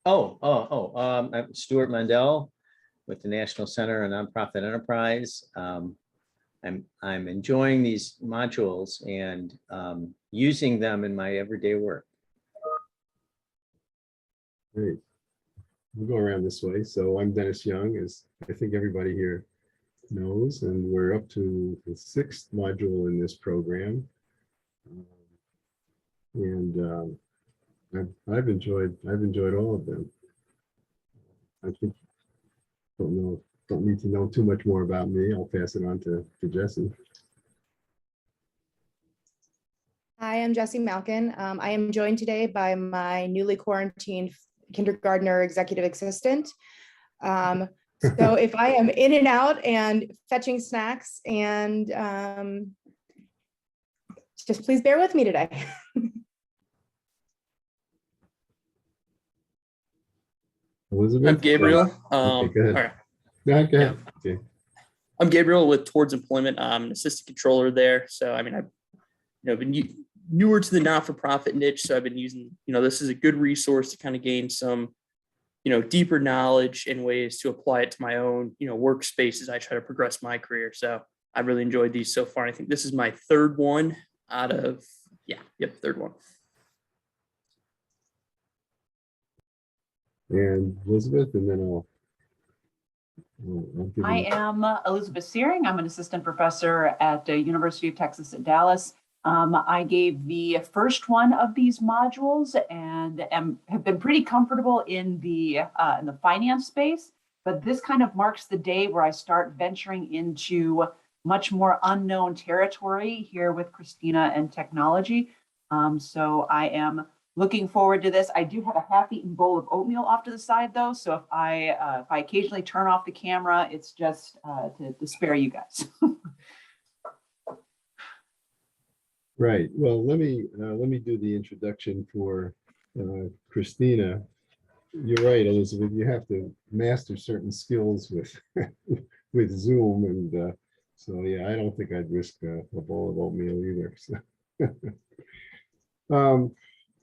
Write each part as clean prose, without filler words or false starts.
I'm Stuart Mundell with the National Center on Nonprofit Enterprise. I'm enjoying these modules and using them in my everyday work. Great. We'll go around this way. So I'm Dennis Young, as I think everybody here knows, and we're up to the 6th module in this program. I've enjoyed all of them. I think don't need to know too much more about me. I'll pass it on to Jessie. Hi, I'm Jessie Malkin. I am joined today by my newly quarantined kindergartner executive assistant. So if I am in and out and fetching snacks, and just please bear with me today. Elizabeth? I'm Gabriel. Okay, go ahead. All right. No, go ahead. Yeah. Okay. I'm Gabriel with Towards Employment. I'm an assistant controller there. So, I mean, I've been newer to the not-for-profit niche. So I've been using, this is a good resource to kind of gain some, deeper knowledge and ways to apply it to my own, workspace as I try to progress my career. So I've really enjoyed these so far. I think this is my third one out of, third one. And Elizabeth, and then I'll give I am Elizabeth Searing. I'm an assistant professor at the University of Texas at Dallas. I gave the first one of these modules and have been pretty comfortable in the finance space, but this kind of marks the day where I start venturing into much more unknown territory here with Christina and technology. So I am looking forward to this. I do have a half-eaten bowl of oatmeal off to the side, though. So if I occasionally turn off the camera, it's just to spare you guys. Right. Well, let me do the introduction for Christina. You're right, Elizabeth. You have to master certain skills with with Zoom, and so yeah, I don't think I'd risk a bowl of oatmeal either. So.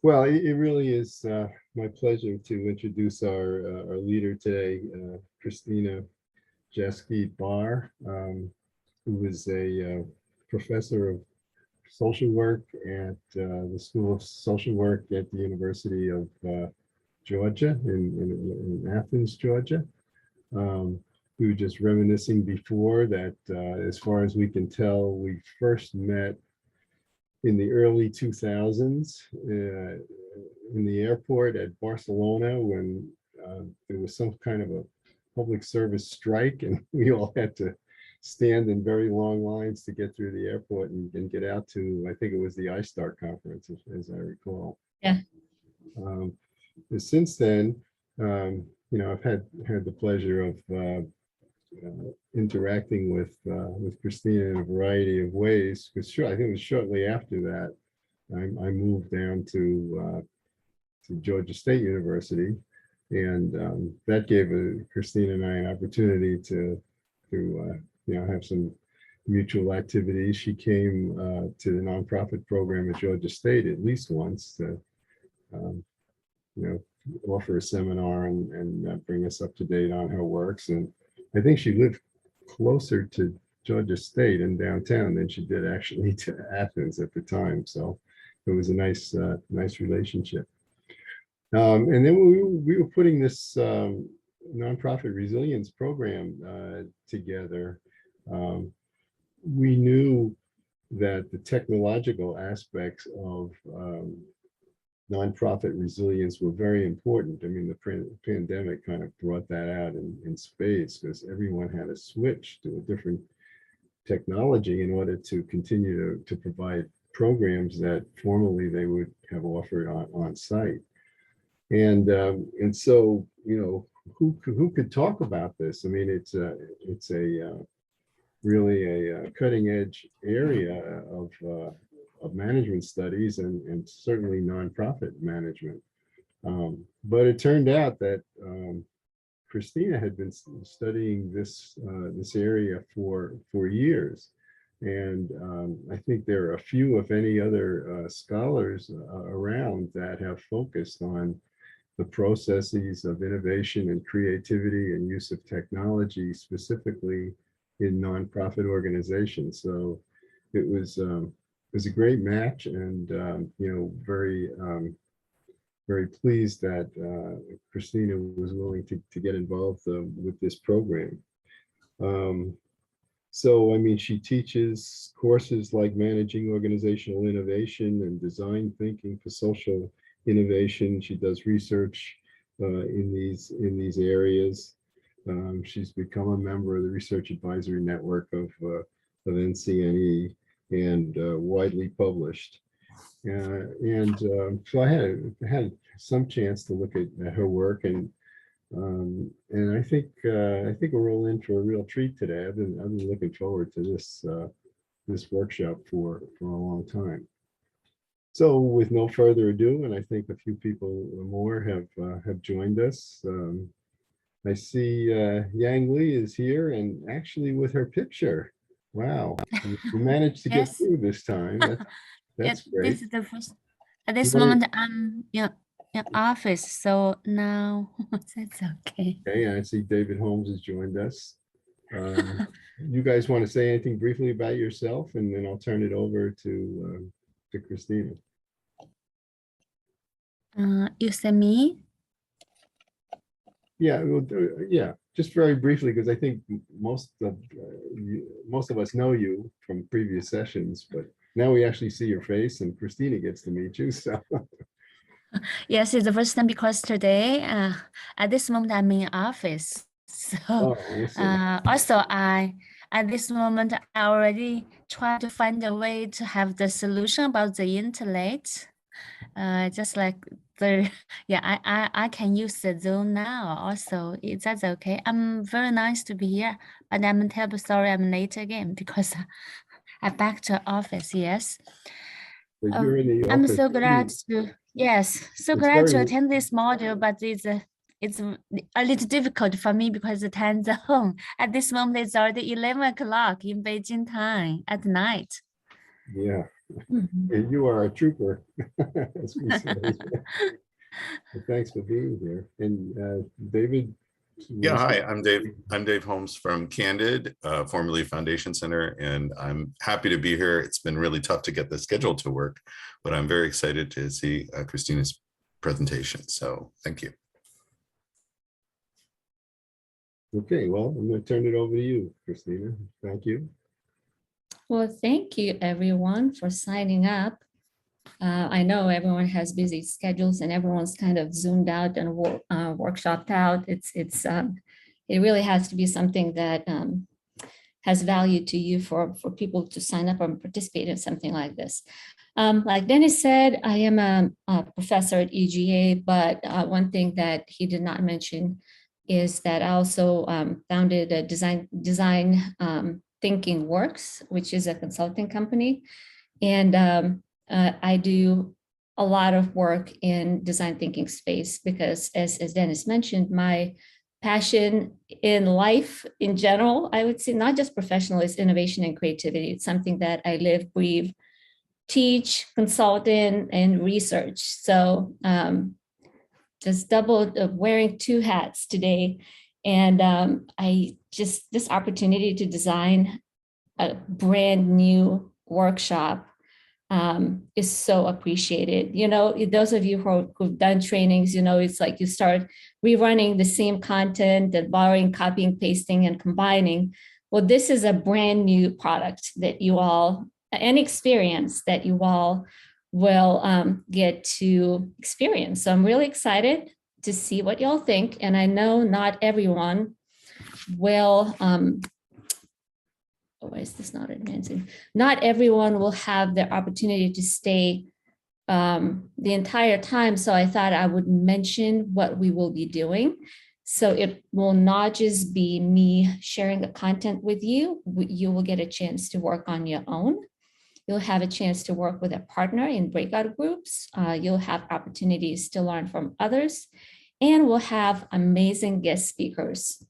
Well, it really is my pleasure to introduce our leader today, Christina Jaski-Barr, who is a professor of social work at the School of Social Work at the University of Georgia in Athens, Georgia. We were just reminiscing before that, as far as we can tell, we first met in the early 2000s in the airport at Barcelona when there was some kind of a public service strike, and we all had to stand in very long lines to get through the airport and get out to, I think it was the iStart conference, as I recall. Yeah. Since then, I've had the pleasure of interacting with Christina in a variety of ways. Because I think it was shortly after that I moved down to Georgia State University, and that gave Christina and I an opportunity to have some mutual activities. She came to the nonprofit program at Georgia State at least once to offer a seminar and bring us up to date on her works. And I think she lived closer to Georgia State and downtown than she did actually to Athens at the time. So it was a nice relationship. And then we were putting this nonprofit resilience program together. We knew that the technological aspects of nonprofit resilience were very important. I mean, the pandemic kind of brought that out in spades, because everyone had to switch to a different technology in order to continue to provide programs that formerly they would have offered on site. And so, who could talk about this? I mean, it's a really a cutting edge area of management studies and certainly nonprofit management. But it turned out that Christina had been studying this area for years. And I think there are a few, if any, other scholars around that have focused on the processes of innovation and creativity and use of technology, specifically in nonprofit organizations. So it was a great match, and very pleased that Christina was willing to get involved with this program. So, I mean, she teaches courses like managing organizational innovation and design thinking for social innovation. She does research in these areas. She's become a member of the Research Advisory Network of NCNE and widely published. So I had some chance to look at her work, and I think we're all in for a real treat today. I've been looking forward to this workshop for a long time. So with no further ado, and I think a few people more have joined us. I see Yang Li is here, and actually with her picture. Wow, you managed to get Yes. through this time. That's great. This is the first. At this You wanna- moment, I'm in office, so now that's okay. Okay, I see David Holmes has joined us. You guys want to say anything briefly about yourself, and then I'll turn it over to Christina. You say me? Yeah, well, yeah, just very briefly, because I think most of us know you from previous sessions, but now we actually see your face, and Christina gets to meet you. So Yes, it's the first time because today, at this moment, I'm in office. So awesome. also, at this moment, I already try to find a way to have the solution about the internet. Just like I can use the Zoom now also. That's okay. I'm very nice to be here, but I'm terribly sorry I'm late again because I'm back to office. Yes. But you're in the I'm office so glad too. so It's glad to very- attend this module, but it's a little difficult for me because the time zone at this moment it's already 11 o'clock in Beijing time at night. Yeah, Mhm. and you are a trooper, as we say. Well, thanks for being here. And David? Yeah, hi, I'm Dave Holmes from Candid, formerly Foundation Center, and I'm happy to be here. It's been really tough to get the schedule to work, but I'm very excited to see Christina's presentation. So thank you. Okay, well, I'm going to turn it over to you, Christina. Thank you. Well, thank you everyone for signing up. I know everyone has busy schedules and everyone's kind of zoomed out and workshopped out. It really has to be something that has value to you for people to sign up and participate in something like this. Like Dennis said, I am a professor at EGA, but one thing that he did not mention is that I also founded a design Thinking Works, which is a consulting company. And I do a lot of work in design thinking space because as Dennis mentioned, my passion in life in general, I would say not just professional, is innovation and creativity. It's something that I live, breathe, teach, consult in, and research. So just wearing two hats today. And this opportunity to design a brand new workshop is so appreciated. You know, those of you who've done trainings, you know, it's like you start rerunning the same content and borrowing, copying, pasting, and combining. Well, this is a brand new product that you all, an experience that you all will get to experience. So I'm really excited to see what y'all think. And I know not everyone will, why is this not advancing? Not everyone will have the opportunity to stay the entire time. So I thought I would mention what we will be doing. So it will not just be me sharing the content with you. You will get a chance to work on your own. You'll have a chance to work with a partner in breakout groups. You'll have opportunities to learn from others. And we'll have amazing guest speakers.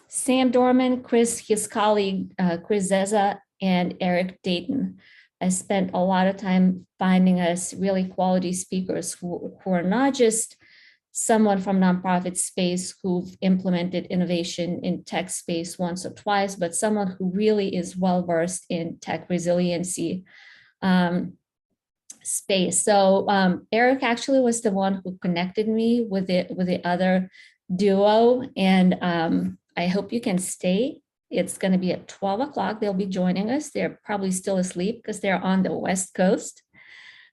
Sam Dorman, his colleague, Chris Zeza, and Eric Dayton. I spent a lot of time finding us really quality speakers who are not just someone from nonprofit space who've implemented innovation in tech space once or twice, but someone who really is well-versed in tech resiliency space. So Eric actually was the one who connected me with the other duo, and I hope you can stay. It's going to be at 12 o'clock. They'll be joining us. They're probably still asleep because they're on the West Coast.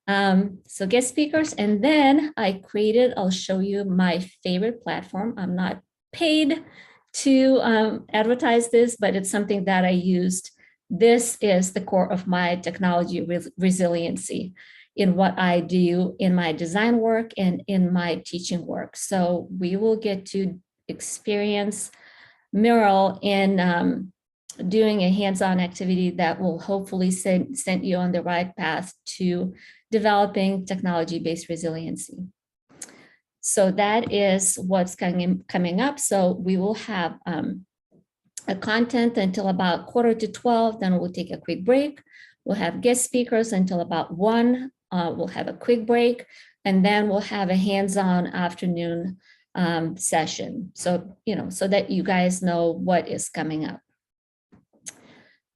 So guest speakers, and then I'll show you my favorite platform. I'm not paid to advertise this, but it's something that I used. This is the core of my technology resiliency in what I do in my design work and in my teaching work. So we will get to experience Mural in doing a hands-on activity that will hopefully send you on the right path to developing technology-based resiliency. So that is what's coming up. So we will have a content until about 11:45, then we'll take a quick break. We'll have guest speakers until about 1. We'll have a quick break, and then we'll have a hands-on afternoon session. So, so that you guys know what is coming up.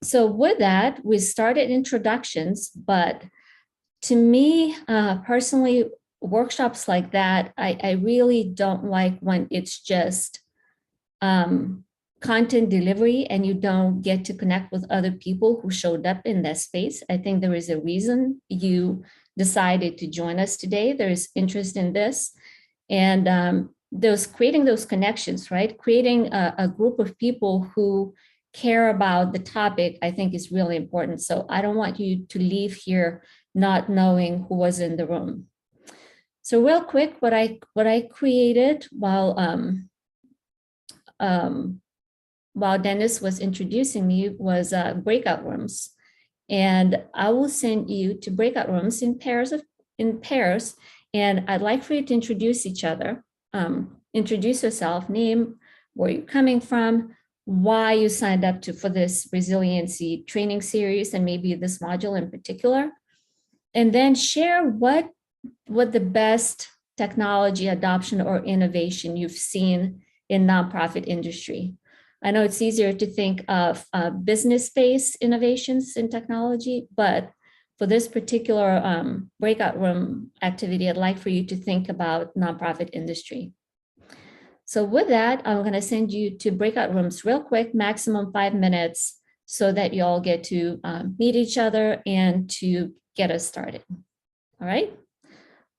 So with that, we started introductions, but to me, personally, workshops like that, I really don't like when it's just content delivery and you don't get to connect with other people who showed up in that space. I think there is a reason you decided to join us today. There is interest in this. And creating those connections, right? Creating a group of people who care about the topic, I think is really important. So I don't want you to leave here not knowing who was in the room. So real quick, what I created while Dennis was introducing me was breakout rooms. And I will send you to breakout rooms in pairs. And I'd like for you to introduce each other, introduce yourself, name where you're coming from, why you signed up for this resiliency training series, and maybe this module in particular. And then share what the best technology adoption or innovation you've seen in nonprofit industry. I know it's easier to think of business-based innovations in technology, but for this particular breakout room activity, I'd like for you to think about nonprofit industry. So with that, I'm going to send you to breakout rooms real quick, maximum 5 minutes, so that you all get to meet each other and to get us started. All right.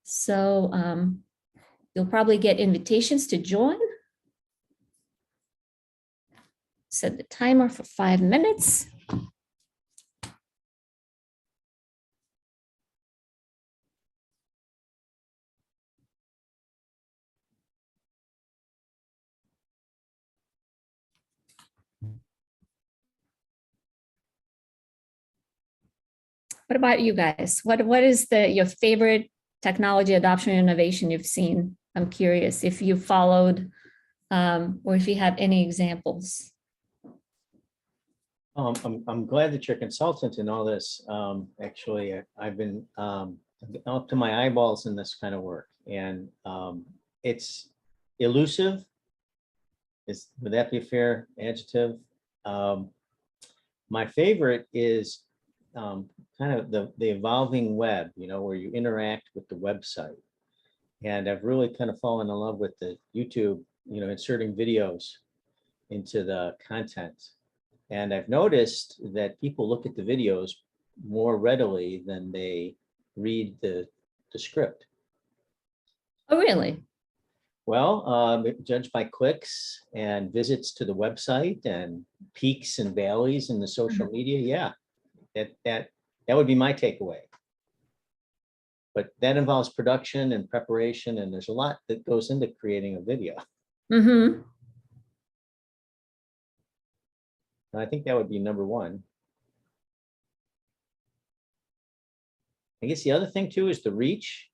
So you'll probably get invitations to join. Set the timer for 5 minutes. What about you guys? What is your favorite technology adoption innovation you've seen? I'm curious if you followed or if you have any examples. I'm glad that you're a consultant in all this. Actually, I've been up to my eyeballs in this kind of work, and it's elusive. Would that be a fair adjective? My favorite is kind of the evolving web, where you interact with the website. And I've really kind of fallen in love with the YouTube, inserting videos into the content. And I've noticed that people look at the videos more readily than they read the script. Oh, really? Well, judged by clicks and visits to the website and peaks and valleys in the social media, yeah, that would be my takeaway. But that involves production and preparation, and there's a lot that goes into creating a video. Mm-hmm. I think that would be number one. I guess the other thing too is the reach.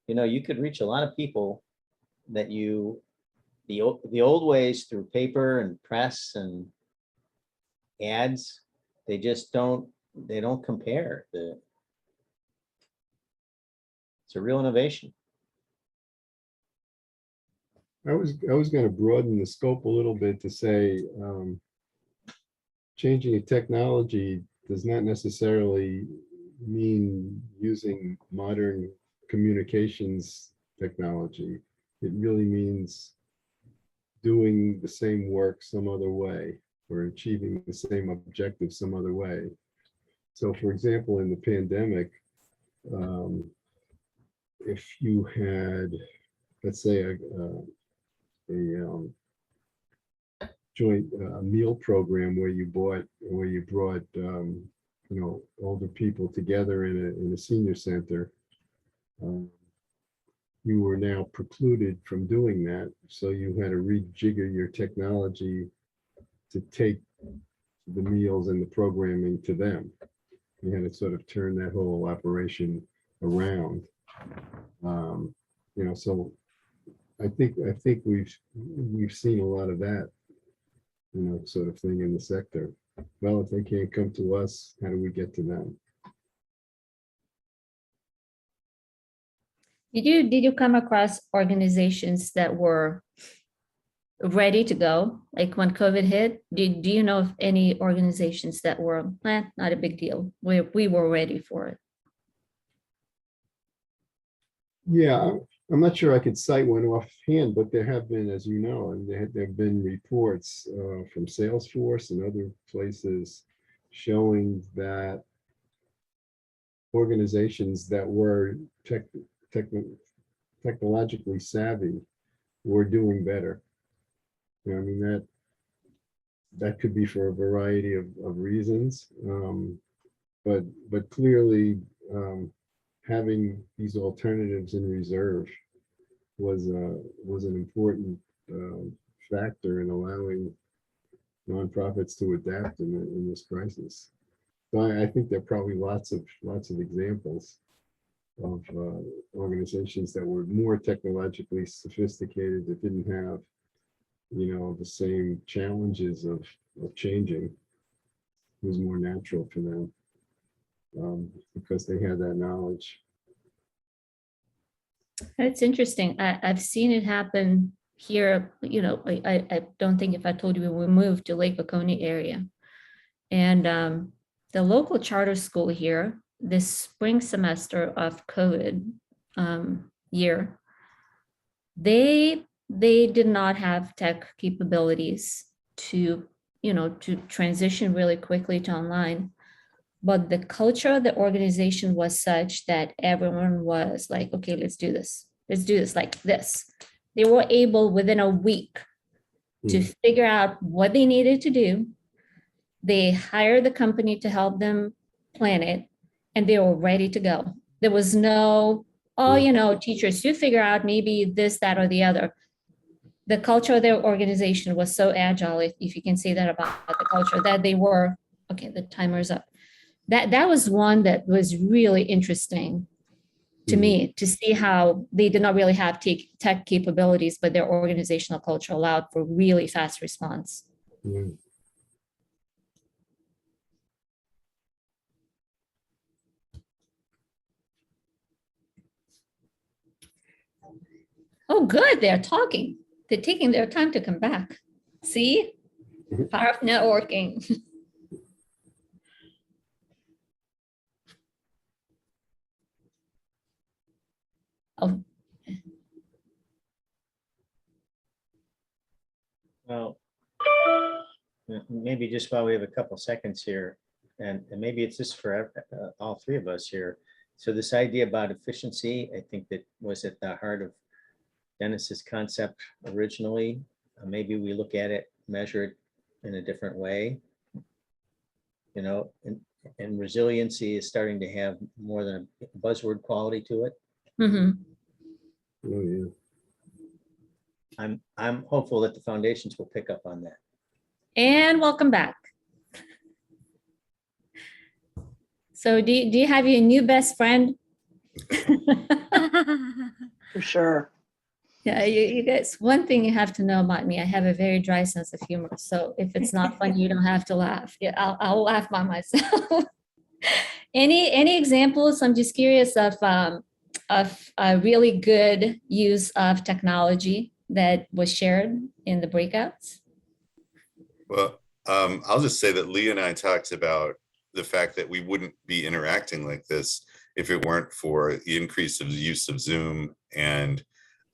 You could reach a lot of people that the old ways through paper and press and ads, they don't compare. It's a real innovation. I was going to broaden the scope a little bit to say, changing a technology does not necessarily mean using modern communications technology. It really means doing the same work some other way, or achieving the same objective some other way. So for example, in the pandemic, if you had, let's say, a joint meal program where you brought older people together in a senior center, you were now precluded from doing that. So you had to rejigger your technology to take the meals and the programming to them. You had to sort of turn that whole operation around. So I think we've seen a lot of that, sort of thing in the sector. Well, if they can't come to us, how do we get to them? Did you come across organizations that were ready to go? Like when COVID hit, do you know of any organizations that were, not a big deal, we were ready for it? Yeah, I'm not sure I could cite one offhand, but there have been, as you know, and there have been reports from Salesforce and other places showing that organizations that were technologically savvy were doing better. I mean, that could be for a variety of reasons, but clearly having these alternatives in reserve was an important factor in allowing nonprofits to adapt in this crisis. So I think there are probably lots of examples of organizations that were more technologically sophisticated, that didn't have, the same challenges of changing. It was more natural for them because they had that knowledge. It's interesting. I've seen it happen here. I don't think if I told you we moved to Lake Oconee area, and the local charter school here, this spring semester of COVID year, they did not have tech capabilities to transition really quickly to online. But the culture of the organization was such that everyone was like, okay, let's do this like this. They were able within a week to figure out what they needed to do. They hired the company to help them plan it, and they were ready to go. There was no, teachers, you figure out maybe this, that, or the other. The culture of their organization was so agile, if you can say that about the culture, that they were, okay, the timer's up. That was one that was really interesting to me, to see how they did not really have tech capabilities, but their organizational culture allowed for really fast response. Oh, good, they're talking. They're taking their time to come back. See? Power of networking. Oh, Well, maybe just while we have a couple seconds here, and maybe it's just for all three of us here. So this idea about efficiency, I think that was at the heart of Dennis's concept originally. Maybe we look at it, measure it in a different way. And resiliency is starting to have more than a buzzword quality to it. mm-hmm. Oh, yeah. I'm hopeful that the foundations will pick up on that. And welcome back. So do you have your new best friend? For sure. Yeah, you guys, one thing you have to know about me, I have a very dry sense of humor. So if it's not funny, you don't have to laugh. Yeah, I'll laugh by myself. Any examples? I'm just curious of a really good use of technology that was shared in the breakouts? Well, I'll just say that Lee and I talked about the fact that we wouldn't be interacting like this if it weren't for the increase of the use of Zoom and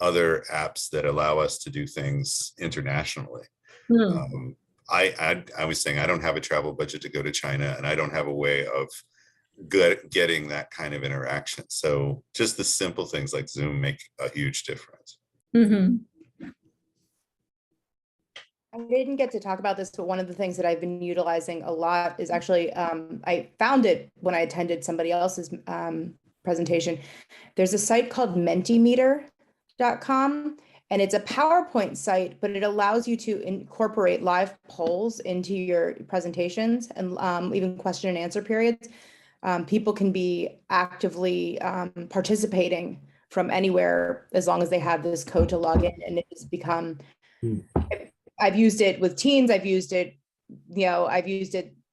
other apps that allow us to do things internationally. I was saying I don't have a travel budget to go to China, and I don't have a way of getting that kind of interaction. So just the simple things like Zoom make a huge difference. Mm-hmm. I didn't get to talk about this, but one of the things that I've been utilizing a lot is actually, I found it when I attended somebody else's presentation. There's a site called mentimeter.com, and it's a PowerPoint site, but it allows you to incorporate live polls into your presentations and even question and answer periods. People can be actively participating from anywhere as long as they have this code to log in, and it's become, I've used it with teens, I've used it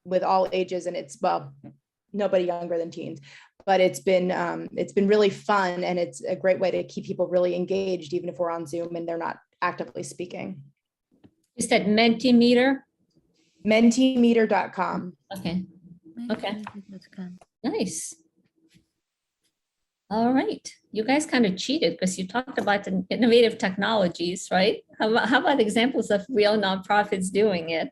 with all ages, and it's, well, nobody younger than teens, but it's been really fun, and it's a great way to keep people really engaged, even if we're on Zoom and they're not actively speaking. You said Mentimeter? Mentimeter.com. Okay. Okay. Nice. All right. You guys kind of cheated because you talked about the innovative technologies, right? How about examples of real nonprofits doing it?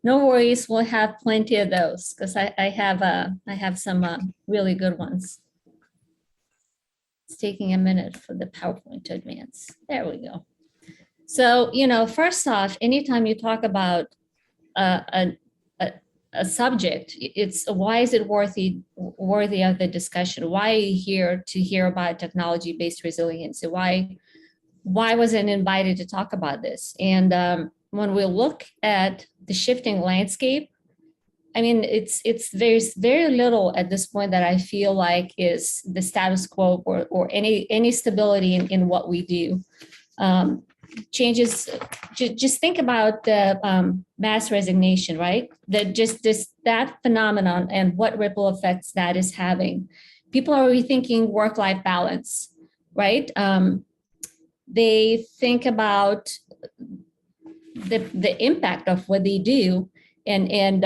No worries, we'll have plenty of those because I have some really good ones. It's taking a minute for the PowerPoint to advance. There we go. So, first off, anytime you talk about a subject, it's why is it worthy of the discussion? Why are you here to hear about technology-based resiliency? Why was I invited to talk about this? And when we look at the shifting landscape, I mean, there's very little at this point that I feel like is the status quo or any stability in what we do. Changes, just think about the mass resignation, right? That phenomenon and what ripple effects that is having. People are rethinking work-life balance, right? They think about the impact of what they do and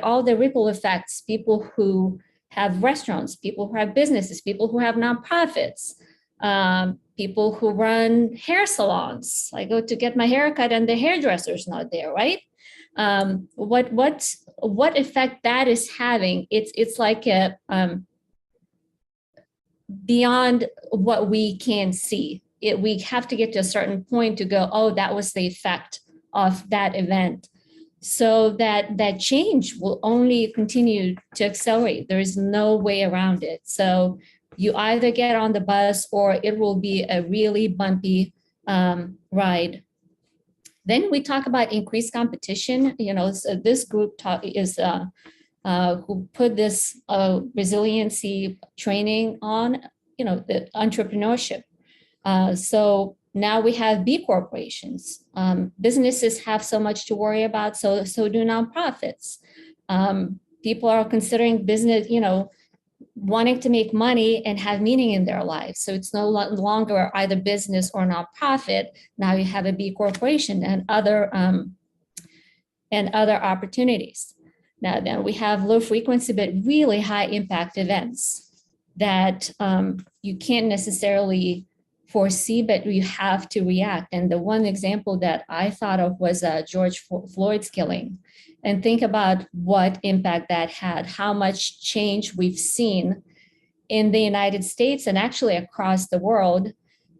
all the ripple effects, people who have restaurants, people who have businesses, people who have nonprofits, people who run hair salons. I go to get my hair cut and the hairdresser's not there, right? What effect that is having? It's like a beyond what we can see. We have to get to a certain point to go, oh, that was the effect of that event. So that change will only continue to accelerate. There is no way around it. So you either get on the bus or it will be a really bumpy ride. Then we talk about increased competition. So this group who put this resiliency training on, the entrepreneurship. So now we have B corporations. Businesses have so much to worry about, so do nonprofits. People are considering business, wanting to make money and have meaning in their lives. So it's no longer either business or nonprofit. Now you have a B corporation and other opportunities. Now then we have low frequency but really high impact events that you can't necessarily foresee, but you have to react. And the one example that I thought of was George Floyd's killing. And think about what impact that had, how much change we've seen in the United States and actually across the world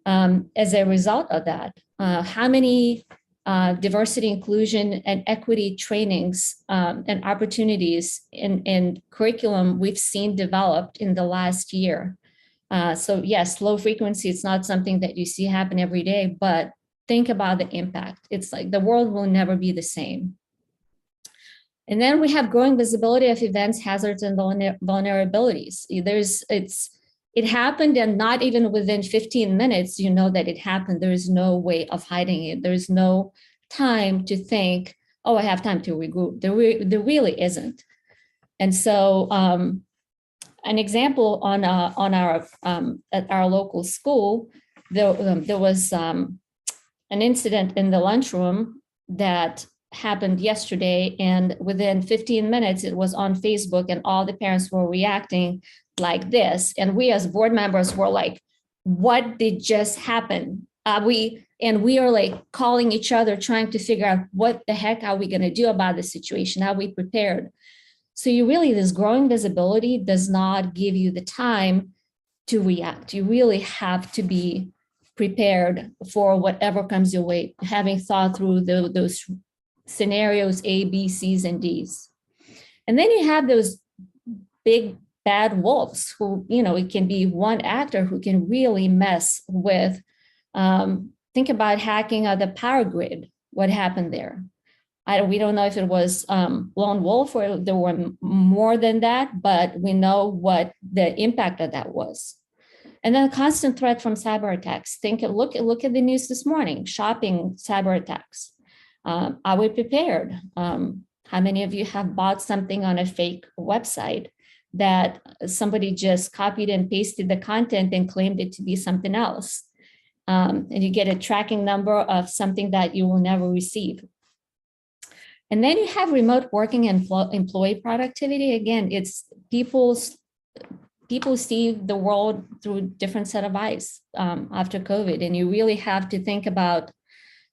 as a result of that. How many diversity, inclusion, and equity trainings and opportunities in curriculum we've seen developed in the last year. So yes, low frequency, it's not something that you see happen every day, but think about the impact. It's like the world will never be the same. And then we have growing visibility of events, hazards, and vulnerabilities. It happened, and not even within 15 minutes, you know that it happened. There is no way of hiding it. There's no time to think, oh, I have time to regroup. There really isn't. And so an example on our at our local school, there was an incident in the lunchroom that happened yesterday, and within 15 minutes it was on Facebook and all the parents were reacting like this. And we as board members were like, what did just happen? We are like calling each other, trying to figure out what the heck are we going to do about the situation? Are we prepared? So you really, this growing visibility does not give you the time to react. You really have to be prepared for whatever comes your way, having thought through those scenarios A, B, C's, and D's. And then you have those big bad wolves who, it can be one actor who can really mess with, think about hacking the power grid, what happened there. We don't know if it was lone wolf or there were more than that, but we know what the impact of that was. And then constant threat from cyber attacks. Look at the news this morning, shopping cyber attacks. Are we prepared? How many of you have bought something on a fake website that somebody just copied and pasted the content and claimed it to be something else? And you get a tracking number of something that you will never receive. And then you have remote working and employee productivity. Again, it's people see the world through a different set of eyes after COVID, and you really have to think about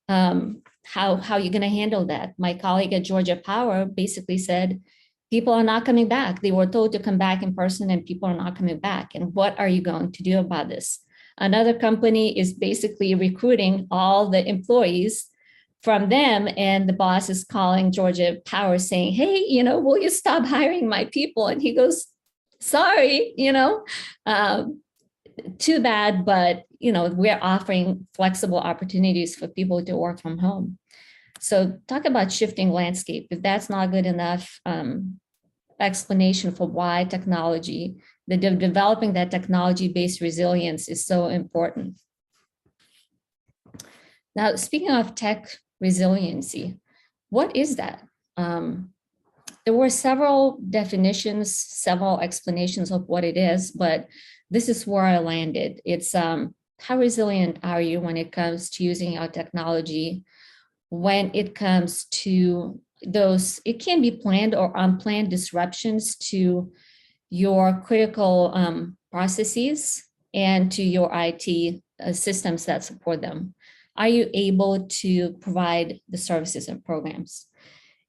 how you're going to handle that. My colleague at Georgia Power basically said, people are not coming back. They were told to come back in person and people are not coming back. And what are you going to do about this? Another company is basically recruiting all the employees from them, and the boss is calling Georgia Power saying, hey, will you stop hiring my people? And he goes, sorry, too bad, but we're offering flexible opportunities for people to work from home. So talk about shifting landscape. If that's not good enough explanation for why developing that technology-based resilience is so important. Now, speaking of tech resiliency, what is that? There were several definitions, several explanations of what it is, but this is where I landed. It's how resilient are you when it comes to using our technology, when it comes to those, it can be planned or unplanned disruptions to your critical processes and to your IT systems that support them. Are you able to provide the services and programs?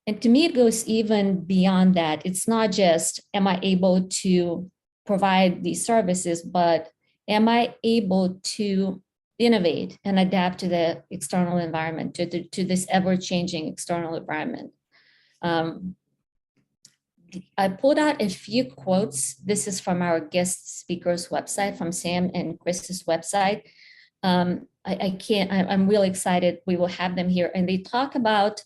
And to me, it goes even beyond that. It's not just, am I able to provide these services, but am I able to innovate and adapt to the external environment, to this ever-changing external environment? I pulled out a few quotes. This is from our guest speakers website, from Sam and Chris's website. I'm really excited. We will have them here. And they talk about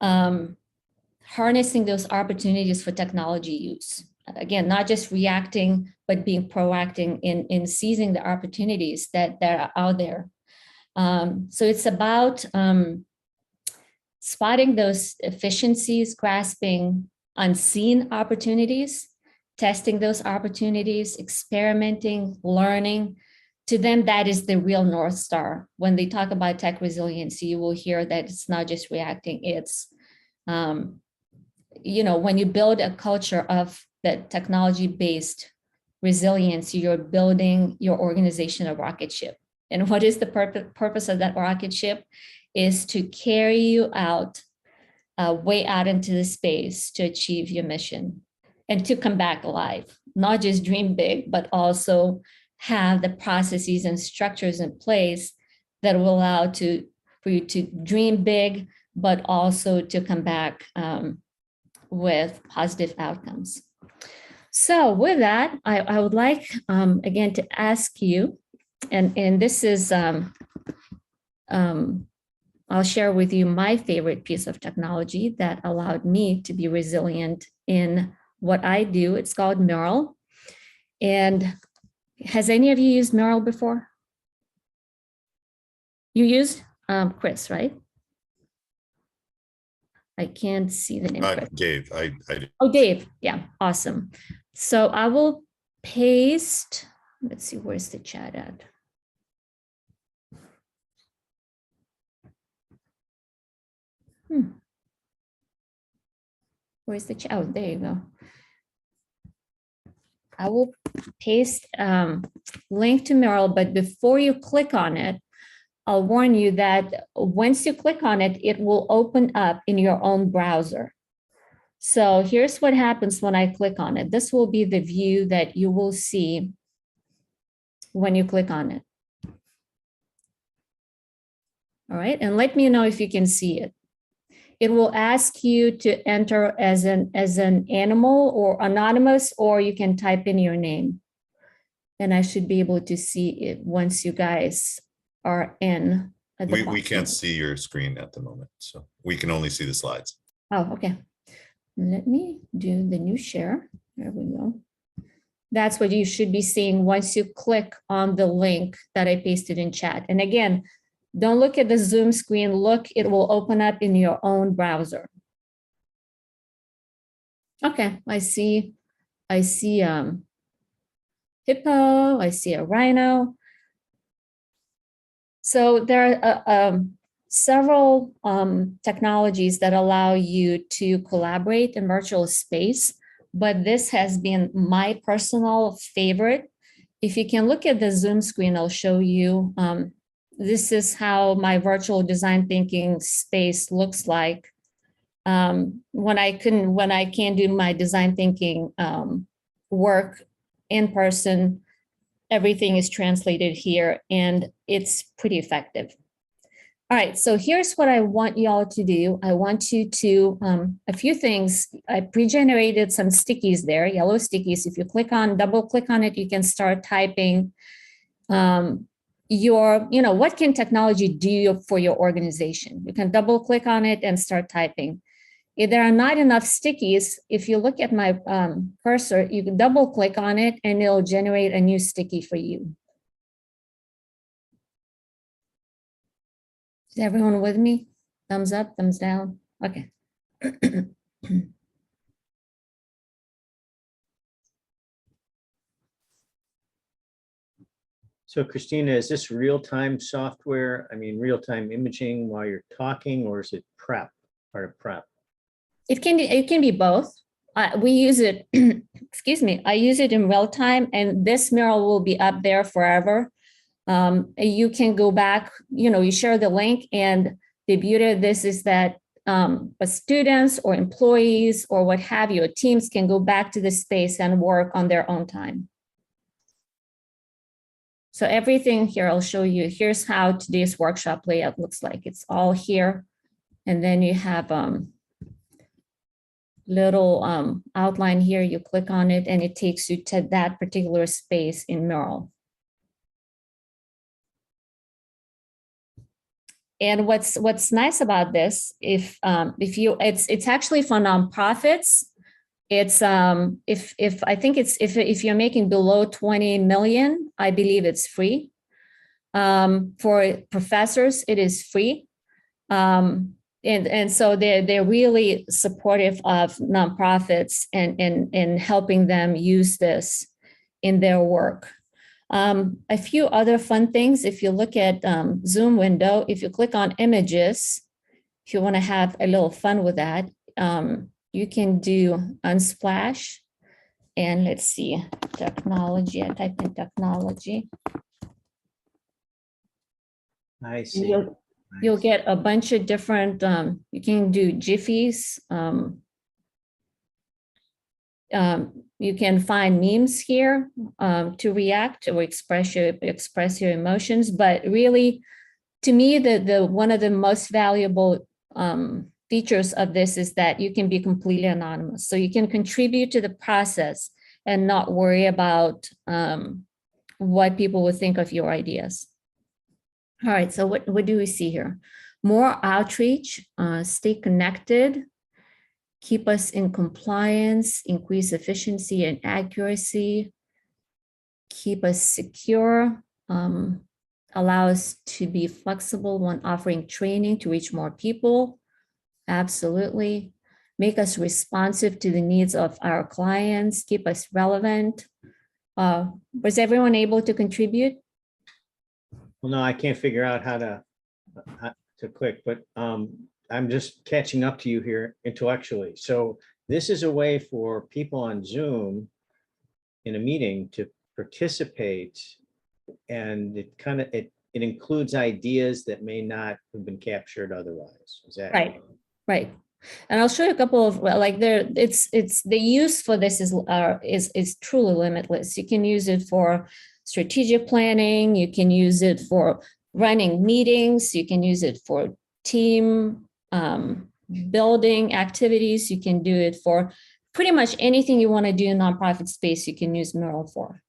harnessing those opportunities for technology use. Again, not just reacting, but being proactive in seizing the opportunities that are out there. So it's about spotting those efficiencies, grasping unseen opportunities, testing those opportunities, experimenting, learning. To them, that is the real North Star. When they talk about tech resiliency, you will hear that it's not just reacting, it's, when you build a culture of that technology-based resilience, you're building your organization a rocket ship. And what is the purpose of that rocket ship? Is to carry you out, way out into the space to achieve your mission and to come back alive. Not just dream big, but also have the processes and structures in place that will allow for you to dream big, but also to come back with positive outcomes. So with that, I would like, again, to ask you, and this is, I'll share with you my favorite piece of technology that allowed me to be resilient in what I do. It's called Mural. And has any of you used Mural before? You used Chris, right? I can't see the name. Dave, I did. Oh, Dave. Yeah, awesome. So I will paste, let's see, where's the chat at? Where's the chat? Oh, there you go. I will paste link to Mural, but before you click on it, I'll warn you that once you click on it, it will open up in your own browser. So here's what happens when I click on it. This will be the view that you will see when you click on it. All right, and let me know if you can see it. It will ask you to enter as an animal or anonymous, or you can type in your name. And I should be able to see it once you guys are in. At the We can't bottom. see your screen at the moment, so we can only see the slides. Oh, okay. Let me do the new share. There we go. That's what you should be seeing once you click on the link that I pasted in chat. And again, don't look at the Zoom screen. Look, it will open up in your own browser. Okay, I see hippo, I see a rhino. So there are several technologies that allow you to collaborate in virtual space, but this has been my personal favorite. If you can look at the Zoom screen, I'll show you. This is how my virtual design thinking space looks like. When I can't do my design thinking work in person, everything is translated here and it's pretty effective. All right, so here's what I want you all to do. I want you to, a few things. I pre-generated some stickies there, yellow stickies. If you double click on it, you can start typing what can technology do for your organization? You can double click on it and start typing. If there are not enough stickies, if you look at my cursor, you can double click on it and it'll generate a new sticky for you. Is everyone with me? Thumbs up, thumbs down? Okay. So Christina, is this real-time software? I mean, real-time imaging while you're talking, or is it prep, part of prep? It can be both. We use it, excuse me, I use it in real time, and this mural will be up there forever. You can go back, you share the link, and the beauty of this is that students or employees or what have you, teams can go back to the space and work on their own time. So everything here, I'll show you. Here's how today's workshop layout looks like. It's all here. And then you have little outline here. You click on it and it takes you to that particular space in Mural. And what's nice about this, it's actually for nonprofits. It's if you're making below 20 million, I believe it's free. For professors, it is free. And so they're really supportive of nonprofits and helping them use this in their work. A few other fun things, if you look at Zoom window, if you click on images, if you want to have a little fun with that, you can do unsplash. And let's see, technology, I type in technology. I see. You'll get a bunch of different, you can do jiffies. You can find memes here to react or express your emotions. But really, to me, the one of the most valuable features of this is that you can be completely anonymous. So you can contribute to the process and not worry about what people will think of your ideas. All right, so what do we see here? More outreach, stay connected, keep us in compliance, increase efficiency and accuracy, keep us secure, allow us to be flexible when offering training to reach more people. Absolutely. Make us responsive to the needs of our clients, keep us relevant. Was everyone able to contribute? Well, no, I can't figure out how to click, but I'm just catching up to you here intellectually. So this is a way for people on Zoom in a meeting to participate, and it includes ideas that may not have been captured otherwise. Is that Right, right. And I'll show you a couple of, well, like it's the use for this is truly limitless. You can use it for strategic planning. You can use it for running meetings. You can use it for team building activities. You can do it for pretty much anything you want to do in nonprofit space. You can use Mural for.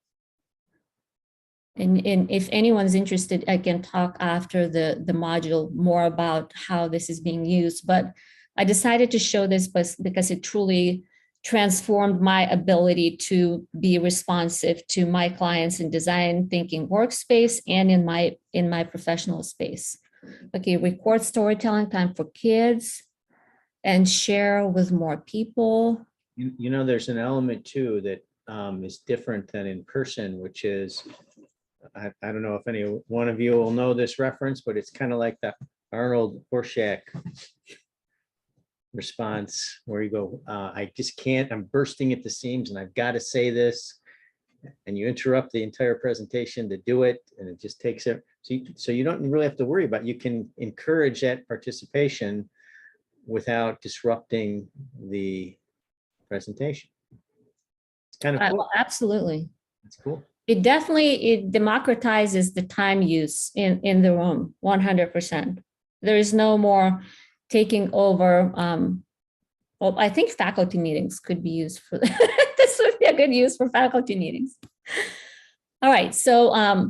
And if anyone's interested, I can talk after the module more about how this is being used. But I decided to show this because it truly transformed my ability to be responsive to my clients in design thinking workspace and in my professional space. Okay, record storytelling time for kids and share with more people. You know, there's an element too that is different than in person, which is, I don't know if any one of you will know this reference, but it's kind of like the Arnold Horshack response where you go, I just can't, I'm bursting at the seams and I've got to say this. And you interrupt the entire presentation to do it, and it just takes it. So you don't really have to worry about it. You can encourage that participation without disrupting the presentation. It's kind of cool. Well, absolutely. That's cool. It democratizes the time use in the room, 100%. There is no more taking over. Well, I think faculty meetings could be used for this would be a good use for faculty meetings. All right, so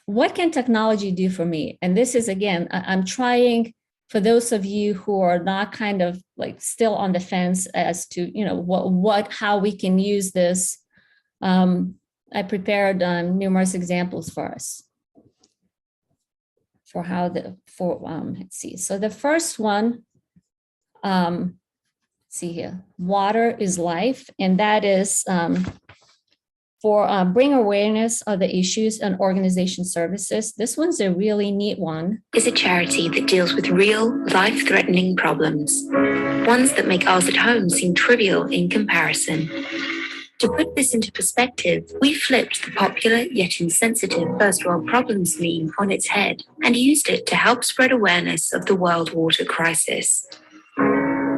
what can technology do for me? And this is, again, I'm trying, for those of you who are not kind of like still on the fence as to, you know, how we can use this. I prepared numerous examples for us for how let's see. So the first one, see here, water is life, and that is for bring awareness of the issues and organization services. This one's a really neat one. Is a charity that deals with real, life-threatening problems, ones that make ours at home seem trivial in comparison. To put this into perspective, we flipped the popular yet insensitive first world problems meme on its head and used it to help spread awareness of the world water crisis.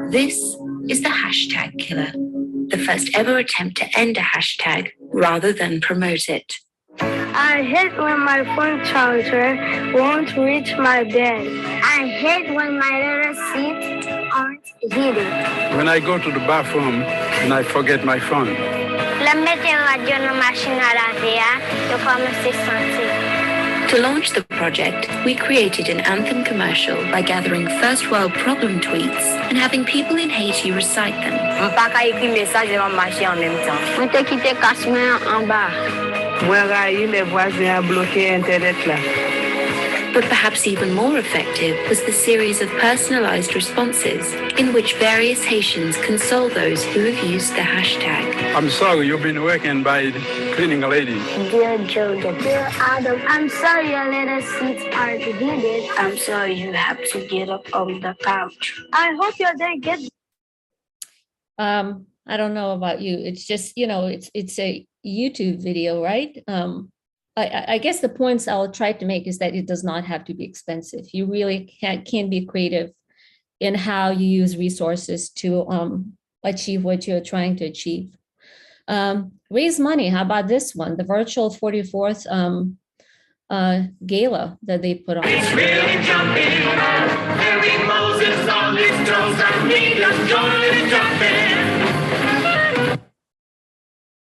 This is the hashtag killer, the first ever attempt to end a hashtag rather than promote it. I hate when my phone charger won't reach my bed. I hate when my little seats aren't heated. When I go to the bathroom and I forget my phone. To launch the project, we created an anthem commercial by gathering first world problem tweets and having people in Haiti recite them. But perhaps even more effective was the series of personalized responses in which various Haitians console those who have used the hashtag. I'm sorry, you've been working by cleaning a lady. Dear Jojo, dear Adam, I'm sorry your little seats aren't heated. I'm sorry you have to get up on the couch. I hope your day gets. I don't know about you. It's just, you know, it's a YouTube video, right? I guess the points I'll try to make is that it does not have to be expensive. You really can be creative in how you use resources to achieve what you're trying to achieve. Raise money. How about this one? The virtual 44th gala that they put on. It's really jumping, Mary Moses on his toes, and we just join jumping.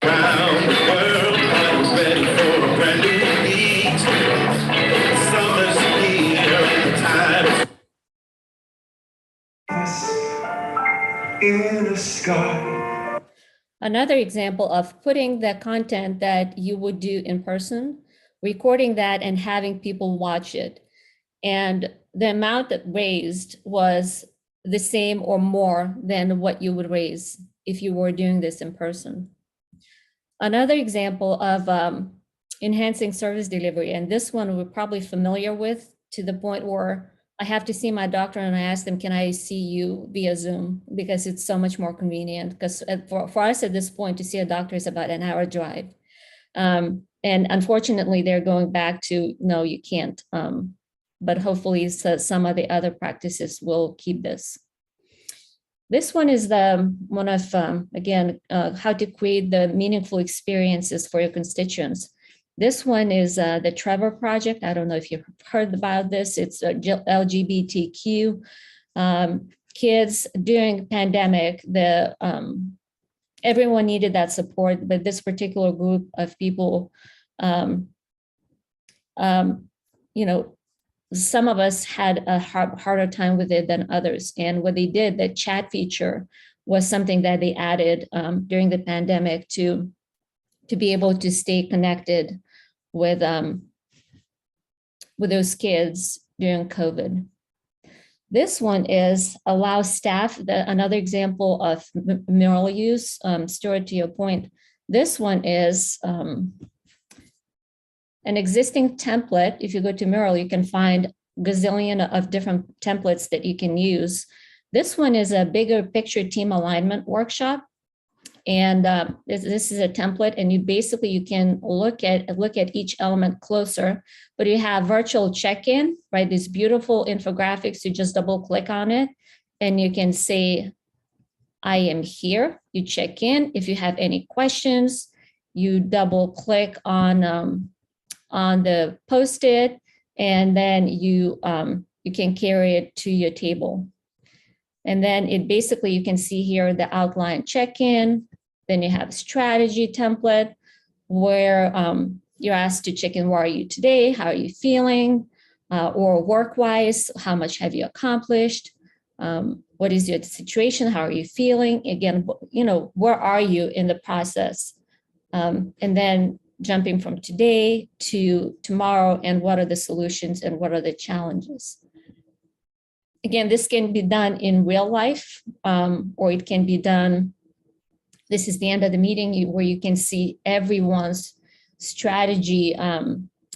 Round the world, I was ready for a brand new beat. Summer's here, the tide is in the sky. Another example of putting the content that you would do in person, recording that and having people watch it. And the amount that raised was the same or more than what you would raise if you were doing this in person. Another example of enhancing service delivery, and this one we're probably familiar with to the point where I have to see my doctor and I ask them, can I see you via Zoom? Because it's so much more convenient. Because for us at this point, to see a doctor is about an hour drive. And unfortunately, they're going back to, no, you can't. But hopefully some of the other practices will keep this. This one is the one of, again, how to create the meaningful experiences for your constituents. This one is the Trevor Project. I don't know if you've heard about this. It's LGBTQ kids during pandemic. Everyone needed that support, but this particular group of people, you know, some of us had a harder time with it than others. And what they did, the chat feature was something that they added during the pandemic to be able to stay connected with those kids during COVID. This one is allow staff, another example of mural use. Stuart, to your point, this one is an existing template. If you go to Mural, you can find gazillion of different templates that you can use. This one is a bigger picture team alignment workshop. And this is a template, and you can look at each element closer, but you have virtual check-in, right? These beautiful infographics, you just double click on it and you can say, I am here. You check in. If you have any questions, you double click on the post-it, and then you can carry it to your table. And then it basically, you can see here the outline check-in. Then you have a strategy template where you're asked to check in, where are you today? How are you feeling? Or work-wise, how much have you accomplished? What is your situation? How are you feeling? Again, you know, where are you in the process? And then jumping from today to tomorrow, and what are the solutions and what are the challenges? Again, this can be done in real life, or it can be done, this is the end of the meeting where you can see everyone's strategy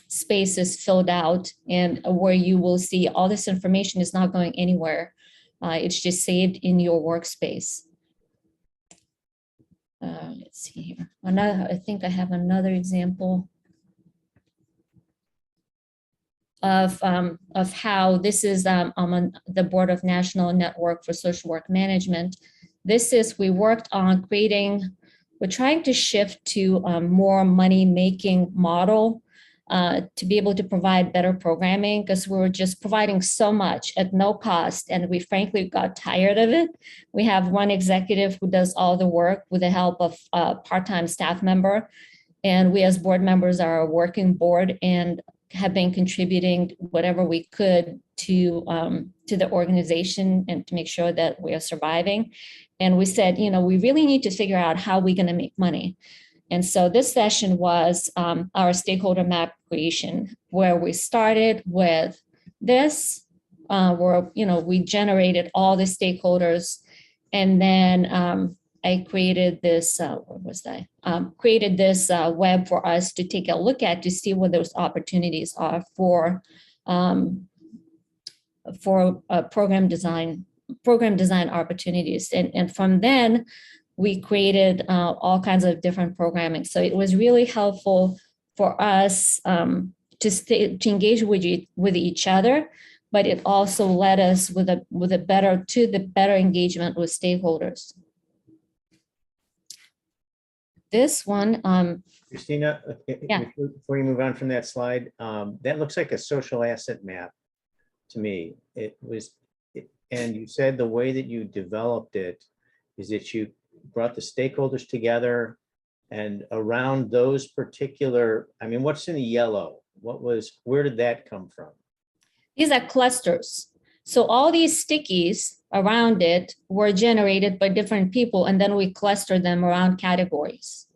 spaces filled out, and where you will see all this information is not going anywhere. It's just saved in your workspace. Let's see here. I think I have another example of how this is on the Board of National Network for Social Work Management. This is, we worked on we're trying to shift to a more money-making model to be able to provide better programming, because we were just providing so much at no cost, and we frankly got tired of it. We have one executive who does all the work with the help of a part-time staff member, and we as board members are a working board and have been contributing whatever we could to the organization and to make sure that we are surviving. And we said, you know, we really need to figure out how we're going to make money. And so this session was our stakeholder map creation, where we started with this, where, you know, we generated all the stakeholders, and then I created this, what was that? Created this web for us to take a look at to see what those opportunities are for program design opportunities. And from then, we created all kinds of different programming. So it was really helpful for us to engage with each other, but it also led us with the better engagement with stakeholders. This one, Christina, yeah. before you move on from that slide, that looks like a social asset map to me. And you said the way that you developed it is that you brought the stakeholders together, and around those particular, I mean, what's in the yellow? Where did that come from? These are clusters. So all these stickies around it were generated by different people, and then we clustered them around categories.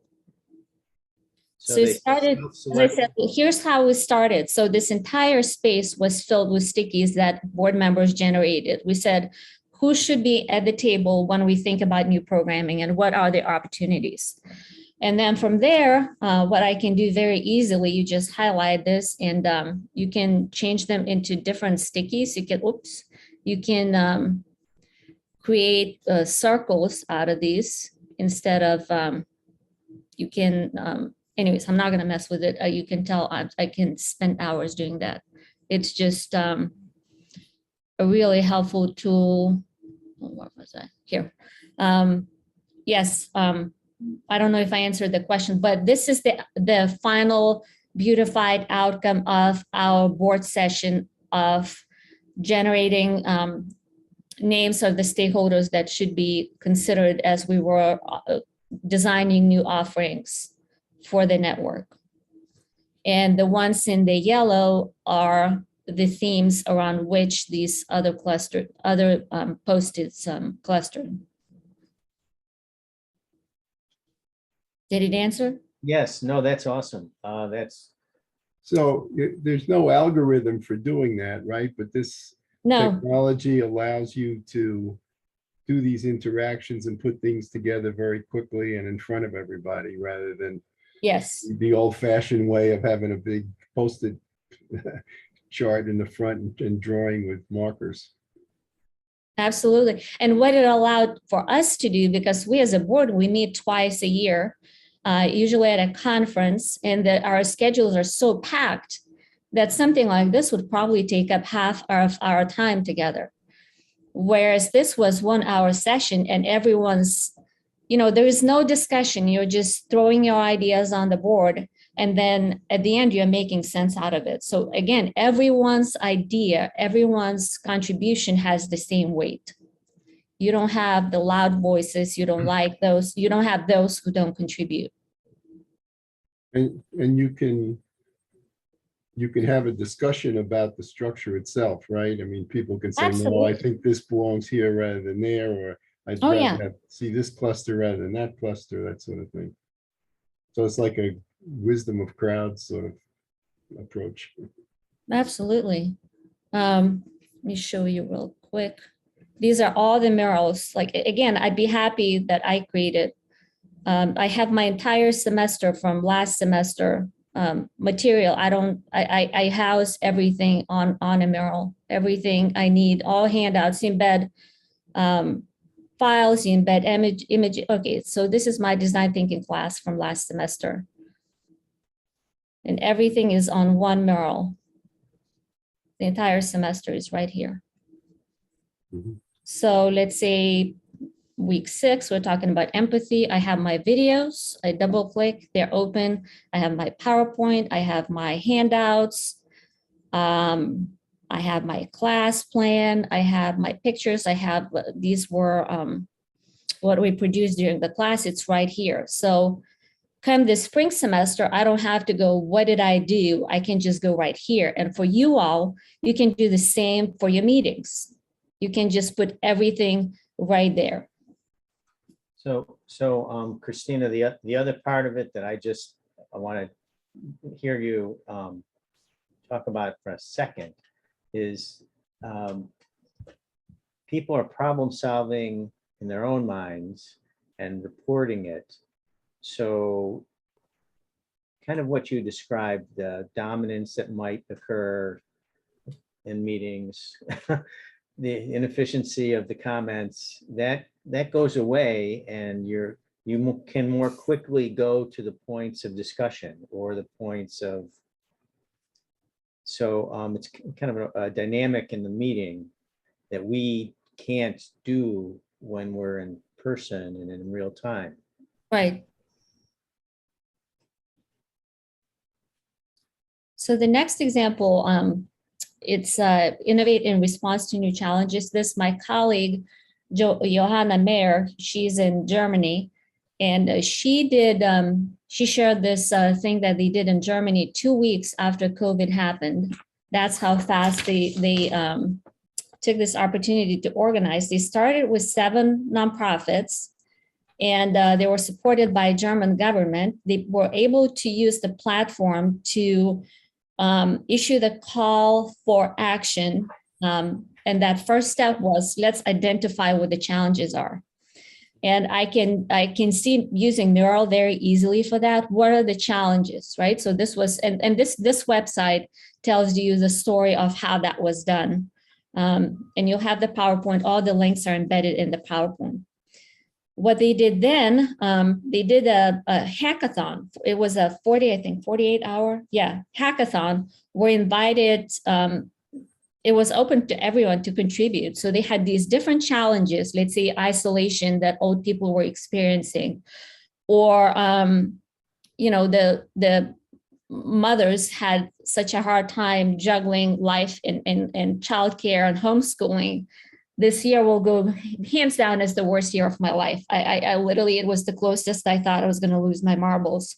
So it started, as I said, here's how we started. So this entire space was filled with stickies that board members generated. We said, who should be at the table when we think about new programming, and what are the opportunities? And then from there, what I can do very easily, you just highlight this and you can change them into different stickies. You can create circles out of these instead of, anyways, I'm not gonna mess with it. You can tell I can spend hours doing that. It's just a really helpful tool. What was that? Here. Yes, I don't know if I answered the question, but this is the final beautified outcome of our board session of generating names of the stakeholders that should be considered as we were designing new offerings for the network. And the ones in the yellow are the themes around which these other post-its clustered. Did it answer? Yes, no, that's awesome. So there's no algorithm for doing that, right? But this No, technology allows you to do these interactions and put things together very quickly and in front of everybody rather than yes, the old-fashioned way of having a big post-it chart in the front and drawing with markers. absolutely. And what it allowed for us to do, because we as a board, we meet twice a year, usually at a conference, and that our schedules are so packed that something like this would probably take up half of our time together. Whereas this was 1 hour session and everyone's, there is no discussion. You're just throwing your ideas on the board. And then at the end, you're making sense out of it. So again, everyone's idea, everyone's contribution has the same weight. You don't have the loud voices. You don't like those. You don't have those who don't contribute. And you can have a discussion about the structure itself, right? I mean, people can say, no, I Absolutely. think this belongs here rather than there, or I'd Oh, rather yeah. see this cluster rather than that cluster, that sort of thing. So it's like a wisdom of crowds sort of approach. Absolutely. Let me show you real quick. These are all the murals. Like, again, I'd be happy that I created. I have my entire semester from last semester material. I house everything on a mural, everything I need, all handouts, embed files, embed image. Okay, so this is my design thinking class from last semester. And everything is on one mural. The entire semester is right here. Mhm. So let's say week 6, we're talking about empathy. I have my videos, I double click, they're open. I have my PowerPoint, I have my handouts. I have my class plan, I have my pictures, these were what we produced during the class, it's right here. So come this spring semester, I don't have to go, what did I do? I can just go right here. And for you all, you can do the same for your meetings. You can just put everything right there. So Christina, the other part of it that I want to hear you talk about for a second is people are problem solving in their own minds and reporting it. So kind of what you described, the dominance that might occur in meetings, the inefficiency of the comments, that goes away, and you can more quickly go to the points of discussion or the points of, so it's kind of a dynamic in the meeting that we can't do when we're in person and in real time. Right. So the next example, it's innovate in response to new challenges. This, my colleague, Johanna Mayer, she's in Germany, and she shared this thing that they did in Germany 2 weeks after COVID happened. That's how fast they took this opportunity to organize. They started with 7 nonprofits, and they were supported by German government. They were able to use the platform to issue the call for action. And that first step was, let's identify what the challenges are. And I can see using Neural very easily for that. What are the challenges, right? So this was, and this website tells you the story of how that was done. And you'll have the PowerPoint, all the links are embedded in the PowerPoint. What they did then, they did a hackathon. It was a 48-hour, hackathon. We're invited, it was open to everyone to contribute. So they had these different challenges, let's say isolation that old people were experiencing, or, the mothers had such a hard time juggling life and childcare and homeschooling. This year will go hands down as the worst year of my life. I literally, it was the closest I thought I was going to lose my marbles.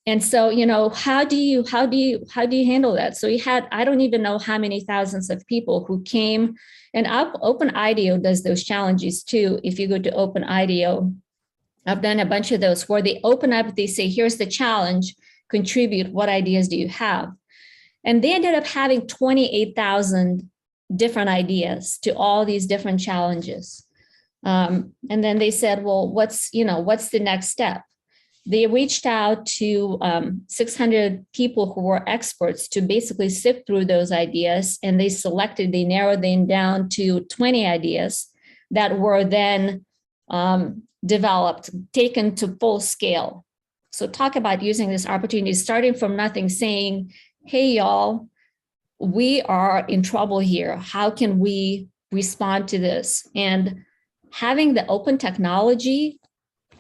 And so, how do you handle that? So we had, I don't even know how many thousands of people who came, and Open IDEO does those challenges too. If you go to Open IDEO, I've done a bunch of those where they open up, they say, here's the challenge, contribute, what ideas do you have? And they ended up having 28,000 different ideas to all these different challenges. And then they said, well, what's the next step? They reached out to 600 people who were experts to basically sift through those ideas, and they narrowed them down to 20 ideas that were then developed, taken to full scale. So talk about using this opportunity, starting from nothing, saying, hey, y'all, we are in trouble here. How can we respond to this? And having the open technology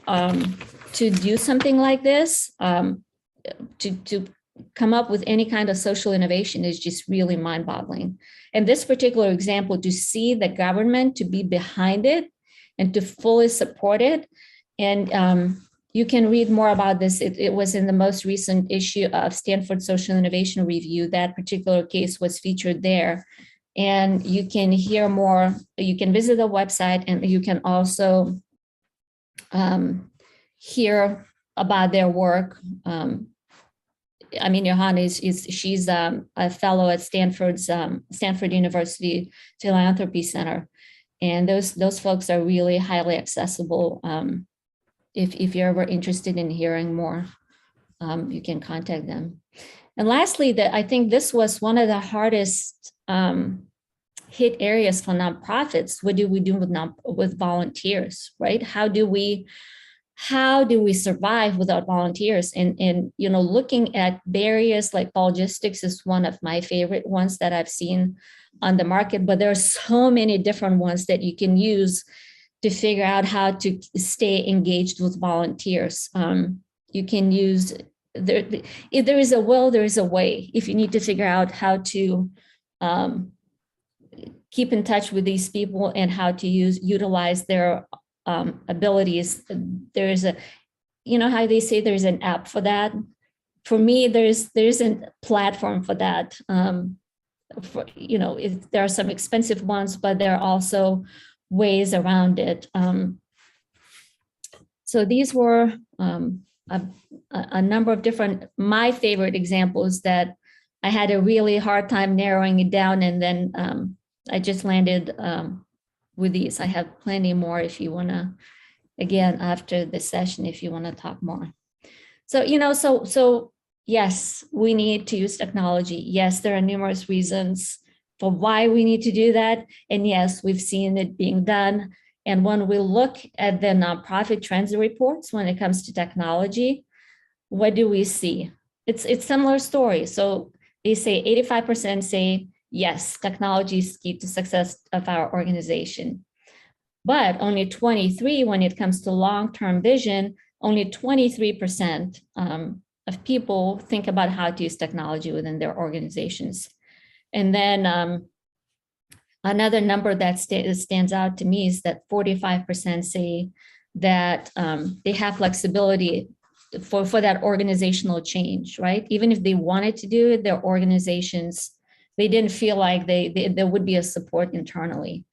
to do something like this, to come up with any kind of social innovation is just really mind-boggling. And this particular example, to see the government to be behind it and to fully support it. And you can read more about this. It was in the most recent issue of Stanford Social Innovation Review. That particular case was featured there. And you can hear more. You can visit the website, and you can also hear about their work. Johanna she's a fellow at Stanford University Philanthropy Center. And those folks are really highly accessible. If you're ever interested in hearing more, you can contact them. And lastly, I think this was one of the hardest hit areas for nonprofits. What do we do with volunteers, right? How do we survive without volunteers? And looking at barriers like logistics is one of my favorite ones that I've seen on the market, but there are so many different ones that you can use to figure out how to stay engaged with volunteers. You can use, if there is a will, there is a way. If you need to figure out how to keep in touch with these people and how to utilize their abilities, there is how they say there's an app for that. For me, there's a platform for that. There are some expensive ones, but there are also ways around it. So these were a number of different, my favorite examples that I had a really hard time narrowing it down, and then I just landed with these. I have plenty more if you want to, again, after the session, if you want to talk more. So yes, we need to use technology. Yes, there are numerous reasons for why we need to do that. And yes, we've seen it being done. And when we look at the nonprofit trends reports, when it comes to technology, what do we see? It's similar story. So they say 85% say, yes, technology is key to success of our organization. But only 23, when it comes to long-term vision, only 23% of people think about how to use technology within their organizations. And then another number that stands out to me is that 45% say that they have flexibility for that organizational change, right? Even if they wanted to do it, their organizations, they didn't feel like there would be a support internally.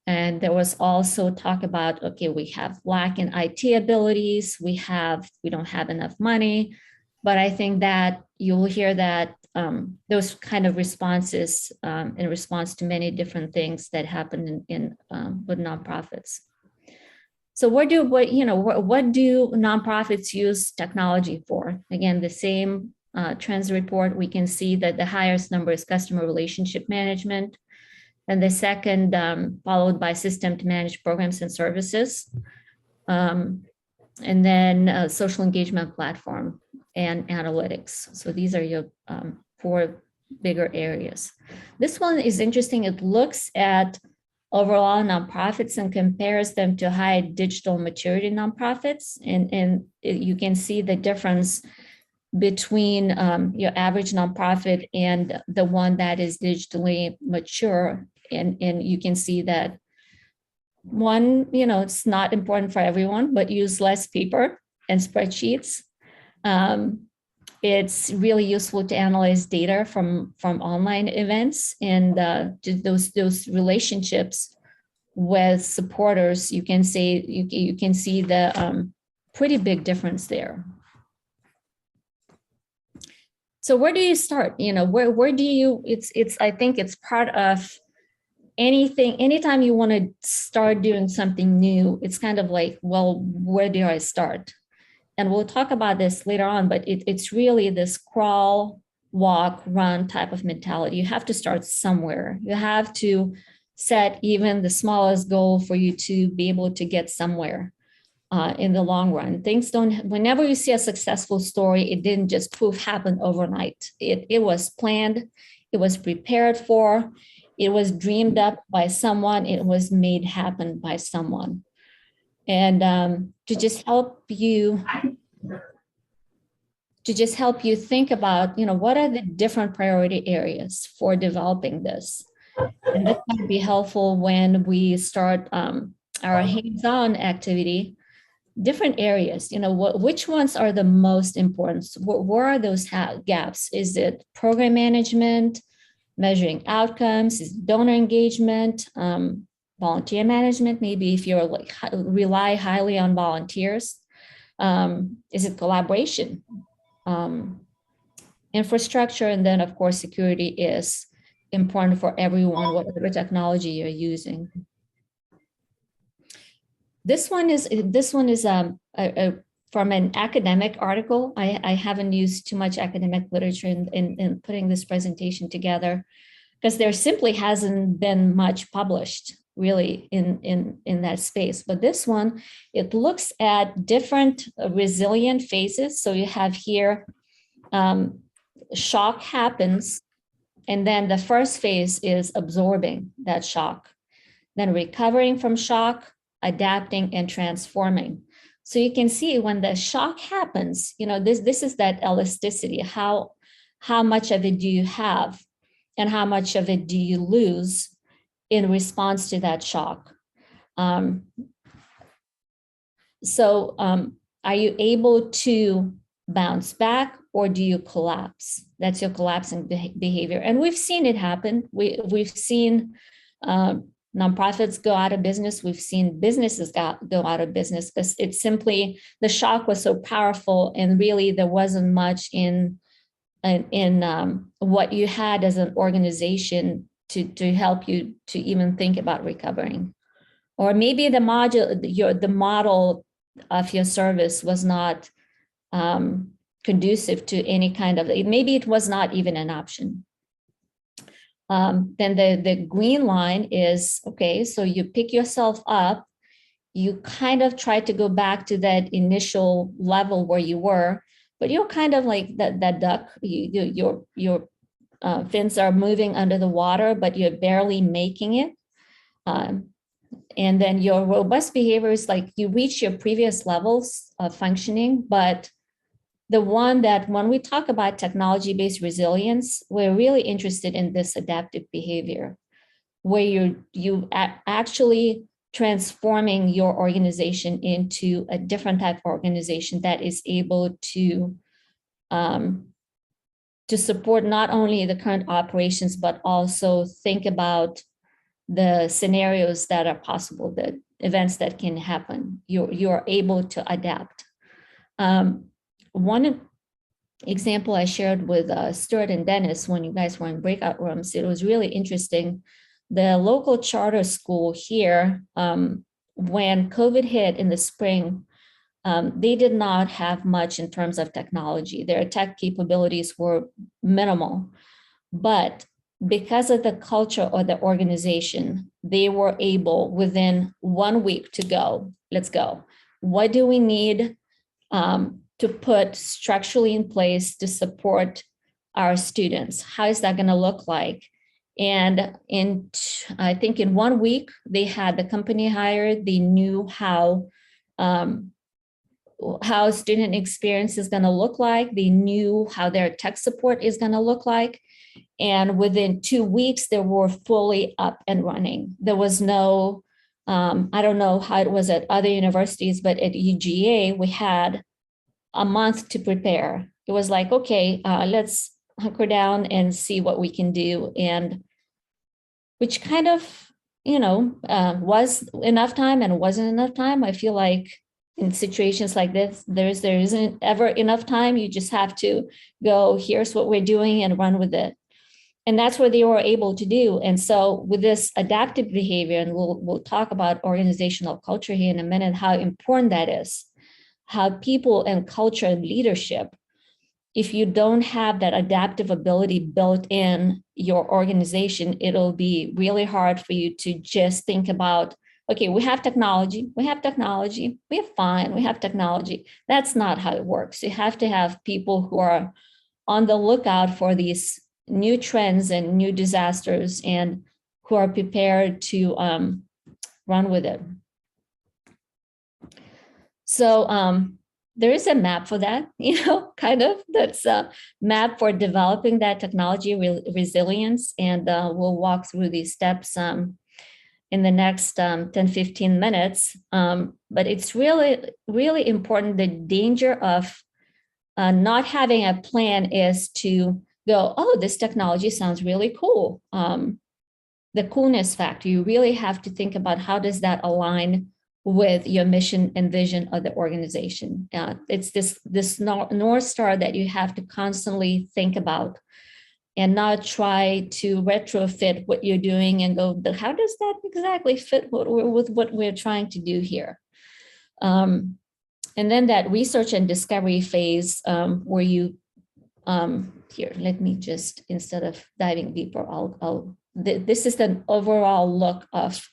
And there was also talk about, okay, we have lack in IT abilities, we don't have enough money, but I think that you will hear that those kind of responses in response to many different things that happen with nonprofits. So what do nonprofits use technology for? Again, the same trends report, we can see that the highest number is customer relationship management, and the second followed by system to manage programs and services, and then social engagement platform and analytics. So these are your 4 bigger areas. This one is interesting. It looks at overall nonprofits and compares them to high digital maturity nonprofits. And you can see the difference between your average nonprofit and the one that is digitally mature. And you can see that one, it's not important for everyone, but use less paper and spreadsheets. It's really useful to analyze data from online events and those relationships with supporters. You can say you can see the pretty big difference there. So where do you start? Where do you? I think it's part of anything. Anytime you want to start doing something new, it's kind of like, well, where do I start? And we'll talk about this later on, but it's really this crawl, walk, run type of mentality. You have to start somewhere. You have to set even the smallest goal for you to be able to get somewhere in the long run. Whenever you see a successful story, it didn't just poof happen overnight. It was planned, it was prepared for, it was dreamed up by someone, it was made happen by someone. And to just help you think about, what are the different priority areas for developing this? And this might be helpful when we start our hands-on activity, different areas, which ones are the most important? Where are those gaps? Is it program management, measuring outcomes? Is it donor engagement? Volunteer management, maybe if you're rely highly on volunteers. Is it collaboration? Infrastructure, and then of course security is important for everyone, whatever technology you're using. This one is from an academic article. I haven't used too much academic literature in putting this presentation together, because there simply hasn't been much published really in that space. But this one, it looks at different resilient phases. So you have here, shock happens, and then the first phase is absorbing that shock, then recovering from shock, adapting, and transforming. So you can see when the shock happens, this is that elasticity. How much of it do you have, and how much of it do you lose in response to that shock? So are you able to bounce back, or do you collapse? That's your collapsing behavior. And we've seen it happen. We've seen nonprofits go out of business. We've seen businesses go out of business because it's simply, the shock was so powerful, and really there wasn't much in what you had as an organization to help you to even think about recovering. Or maybe the model of your service was not conducive to any kind of, maybe it was not even an option. Then the green line is, okay, so you pick yourself up, you kind of try to go back to that initial level where you were, but you're kind of like that duck. Your fins are moving under the water, but you're barely making it. And then your robust behavior is like you reach your previous levels of functioning, but the one that when we talk about technology-based resilience, we're really interested in this adaptive behavior, where you actually transforming your organization into a different type of organization that is able to support not only the current operations, but also think about the scenarios that are possible, the events that can happen. You're able to adapt. One example I shared with Stuart and Dennis when you guys were in breakout rooms, it was really interesting. The local charter school here when COVID hit in the spring, they did not have much in terms of technology. Their tech capabilities were minimal, but because of the culture of the organization, they were able within 1 week to go, let's go. What do we need to put structurally in place to support our students? How is that going to look like? And I think in 1 week, they had the company hired, they knew how student experience is going to look like. They knew how their tech support is going to look like. And within 2 weeks, they were fully up and running. There was no, I don't know how it was at other universities, but at UGA, we had a month to prepare. It was like, okay, let's hunker down and see what we can do. And which kind of, was enough time and wasn't enough time. I feel like in situations like this, there isn't ever enough time. You just have to go, here's what we're doing and run with it. And that's what they were able to do. And so with this adaptive behavior, and we'll talk about organizational culture here in a minute, how important that is, how people and culture and leadership, if you don't have that adaptive ability built in your organization, it'll be really hard for you to just think about, okay, we have technology, we're fine, we have technology. That's not how it works. You have to have people who are on the lookout for these new trends and new disasters and who are prepared to run with it. So there is a map for that, that's a map for developing that technology resilience. And we'll walk through these steps in the next 10, 15 minutes. But it's really, really important. The danger of not having a plan is to go, oh, this technology sounds really cool. The coolness factor, you really have to think about how does that align with your mission and vision of the organization. It's this North Star that you have to constantly think about and not try to retrofit what you're doing and go, but how does that exactly fit with what we're trying to do here? And then that research and discovery phase where you, here, let me just, instead of diving deeper, this is the overall look of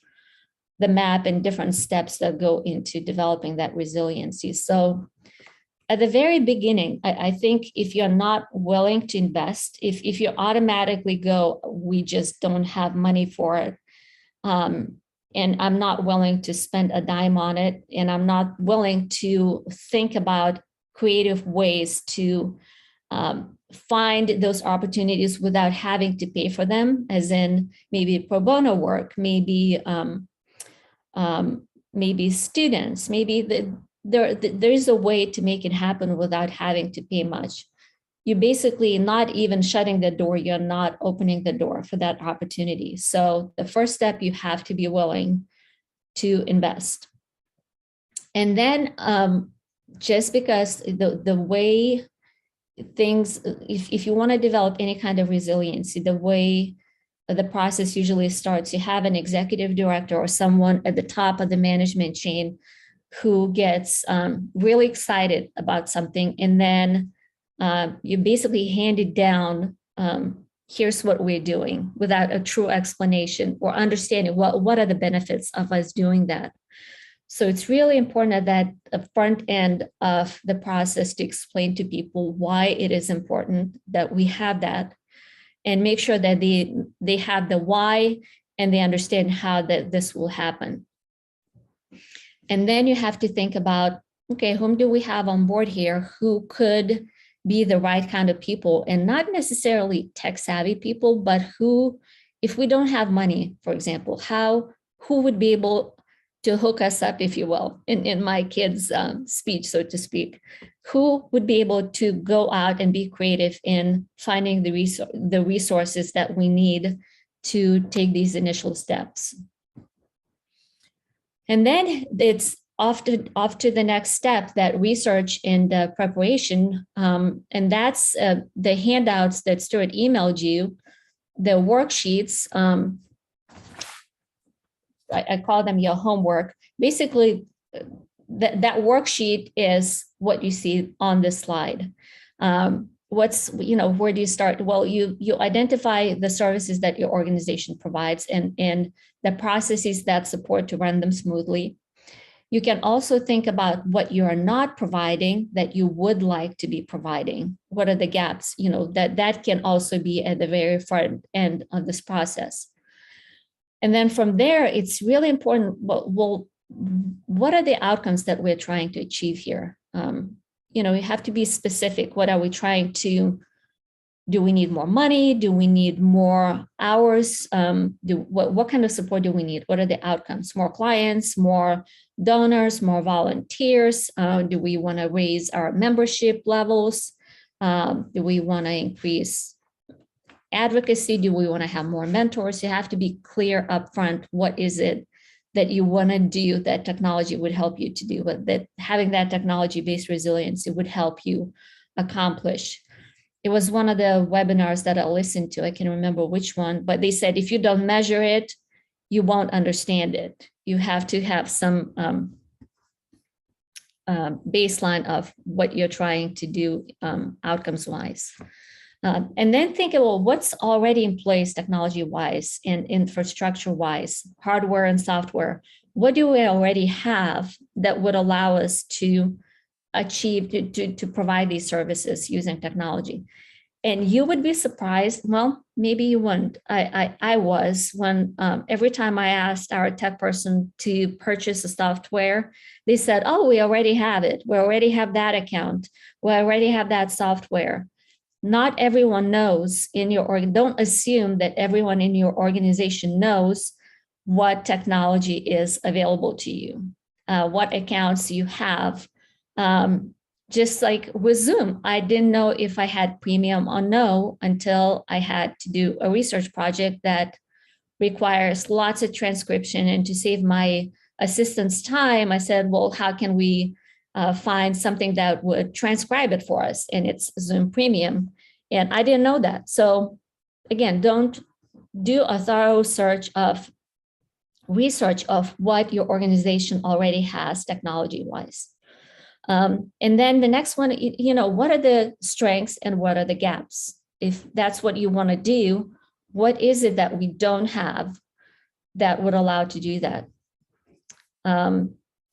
the map and different steps that go into developing that resiliency. So at the very beginning, I think if you're not willing to invest, if you automatically go, we just don't have money for it, and I'm not willing to spend a dime on it, and I'm not willing to think about creative ways to find those opportunities without having to pay for them, as in maybe pro bono work, maybe students, maybe there is a way to make it happen without having to pay much. You're basically not even shutting the door, you're not opening the door for that opportunity. So the first step, you have to be willing to invest. And then just because the way things, if you want to develop any kind of resiliency, the way the process usually starts, you have an executive director or someone at the top of the management chain who gets really excited about something, and then you basically hand it down, here's what we're doing, without a true explanation or understanding what are the benefits of us doing that. So it's really important at that front end of the process to explain to people why it is important that we have that, and make sure that they have the why and they understand how that this will happen. And then you have to think about, okay, whom do we have on board here who could be the right kind of people, and not necessarily tech savvy people, but who, if we don't have money, for example, who would be able to hook us up, if you will, in my kids' speech, so to speak, who would be able to go out and be creative in finding the resources that we need to take these initial steps. And then it's off to the next step, that research and preparation. And that's the handouts that Stuart emailed you, the worksheets. I call them your homework. Basically, that worksheet is what you see on this slide. Where do you start? Well, you identify the services that your organization provides and the processes that support to run them smoothly. You can also think about what you are not providing that you would like to be providing. What are the gaps? That can also be at the very front end of this process. And then from there, it's really important, well, what are the outcomes that we're trying to achieve here? You have to be specific. What are we trying to do? We need more money? Do we need more hours? What kind of support do we need? What are the outcomes? More clients, more donors, more volunteers? Do we want to raise our membership levels? Do we want to increase advocacy? Do we want to have more mentors? You have to be clear upfront. What is it that you want to do that technology would help you to do, but that having that technology-based resiliency would help you accomplish. It was one of the webinars that I listened to. I can't remember which one, but they said, if you don't measure it, you won't understand it. You have to have some baseline of what you're trying to do outcomes-wise. And then think, well, what's already in place technology-wise and infrastructure-wise, hardware and software? What do we already have that would allow us to achieve, to provide these services using technology? And you would be surprised, well, maybe you wouldn't. I was, when every time I asked our tech person to purchase a software, they said, oh, we already have it. We already have that account. We already have that software. Not everyone knows in your org. Don't assume that everyone in your organization knows what technology is available to you, what accounts you have. Just like with Zoom, I didn't know if I had premium or no until I had to do a research project that requires lots of transcription. And to save my assistant's time, I said, well, how can we find something that would transcribe it for us? And it's Zoom Premium. And I didn't know that. So again, don't do a thorough research of what your organization already has technology-wise. And then the next one, what are the strengths and what are the gaps? If that's what you want to do, what is it that we don't have that would allow to do that?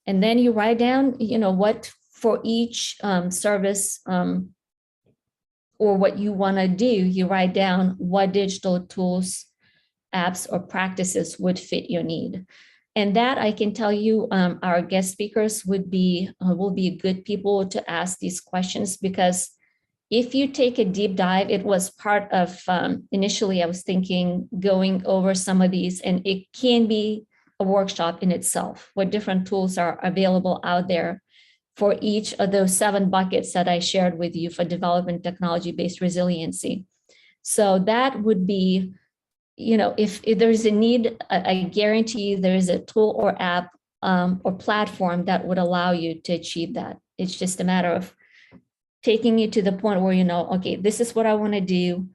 And then you write down, what for each service or what you want to do, you write down what digital tools, apps, or practices would fit your need. And that I can tell you, our guest speakers will be good people to ask these questions, because if you take a deep dive, it was part of, initially I was thinking going over some of these, and it can be a workshop in itself, what different tools are available out there for each of those 7 buckets that I shared with you for developing technology-based resiliency. So that would be, if there's a need, I guarantee you there is a tool or app or platform that would allow you to achieve that. It's just a matter of taking you to the point where okay, this is what I want to do.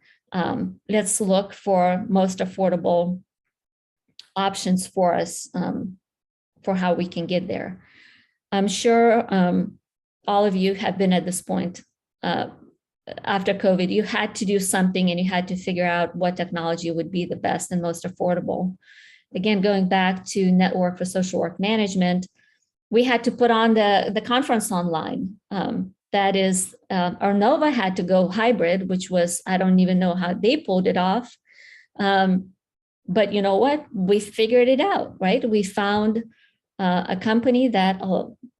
Let's look for most affordable options for us for how we can get there. I'm sure all of you have been at this point after COVID. You had to do something and you had to figure out what technology would be the best and most affordable. Again, going back to Network for Social Work Management, we had to put on the conference online. That is, Arnova had to go hybrid, which was, I don't even know how they pulled it off. But you know what? We figured it out, right? We found a company that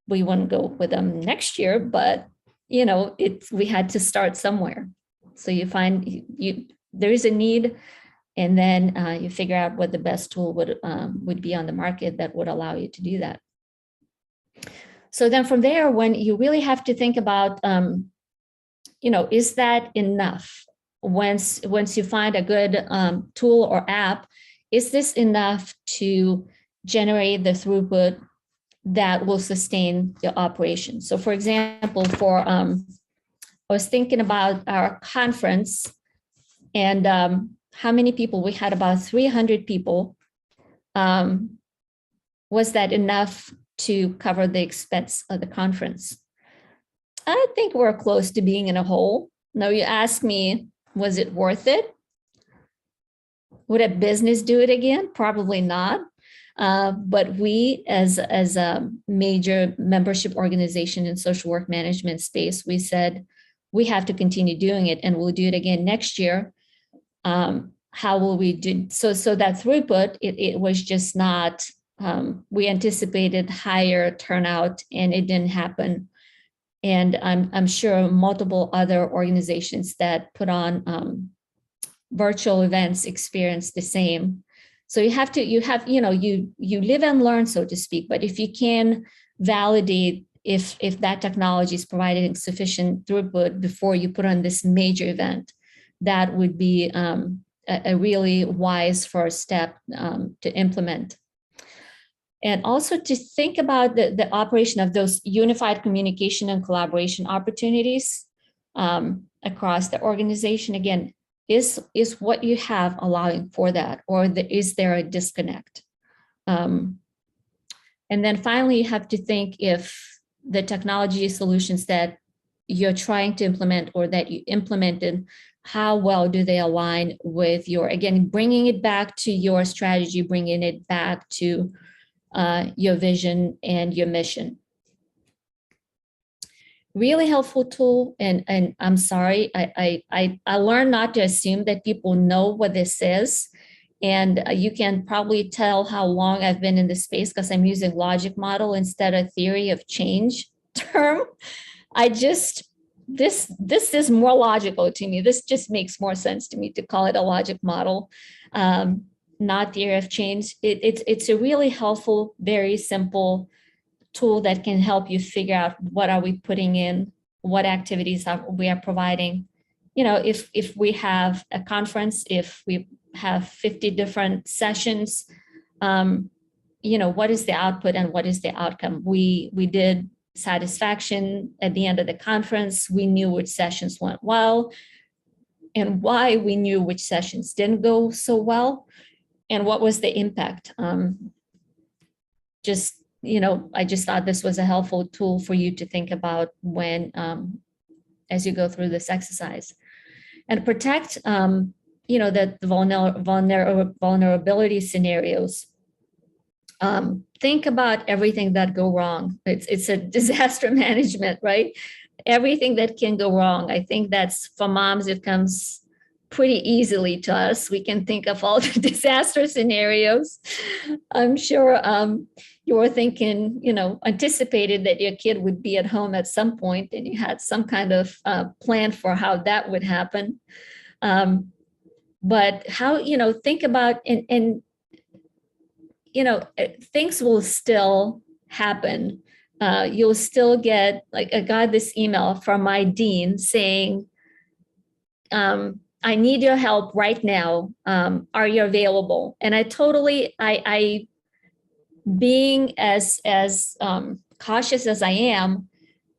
we wouldn't go with them next year, but we had to start somewhere. So you find there is a need, and then you figure out what the best tool would be on the market that would allow you to do that. So then from there, when you really have to think about, is that enough? Once you find a good tool or app, is this enough to generate the throughput that will sustain the operation? So for example, I was thinking about our conference and how many people, we had about 300 people. was that enough to cover the expense of the conference? I think we're close to being in a hole. Now you ask me, was it worth it? Would a business do it again? Probably not. But we, as a major membership organization in social work management space, we said we have to continue doing it, and we'll do it again next year. How will we do? So that throughput, it was just not. We anticipated higher turnout, and it didn't happen. And I'm sure multiple other organizations that put on virtual events experience the same. So you live and learn, so to speak. But if you can validate if that technology is providing sufficient throughput before you put on this major event, that would be a really wise first step to implement. And also to think about the operation of those unified communication and collaboration opportunities across the organization. Again, is what you have allowing for that, or is there a disconnect? And then finally, you have to think if the technology solutions that you're trying to implement or that you implemented, how well do they align with your, again, bringing it back to your strategy, bringing it back to your vision and your mission. Really helpful tool, and I'm sorry, I learned not to assume that people know what this is, and you can probably tell how long I've been in this space because I'm using logic model instead of theory of change term. This is more logical to me. This just makes more sense to me to call it a logic model, not theory of change. It's a really helpful, very simple tool that can help you figure out what are we putting in, what activities we are providing. You know, if we have a conference, if we have 50 different sessions, what is the output and what is the outcome? We did satisfaction at the end of the conference. We knew which sessions went well and why we knew which sessions didn't go so well and what was the impact. I just thought this was a helpful tool for you to think about when, as you go through this exercise. And protect, the vulnerability scenarios. Think about everything that go wrong. It's a disaster management, right? Everything that can go wrong. I think that's, for moms, it comes pretty easily to us. We can think of all the disaster scenarios. I'm sure you were thinking, anticipated that your kid would be at home at some point and you had some kind of plan for how that would happen. But how, think about, and things will still happen. You'll still get, I got this email from my dean saying, I need your help right now. Are you available? And I being as cautious as I am,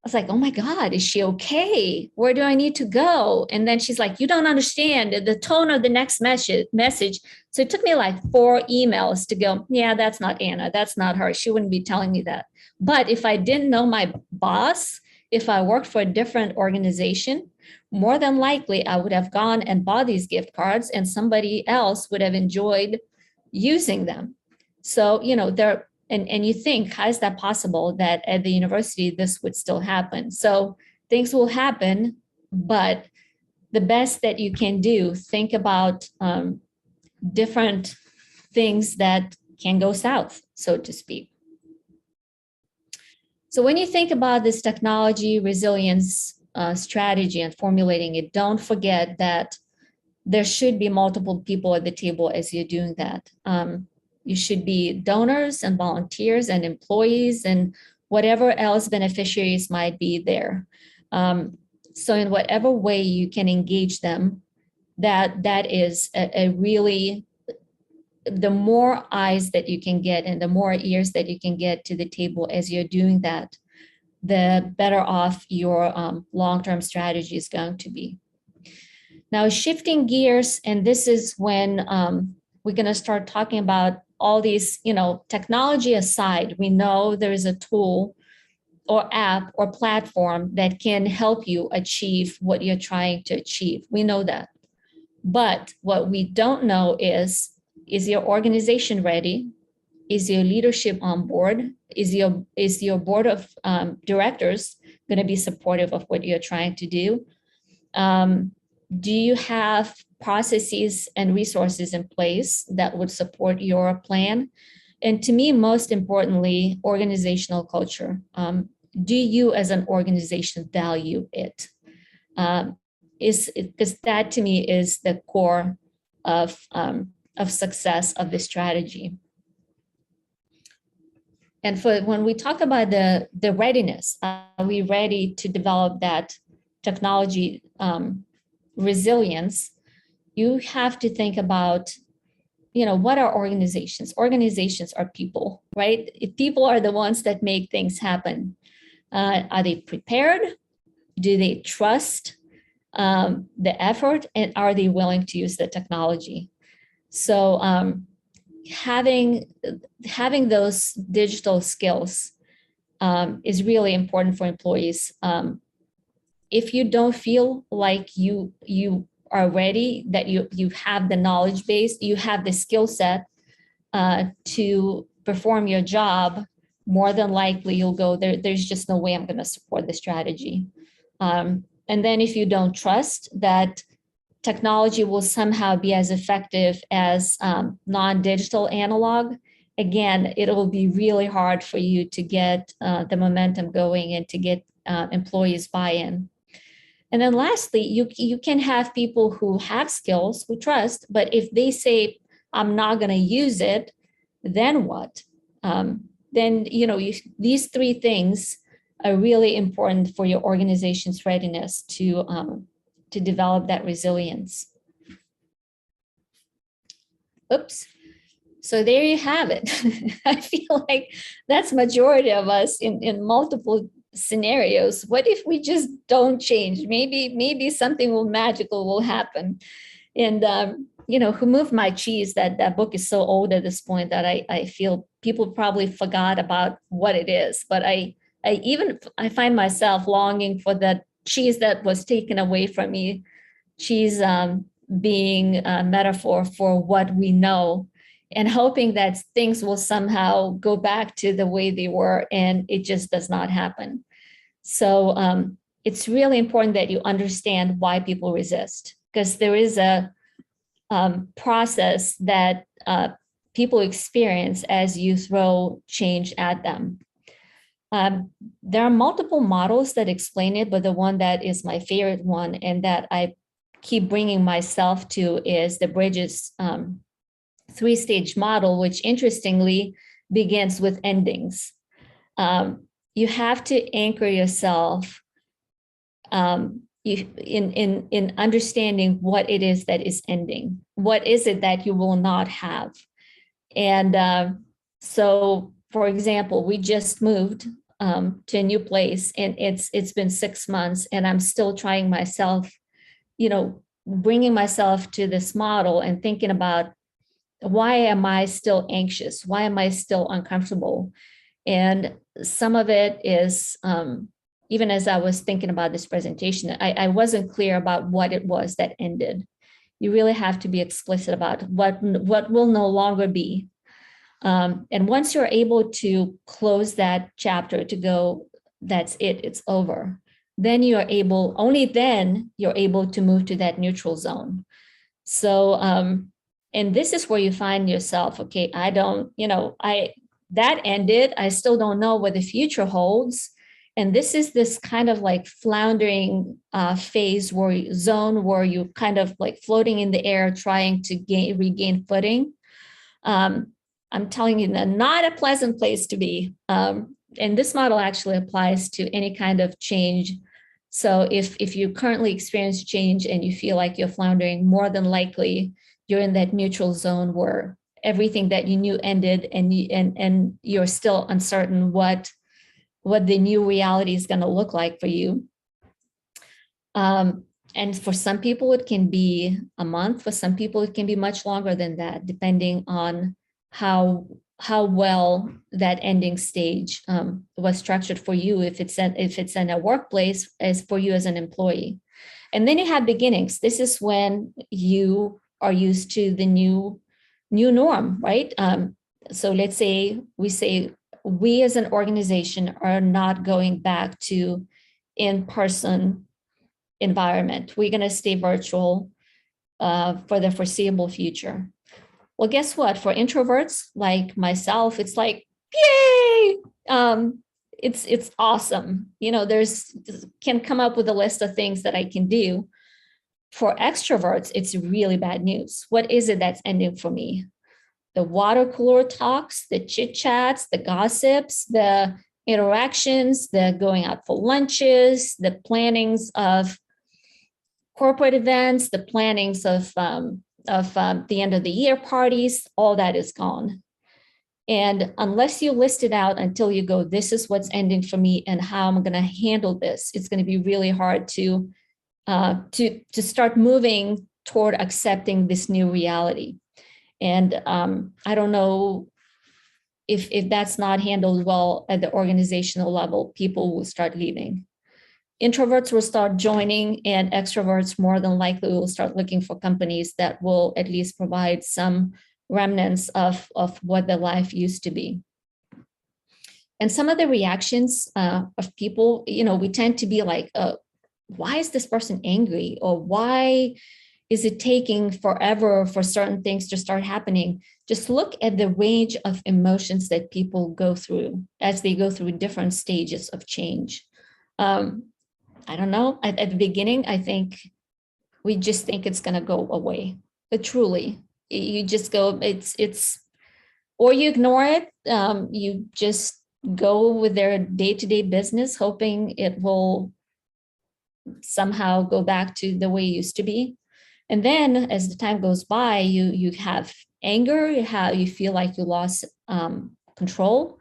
I was like, oh my God, is she okay? Where do I need to go? And then she's like, you don't understand the tone of the next message. So it took me like 4 emails to go, yeah, that's not Anna. That's not her. She wouldn't be telling me that. But if I didn't know my boss, if I worked for a different organization, more than likely I would have gone and bought these gift cards and somebody else would have enjoyed using them. So, and you think, how is that possible that at the university this would still happen? So things will happen, but the best that you can do, think about different things that can go south, so to speak. So when you think about this technology resilience strategy and formulating it, don't forget that there should be multiple people at the table as you're doing that. You should be donors and volunteers and employees and whatever else beneficiaries might be there. So in whatever way you can engage them, that is a really, the more eyes that you can get and the more ears that you can get to the table as you're doing that, the better off your long-term strategy is going to be. Now, shifting gears, and this is when we're going to start talking about all these, technology aside, we know there is a tool or app or platform that can help you achieve what you're trying to achieve. We know that. But what we don't know is your organization ready? Is your leadership on board? Is your board of directors going to be supportive of what you're trying to do? Do you have processes and resources in place that would support your plan? And to me, most importantly, organizational culture. Do you as an organization value it? Because that to me is the core of success of the strategy. And when we talk about the readiness, are we ready to develop that technology resilience? You have to think about, what are organizations? Organizations are people, right? If people are the ones that make things happen. Are they prepared? Do they trust the effort? And are they willing to use the technology? So having those digital skills is really important for employees. If you don't feel like you are ready, that you have the knowledge base, you have the skill set to perform your job, more than likely you'll go there. There's just no way I'm going to support the strategy. And then if you don't trust that technology will somehow be as effective as non-digital analog, again, it will be really hard for you to get the momentum going and to get employees buy-in. And then lastly, you can have people who have skills, who trust, but if they say, I'm not going to use it, then what? Then, these three things are really important for your organization's readiness to develop that resilience. Oops. So there you have it. I feel like that's majority of us in multiple scenarios. What if we just don't change? Maybe something magical will happen. And Who Moved My Cheese, that book is so old at this point that I feel people probably forgot about what it is. But I find myself longing for that cheese that was taken away from me. Cheese being a metaphor for what we know, and hoping that things will somehow go back to the way they were, and it just does not happen. So it's really important that you understand why people resist, because there is a process that people experience as you throw change at them. There are multiple models that explain it, but the one that is my favorite one and that I keep bringing myself to is the Bridges three-stage model, which interestingly begins with endings. You have to anchor yourself in understanding what it is that is ending. What is it that you will not have? And so, for example, we just moved to a new place, and it's been 6 months, and I'm still trying myself, bringing myself to this model and thinking about, why am I still anxious? Why am I still uncomfortable? And some of it is, even as I was thinking about this presentation, I wasn't clear about what it was that ended. You really have to be explicit about what will no longer be. And once you're able to close that chapter to go, that's it, it's over. Then only then you're able to move to that neutral zone. So, and this is where you find yourself, okay, that ended, I still don't know what the future holds. And this is this kind of like floundering phase where you kind of like floating in the air, trying to regain footing. I'm telling you, not a pleasant place to be. And this model actually applies to any kind of change. So if you currently experience change and you feel like you're floundering, more than likely you're in that neutral zone where everything that you knew ended, and you're still uncertain what the new reality is going to look like for you. And for some people, it can be a month. For some people, it can be much longer than that, depending on how well that ending stage was structured for you, if it's in a workplace, as for you as an employee. And then you have beginnings. This is when you are used to the new norm, right? So let's say we as an organization are not going back to in-person environment. We're going to stay virtual for the foreseeable future. Well, guess what? For introverts like myself, it's like, yay! It's awesome. There's can come up with a list of things that I can do. For extroverts, it's really bad news. What is it that's ending for me? The water cooler talks, the chit chats, the gossips, the interactions, the going out for lunches, the plannings of corporate events, the plannings of the end of the year parties, all that is gone. And unless you list it out until you go, this is what's ending for me and how I'm going to handle this, it's going to be really hard to start moving toward accepting this new reality. And I don't know if that's not handled well at the organizational level, people will start leaving. Introverts will start joining, and extroverts more than likely will start looking for companies that will at least provide some remnants of what their life used to be. And some of the reactions of people, we tend to be like, why is this person angry? Or why is it taking forever for certain things to start happening? Just look at the range of emotions that people go through as they go through different stages of change. I don't know, at the beginning, I think we just think it's going to go away, but truly, you just go, it's, or you ignore it. You just go with their day-to-day business, hoping it will somehow go back to the way it used to be. And then as the time goes by, you have anger, you feel like you lost control.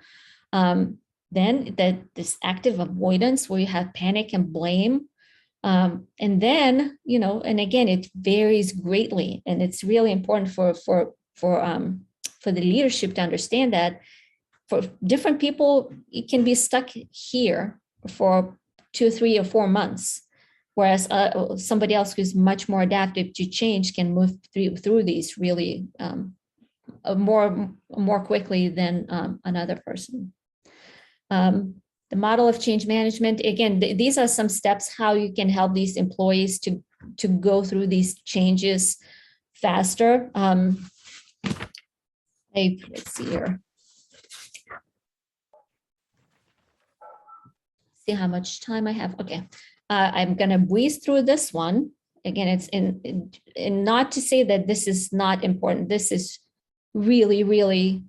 Then this active avoidance where you have panic and blame. And then, and again, it varies greatly. And it's really important for the leadership to understand that for different people, it can be stuck here for 2, 3, or 4 months. Whereas somebody else who's much more adaptive to change can move through these really more quickly than another person. The model of change management, again, these are some steps how you can help these employees to go through these changes faster. Let's see here. See how much time I have. Okay, I'm gonna breeze through this one. Again, it's in not to say that this is not important. This is really, really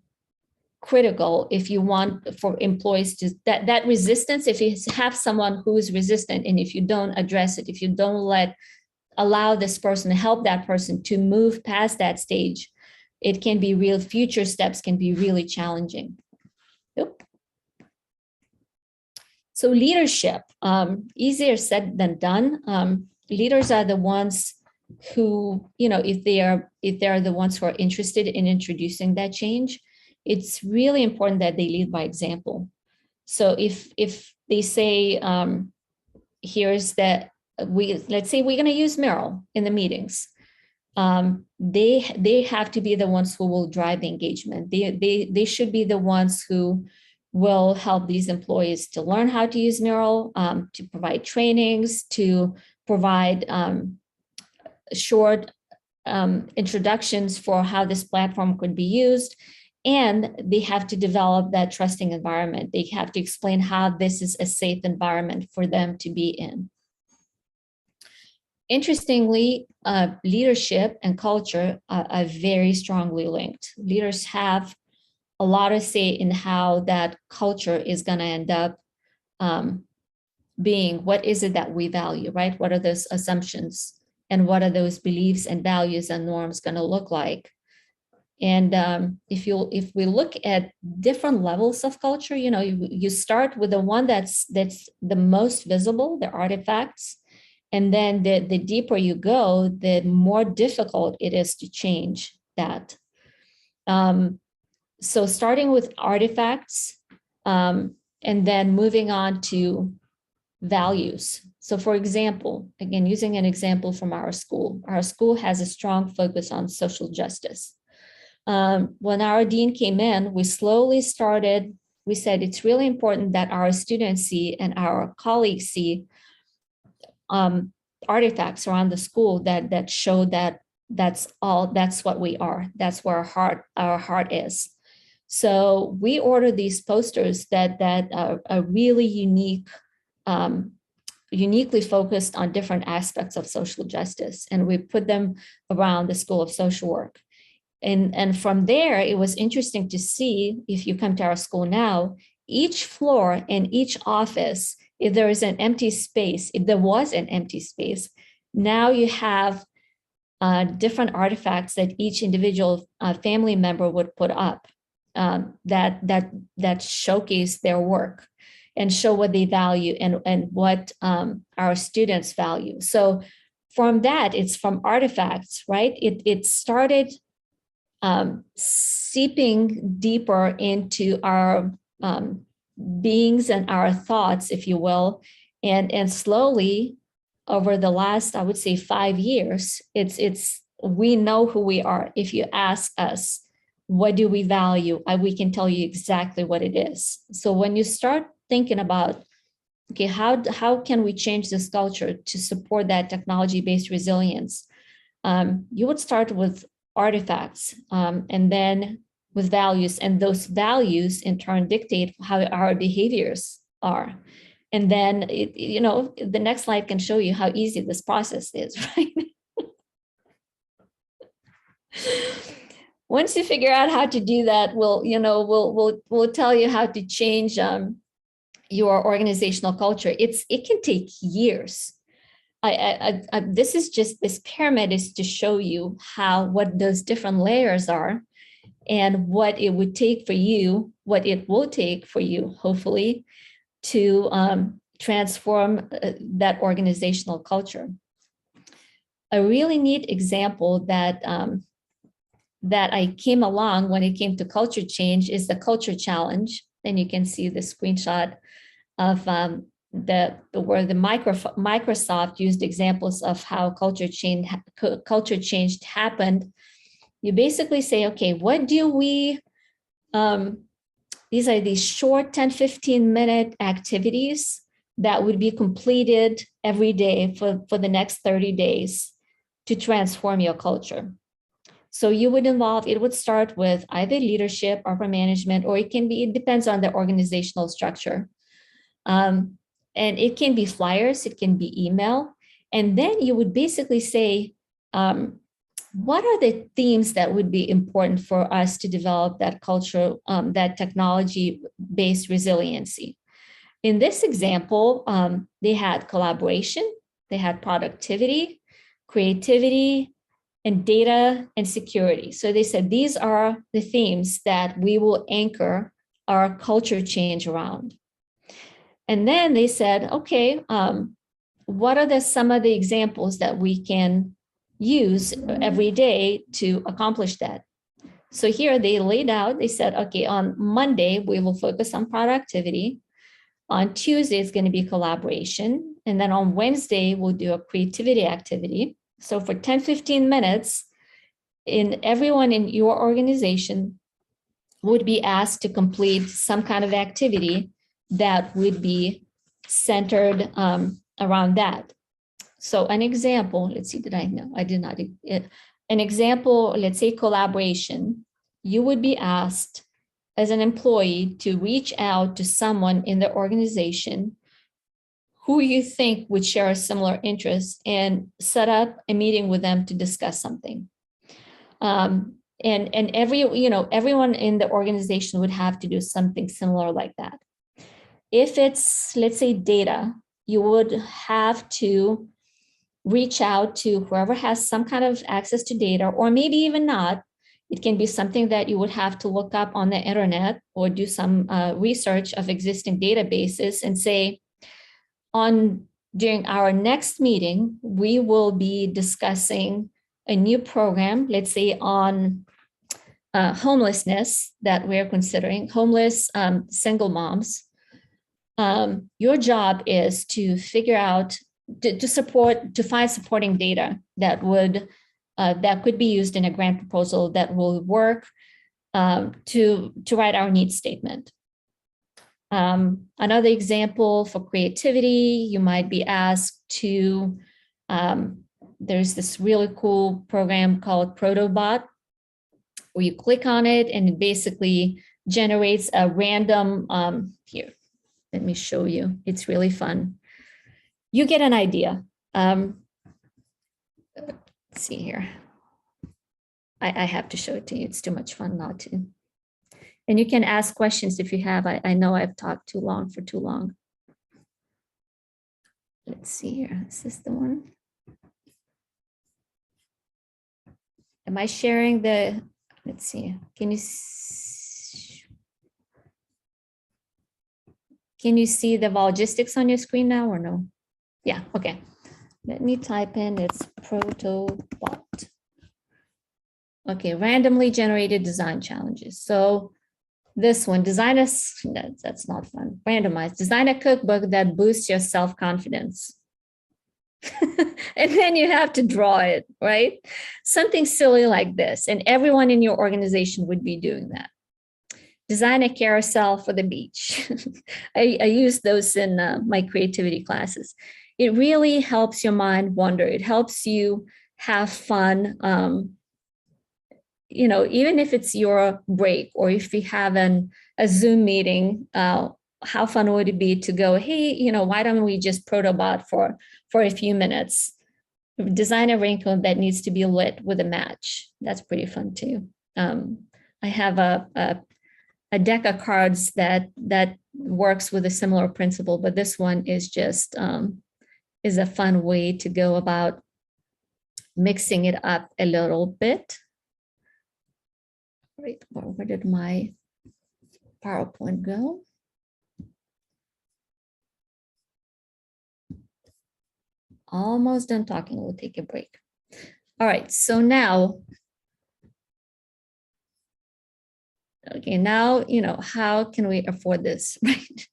critical if you want for employees to that resistance. If you have someone who is resistant, and if you don't address it, if you don't allow this person, help that person to move past that stage, it can be real, future steps can be really challenging. Yep. So leadership, easier said than done. Leaders are the ones who, if they're the ones who are interested in introducing that change, it's really important that they lead by example. So if they say, here's that let's say we're going to use Merrill in the meetings, they have to be the ones who will drive the engagement. They should be the ones who will help these employees to learn how to use Merrill, to provide trainings, to provide short introductions for how this platform could be used. And they have to develop that trusting environment. They have to explain how this is a safe environment for them to be in. Interestingly, leadership and culture are very strongly linked. Leaders have a lot to say in how that culture is going to end up being. What is it that we value, right? What are those assumptions, and what are those beliefs and values and norms going to look like? And if we look at different levels of culture, you start with the one that's the most visible, the artifacts, and then the deeper you go, the more difficult it is to change that. So starting with artifacts, and then moving on to values. So for example, again, using an example from our school has a strong focus on social justice. When our dean came in, we slowly started, we said it's really important that our students see and our colleagues see artifacts around the school that show that that's what we are, that's where our heart is. So we ordered these posters that are really unique, uniquely focused on different aspects of social justice, and we put them around the School of Social Work. And from there, it was interesting to see, if you come to our school now, each floor and each office, if there is an empty space, if there was an empty space, now you have different artifacts that each individual family member would put up that showcase their work and show what they value and what our students value. So from that, it's from artifacts, right? It started seeping deeper into our beings and our thoughts, if you will, and slowly over the last, I would say, 5 years, we know who we are. If you ask us, what do we value? We can tell you exactly what it is. So when you start thinking about, okay, how can we change this culture to support that technology-based resilience? You would start with artifacts, and then with values, and those values in turn dictate how our behaviors are. And then, the next slide can show you how easy this process is, right? Once you figure out how to do that, we'll tell you how to change your organizational culture. It can take years. This pyramid is to show you what those different layers are and what it would take for you, what it will take for you, hopefully, to transform that organizational culture. A really neat example that I came along when it came to culture change is the culture challenge. And you can see the screenshot of where the Microsoft used examples of how culture change happened. You basically say, okay, what do we, these are these short 10, 15-minute activities that would be completed every day for the next 30 days to transform your culture. So it would start with either leadership, upper management, or it depends on the organizational structure. And it can be flyers, it can be email. And then you would basically say, what are the themes that would be important for us to develop that culture, that technology-based resiliency? In this example, they had collaboration, they had productivity, creativity, and data and security. So they said, these are the themes that we will anchor our culture change around. And then they said, okay, what are some of the examples that we can use every day to accomplish that? So here they laid out, they said, okay, on Monday, we will focus on productivity. On Tuesday, it's going to be collaboration. And then on Wednesday, we'll do a creativity activity. So for 10, 15 minutes, everyone in your organization would be asked to complete some kind of activity that would be centered around that. So an example, let's see, I did not. An example, let's say collaboration, you would be asked as an employee to reach out to someone in the organization who you think would share a similar interest and set up a meeting with them to discuss something. And everyone in the organization would have to do something similar like that. If it's, let's say, data, you would have to reach out to whoever has some kind of access to data, or maybe even not. It can be something that you would have to look up on the internet or do some research of existing databases and say, during our next meeting, we will be discussing a new program, let's say on homelessness that we're considering, homeless single moms, your job is to figure out, to find supporting data that would that could be used in a grant proposal that will work to write our needs statement. Another example for creativity, you might be asked to, there's this really cool program called Protobot, where you click on it and it basically generates a random, here, let me show you. It's really fun. You get an idea. Let's see here. I have to show it to you. It's too much fun not to. And you can ask questions if you have. I know I've talked too long for too long. Let's see here. Is this the one? Am I sharing the, let's see. Can you see the logistics on your screen now or no? Yeah, okay. Let me type in, it's Protobot. Okay, randomly generated design challenges. So this one, design a, that's not fun, randomized. Design a cookbook that boosts your self-confidence. And then you have to draw it, right? Something silly like this. And everyone in your organization would be doing that. Design a carousel for the beach. I use those in my creativity classes. It really helps your mind wander. It helps you have fun. You know, even if it's your break or if you have a Zoom meeting, how fun would it be to go, hey, you know, why don't we just Protobot for a few minutes? Design a raincoat that needs to be lit with a match. That's pretty fun too. I have a deck of cards that works with a similar principle, but this one is just is a fun way to go about mixing it up a little bit. Right, where did my PowerPoint go? Almost done talking, we'll take a break. All right, so now, okay, now, you know, how can we afford this, right?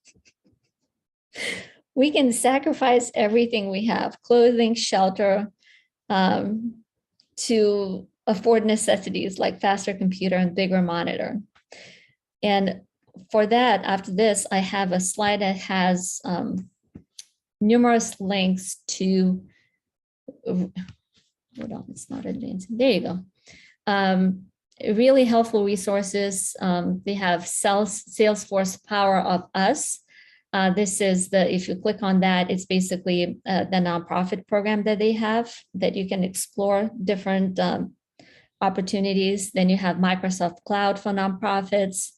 We can sacrifice everything we have, clothing, shelter, to afford necessities like faster computer and bigger monitor. And for that, after this, I have a slide that has numerous links to, hold on, it's not advancing, there you go. Really helpful resources. They have Salesforce Power of Us. This is the, if you click on that, it's basically the nonprofit program that they have that you can explore different opportunities. Then you have Microsoft Cloud for nonprofits.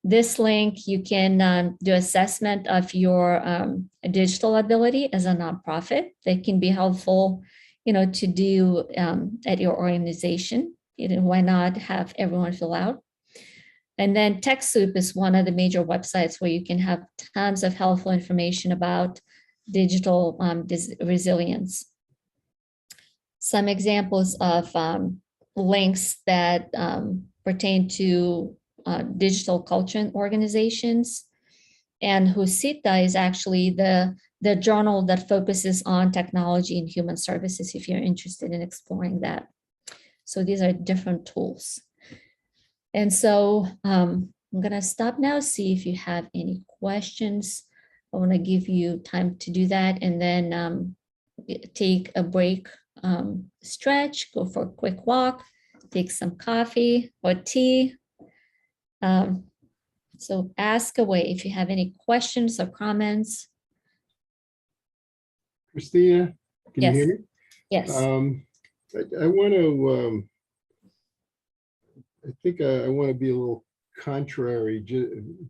This link, you can do assessment of your digital ability as a nonprofit. That can be helpful, you know, to do at your organization. You know, why not have everyone fill out? And then TechSoup is one of the major websites where you can have tons of helpful information about digital resilience. Some examples of links that pertain to digital culture and organizations. And Husita is actually the journal that focuses on technology and human services if you're interested in exploring that. So these are different tools. And so I'm gonna stop now, see if you have any questions. I wanna give you time to do that and then take a break, stretch, go for a quick walk, take some coffee or tea. So ask away if you have any questions or comments. Christina, can Yes. you hear me? Yes. I want to, I think I want to be a little contrary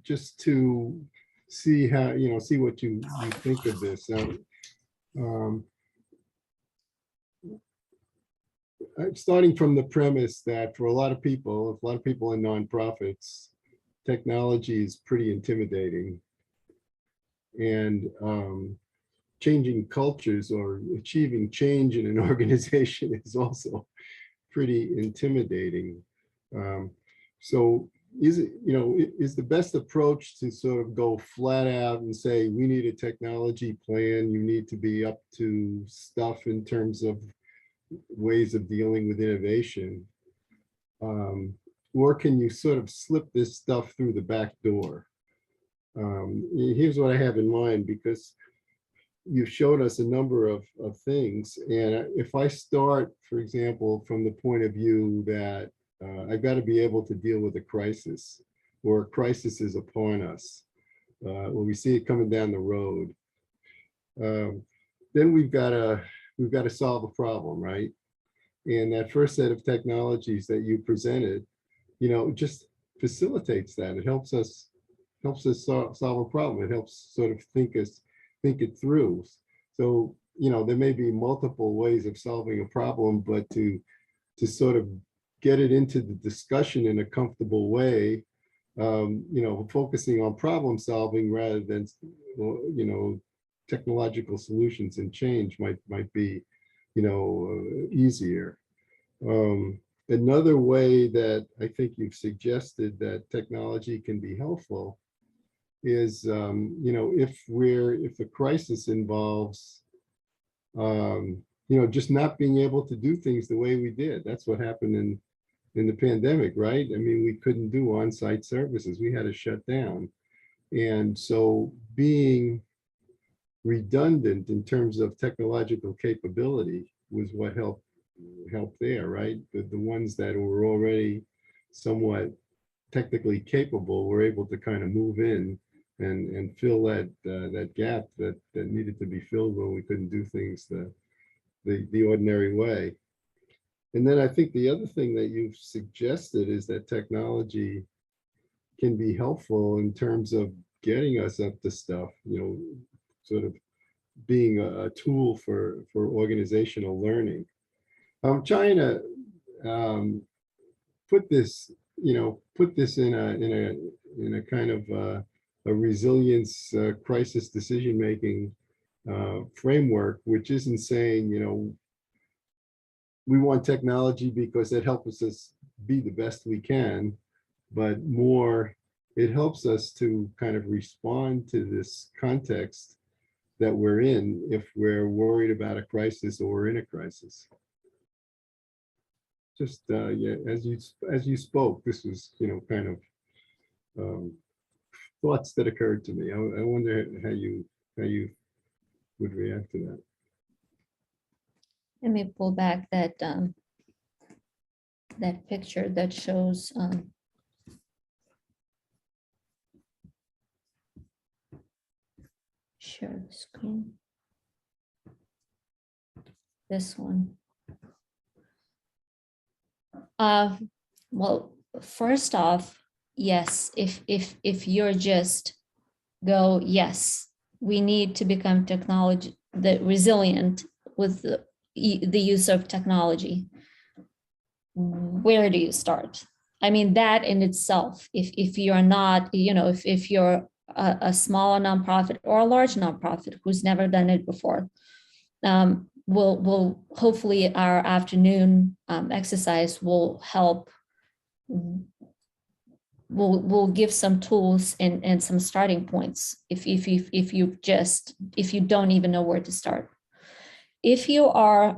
just to see how, you know, see what you think of this. I'm starting from the premise that for a lot of people in nonprofits, technology is pretty intimidating. And changing cultures or achieving change in an organization is also pretty intimidating. So is it, is the best approach to sort of go flat out and say, we need a technology plan, you need to be up to stuff in terms of ways of dealing with innovation? Or can you sort of slip this stuff through the back door? Here's what I have in mind, because you've showed us a number of things. And if I start, for example, from the point of view that I've got to be able to deal with a crisis, or a crisis is upon us, when we see it coming down the road, then we've got to solve a problem, right? And that first set of technologies that you presented, just facilitates that. It helps us solve a problem. It helps sort of think it through. So, there may be multiple ways of solving a problem, but to sort of get it into the discussion in a comfortable way, focusing on problem solving rather than, technological solutions and change might be, easier. Another way that I think you've suggested that technology can be helpful is, if the crisis involves, just not being able to do things the way we did. That's what happened in the pandemic, right? I mean, we couldn't do on-site services. We had to shut down. And so being redundant in terms of technological capability was what helped there, right? The ones that were already somewhat technically capable were able to kind of move in and fill that gap that needed to be filled when we couldn't do things the ordinary way. And then I think the other thing that you've suggested is that technology can be helpful in terms of getting us up to stuff, sort of being a tool for organizational learning. I'm trying to put this in a kind of a resilience crisis decision-making framework, which isn't saying, we want technology because it helps us be the best we can, but more, it helps us to kind of respond to this context that we're in if we're worried about a crisis or we're in a crisis. Just yeah, as you spoke, this was kind of thoughts that occurred to me. I wonder how you would react to that. Let me pull back that that picture that shows share the screen. This one. Well, first off, yes, if you're just go, yes, we need to become resilient with the use of technology. Where do you start? I mean, that in itself, if you're not, if you're a small nonprofit or a large nonprofit who's never done it before, will hopefully our afternoon exercise will help. We'll give some tools and some starting points if you don't even know where to start. If you are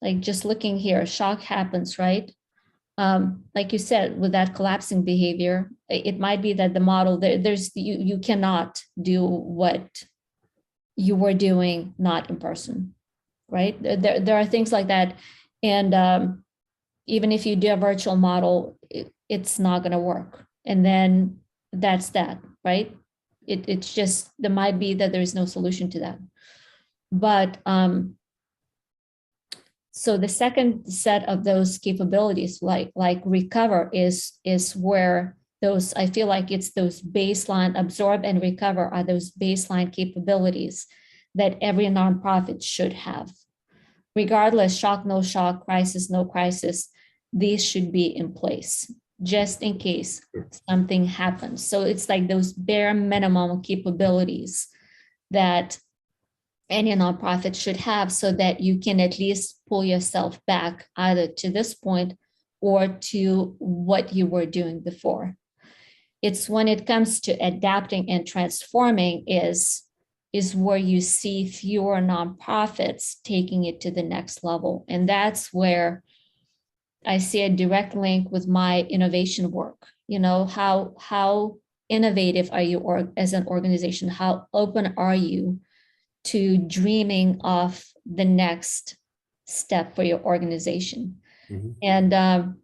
like just looking here, shock happens, right? Like you said, with that collapsing behavior, it might be that the model you cannot do what you were doing not in person, right? There are things like that, and even if you do a virtual model, it's not going to work. And then that's that, right? It's just, there might be that there is no solution to that. But so the second set of those capabilities, like recover, is where those, I feel like it's those baseline, absorb and recover are those baseline capabilities that every nonprofit should have. Regardless, shock, no shock, crisis, no crisis, these should be in place just in case something happens. So it's like those bare minimum capabilities that any nonprofit should have so that you can at least pull yourself back either to this point or to what you were doing before. It's when it comes to adapting and transforming is where you see fewer nonprofits taking it to the next level. And that's where I see a direct link with my innovation work. You know, how innovative are you as an organization? How open are you to dreaming of the next step for your organization? Mhm. And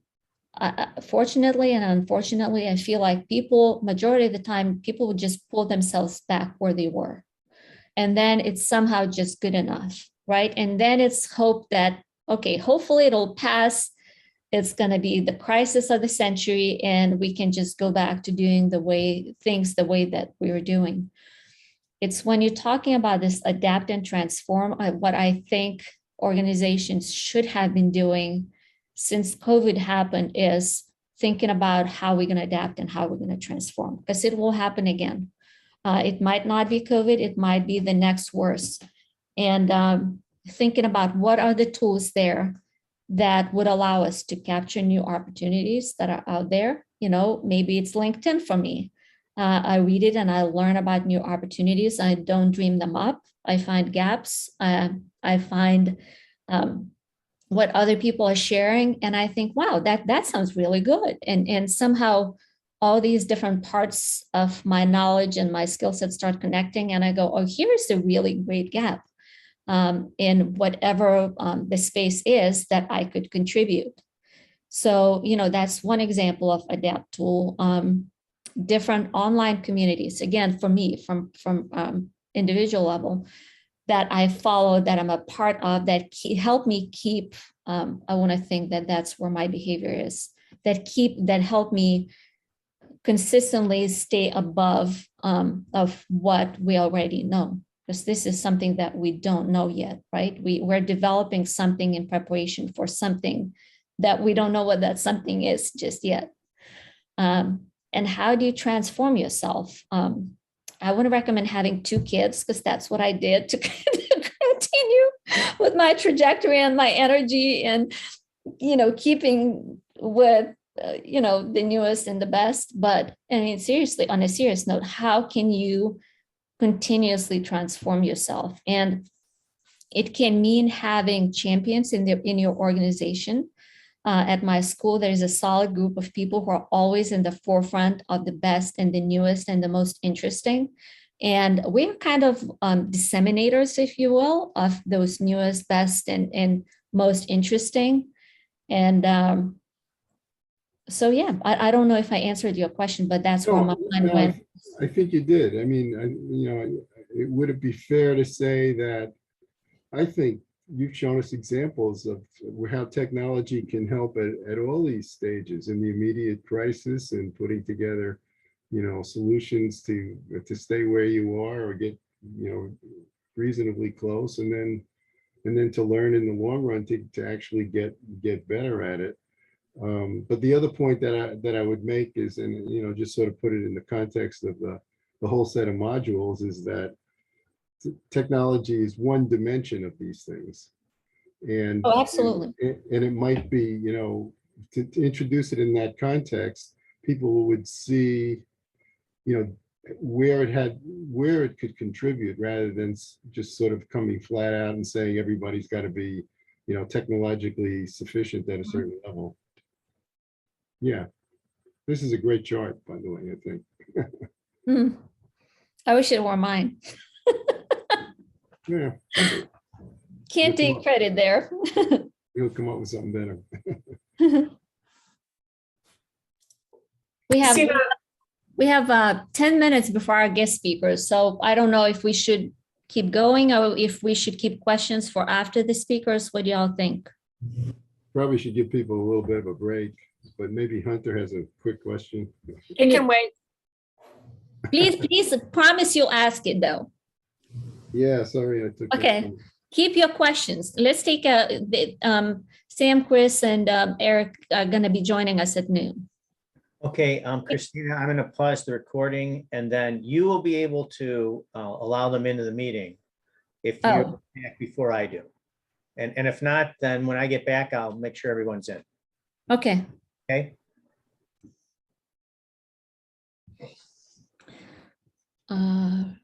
fortunately and unfortunately, I feel like majority of the time, people would just pull themselves back where they were. And then it's somehow just good enough, right? And then it's hope that, okay, hopefully it'll pass. It's going to be the crisis of the century, and we can just go back to doing the way that we were doing. It's when you're talking about this adapt and transform, what I think organizations should have been doing since COVID happened is thinking about how we're going to adapt and how we're going to transform, because it will happen again. It might not be COVID, it might be the next worst. And thinking about what are the tools there that would allow us to capture new opportunities that are out there. You know, maybe it's LinkedIn for me. I read it and I learn about new opportunities. I don't dream them up. I find gaps. I find what other people are sharing, and I think, wow, that sounds really good. And somehow all these different parts of my knowledge and my skill set start connecting, and I go, oh, here's a really great gap in whatever the space is that I could contribute. So, you know, that's one example of adapt tool. Different online communities, again, for me, from individual level, that I follow, that I'm a part of, that help me keep, I want to think that that's where my behavior is, that help me consistently stay above of what we already know, because this is something that we don't know yet, right? We're developing something in preparation for something that we don't know what that something is just yet. And how do you transform yourself? I would recommend having 2 kids, because that's what I did to continue with my trajectory and my energy, and, you know, keeping with, you know, the newest and the best. But I mean, seriously, on a serious note, how can you continuously transform yourself? And it can mean having champions in your organization. At my school, there's a solid group of people who are always in the forefront of the best and the newest and the most interesting. And we're kind of disseminators, if you will, of those newest, best, and most interesting. And so, yeah, I don't know if I answered your question, but that's where my mind went. I think you did. I mean, you know, would it be fair to say that I think you've shown us examples of how technology can help at all these stages, in the immediate crisis and putting together, you know, solutions to stay where you are or get, you know, reasonably close, and then to learn in the long run to actually get better at it. But the other point that I would make is, and, you know, just sort of put it in the context of the whole set of modules, is that technology is one dimension of these things. And Oh, absolutely. And it might be, you know, to introduce it in that context, people would see, you know, where it could contribute, rather than just sort of coming flat out and saying everybody's got to be, you know, technologically sufficient at a certain level. Yeah, this is a great chart, by the way, I think. I wish it were mine. Yeah. Can't take credit there. You'll come up with something better. We have 10 minutes before our guest speakers, so I don't know if we should keep going or if we should keep questions for after the speakers. What do y'all think? Probably should give people a little bit of a break, but maybe Hunter has a quick question. It can wait. Please promise you'll ask it though. Yeah, sorry, I took that Okay, from- keep your questions. Let's take Sam, Chris, and Eric are going to be joining us at noon. Okay, Christina, I'm going to pause the recording, and then you will be able to allow them into the meeting if you're back before I do. And if not, then when I get back, I'll make sure everyone's in. Okay. Okay.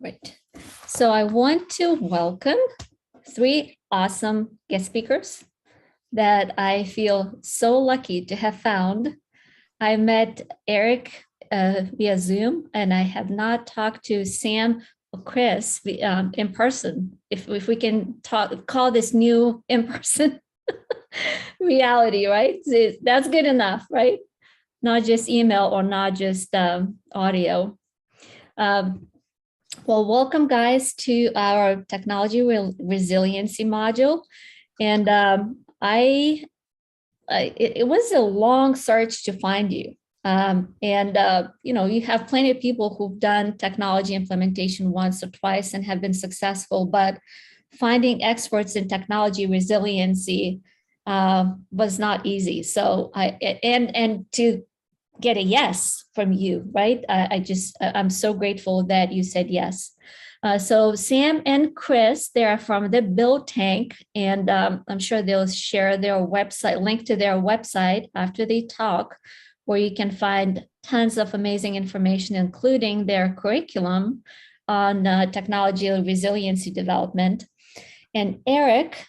Right. So I want to welcome 3 awesome guest speakers that I feel so lucky to have found. I met Eric via Zoom, and I have not talked to Sam or Chris in person. If we can call this new in-person reality, right? That's good enough, right? Not just email or not just audio. Well, welcome guys to our technology resiliency module. And it was a long search to find you. You have plenty of people who've done technology implementation once or twice and have been successful, but finding experts in technology resiliency was not easy. So and to get a yes from you, right? I'm so grateful that you said yes. So Sam and Chris, they are from the Build Tank, and I'm sure they'll share their website, link to their website after they talk, where you can find tons of amazing information, including their curriculum on technology resiliency development. And Eric,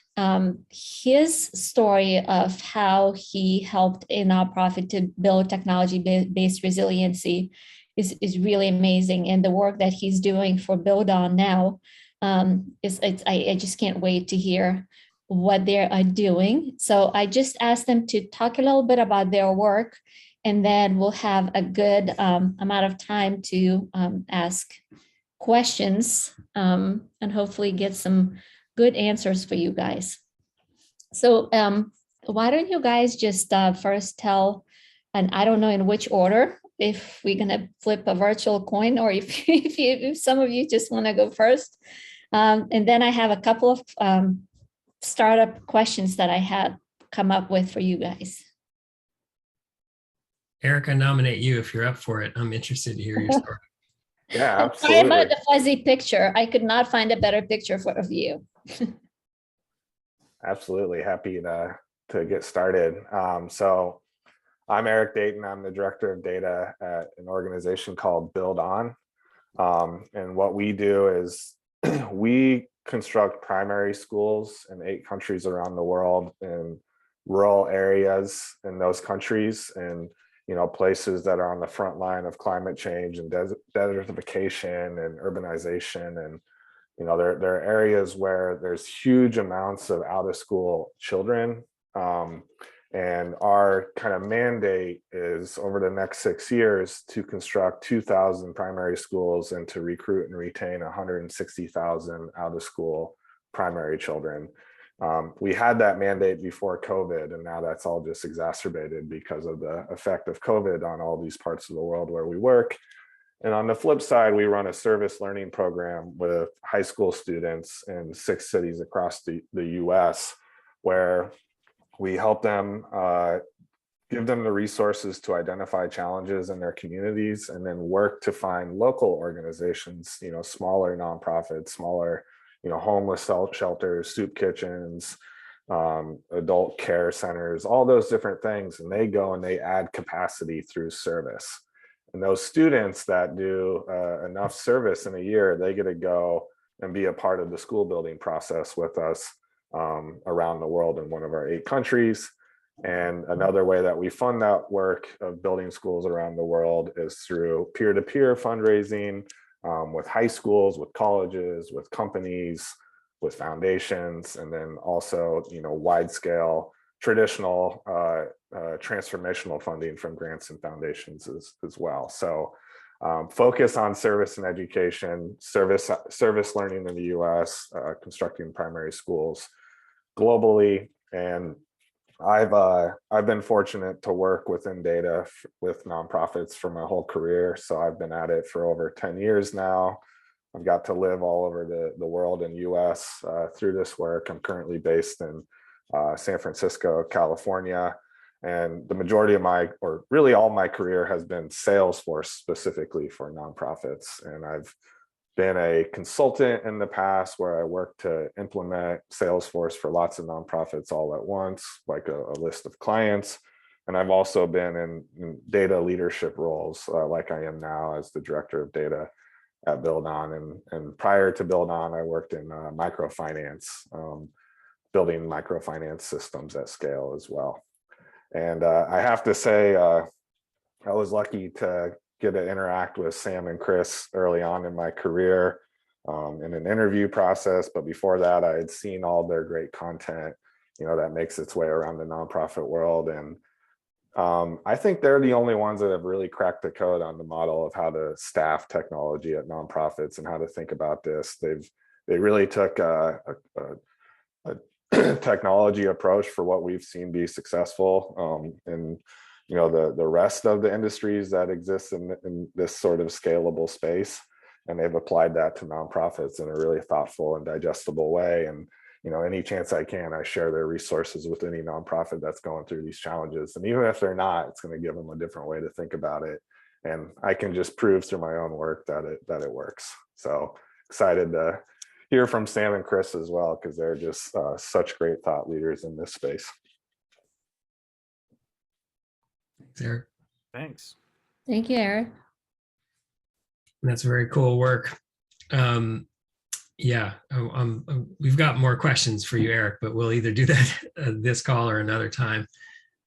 his story of how he helped a nonprofit to build technology-based resiliency is really amazing. And the work that he's doing for Build On now, I just can't wait to hear what they are doing. So I just asked them to talk a little bit about their work, and then we'll have a good amount of time to ask questions and hopefully get some good answers for you guys. So why don't you guys just first tell, and I don't know in which order, if we're gonna flip a virtual coin, or if some of you just want to go first. And then I have a couple of startup questions that I had come up with for you guys. Eric, I nominate you if you're up for it. I'm interested to hear your story. Yeah, Sorry about absolutely. the fuzzy picture. I could not find a better picture of you. Absolutely happy to get started. So I'm Eric Dayton. I'm the director of data at an organization called Build On. And what we do is we construct primary schools in 8 countries around the world, in rural areas in those countries, and places that are on the front line of climate change and desertification and urbanization. And there are areas where there's huge amounts of out of school children. And our kind of mandate is over the next 6 years to construct 2,000 primary schools and to recruit and retain 160,000 out of school primary children. We had that mandate before COVID, and now that's all just exacerbated because of the effect of COVID on all these parts of the world where we work. And on the flip side, we run a service learning program with high school students in 6 cities across the US, where we help them, give them the resources to identify challenges in their communities, and then work to find local organizations, smaller nonprofits, smaller, homeless shelters, soup kitchens, adult care centers, all those different things. And they go and they add capacity through service. And those students that do enough service in a year, they get to go and be a part of the school building process with us around the world in one of our 8 countries. And another way that we fund that work of building schools around the world is through peer-to-peer fundraising with high schools, with colleges, with companies, with foundations, and then also, wide-scale traditional transformational funding from grants and foundations as well. So focus on service and education, service learning in the US, constructing primary schools globally. And I've been fortunate to work within data with nonprofits for my whole career. So I've been at it for over 10 years now. I've got to live all over the world and US through this work. I'm currently based in San Francisco, California. And the majority of or really all my career has been Salesforce specifically for nonprofits. And I've been a consultant in the past where I worked to implement Salesforce for lots of nonprofits all at once, like a list of clients. And I've also been in data leadership roles like I am now as the director of data at Build On. And prior to Build On, I worked in microfinance, building microfinance systems at scale as well. And I have to say, I was lucky to get to interact with Sam and Chris early on in my career in an interview process. But before that, I had seen all their great content, that makes its way around the nonprofit world. And I think they're the only ones that have really cracked the code on the model of how to staff technology at nonprofits and how to think about this. They really took a technology approach for what we've seen be successful. And the rest of the industries that exist in this sort of scalable space, and they've applied that to nonprofits in a really thoughtful and digestible way. And any chance I can, I share their resources with any nonprofit that's going through these challenges. And even if they're not, it's going to give them a different way to think about it. And I can just prove through my own work that it works. So excited to hear from Sam and Chris as well, because they're just such great thought leaders in this space. Thanks, Eric. Thanks. Thank you, Eric. That's very cool work. Yeah, we've got more questions for you, Eric, but we'll either do that this call or another time.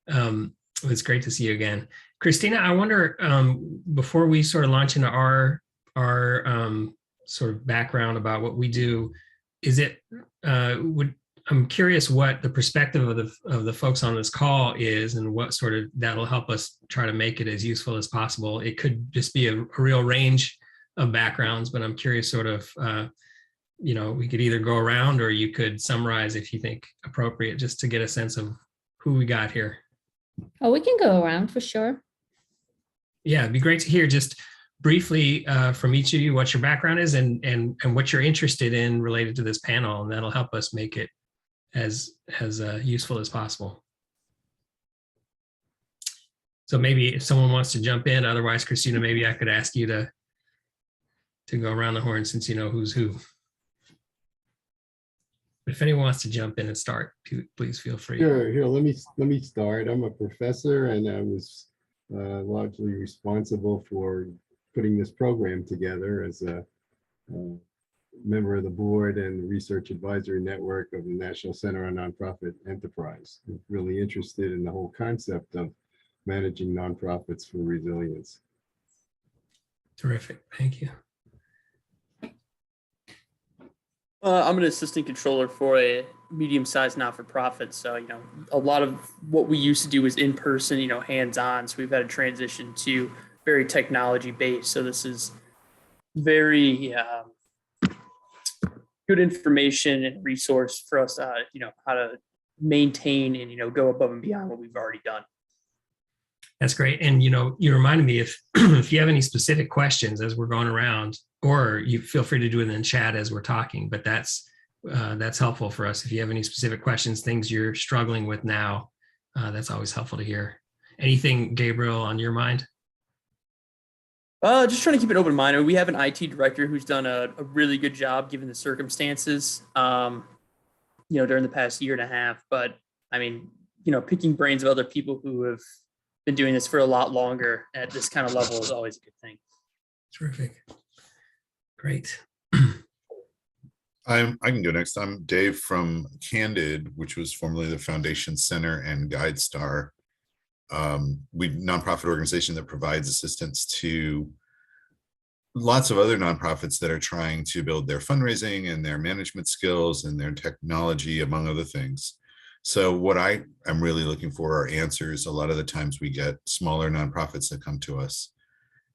It's great to see you again. Christina, I wonder, before we sort of launch into our sort of background about what we do, I'm curious what the perspective of the folks on this call is, and what sort of that'll help us try to make it as useful as possible. It could just be a real range of backgrounds, but I'm curious sort of, we could either go around, or you could summarize if you think appropriate, just to get a sense of who we got here. Oh, we can go around for sure. Yeah, it'd be great to hear just briefly from each of you what your background is and what you're interested in related to this panel, and that'll help us make it as useful as possible. So maybe if someone wants to jump in, otherwise, Christina, maybe I could ask you to go around the horn, since you know who's who. If anyone wants to jump in and start, please feel free. Sure, here, let me start. I'm a professor, and I was largely responsible for putting this program together as a member of the board and the research advisory network of the National Center on Nonprofit Enterprise. I'm really interested in the whole concept of managing nonprofits for resilience. Terrific, thank you. I'm an assistant controller for a medium-sized not-for-profit. So, a lot of what we used to do was in person, hands-on. So we've had a transition to very technology-based. So this is very good information and resource for us, how to maintain and, go above and beyond what we've already done. That's great. And, you reminded me, if if you have any specific questions as we're going around, or you feel free to do it in the chat as we're talking, but that's helpful for us. If you have any specific questions, things you're struggling with now, that's always helpful to hear. Anything, Gabriel, on your mind? Just trying to keep an open mind. I mean, we have an IT director who's done a really good job given the circumstances, during the past year and a half. But I mean, picking brains of other people who have been doing this for a lot longer at this kind of level is always a good thing. Terrific. Great. I can go next. I'm Dave from Candid, which was formerly the Foundation Center and GuideStar. Nonprofit organization that provides assistance to lots of other nonprofits that are trying to build their fundraising and their management skills and their technology, among other things. So what I am really looking for are answers. A lot of the times we get smaller nonprofits that come to us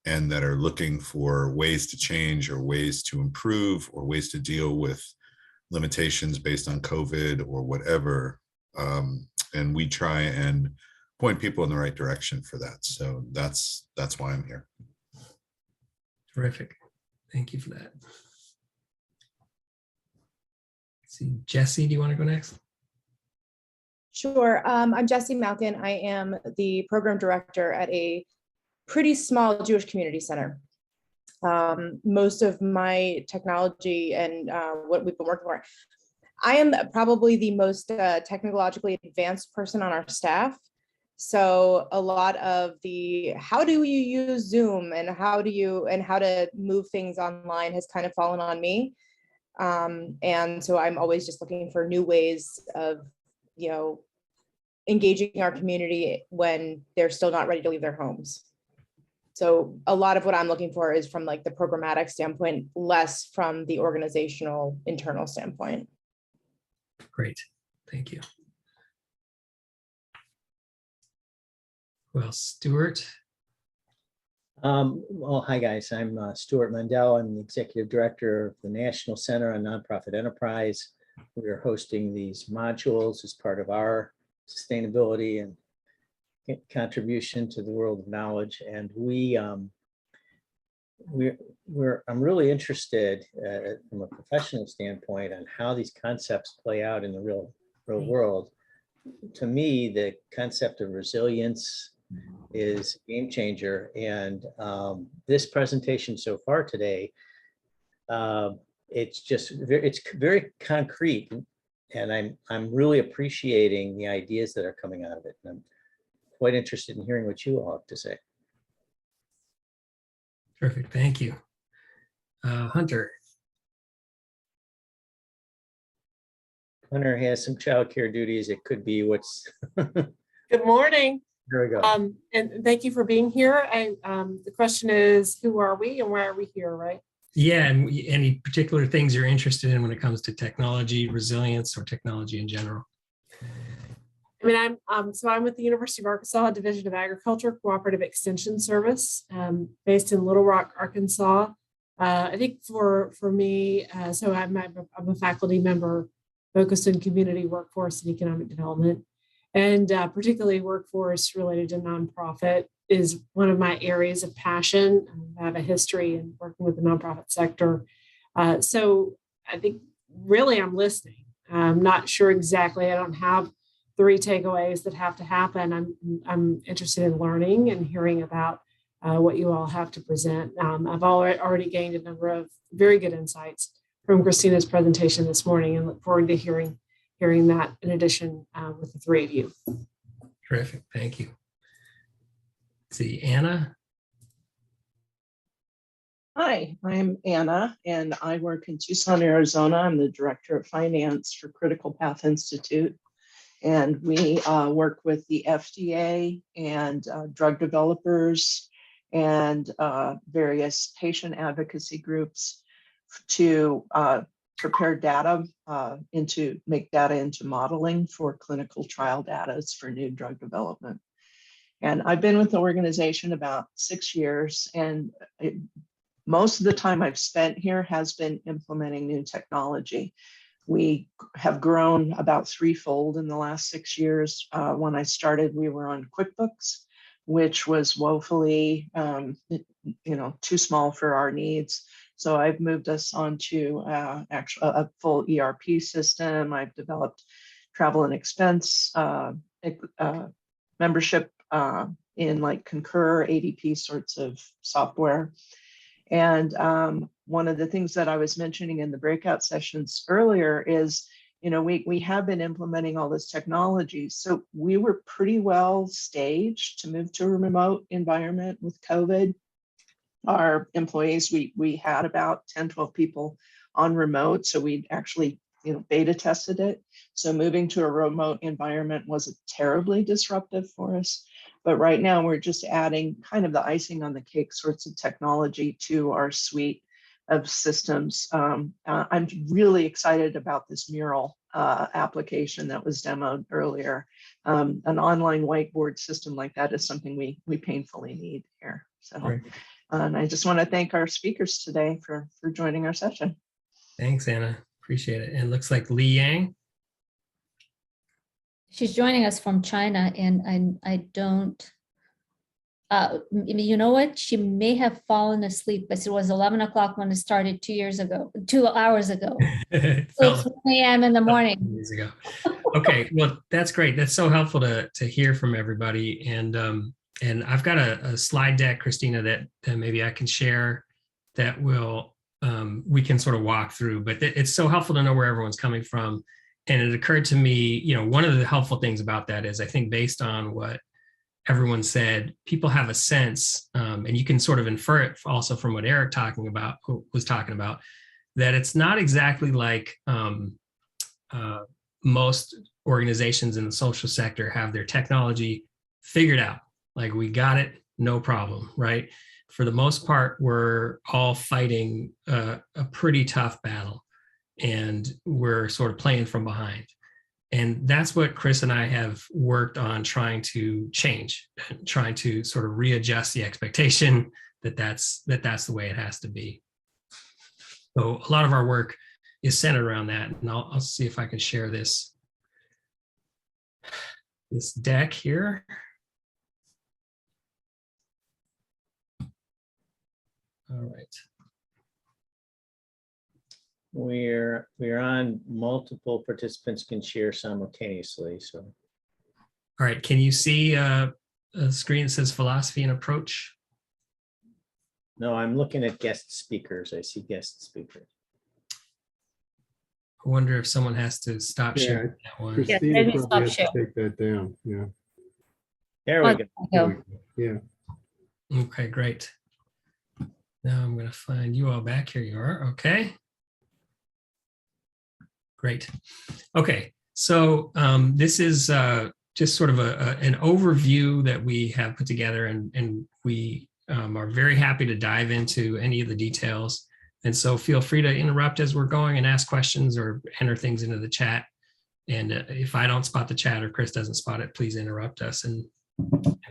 and that are looking for ways to change or ways to improve or ways to deal with limitations based on COVID or whatever. And we try and point people in the right direction for that. So that's why I'm here. Terrific. Thank you for that. Let's see, Jesse, do you want to go next? Sure. I'm Jessie Malkin. I am the program director at a pretty small Jewish community center. Most of my technology and what we've been working for, I am probably the most technologically advanced person on our staff. So a lot of the how do you use Zoom and how to move things online has kind of fallen on me. And so I'm always just looking for new ways of, engaging our community when they're still not ready to leave their homes. So a lot of what I'm looking for is from like the programmatic standpoint, less from the organizational internal standpoint. Great, thank you. Well, Stuart. Well, hi guys, I'm Stuart Mundell. I'm the Executive Director of the National Center on Nonprofit Enterprise. We are hosting these modules as part of our sustainability and contribution to the world of knowledge. And I'm really interested from a professional standpoint on how these concepts play out in the real world. To me, the concept of resilience is a game changer. And this presentation so far today, it's very concrete, and I'm really appreciating the ideas that are coming out of it. And I'm quite interested in hearing what you all have to say. Terrific, thank you. Hunter. Hunter has some childcare duties. It could be what's. Good morning. There we go. And thank you for being here. The question is, who are we and why are we here, right? Yeah, and any particular things you're interested in when it comes to technology, resilience, or technology in general? I mean, I'm with the University of Arkansas Division of Agriculture Cooperative Extension Service, based in Little Rock, Arkansas. I think for me, so I'm a faculty member focused in community workforce and economic development, and particularly workforce related to nonprofit is one of my areas of passion. I have a history in working with the nonprofit sector. So I think really I'm listening. I'm not sure exactly. I don't have 3 takeaways that have to happen. I'm interested in learning and hearing about what you all have to present. I've already gained a number of very good insights from Christina's presentation this morning and look forward to hearing that in addition with the 3 of you. Terrific, thank you. Let's see, Anna. Hi, I'm Anna, and I work in Tucson, Arizona. I'm the Director of Finance for Critical Path Institute. And we work with the FDA and drug developers and various patient advocacy groups to prepare data make data into modeling for clinical trial data for new drug development. And I've been with the organization about 6 years, and most of the time I've spent here has been implementing new technology. We have grown about 3-fold in the last 6 years. When I started, we were on QuickBooks, which was woefully, too small for our needs. So I've moved us onto actually a full ERP system. I've developed travel and expense membership in like Concur, ADP sorts of software. And one of the things that I was mentioning in the breakout sessions earlier is, we have been implementing all this technology. So we were pretty well staged to move to a remote environment with COVID. Our employees, we had about 10, 12 people on remote. So we actually, beta tested it. So moving to a remote environment wasn't terribly disruptive for us. But right now we're just adding kind of the icing on the cake sorts of technology to our suite of systems. I'm really excited about this mural application that was demoed earlier. An online whiteboard system like that is something we painfully need here. So, and I just want to thank our speakers today for joining our session. Thanks, Anna. Appreciate it. And it looks like Li Yang. She's joining us from China, and I don't, you know what? She may have fallen asleep, but it was 11 o'clock when it started 2 hours ago. It's 1 a.m. in the morning. Years ago. Okay, well, that's great. That's so helpful to hear from everybody. And I've got a slide deck, Christina, that maybe I can share that we can sort of walk through, but it's so helpful to know where everyone's coming from. And it occurred to me, one of the helpful things about that is I think based on what everyone said, people have a sense, and you can sort of infer it also from what Eric was talking about, that it's not exactly like most organizations in the social sector have their technology figured out. Like, we got it, no problem, right? For the most part, we're all fighting a pretty tough battle, and we're sort of playing from behind. And that's what Chris and I have worked on trying to change, trying to sort of readjust the expectation that that's the way it has to be. So a lot of our work is centered around that. And I'll see if I can share this deck here. All right. We're on, multiple participants can share simultaneously. So, All right. Can you see a screen that says philosophy and approach? no, I'm looking at guest speakers. I see guest speakers. I wonder if someone has to stop sharing that one. Christina maybe probably stop has to share. take that down. Yeah. There we go. There we go. Yeah. Okay, great. Now I'm going to find you all back. Here you are. Okay. Great. Okay. So this is just sort of an overview that we have put together, and we are very happy to dive into any of the details. And so feel free to interrupt as we're going and ask questions or enter things into the chat. And if I don't spot the chat or Chris doesn't spot it, please interrupt us and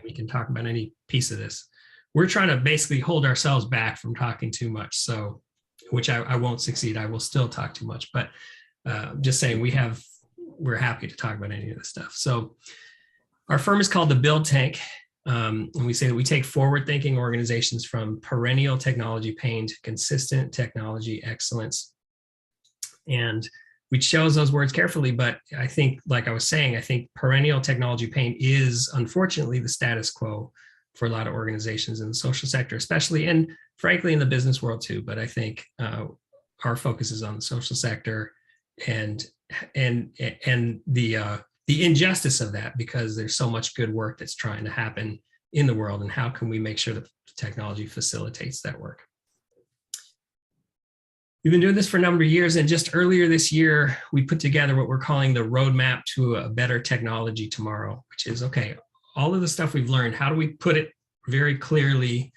we can talk about any piece of this. We're trying to basically hold ourselves back from talking too much. So, which I won't succeed. I will still talk too much, but just saying we're happy to talk about any of this stuff. So our firm is called the Build Tank. And we say that we take forward-thinking organizations from perennial technology pain to consistent technology excellence. And we chose those words carefully, but I think, like I was saying, I think perennial technology pain is unfortunately the status quo for a lot of organizations in the social sector, especially, and frankly, in the business world too. But I think our focus is on the social sector and the injustice of that, because there's so much good work that's trying to happen in the world, and how can we make sure that technology facilitates that work? We've been doing this for a number of years, and just earlier this year, we put together what we're calling the roadmap to a better technology tomorrow, which is, okay, all of the stuff we've learned, how do we put it very clearly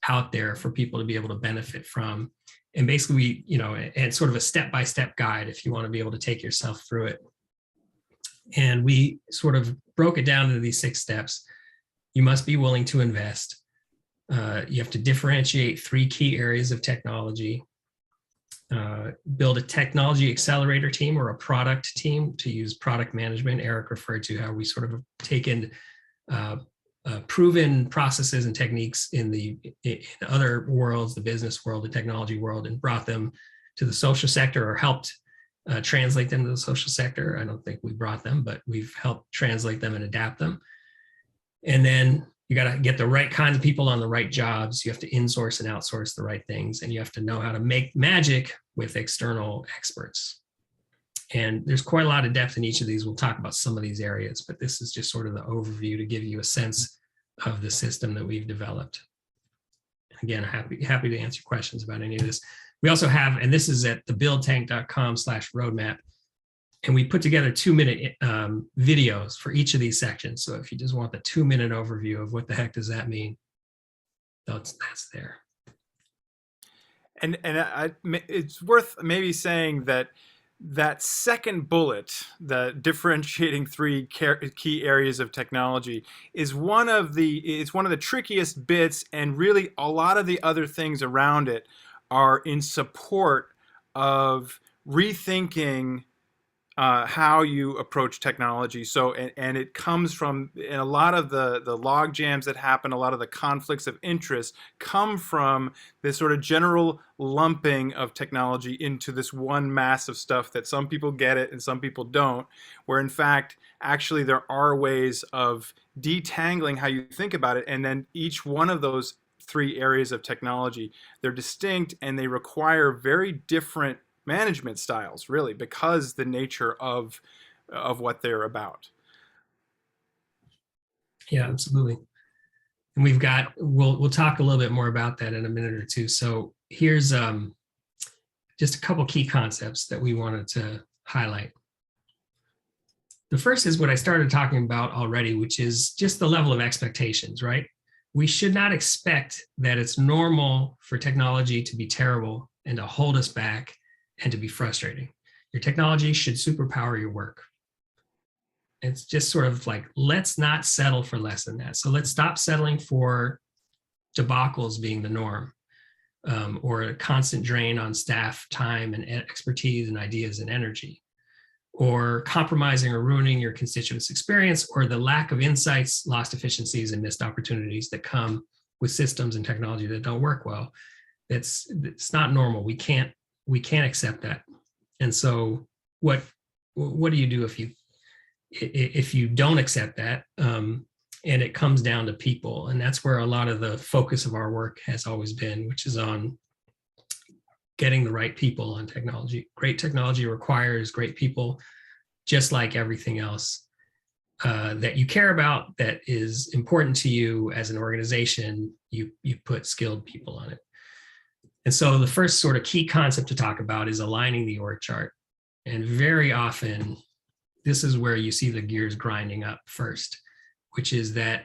out there for people to be able to benefit from? And basically, and sort of a step-by-step guide if you want to be able to take yourself through it. And we sort of broke it down into these 6 steps. You must be willing to invest. You have to differentiate 3 key areas of technology. Build a technology accelerator team or a product team, to use product management. Eric referred to how we sort of have taken proven processes and techniques in other worlds, the business world, the technology world, and brought them to the social sector, or helped translate them to the social sector. I don't think we brought them, but we've helped translate them and adapt them. And then you got to get the right kinds of people on the right jobs. You have to insource and outsource the right things, and you have to know how to make magic with external experts. And there's quite a lot of depth in each of these. We'll talk about some of these areas, but this is just sort of the overview to give you a sense of the system that we've developed. Again, happy to answer questions about any of this. We also have, and this is at thebuildtank.com/roadmap, and we put together 2-minute videos for each of these sections. So if you just want the 2-minute overview of what the heck does that mean, that's there. And it's worth maybe saying that second bullet, the differentiating 3 key areas of technology, is one of the trickiest bits, and really a lot of the other things around it are in support of rethinking how you approach technology. So, and it comes from, and a lot of the log jams that happen, a lot of the conflicts of interest come from this sort of general lumping of technology into this one mass of stuff that some people get it and some people don't, where in fact, actually there are ways of detangling how you think about it. And then each one of those 3 areas of technology, they're distinct and they require very different management styles, really, because the nature of what they're about. Yeah, absolutely. And we'll talk a little bit more about that in a minute or two. So here's just a couple key concepts that we wanted to highlight. The first is what I started talking about already, which is just the level of expectations, right? We should not expect that it's normal for technology to be terrible and to hold us back and to be frustrating. Your technology should superpower your work. It's just sort of like, let's not settle for less than that. So let's stop settling for debacles being the norm, or a constant drain on staff time and expertise and ideas and energy, or compromising or ruining your constituents' experience, or the lack of insights, lost efficiencies, and missed opportunities that come with systems and technology that don't work well. It's not normal. We can't accept that. And so what do you do if you don't accept that? And it comes down to people. And that's where a lot of the focus of our work has always been, which is on getting the right people on technology. Great technology requires great people, just like everything else that you care about, that is important to you as an organization. You put skilled people on it. And so the first sort of key concept to talk about is aligning the org chart. And very often, this is where you see the gears grinding up first, which is that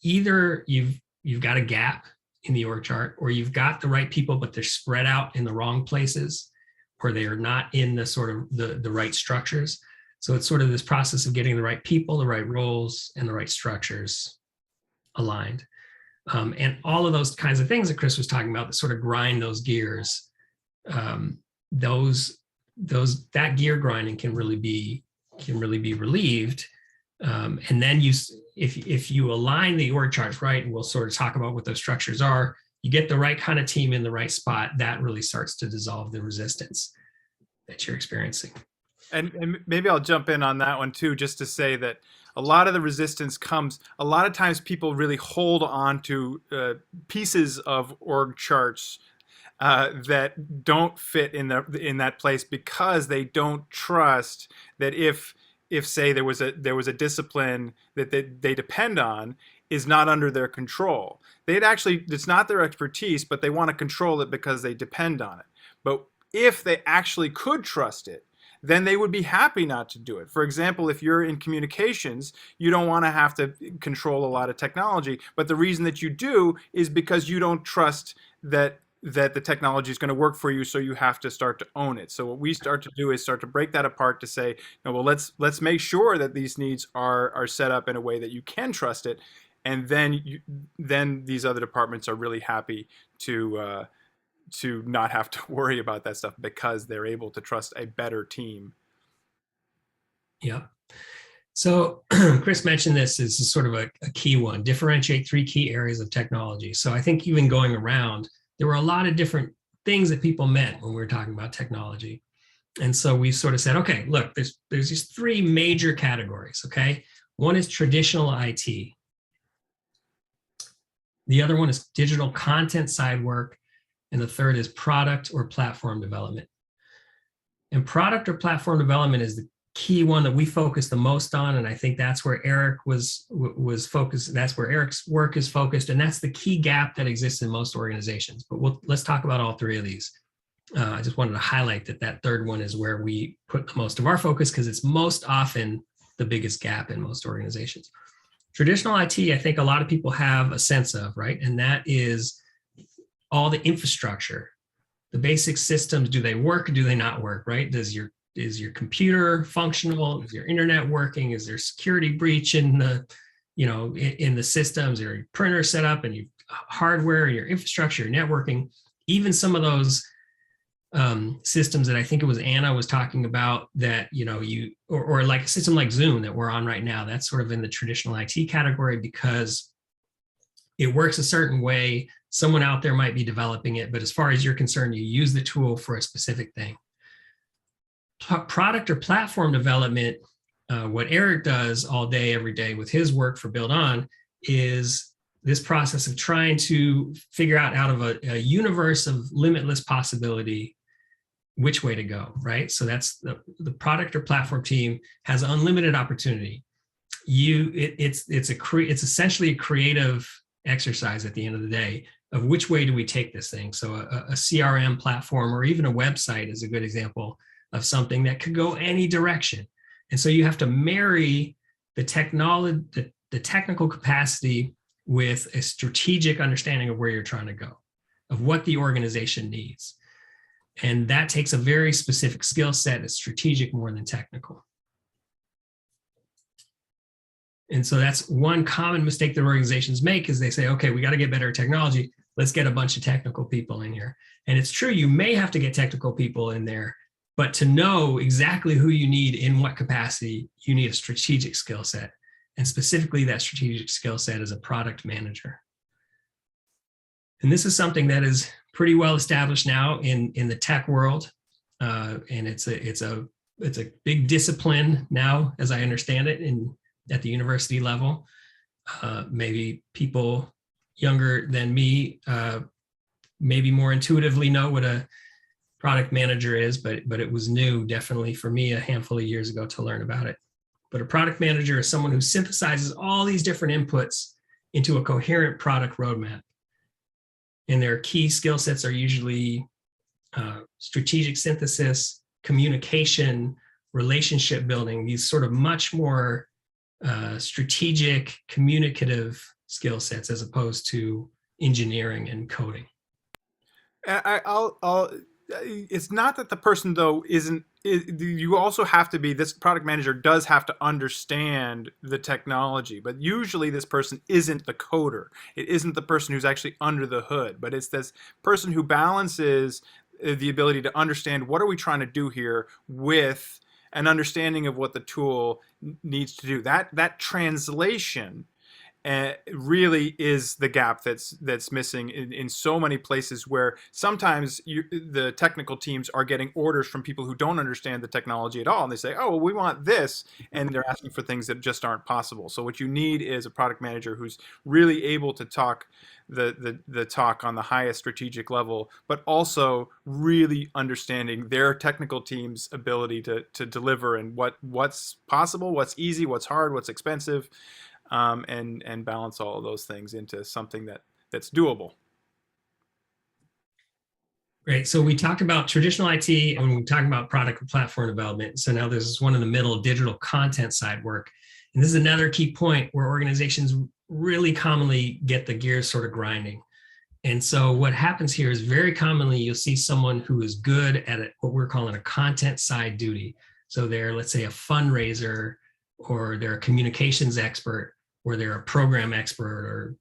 either you've got a gap in the org chart, or you've got the right people, but they're spread out in the wrong places, or they are not in the sort of the right structures. So it's sort of this process of getting the right people, the right roles, and the right structures aligned. And all of those kinds of things that Chris was talking about that sort of grind those gears, that gear grinding can really be relieved. And then if you align the org charts right, and we'll sort of talk about what those structures are, you get the right kind of team in the right spot, that really starts to dissolve the resistance that you're experiencing. And maybe I'll jump in on that one too, just to say that a lot of the resistance comes, a lot of times people really hold on to pieces of org charts that don't fit in that place, because they don't trust that if say there was a discipline that they depend on is not under their control. It's not their expertise, but they want to control it because they depend on it. But if they actually could trust it, then they would be happy not to do it. For example, if you're in communications, you don't want to have to control a lot of technology, but the reason that you do is because you don't trust that the technology is going to work for you, so you have to start to own it. So what we start to do is start to break that apart to say, no, well, let's make sure that these needs are set up in a way that you can trust it, and then these other departments are really happy to not have to worry about that stuff, because they're able to trust a better team. Yeah. So Chris mentioned this is sort of a key one: differentiate 3 key areas of technology. So I think even going around, there were a lot of different things that people meant when we were talking about technology. And so we sort of said, okay, look, there's these 3 major categories, okay? One is traditional IT. The other one is digital content side work. And the third is product or platform development. And product or platform development is the key one that we focus the most on. And I think that's where Eric was focused. That's where Eric's work is focused. And that's the key gap that exists in most organizations. But let's talk about all 3 of these. I just wanted to highlight that third one is where we put the most of our focus, because it's most often the biggest gap in most organizations. Traditional IT, I think a lot of people have a sense of, right? And that is all the infrastructure, the basic systems. Do they work or do they not work, right? Is your computer functional? Is your internet working? Is there security breach in the systems? Your printer set up, and your hardware, your infrastructure, your networking, even some of those systems that I think it was Anna was talking about, that or like a system like Zoom that we're on right now, that's sort of in the traditional IT category, because it works a certain way. Someone out there might be developing it, but as far as you're concerned, you use the tool for a specific thing. Product or platform development, what Eric does all day, every day with his work for Build On, is this process of trying to figure out of a universe of limitless possibility, which way to go, right? So that's the product or platform team has unlimited opportunity. It's essentially a creative exercise at the end of the day of which way do we take this thing. So a CRM platform or even a website is a good example of something that could go any direction. And so you have to marry the technology, the technical capacity with a strategic understanding of where you're trying to go, of what the organization needs. And that takes a very specific skill set. It's strategic more than technical. And so that's one common mistake that organizations make is they say, okay, we got to get better at technology. Let's get a bunch of technical people in here. And it's true, you may have to get technical people in there, but to know exactly who you need in what capacity, you need a strategic skill set. And specifically that strategic skill set is a product manager. And this is something that is pretty well established now in the tech world. And it's a big discipline now, as I understand it, at the university level. Maybe people younger than me maybe more intuitively know what a product manager is, but it was new definitely for me a handful of years ago to learn about it. But a product manager is someone who synthesizes all these different inputs into a coherent product roadmap. And their key skill sets are usually strategic synthesis, communication, relationship building, these sort of much more strategic, communicative skill sets as opposed to engineering and coding. It's not that the person though you also have to be, this product manager does have to understand the technology, but usually this person isn't the coder. It isn't the person who's actually under the hood, but it's this person who balances the ability to understand what are we trying to do here with an understanding of what the tool needs to do. That translation really is the gap that's missing in so many places, where sometimes the technical teams are getting orders from people who don't understand the technology at all, and they say, oh, well, we want this, and they're asking for things that just aren't possible. So what you need is a product manager who's really able to talk the talk on the highest strategic level, but also really understanding their technical team's ability to deliver, and what's possible, what's easy, what's hard, what's expensive, and balance all of those things into something that's doable. Great. So we talked about traditional IT and we talked about product and platform development. So now there's this one in the middle, digital content side work. And this is another key point where organizations really commonly get the gears sort of grinding. And so what happens here is very commonly you'll see someone who is good at what we're calling a content side duty. So they're, let's say, a fundraiser, or they're a communications expert, or they're a program expert, or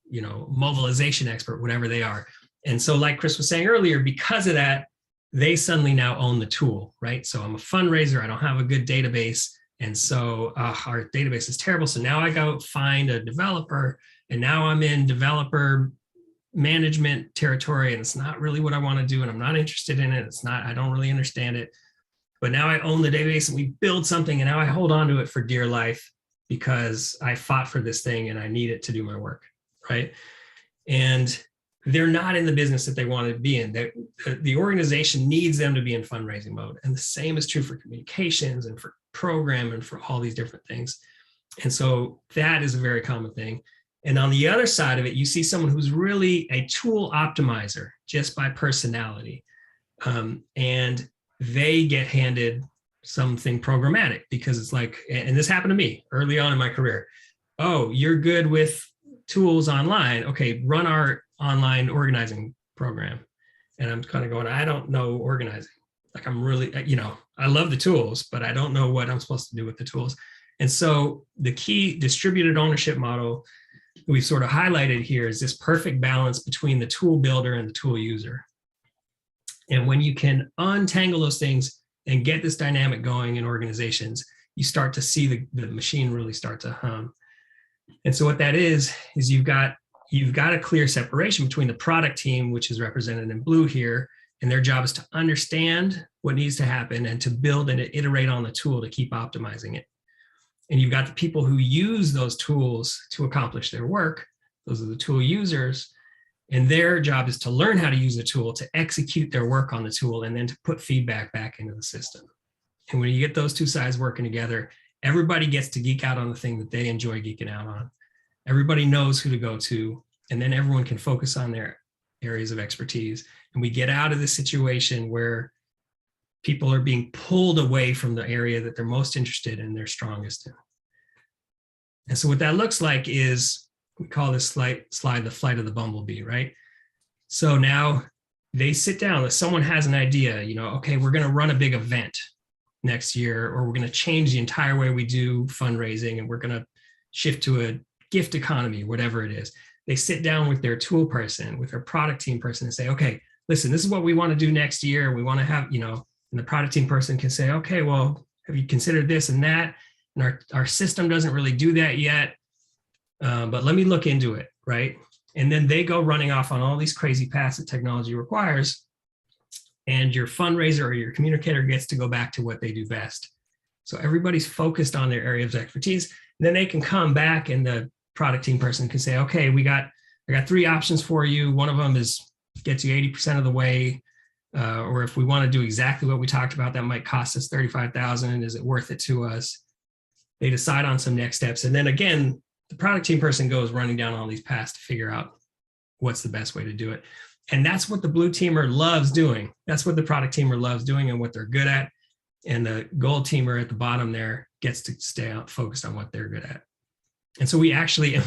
mobilization expert, whatever they are. And so like Chris was saying earlier, because of that, they suddenly now own the tool, right? So I'm a fundraiser, I don't have a good database, and so our database is terrible. So now I go find a developer, and now I'm in developer management territory, and it's not really what I want to do, and I'm not interested in it. I don't really understand it. But now I own the database, and we build something, and now I hold on to it for dear life because I fought for this thing and I need it to do my work, right? And they're not in the business that they want to be in. The organization needs them to be in fundraising mode. And the same is true for communications and for program and for all these different things. And so that is a very common thing. And on the other side of it, you see someone who's really a tool optimizer just by personality. And they get handed something programmatic because it's like, and this happened to me early on in my career. Oh, you're good with tools online. Okay, run our online organizing program. And I'm kind of going, I don't know organizing. Like I'm really, I love the tools, but I don't know what I'm supposed to do with the tools. And so the key distributed ownership model we've sort of highlighted here is this perfect balance between the tool builder and the tool user. And when you can untangle those things and get this dynamic going in organizations, you start to see the machine really start to hum. And so what that is you've got a clear separation between the product team, which is represented in blue here, and their job is to understand what needs to happen and to build and to iterate on the tool to keep optimizing it. And you've got the people who use those tools to accomplish their work. Those are the tool users. And their job is to learn how to use the tool, to execute their work on the tool, and then to put feedback back into the system. And when you get those two sides working together, everybody gets to geek out on the thing that they enjoy geeking out on. Everybody knows who to go to. And then everyone can focus on their areas of expertise. And we get out of this situation where people are being pulled away from the area that they're most interested in, they're strongest in. And so what that looks like is, we call this slide the flight of the bumblebee, right? So now they sit down, if someone has an idea, you know, okay, we're going to run a big event next year, or we're going to change the entire way we do fundraising, and we're going to shift to a gift economy, whatever it is. They sit down with their tool person, with their product team person, and say, okay, listen, this is what we want to do next year. We want to have, you know, and the product team person can say, okay, well, have you considered this and that? And our system doesn't really do that yet, but let me look into it, right? And then they go running off on all these crazy paths that technology requires, and your fundraiser or your communicator gets to go back to what they do best. So everybody's focused on their area of expertise. Then they can come back, and the product team person can say, okay, I got 3 options for you. One of them gets you 80% of the way. Or if we want to do exactly what we talked about, that might cost us $35,000. Is it worth it to us? They decide on some next steps. And then again, the product team person goes running down all these paths to figure out what's the best way to do it. And that's what the blue teamer loves doing. That's what the product teamer loves doing and what they're good at. And the gold teamer at the bottom there gets to stay focused on what they're good at. And so we actually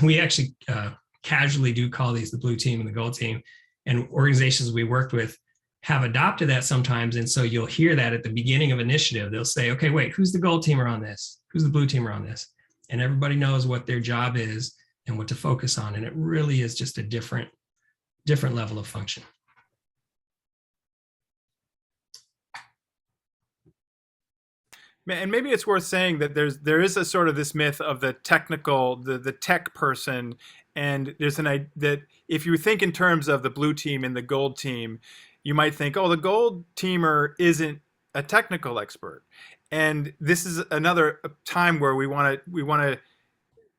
casually do call these the blue team and the gold team. And organizations we worked with have adopted that sometimes. And so you'll hear that at the beginning of initiative. They'll say, okay, wait, who's the gold teamer on this? Who's the blue teamer on this? And everybody knows what their job is and what to focus on. And it really is just a different level of function. And maybe it's worth saying that there is a sort of this myth of the technical, the tech person, and there's an idea that if you think in terms of the blue team and the gold team, you might think, oh, the gold teamer isn't a technical expert. And this is another time where we want to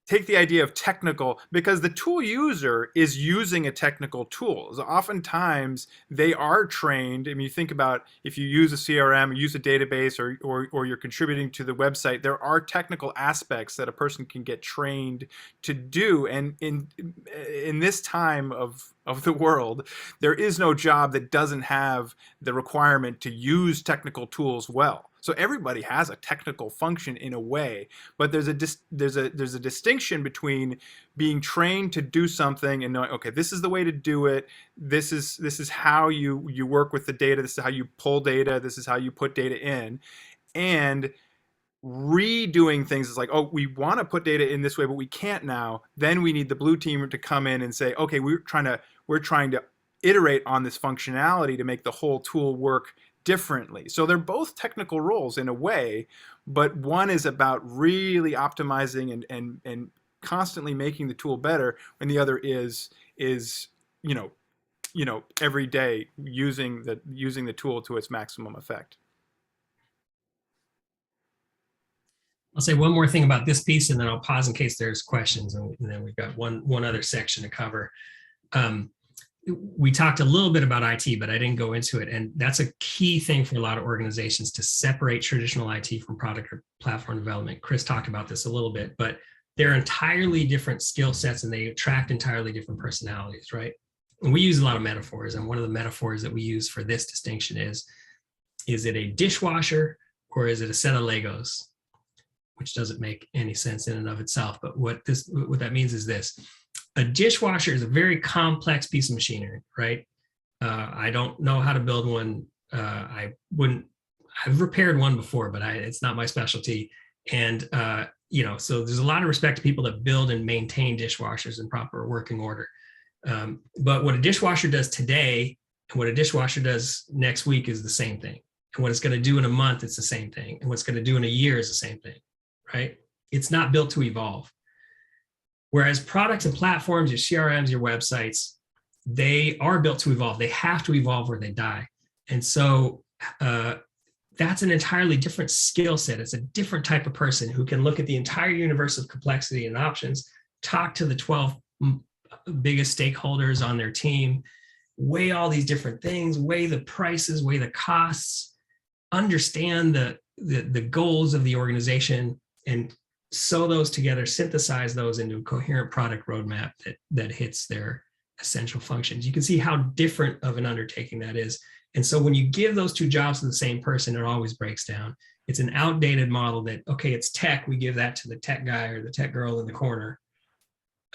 take the idea of technical, because the tool user is using a technical tool. So oftentimes they are trained. I mean, you think about if you use a CRM, use a database, or you're contributing to the website, there are technical aspects that a person can get trained to do. And in this time of the world, there is no job that doesn't have the requirement to use technical tools well. So everybody has a technical function in a way, but there's a distinction between being trained to do something and knowing, okay, this is the way to do it. This is how you work with the data. This is how you pull data. This is how you put data in, and redoing things is like, oh, we want to put data in this way, but we can't now. Then we need the blue team to come in and say, okay, we're trying to iterate on this functionality to make the whole tool work differently. So they're both technical roles in a way, but one is about really optimizing and constantly making the tool better, and the other is every day using the tool to its maximum effect. I'll say one more thing about this piece, and then I'll pause in case there's questions, and then we've got one other section to cover. We talked a little bit about IT, but I didn't go into it. And that's a key thing for a lot of organizations, to separate traditional IT from product or platform development. Chris talked about this a little bit, but they're entirely different skill sets and they attract entirely different personalities, right? And we use a lot of metaphors. And one of the metaphors that we use for this distinction is it a dishwasher or is it a set of Legos? Which doesn't make any sense in and of itself. But what that means is this. A dishwasher is a very complex piece of machinery, right? I don't know how to build one. I've repaired one before, but it's not my specialty. And, so there's a lot of respect to people that build and maintain dishwashers in proper working order. But what a dishwasher does today and what a dishwasher does next week is the same thing. And what it's going to do in a month, it's the same thing. And what's going to do in a year is the same thing, right? It's not built to evolve. Whereas products and platforms, your CRMs, your websites, they are built to evolve. They have to evolve or they die. And so that's an entirely different skill set. It's a different type of person who can look at the entire universe of complexity and options, talk to the 12 biggest stakeholders on their team, weigh all these different things, weigh the prices, weigh the costs, understand the goals of the organization, and sew those together, synthesize those into a coherent product roadmap that hits their essential functions. You can see how different of an undertaking that is. And so when you give those two jobs to the same person, it always breaks down. It's an outdated model that, okay, it's tech, we give that to the tech guy or the tech girl in the corner,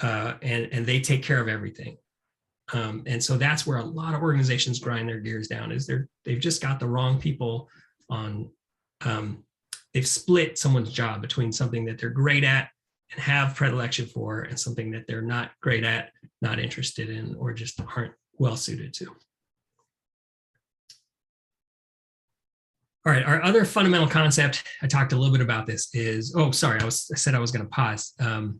and they take care of everything. And so that's where a lot of organizations grind their gears down, is they've just got the wrong people on, they've split someone's job between something that they're great at and have predilection for, and something that they're not great at, not interested in, or just aren't well suited to. All right, our other fundamental concept, I talked a little bit about this, is, oh, sorry, I said I was going to pause. Are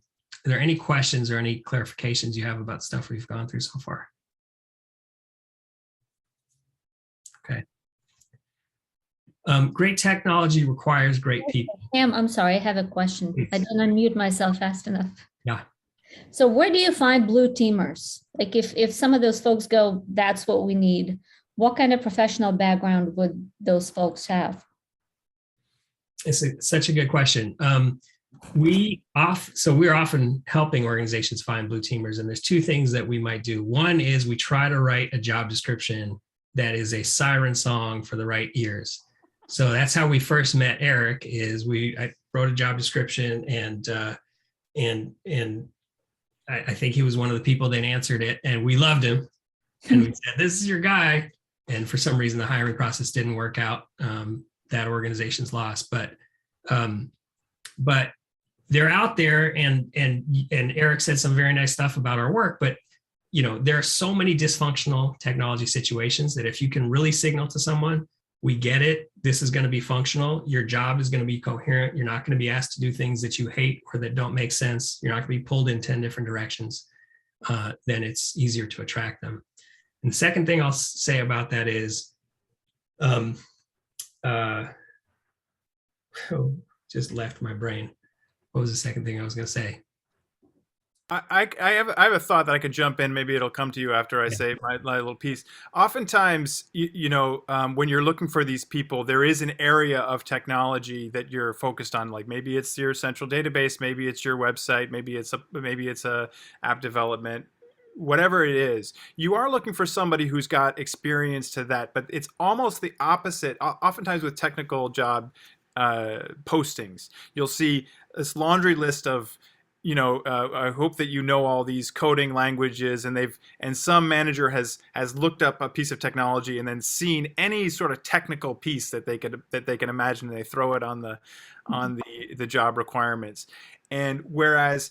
there any questions or any clarifications you have about stuff we've gone through so far? Okay. Great technology requires great people. Pam, I'm sorry, I have a question. Please. I didn't unmute myself fast enough. Yeah. So where do you find blue teamers? Like if some of those folks go, that's what we need, what kind of professional background would those folks have? It's such a good question. We're often helping organizations find blue teamers, and there's two things that we might do. One is we try to write a job description that is a siren song for the right ears. So that's how we first met Eric. I wrote a job description, and I think he was one of the people that answered it, and we loved him, and we said, "This is your guy." And for some reason, the hiring process didn't work out. That organization's lost, but they're out there, and Eric said some very nice stuff about our work. But there are so many dysfunctional technology situations that if you can really signal to someone, we get it, this is going to be functional, your job is going to be coherent, you're not going to be asked to do things that you hate or that don't make sense, you're not going to be pulled in 10 different directions, then it's easier to attract them. And the second thing I'll say about that is, just left my brain. What was the second thing I was going to say? I have a thought that I could jump in. Maybe it'll come to you after I say my little piece. Oftentimes, when you're looking for these people, there is an area of technology that you're focused on. Like maybe it's your central database, maybe it's your website, maybe it's a app development, whatever it is. You are looking for somebody who's got experience to that, but it's almost the opposite. Oftentimes with technical job postings, you'll see this laundry list of, I hope that you know all these coding languages, and some manager has looked up a piece of technology and then seen any sort of technical piece that they can imagine, and they throw it on the job requirements. And whereas,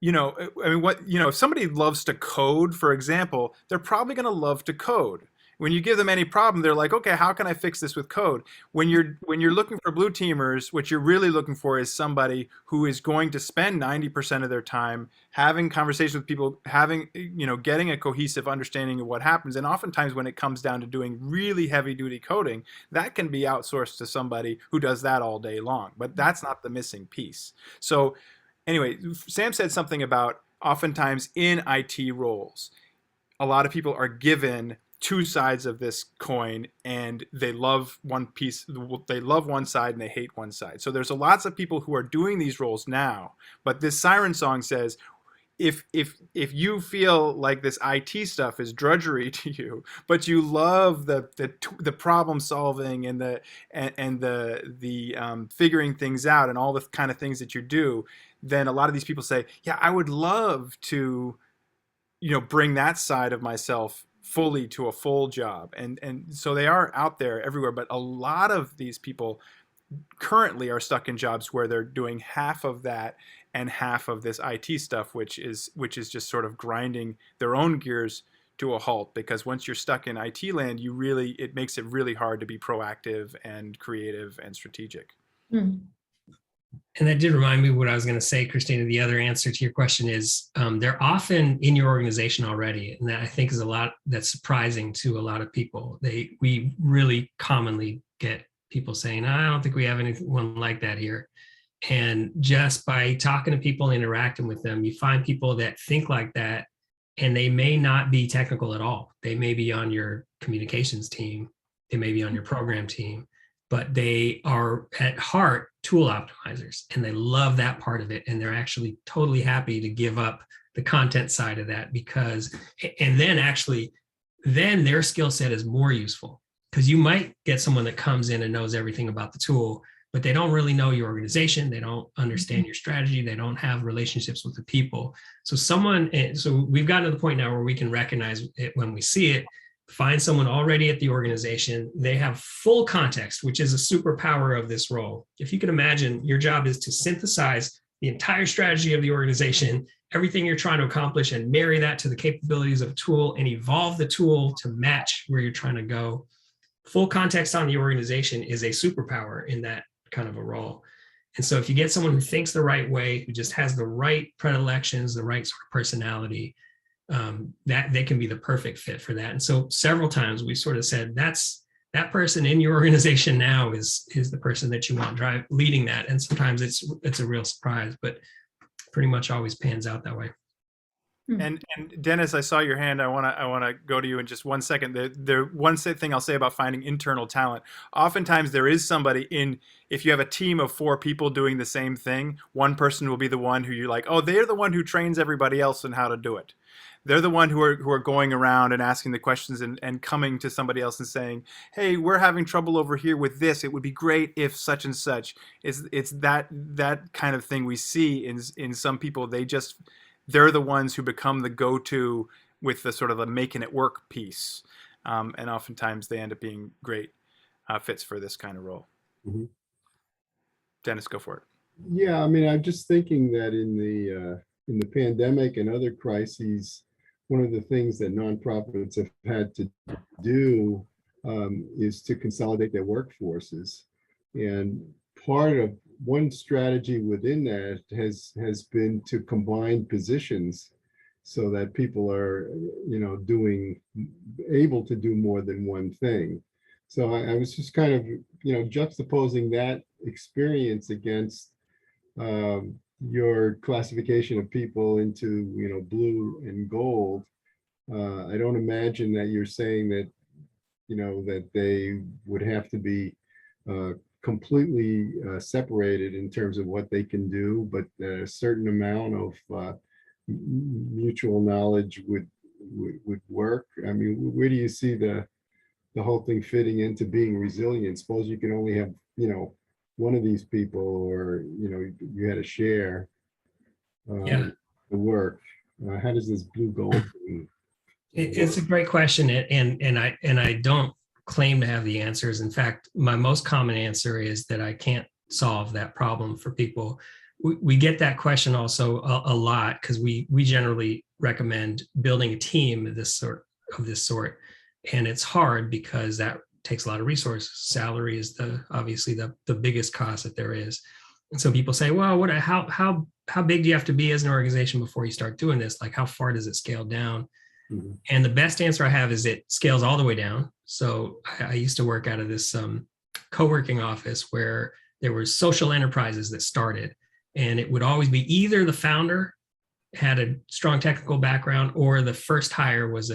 if somebody loves to code, for example, they're probably going to love to code. When you give them any problem, they're like, okay, how can I fix this with code? When you're looking for blue teamers, what you're really looking for is somebody who is going to spend 90% of their time having conversations with people, getting a cohesive understanding of what happens. And oftentimes when it comes down to doing really heavy duty coding, that can be outsourced to somebody who does that all day long, but that's not the missing piece. So anyway, Sam said something about oftentimes in IT roles, a lot of people are given two sides of this coin, and they love one piece, they love one side and they hate one side. So there's lots of people who are doing these roles now, but this siren song says, if you feel like this IT stuff is drudgery to you, but you love the problem solving and the figuring things out and all the kind of things that you do, then a lot of these people say, yeah, I would love to, bring that side of myself fully to a full job. And so they are out there everywhere, but a lot of these people currently are stuck in jobs where they're doing half of that and half of this IT stuff, which is just sort of grinding their own gears to a halt, because once you're stuck in IT land, it makes it really hard to be proactive and creative and strategic. Hmm. And that did remind me of what I was going to say, Christina. The other answer to your question is they're often in your organization already. And that I think is a lot that's surprising to a lot of people. We really commonly get people saying, I don't think we have anyone like that here. And just by talking to people and interacting with them, you find people that think like that, and they may not be technical at all. They may be on your communications team. They may be on your program team, but they are at heart tool optimizers, and they love that part of it. And they're actually totally happy to give up the content side of that, because, and then actually, then their skill set is more useful, because you might get someone that comes in and knows everything about the tool, but they don't really know your organization. They don't understand your strategy. They don't have relationships with the people. So we've gotten to the point now where we can recognize it when we see it, find someone already at the organization. They have full context, which is a superpower of this role. If you can imagine, your job is to synthesize the entire strategy of the organization, everything you're trying to accomplish, and marry that to the capabilities of a tool and evolve the tool to match where you're trying to go. Full context on the organization is a superpower in that kind of a role. And so if you get someone who thinks the right way, who just has the right predilections, the right sort of personality, that they can be the perfect fit for that. And so several times we sort of said, that person in your organization now is the person that you want leading that. And sometimes it's a real surprise, but pretty much always pans out that way. And Dennis, I saw your hand. I want to go to you in just 1 second. The one thing I'll say about finding internal talent, oftentimes there is somebody if you have a team of 4 people doing the same thing, one person will be the one who you're like, oh, they're the one who trains everybody else on how to do it. They're the one who are going around and asking the questions and coming to somebody else and saying, hey, we're having trouble over here with this. It would be great if such and such. It's that kind of thing we see in some people. They're the ones who become the go-to with the sort of the making it work piece. And oftentimes they end up being great fits for this kind of role. Mm-hmm. Dennis, go for it. Yeah, I mean, I'm just thinking that in the pandemic and other crises, one of the things that nonprofits have had to do is to consolidate their workforces. And part of one strategy within that has been to combine positions so that people are, able to do more than one thing. So I was just kind of, juxtaposing that experience against your classification of people into, blue and gold. I don't imagine that you're saying that, that they would have to be completely separated in terms of what they can do, but a certain amount of mutual knowledge would work. I mean, where do you see the whole thing fitting into being resilient? Suppose you can only have, one of these people, or, you had to share the work. How does this blue gold thing It's a great question, and I don't claim to have the answers. In fact, my most common answer is that I can't solve that problem for people. We get that question also a lot, because we generally recommend building a team of this sort, and it's hard because that takes a lot of resources. Salary is obviously the biggest cost that there is, and so people say, well, how big do you have to be as an organization before you start doing this? Like, how far does it scale down? Mm-hmm. And the best answer I have is it scales all the way down. So I used to work out of this co-working office where there were social enterprises that started, and it would always be either the founder had a strong technical background, or the first hire was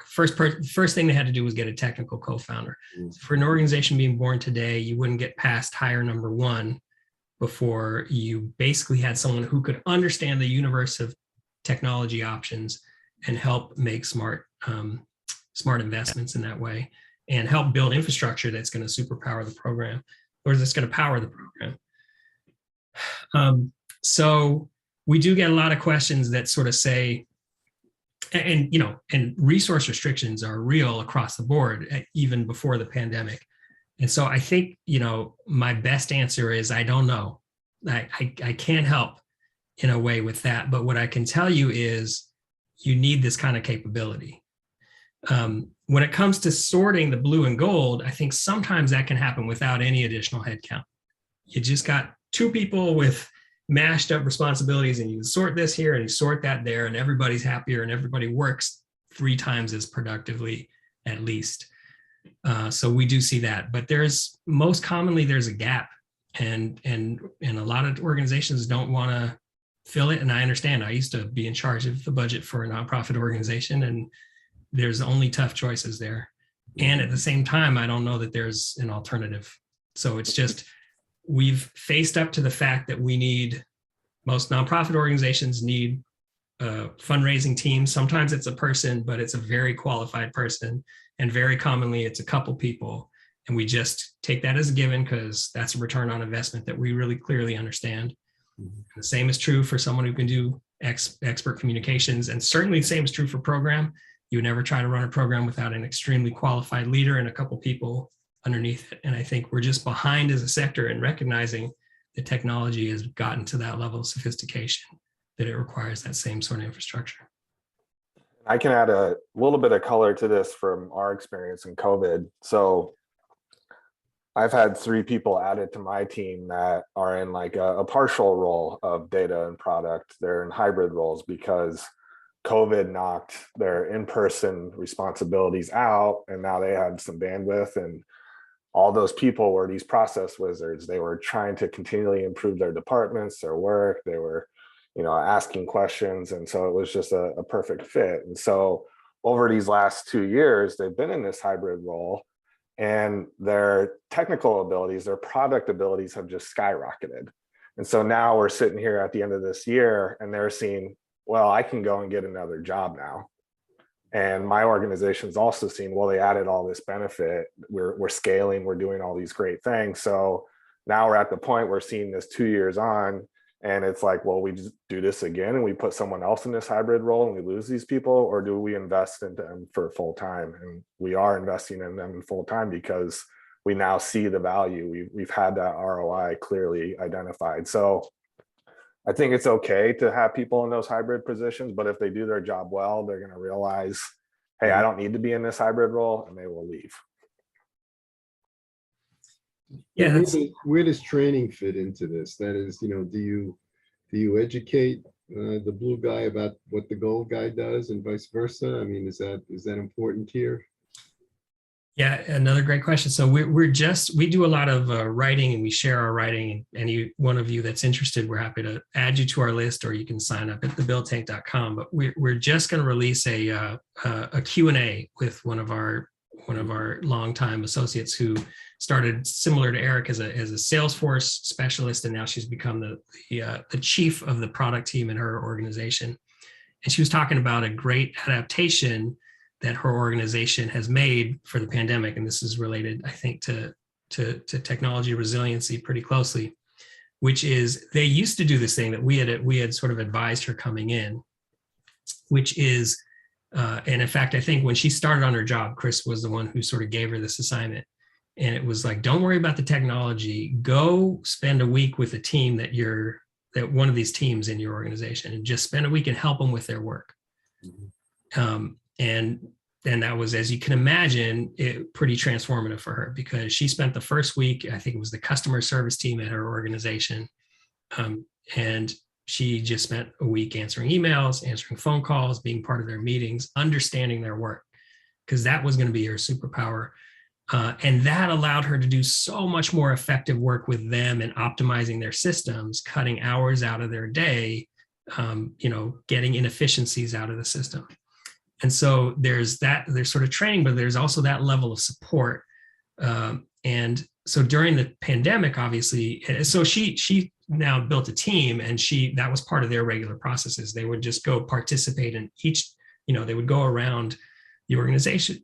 first thing they had to do was get a technical co-founder. Mm-hmm. For an organization being born today, you wouldn't get past hire number 1 before you basically had someone who could understand the universe of technology options and help make smart investments in that way, and help build infrastructure that's going to superpower the program, or that's going to power the program. So we do get a lot of questions that sort of say, and resource restrictions are real across the board, even before the pandemic. And so I think, my best answer is, I don't know. I can't help in a way with that. But what I can tell you is, you need this kind of capability. When it comes to sorting the blue and gold, I think sometimes that can happen without any additional headcount. You just got 2 people with mashed up responsibilities, and you sort this here and you sort that there, and everybody's happier and everybody works 3 times as productively at least. So we do see that, but most commonly there's a gap, and a lot of organizations don't want to fill it. And I understand. I used to be in charge of the budget for a nonprofit organization, and there's only tough choices there. And at the same time, I don't know that there's an alternative. So it's just, we've faced up to the fact that most nonprofit organizations need fundraising team. Sometimes it's a person, but it's a very qualified person. And very commonly it's a couple people. And we just take that as a given because that's a return on investment that we really clearly understand. The same is true for someone who can do expert communications, and certainly the same is true for program. You would never try to run a program without an extremely qualified leader and a couple people underneath it. And I think we're just behind as a sector in recognizing that technology has gotten to that level of sophistication that it requires that same sort of infrastructure. I can add a little bit of color to this from our experience in COVID. So I've had 3 people added to my team that are in like a partial role of data and product. They're in hybrid roles because COVID knocked their in-person responsibilities out, and now they had some bandwidth, and all those people were these process wizards. They were trying to continually improve their departments, their work. They were, asking questions. And so it was just a perfect fit. And so over these last 2 years, they've been in this hybrid role, and their technical abilities, their product abilities have just skyrocketed. And so now we're sitting here at the end of this year and they're seeing, well, I can go and get another job now. And my organization's also seen, well, they added all this benefit. We're scaling, we're doing all these great things. So now we're at the point we're seeing this 2 years on, and it's like, well, we just do this again and we put someone else in this hybrid role and we lose these people, or do we invest in them for full time? And we are investing in them full time because we now see the value. We've had that ROI clearly identified. So I think it's okay to have people in those hybrid positions, but if they do their job well, they're going to realize, hey, I don't need to be in this hybrid role, and they will leave. Yeah. Where does training fit into this? That is, do you educate the blue guy about what the gold guy does and vice versa? I mean, is that important here? Yeah, another great question. So we do a lot of writing, and we share our writing. Any one of you that's interested, we're happy to add you to our list, or you can sign up at thebuildtank.com. But we're just going to release a Q&A with one of our longtime associates who started similar to Eric as a Salesforce specialist, and now she's become the chief of the product team in her organization. And she was talking about a great adaptation that her organization has made for the pandemic. And this is related, I think, to technology resiliency pretty closely, which is they used to do this thing that we had sort of advised her coming in, which is, and in fact, I think when she started on her job, Chris was the one who sort of gave her this assignment. And it was like, don't worry about the technology, go spend a week with a team that one of these teams in your organization, and just spend a week and help them with their work. And that was, as you can imagine, pretty transformative for her, because she spent the first week, I think it was the customer service team at her organization. And she just spent a week answering emails, answering phone calls, being part of their meetings, understanding their work, because that was going to be her superpower. And that allowed her to do so much more effective work with them and optimizing their systems, cutting hours out of their day, getting inefficiencies out of the system. And so there's sort of training, but there's also that level of support. And so during the pandemic, obviously, so she now built a team, and that was part of their regular processes. They would just go participate in each, they would go around the organization,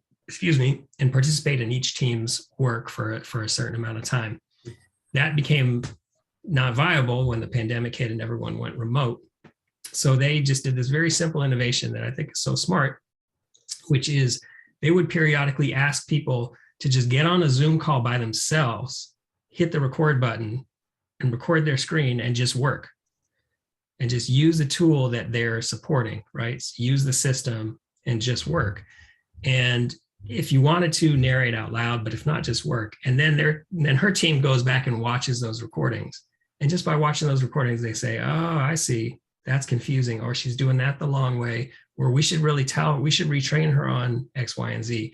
and participate in each team's work for a certain amount of time. That became not viable when the pandemic hit and everyone went remote. So they just did this very simple innovation that I think is so smart, which is they would periodically ask people to just get on a Zoom call by themselves, hit the record button and record their screen and just work, and just use the tool that they're supporting, right? So use the system and just work. And if you wanted to, narrate out loud, but if not, just work. And then her team goes back and watches those recordings. And just by watching those recordings, they say, oh, I see, that's confusing, or she's doing that the long way, or we should retrain her on X, Y, and Z.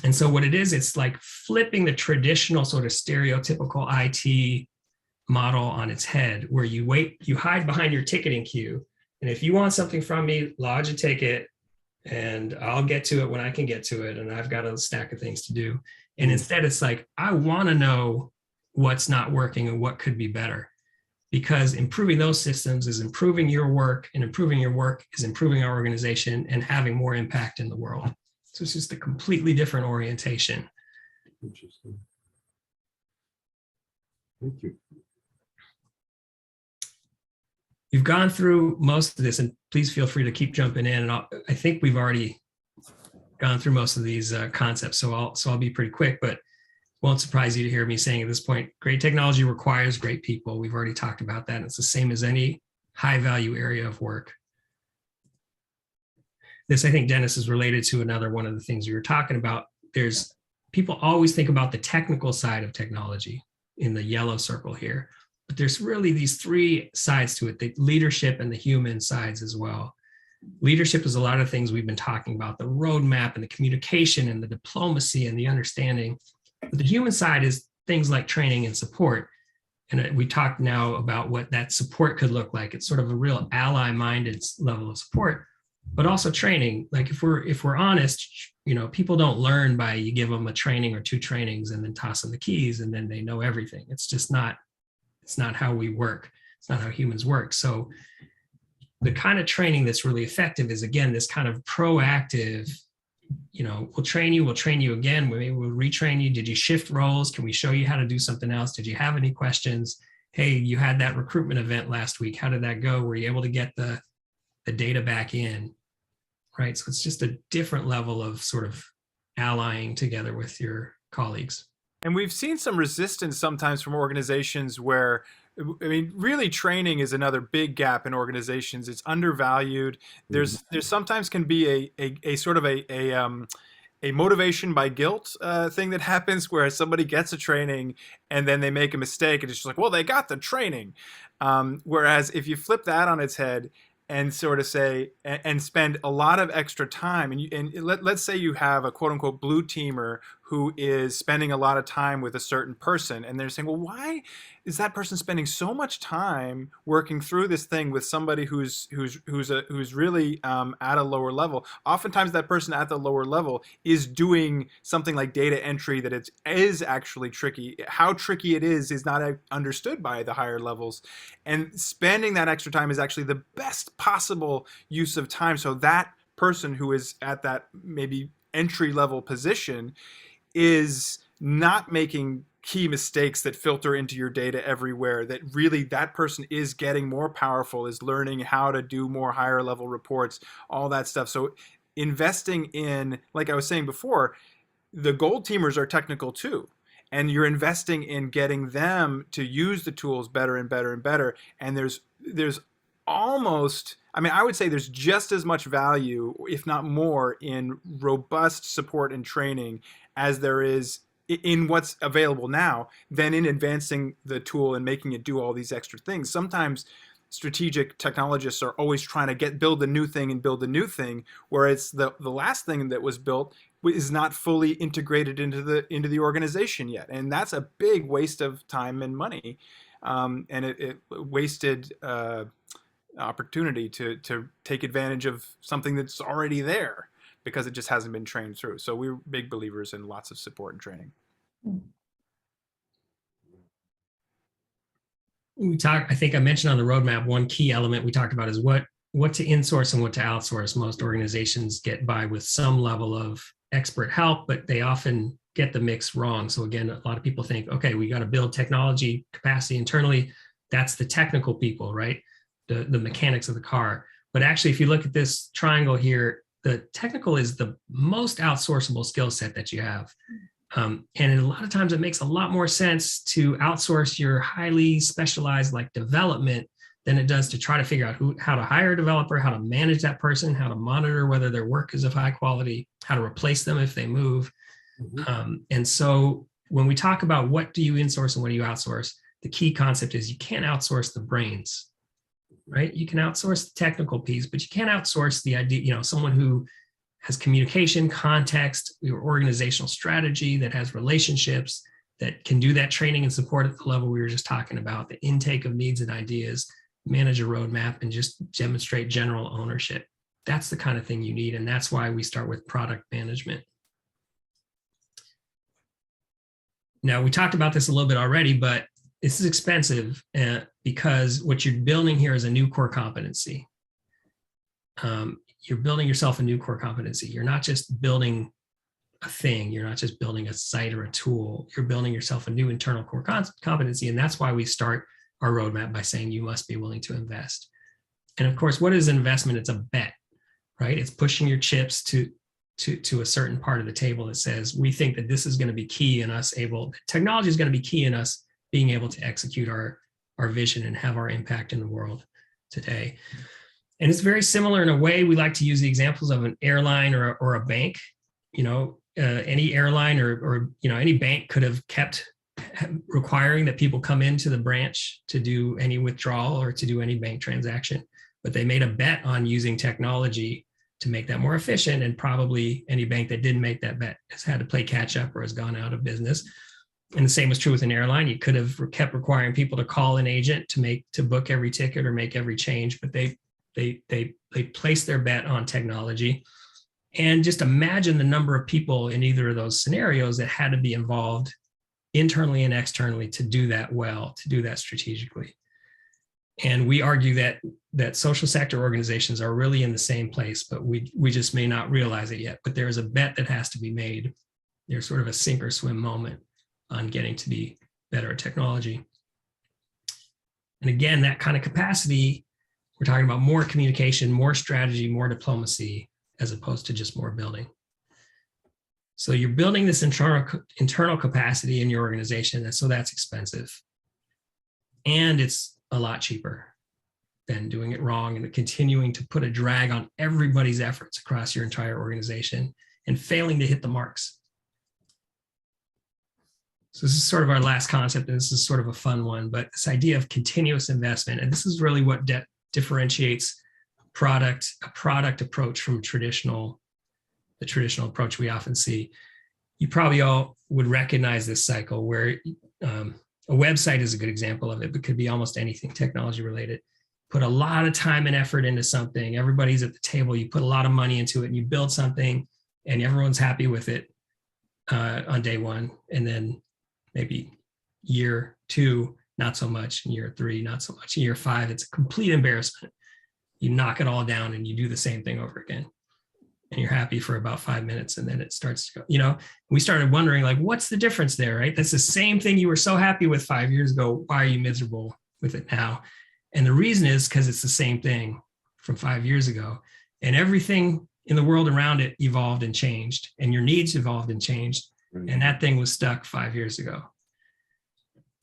And so what it is, it's like flipping the traditional sort of stereotypical IT model on its head, where you hide behind your ticketing queue. And if you want something from me, lodge a ticket, and I'll get to it when I can get to it. And I've got a stack of things to do. And instead it's like, I want to know what's not working and what could be better. because improving those systems is improving your work, and improving your work is improving our organization and having more impact in the world. So it's just a completely different orientation. Interesting. Thank you. You've gone through most of this, and please feel free to keep jumping in. And I think we've already gone through most of these concepts, so I'll be pretty quick, but won't surprise you to hear me saying at this point, great technology requires great people. We've already talked about that. It's the same as any high value area of work. This, I think, Dennis, is related to another one of the things we were talking about. There's people always think about the technical side of technology in the yellow circle here, but there's really these three sides to it, the leadership and the human sides as well. Leadership is a lot of things we've been talking about, the roadmap and the communication and the diplomacy and the understanding. But the human side is things like training and support. And we talked now about what that support could look like. It's sort of a real ally-minded level of support, but also training. Like if we're honest, you know, people don't learn by you give them a training or two trainings and then toss them the keys and then they know everything. It's just not, it's not how we work. It's not how humans work. So the kind of training that's really effective is, again, this kind of proactive, you know, we'll train you again. Maybe we'll retrain you. Did you shift roles? Can we show you how to do something else? Did you have any questions? Hey, you had that recruitment event last week. How did that go? Were you able to get the data back in? Right. So it's just a different level of sort of allying together with your colleagues. And we've seen some resistance sometimes from organizations where, I mean, really training is another big gap in organizations. It's undervalued. There's sometimes can be a sort of a motivation by guilt thing that happens where somebody gets a training and then they make a mistake and it's just like, well, they got the training. Whereas if you flip that on its head and sort of say, and spend a lot of extra time, and let's say you have a quote unquote blue teamer who is spending a lot of time with a certain person, and they're saying, well, why is that person spending so much time working through this thing with somebody who's really at a lower level? Oftentimes that person at the lower level is doing something like data entry that it is actually tricky. How tricky it is not understood by the higher levels. And spending that extra time is actually the best possible use of time. So that person who is at that maybe entry level position is not making key mistakes that filter into your data everywhere, that really that person is getting more powerful, is learning how to do more higher level reports, all that stuff. So investing in, like I was saying before, the gold teamers are technical too. And you're investing in getting them to use the tools better and better and better. And there's almost, I mean, I would say there's just as much value, if not more, in robust support and training as there is in what's available now than in advancing the tool and making it do all these extra things. Sometimes strategic technologists are always trying to build a new thing and build a new thing, whereas the last thing that was built is not fully integrated into the organization yet. And that's a big waste of time and money. And it wasted opportunity to take advantage of something that's already there because it just hasn't been trained through. So we're big believers in lots of support and training. I think I mentioned on the roadmap, one key element we talked about is what to insource and what to outsource. Most organizations get by with some level of expert help, but they often get the mix wrong. So again, a lot of people think, okay, we got to build technology capacity internally. That's the technical people, right? The mechanics of the car. But actually, if you look at this triangle here, the technical is the most outsourceable skill set that you have. And a lot of times it makes a lot more sense to outsource your highly specialized like development than it does to try to figure out how to hire a developer, how to manage that person, how to monitor whether their work is of high quality, how to replace them if they move. And so when we talk about what do you insource and what do you outsource, the key concept is you can't outsource the brains, right? You can outsource the technical piece, but you can't outsource the idea, you know, someone who has communication, context, your organizational strategy, that has relationships, that can do that training and support at the level we were just talking about, the intake of needs and ideas, manage a roadmap, and just demonstrate general ownership. That's the kind of thing you need. And that's why we start with product management. Now, we talked about this a little bit already, but this is expensive because what you're building here is a new core competency. You're building yourself a new core competency. You're not just building a thing. You're not just building a site or a tool. You're building yourself a new internal core competency. And that's why we start our roadmap by saying you must be willing to invest. And of course, what is an investment? It's a bet, right? It's pushing your chips to a certain part of the table that says, we think that this is going to be key in us technology is going to be key in us being able to execute our vision and have our impact in the world today. And it's very similar in a way. We like to use the examples of an airline or a bank. Any airline or any bank could have kept requiring that people come into the branch to do any withdrawal or to do any bank transaction. But they made a bet on using technology to make that more efficient. And probably any bank that didn't make that bet has had to play catch up or has gone out of business. And the same was true with an airline. You could have kept requiring people to call an agent to book every ticket or make every change, but they placed their bet on technology. And just imagine the number of people in either of those scenarios that had to be involved internally and externally to do that well, to do that strategically. And we argue that social sector organizations are really in the same place, but we just may not realize it yet. But there's a bet that has to be made. There's sort of a sink or swim moment on getting to be better at technology. And again, that kind of capacity, we're talking about more communication, more strategy, more diplomacy, as opposed to just more building. So you're building this internal capacity in your organization, and so that's expensive. And it's a lot cheaper than doing it wrong and continuing to put a drag on everybody's efforts across your entire organization and failing to hit the marks. So this is sort of our last concept, and this is sort of a fun one, but this idea of continuous investment, and this is really what differentiates a product approach from the traditional approach we often see. You probably all would recognize this cycle where a website is a good example of it, but could be almost anything technology related. Put a lot of time and effort into something. Everybody's at the table. You put a lot of money into it and you build something and everyone's happy with it on day one. And then maybe year 2, not so much. In year 3, not so much. In year 5, it's a complete embarrassment. You knock it all down and you do the same thing over again. And you're happy for about 5 minutes and then it starts to go, we started wondering like, what's the difference there, right? That's the same thing you were so happy with 5 years ago. Why are you miserable with it now? And the reason is because it's the same thing from 5 years ago. And everything in the world around it evolved and changed, and your needs evolved and changed. And that thing was stuck 5 years ago.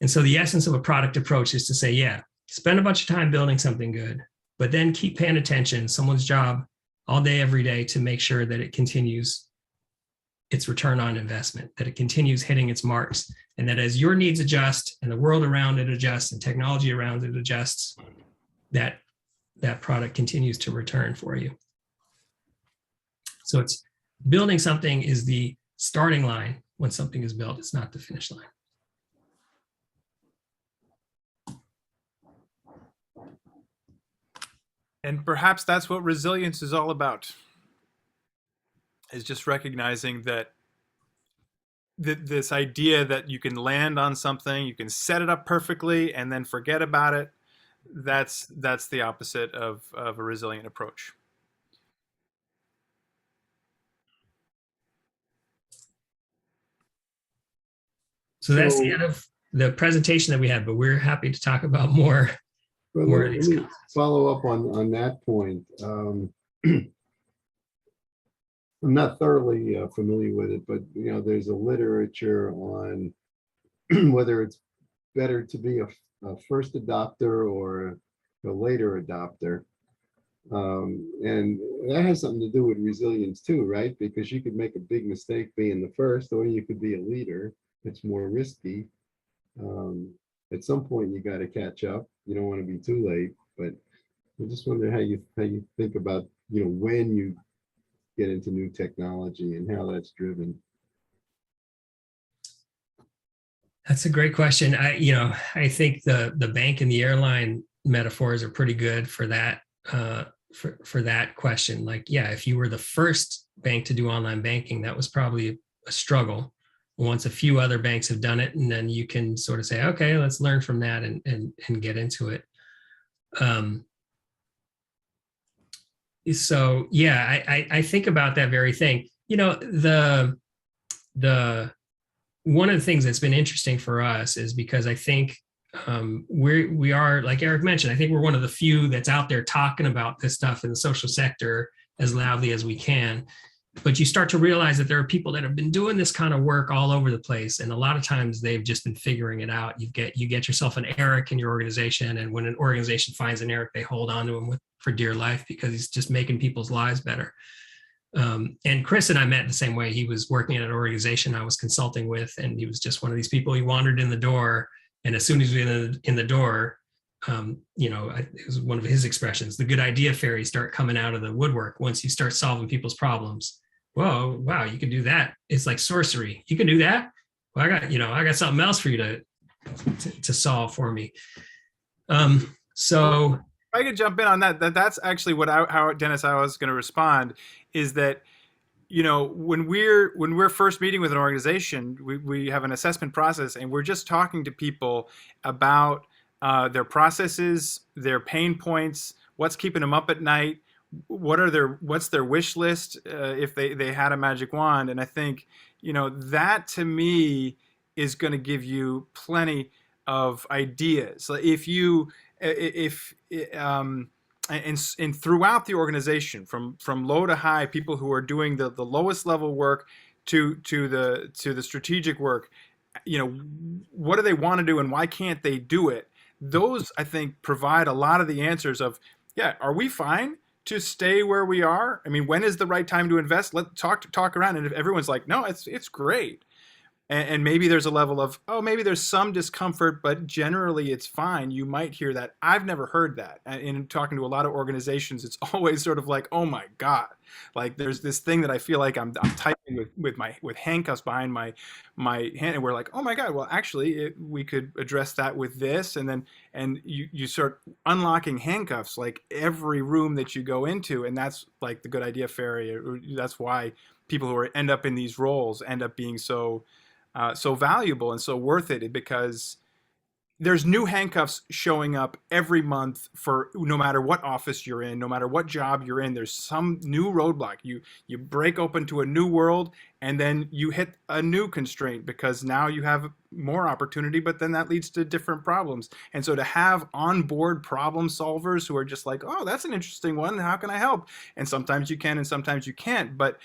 And so the essence of a product approach is to say, yeah, spend a bunch of time building something good, but then keep paying attention. Someone's job all day, every day to make sure that it continues its return on investment, that it continues hitting its marks, and that as your needs adjust and the world around it adjusts and technology around it adjusts, that product continues to return for you. So it's building something is the starting line when something is built. It's not the finish line. And perhaps that's what resilience is all about, is just recognizing that this idea that you can land on something, you can set it up perfectly and then forget about it. That's the opposite of a resilient approach. So that's the end of the presentation that we had, but we're happy to talk about more. Well, let me follow up on that point. I'm not thoroughly familiar with it, but there's a literature on whether it's better to be a first adopter or a later adopter. And that has something to do with resilience too, right? Because you could make a big mistake being the first, or you could be a leader. It's more risky. At some point you got to catch up. You don't want to be too late, but I just wonder how you think about, when you get into new technology and how that's driven. That's a great question. I think the bank and the airline metaphors are pretty good for that, for that question. Like, yeah, if you were the first bank to do online banking, that was probably a struggle. once a few other banks have done it, and then you can sort of say, okay, let's learn from that and get into it. So yeah, I think about that very thing. You know, the one of the things that's been interesting for us is because I think we are, like Eric mentioned, I think we're one of the few that's out there talking about this stuff in the social sector as loudly as we can. But you start to realize that there are people that have been doing this kind of work all over the place, and a lot of times they've just been figuring it out. You get yourself an Eric in your organization, and when an organization finds an Eric, they hold on to him for dear life because he's just making people's lives better. And Chris and I met the same way. He was working at an organization I was consulting with, and he was just one of these people. He wandered in the door, and as soon as we were in the door, you know, it was one of his expressions, the good idea fairies start coming out of the woodwork once you start solving people's problems. Whoa, wow, you can do that. It's like sorcery. You can do that? Well, I got something else for you to solve for me. So if I could jump in on that's actually how Dennis, I was going to respond, is that, you know, when we're first meeting with an organization, we have an assessment process, and we're just talking to people about their processes, their pain points, what's keeping them up at night, what's their wish list if they had a magic wand. And I think, you know, that to me is going to give you plenty of ideas. And throughout the organization, from low to high, people who are doing the lowest level work to the strategic work, you know, what do they want to do and why can't they do it? Those, I think, provide a lot of the answers of, yeah, are we fine to stay where we are? I mean, when is the right time to invest? Let's talk around. And if everyone's like, no, it's great. And maybe there's a level of, oh, maybe there's some discomfort, but generally it's fine. You might hear that. I've never heard that. In talking to a lot of organizations, it's always sort of like, oh my God, like there's this thing that I feel like I'm typing with handcuffs behind my hand, and we're like, oh my God, well actually we could address that with this, and you start unlocking handcuffs like every room that you go into, and that's like the good idea fairy. That's why people who end up in these roles end up being so valuable and so worth it, because there's new handcuffs showing up every month for no matter what office you're in, no matter what job you're in, there's some new roadblock. You break open to a new world, and then you hit a new constraint because now you have more opportunity, but then that leads to different problems. And so to have onboard problem solvers who are just like, oh, that's an interesting one, how can I help? And sometimes you can and sometimes you can't. But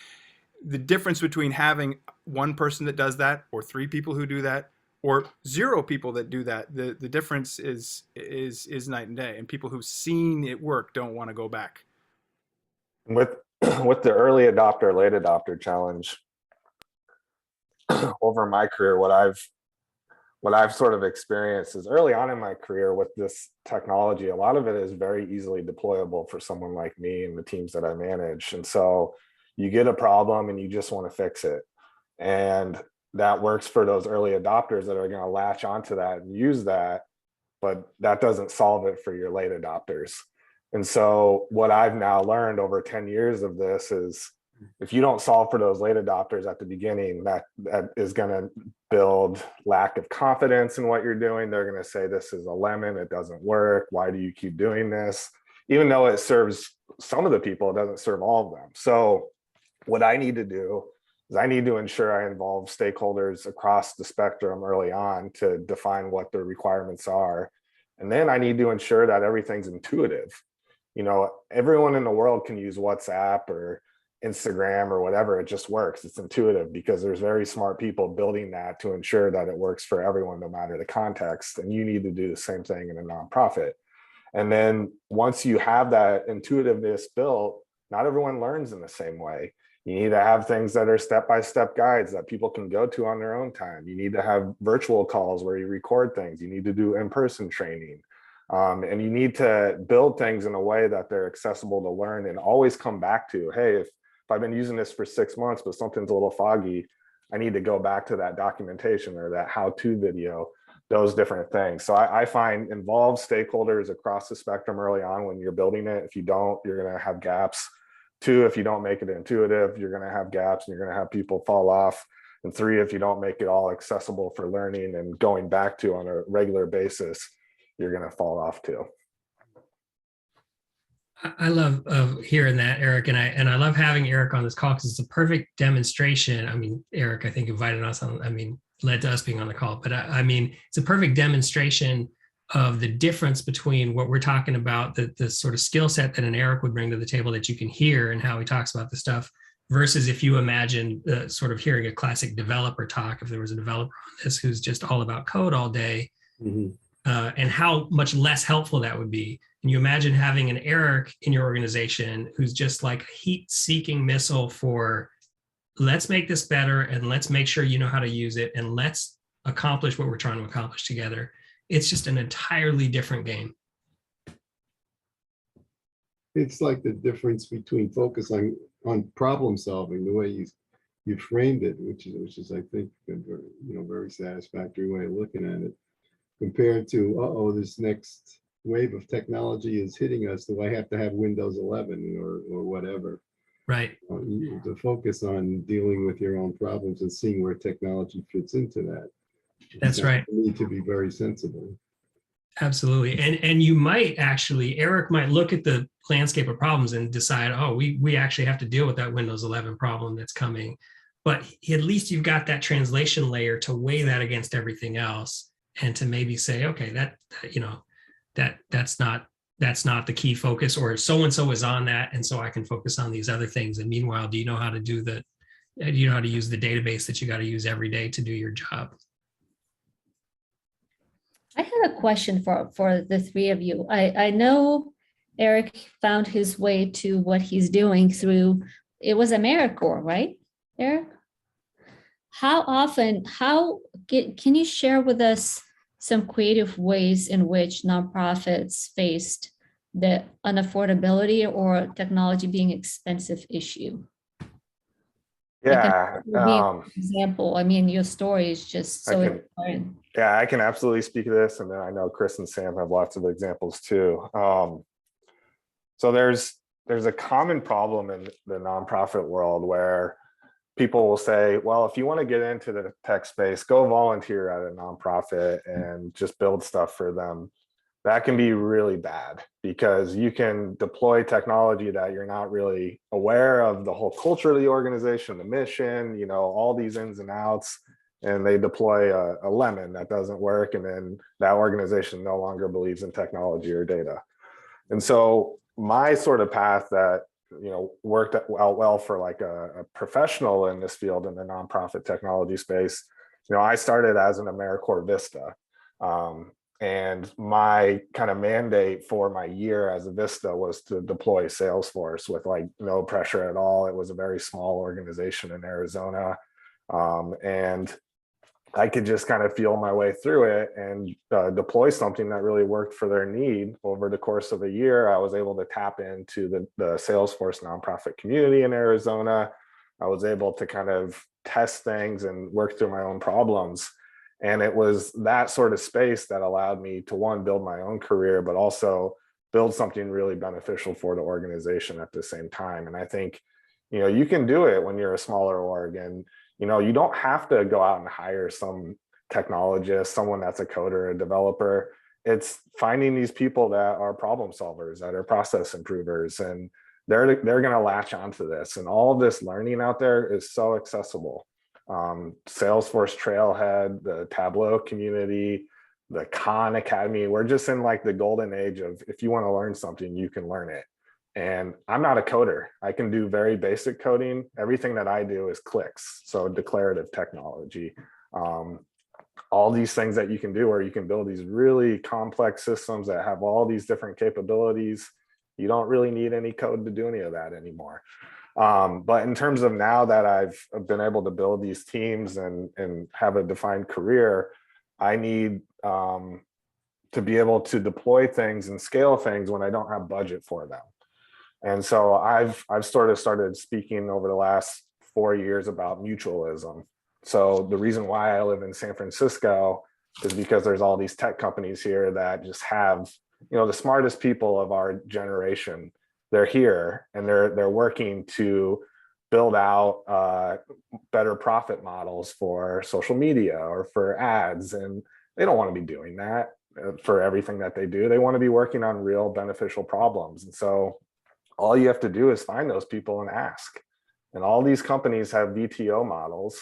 the difference between having one person that does that, or 3 people who do that, or 0 people that do that, the difference is night and day. And people who've seen it work don't want to go back. With the early adopter, late adopter challenge, over my career, what I've sort of experienced is early on in my career with this technology, a lot of it is very easily deployable for someone like me and the teams that I manage. And so you get a problem and you just want to fix it. And that works for those early adopters that are going to latch onto that and use that, but that doesn't solve it for your late adopters. And so what I've now learned over 10 years of this is, if you don't solve for those late adopters at the beginning, that is going to build lack of confidence in what you're doing. They're going to say, this is a lemon, it doesn't work. Why do you keep doing this? Even though it serves some of the people, it doesn't serve all of them. So what I need to do is I need to ensure I involve stakeholders across the spectrum early on to define what the requirements are. And then I need to ensure that everything's intuitive. You know, everyone in the world can use WhatsApp or Instagram or whatever. It just works. It's intuitive because there's very smart people building that to ensure that it works for everyone, no matter the context. And you need to do the same thing in a nonprofit. And then once you have that intuitiveness built, not everyone learns in the same way. You need to have things that are step-by-step guides that people can go to on their own time. You need to have virtual calls where you record things. You need to do in-person training. And you need to build things in a way that they're accessible to learn, and always come back to, hey, if I've been using this for 6 months, but something's a little foggy, I need to go back to that documentation or that how-to video, those different things. So I find involve stakeholders across the spectrum early on when you're building it. If you don't, you're going to have gaps. 2, if you don't make it intuitive, you're going to have gaps and you're going to have people fall off. And 3, if you don't make it all accessible for learning and going back to on a regular basis, you're going to fall off too. I love hearing that, Eric, and I love having Eric on this call because it's a perfect demonstration. I mean, Eric, I think invited us on, led to us being on the call, but I mean, it's a perfect demonstration of the difference between what we're talking about, the sort of skill set that an Eric would bring to the table that you can hear and how he talks about the stuff, versus if you imagine sort of hearing a classic developer talk, if there was a developer on this who's just all about code all day, and how much less helpful that would be. And you imagine having an Eric in your organization who's just like a heat-seeking missile for, let's make this better and let's make sure you know how to use it and let's accomplish what we're trying to accomplish together. It's just an entirely different game. It's like the difference between focus on problem solving, the way you framed it, which is I think a very satisfactory way of looking at it, compared to this next wave of technology is hitting us. Do I have to have Windows 11 or whatever? Right. To focus on dealing with your own problems and seeing where technology fits into that. That's right. You need to be very sensible. Absolutely. And you might actually, Eric might look at the landscape of problems and decide, oh, we actually have to deal with that Windows 11 problem that's coming. But at least you've got that translation layer to weigh that against everything else and to maybe say, okay, that's not the key focus, or so-and-so is on that. And so I can focus on these other things. And meanwhile, do you know how to use the database that you got to use every day to do your job? I have a question for the three of you. I know Eric found his way to what he's doing through, it was AmeriCorps, right, Eric? Can you share with us some creative ways in which nonprofits faced the unaffordability or technology being expensive issue? Yeah. Example, I mean, your story is just so important. Yeah, I can absolutely speak to this. And then I know Chris and Sam have lots of examples too. So there's a common problem in the nonprofit world where people will say, well, if you want to get into the tech space, go volunteer at a nonprofit and just build stuff for them. That can be really bad because you can deploy technology that you're not really aware of the whole culture of the organization, the mission, all these ins and outs, and they deploy a lemon that doesn't work. And then that organization no longer believes in technology or data. And so my sort of path that worked out well for like a professional in this field in the nonprofit technology space. I started as an AmeriCorps Vista. And my kind of mandate for my year as a Vista was to deploy Salesforce with like no pressure at all. It was a very small organization in Arizona. And I could just kind of feel my way through it and deploy something that really worked for their need. Over the course of a year, I was able to tap into the Salesforce nonprofit community in Arizona. I was able to kind of test things and work through my own problems. And it was that sort of space that allowed me to, one, build my own career, but also build something really beneficial for the organization at the same time. And I think, you can do it when you're a smaller org, and you don't have to go out and hire some technologist, someone that's a coder, a developer. It's finding these people that are problem solvers, that are process improvers, and they're going to latch onto this. And all of this learning out there is so accessible. Salesforce Trailhead, the Tableau community, the Khan Academy, we're just in like the golden age of, if you want to learn something, you can learn it. And I'm not a coder. I can do very basic coding. Everything that I do is clicks, so declarative technology. All these things that you can do, where you can build these really complex systems that have all these different capabilities. You don't really need any code to do any of that anymore. But in terms of now that I've been able to build these teams and have a defined career, I need to be able to deploy things and scale things when I don't have budget for them. And so I've sort of started speaking over the last 4 years about mutualism. So the reason why I live in San Francisco is because there's all these tech companies here that just have, the smartest people of our generation. They're here and they're working to build out better profit models for social media or for ads. And they don't want to be doing that for everything that they do. They want to be working on real beneficial problems. And so all you have to do is find those people and ask. And all these companies have VTO models.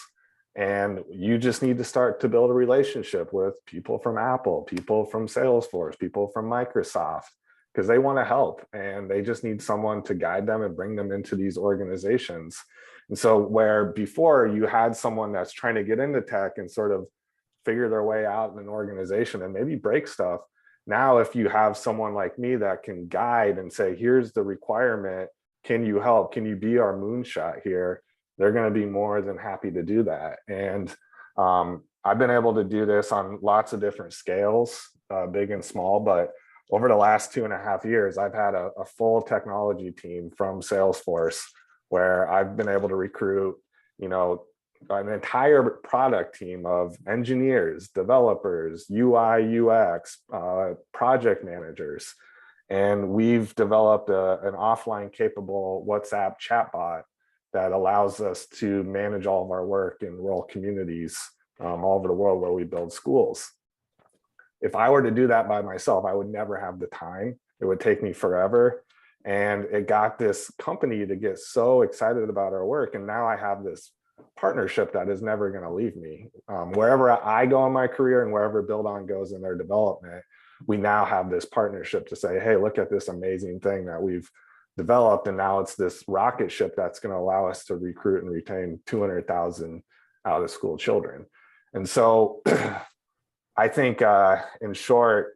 And you just need to start to build a relationship with people from Apple, people from Salesforce, people from Microsoft, because they want to help and they just need someone to guide them and bring them into these organizations. And so where before you had someone that's trying to get into tech and sort of figure their way out in an organization and maybe break stuff, now if you have someone like me that can guide and say, here's the requirement, can you help? Can you be our moonshot here? They're going to be more than happy to do that. And I've been able to do this on lots of different scales, big and small, but over the last 2.5 years, I've had a full technology team from Salesforce where I've been able to recruit, an entire product team of engineers, developers, UI, UX, project managers. And we've developed an offline capable WhatsApp chatbot that allows us to manage all of our work in rural communities all over the world where we build schools. If I were to do that by myself, I would never have the time. It would take me forever. And it got this company to get so excited about our work. And now I have this partnership that is never going to leave me. Wherever I go in my career and wherever Build On goes in their development, we now have this partnership to say, hey, look at this amazing thing that we've developed. And now it's this rocket ship that's going to allow us to recruit and retain 200,000 out of school children. And so I think in short,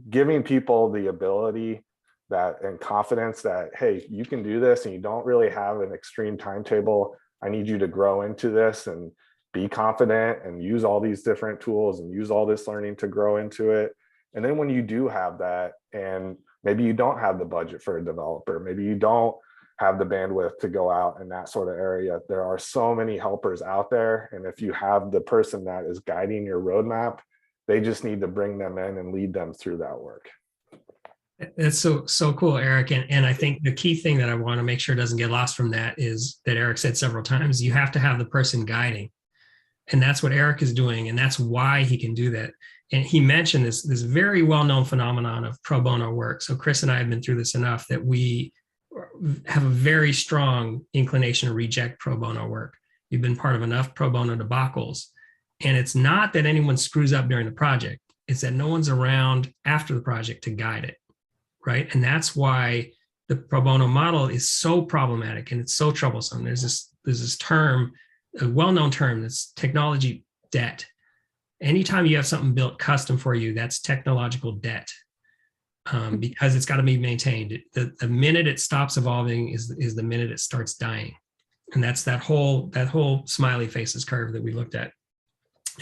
giving people the ability that and confidence that, hey, you can do this and you don't really have an extreme timetable. I need you to grow into this and be confident and use all these different tools and use all this learning to grow into it. And then when you do have that, and maybe you don't have the budget for a developer, maybe you don't have the bandwidth to go out in that sort of area, there are so many helpers out there. And if you have the person that is guiding your roadmap, they just need to bring them in and lead them through that work. That's so cool, Eric. And I think the key thing that I want to make sure doesn't get lost from that is that Eric said several times, you have to have the person guiding. And that's what Eric is doing. And that's why he can do that. And he mentioned this very well-known phenomenon of pro bono work. So Chris and I have been through this enough that we have a very strong inclination to reject pro bono work. We've been part of enough pro bono debacles. And it's not that anyone screws up during the project. It's that no one's around after the project to guide it, right? And that's why the pro bono model is so problematic and it's so troublesome. There's this term, a well-known term, that's technology debt. Anytime you have something built custom for you, that's technological debt because it's got to be maintained. The minute it stops evolving is the minute it starts dying. And that's that whole smiley faces curve that we looked at.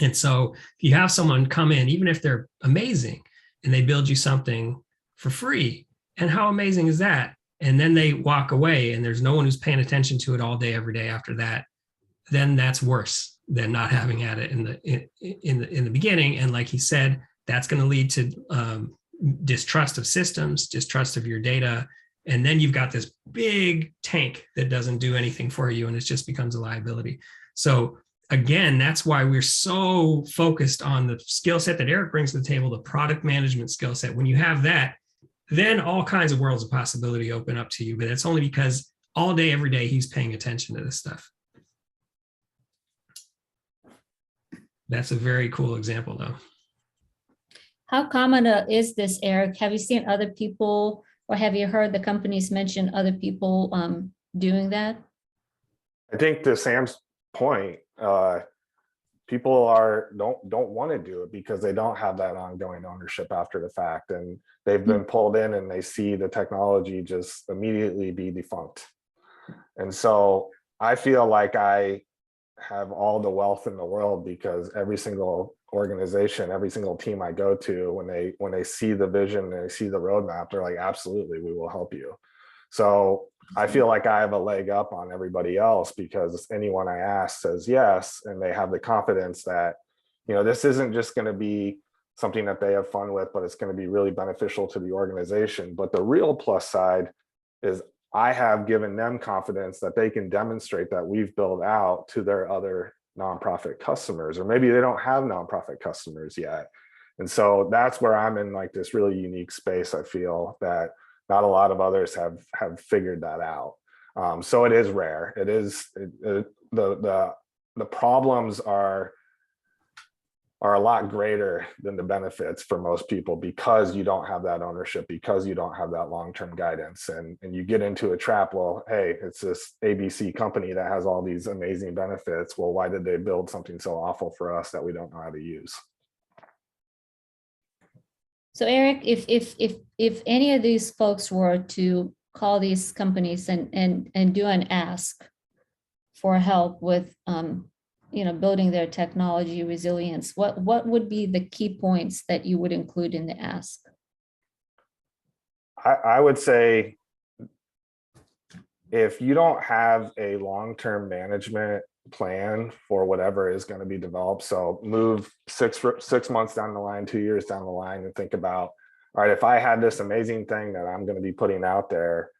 And so if you have someone come in, even if they're amazing, and they build you something for free, and how amazing is that? And then they walk away and there's no one who's paying attention to it all day, every day after that, then that's worse than not having had it in the beginning. And like he said, that's going to lead to distrust of systems, distrust of your data. And then you've got this big tank that doesn't do anything for you and it just becomes a liability. So again, that's why we're so focused on the skill set that Eric brings to the table, the product management skill set. When you have that, then all kinds of worlds of possibility open up to you. But it's only because all day, every day, he's paying attention to this stuff. That's a very cool example, though. How common is this, Eric? Have you seen other people, or have you heard the companies mention other people doing that? I think to Sam's point, people don't want to do it because they don't have that ongoing ownership after the fact, and they've been pulled in and they see the technology just immediately be defunct. And so I feel like I have all the wealth in the world because every single organization, every single team I go to, when they see the vision and they see the roadmap, they're like, absolutely, we will help you. So I feel like I have a leg up on everybody else because anyone I ask says yes, and they have the confidence that, this isn't just going to be something that they have fun with, but it's going to be really beneficial to the organization. But the real plus side is I have given them confidence that they can demonstrate that we've built out to their other nonprofit customers, or maybe they don't have nonprofit customers yet. And so that's where I'm in like this really unique space. I feel that not a lot of others have figured that out. So it is rare. It is the problems are a lot greater than the benefits for most people, because you don't have that ownership, because you don't have that long-term guidance, and you get into a trap. Well, hey, it's this ABC company that has all these amazing benefits. Well, why did they build something so awful for us that we don't know how to use? So Eric, if any of these folks were to call these companies and do an ask for help with building their technology resilience, what would be the key points that you would include in the ask? I would say, if you don't have a long-term management plan for whatever is going to be developed, so move 6 months down the line, 2 years down the line, and think about, all right, if I had this amazing thing that I'm going to be putting out there,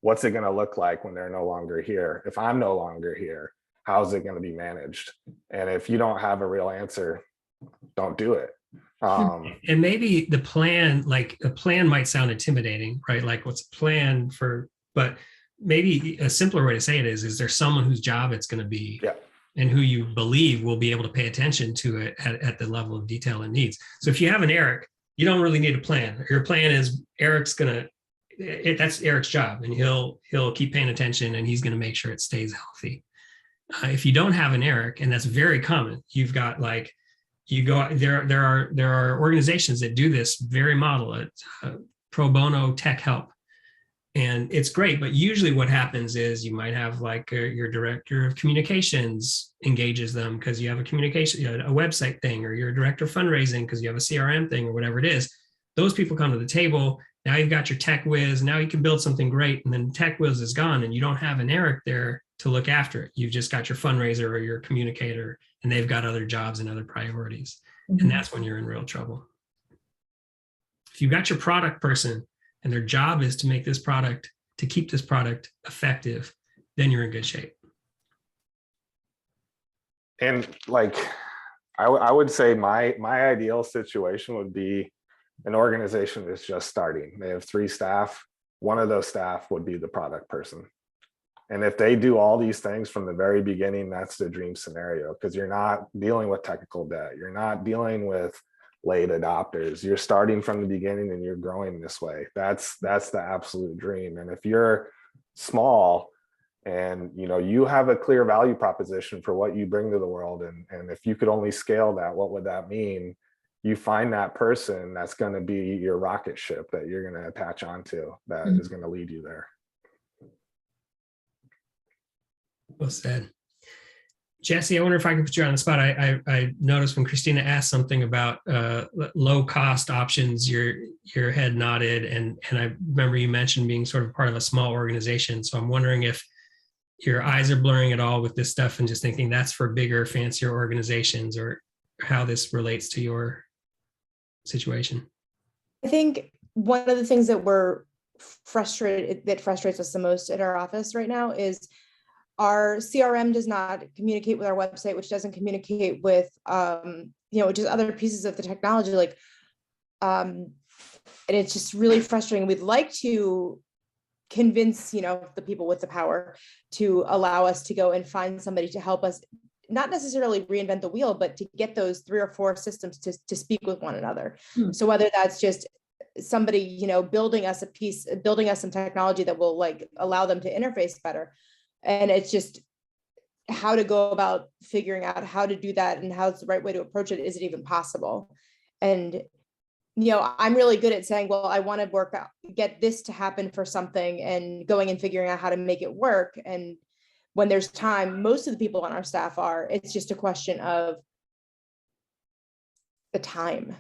what's it going to look like when they're no longer here? If I'm no longer here, how's it going to be managed? And if you don't have a real answer, don't do it. And maybe the plan, like a plan might sound intimidating, right? Like what's a plan for, but maybe a simpler way to say it is there someone whose job it's going to be, and who you believe will be able to pay attention to it at the level of detail it needs. So if you have an Eric, you don't really need a plan. Your plan is Eric's going to, that's Eric's job, and he'll keep paying attention, and he's going to make sure it stays healthy. If you don't have an Eric, and that's very common, you've got like, there are organizations that do this very model, pro bono tech help. And it's great, but usually what happens is you might have like your director of communications engages them because you have a website thing, or your director of fundraising because you have a CRM thing, or whatever it is. Those people come to the table. Now you've got your tech whiz. Now you can build something great, and then tech whiz is gone, and you don't have an Eric there to look after it. You've just got your fundraiser or your communicator, and they've got other jobs and other priorities. Mm-hmm. And that's when you're in real trouble. If you've got your product person, and their job is to make this product, to keep this product effective, then you're in good shape. And like, I would say my ideal situation would be an organization that's just starting. They have 3 staff. One of those staff would be the product person. And if they do all these things from the very beginning, that's the dream scenario, because you're not dealing with technical debt. You're not dealing with late adopters. You're starting from the beginning and you're growing this way. That's the absolute dream. And if you're small and you have a clear value proposition for what you bring to the world, and if you could only scale that, what would that mean? You find that person that's going to be your rocket ship that you're going to attach onto, that is going to lead you there. Well said. Jesse, I wonder if I can put you on the spot. I noticed when Christina asked something about low cost options, your head nodded, and I remember you mentioned being sort of part of a small organization. So I'm wondering if your eyes are blurring at all with this stuff and just thinking that's for bigger, fancier organizations, or how this relates to your situation. I think one of the things that frustrates us the most at our office right now is our CRM does not communicate with our website, which doesn't communicate with, just other pieces of the technology. And it's just really frustrating. We'd like to convince, the people with the power to allow us to go and find somebody to help us, not necessarily reinvent the wheel, but to get those 3 or 4 systems to speak with one another. So whether that's just somebody, building us some technology that will like allow them to interface better. And it's just how to go about figuring out how to do that and how's the right way to approach it. Is it even possible? And, I'm really good at saying, well, I want to get this to happen for something, and going and figuring out how to make it work. And when there's time, most of the people on our staff it's just a question of the time.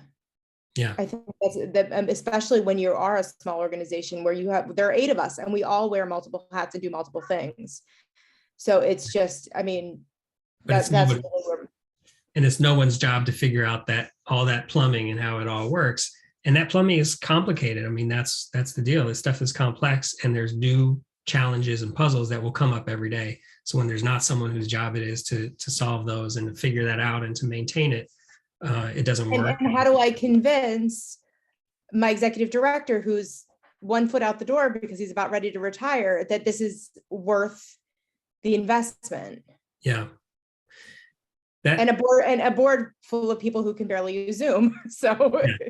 Yeah, I think that's especially when you are a small organization where there are 8 of us and we all wear multiple hats and do multiple things. So it's just, that's really where. And it's no one's job to figure out all that plumbing and how it all works. And that plumbing is complicated. That's the deal. This stuff is complex, and there's new challenges and puzzles that will come up every day. So when there's not someone whose job it is to solve those and to figure that out and to maintain it, it doesn't work. And how do I convince my executive director, who's 1 foot out the door because he's about ready to retire, that this is worth the investment? Yeah. And a board full of people who can barely use Zoom. So yeah.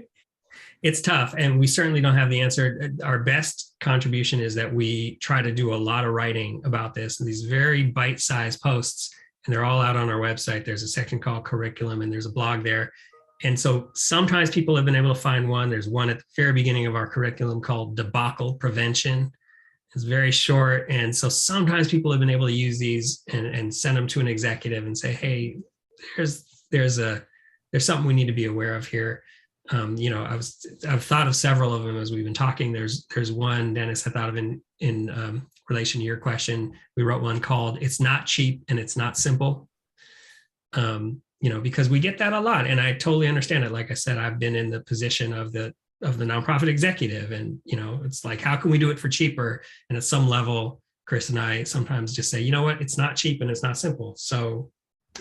It's tough, and we certainly don't have the answer. Our best contribution is that we try to do a lot of writing about this, and these very bite-sized posts, and they're all out on our website. There's a section called curriculum, and there's a blog there. And so sometimes people have been able to find one. There's one at the very beginning of our curriculum called Debacle Prevention. It's very short. And so sometimes people have been able to use these and send them to an executive and say, hey, there's something we need to be aware of here. I've thought of several of them as we've been talking. There's one, Dennis, I thought of in relation to your question. We wrote one called "It's Not Cheap and It's Not Simple." Because we get that a lot, and I totally understand it. Like I said, I've been in the position of the nonprofit executive, and it's like, how can we do it for cheaper? And at some level, Chris and I sometimes just say, you know what, it's not cheap and it's not simple. So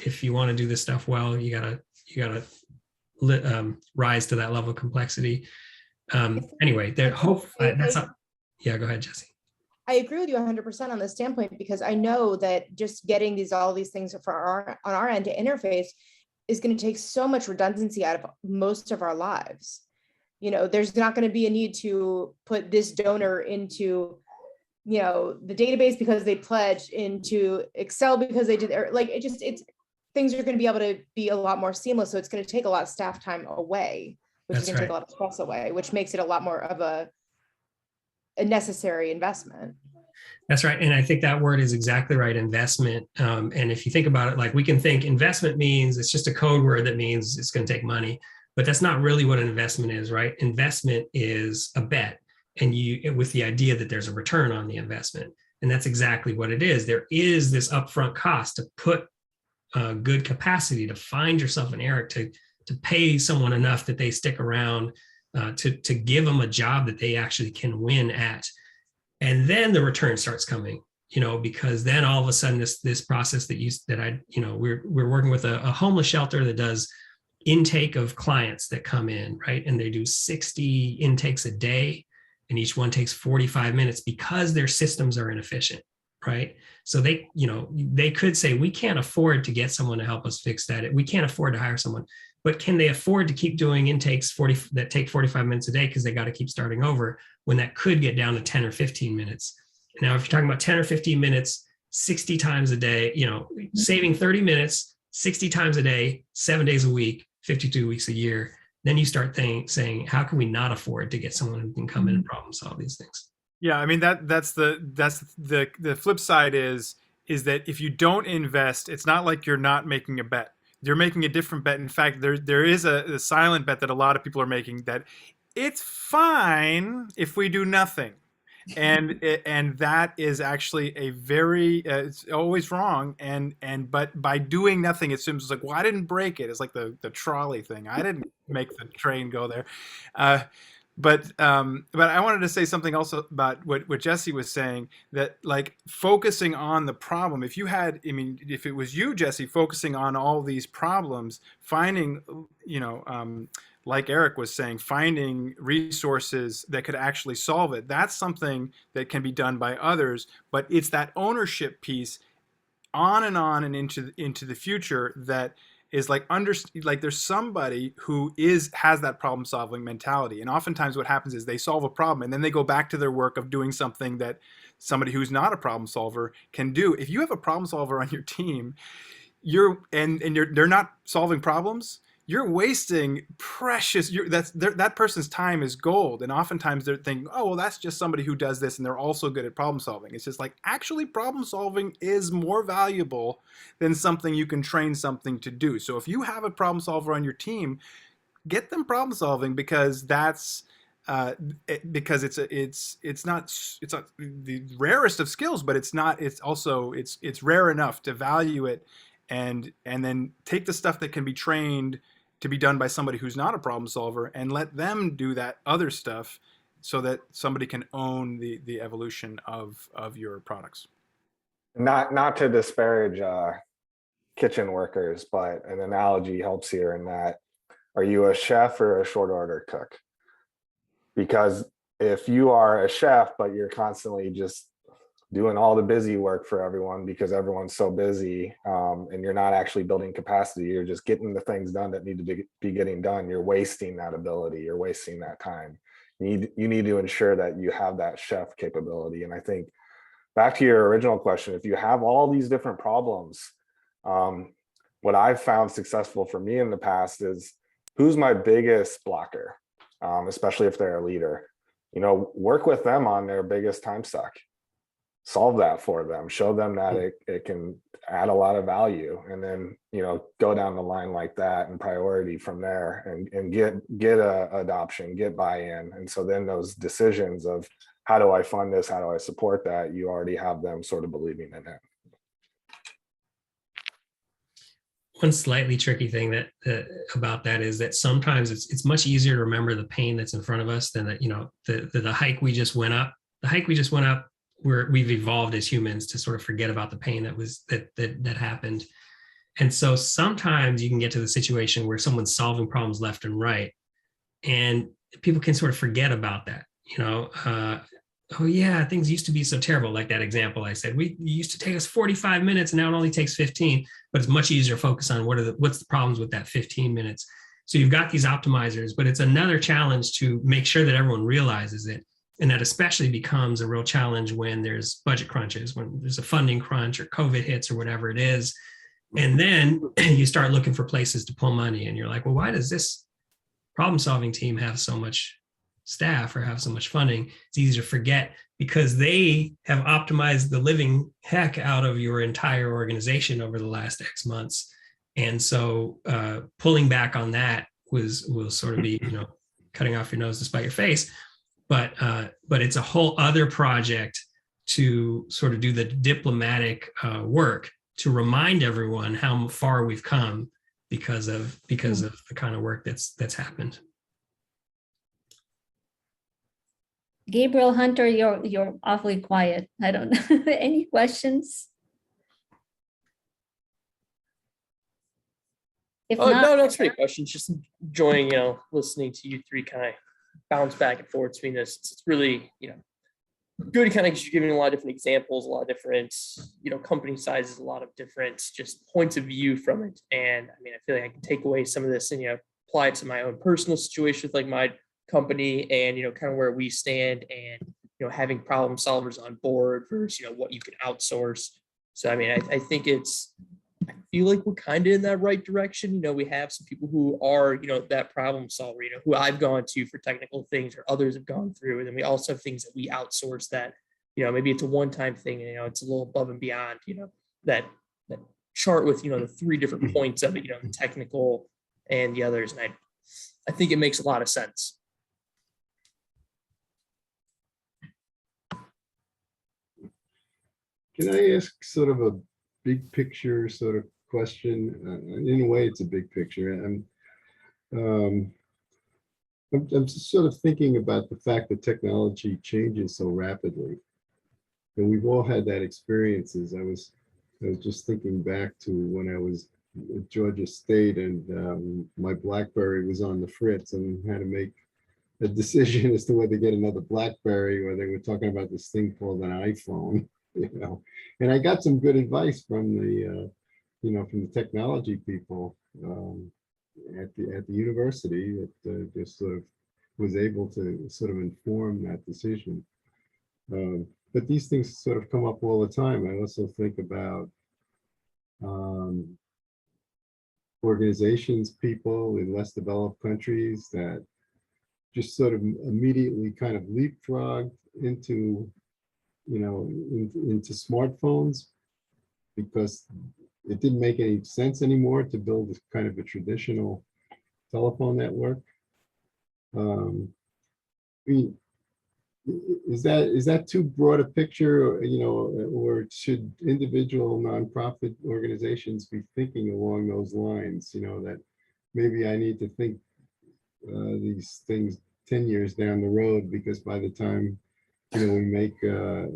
if you want to do this stuff well, you gotta rise to that level of complexity. Anyway, that's up. Yeah, go ahead, Jesse. I agree with you 100% on this standpoint, because I know that just getting all these things on our end to interface is going to take so much redundancy out of most of our lives. There's not going to be a need to put this donor into, the database because they pledged, into Excel because they did, things are going to be able to be a lot more seamless. So it's going to take a lot of staff time away, which is going to take a lot of stress away, which makes it a lot more of a necessary investment. That's right. And I think that word is exactly right, investment. And if you think about it, like, we can think investment means it's just a code word that means it's going to take money, but that's not really what an investment is, right? Investment is a bet, and with the idea that there's a return on the investment. And that's exactly what it is. There is this upfront cost to put good capacity, to find yourself an Eric, to pay someone enough that they stick around, to give them a job that they actually can win at. And then the return starts coming, because then all of a sudden this process we're working with a homeless shelter that does intake of clients that come in, right? And they do 60 intakes a day, and each one takes 45 minutes because their systems are inefficient, right? So they could say, we can't afford to get someone to help us fix that. We can't afford to hire someone. But can they afford to keep doing intakes that take 45 minutes a day because they got to keep starting over, when that could get down to 10 or 15 minutes? Now, if you're talking about 10 or 15 minutes, 60 times a day, saving 30 minutes, 60 times a day, 7 days a week, 52 weeks a year, then you start saying, how can we not afford to get someone who can come in and problem solve these things? Yeah, I mean, that's the flip side is that if you don't invest, it's not like you're not making a bet. You're making a different bet. In fact, there is a silent bet that a lot of people are making, that it's fine if we do nothing. And that is actually a very it's always wrong. But by doing nothing, it seems like, well, I didn't break it. It's like the trolley thing. I didn't make the train go there. But I wanted to say something also about what Jesse was saying, that like focusing on the problem. If it was you, Jesse, focusing on all these problems, finding, like Eric was saying, finding resources that could actually solve it. That's something that can be done by others, but it's that ownership piece on and into the future that is like there's somebody who has that problem solving mentality. And oftentimes what happens is they solve a problem and then they go back to their work of doing something that somebody who's not a problem solver can do. If you have a problem solver on your team, they're not solving problems, you're wasting precious, that person's time is gold. And oftentimes they're thinking, oh, well, that's just somebody who does this and they're also good at problem solving. It's just like, actually problem solving is more valuable than something you can train something to do. So if you have a problem solver on your team, get them problem solving, because that's because it's not the rarest of skills, but it's rare enough to value it, and then take the stuff that can be trained to be done by somebody who's not a problem solver and let them do that other stuff, so that somebody can own the evolution of your products? Not to disparage kitchen workers, but an analogy helps here in that, are you a chef or a short order cook? Because if you are a chef, but you're constantly just doing all the busy work for everyone because everyone's so busy, and you're not actually building capacity, you're just getting the things done that need to be getting done, you're wasting that ability, you're wasting that time. You need to ensure that you have that chef capability. And I think back to your original question, if you have all these different problems, what I've found successful for me in the past is, who's my biggest blocker, especially if they're a leader. Work with them on their biggest time suck. Solve that for them. Show them that it can add a lot of value, and then go down the line like that and priority from there, and get adoption, get buy-in. And so then those decisions of how do I fund this, how do I support that, you already have them sort of believing in it. One slightly tricky thing that about that is that sometimes it's much easier to remember the pain that's in front of us than that, the hike we just went up. The hike we just went up, we've evolved as humans to sort of forget about the pain that happened. And so sometimes you can get to the situation where someone's solving problems left and right, and people can sort of forget about that. Oh yeah, things used to be so terrible. Like that example I said, it used to take us 45 minutes and now it only takes 15, but it's much easier to focus on what's the problems with that 15 minutes. So you've got these optimizers, but it's another challenge to make sure that everyone realizes it. And that especially becomes a real challenge when there's budget crunches, when there's a funding crunch or COVID hits or whatever it is. And then you start looking for places to pull money, and you're like, well, why does this problem solving team have so much staff or have so much funding? It's easy to forget because they have optimized the living heck out of your entire organization over the last X months. And so pulling back on that will sort of be, cutting off your nose to spite your face. But it's a whole other project to sort of do the diplomatic work to remind everyone how far we've come because of the kind of work that's happened. Gabriel Hunter, you're awfully quiet. I don't know. Any questions? If not, no, that's great questions. Just enjoying, listening to you three kind of bounce back and forth between this. It's really, good kind of because you're giving a lot of different examples, a lot of different, company sizes, a lot of different just points of view from it. And I mean, I feel like I can take away some of this and, apply it to my own personal situation with like my company and, kind of where we stand and, having problem solvers on board versus, what you can outsource. So, I mean, I think I feel like we're kind of in that right direction. We have some people who are, that problem solver, who I've gone to for technical things or others have gone through. And then we also have things that we outsource that, maybe it's a one-time thing and, it's a little above and beyond, that chart with, the three different points of it, the technical and the others. And I think it makes a lot of sense. Can I ask sort of a big picture sort of question? In a way, it's a big picture. I'm just sort of thinking about the fact that technology changes so rapidly, and we've all had that experiences. I was just thinking back to when I was at Georgia State, and my BlackBerry was on the fritz, and had to make a decision as to whether to get another BlackBerry, or they were talking about this thing called an iPhone. And I got some good advice from the from the technology people at the university that just sort of was able to sort of inform that decision. But these things sort of come up all the time. I also think about organizations, people in less developed countries that just sort of immediately kind of leapfrogged into into smartphones because it didn't make any sense anymore to build this kind of a traditional telephone network. Is that too broad a picture, or should individual nonprofit organizations be thinking along those lines? That maybe I need to think these things 10 years down the road, because by the time, we make a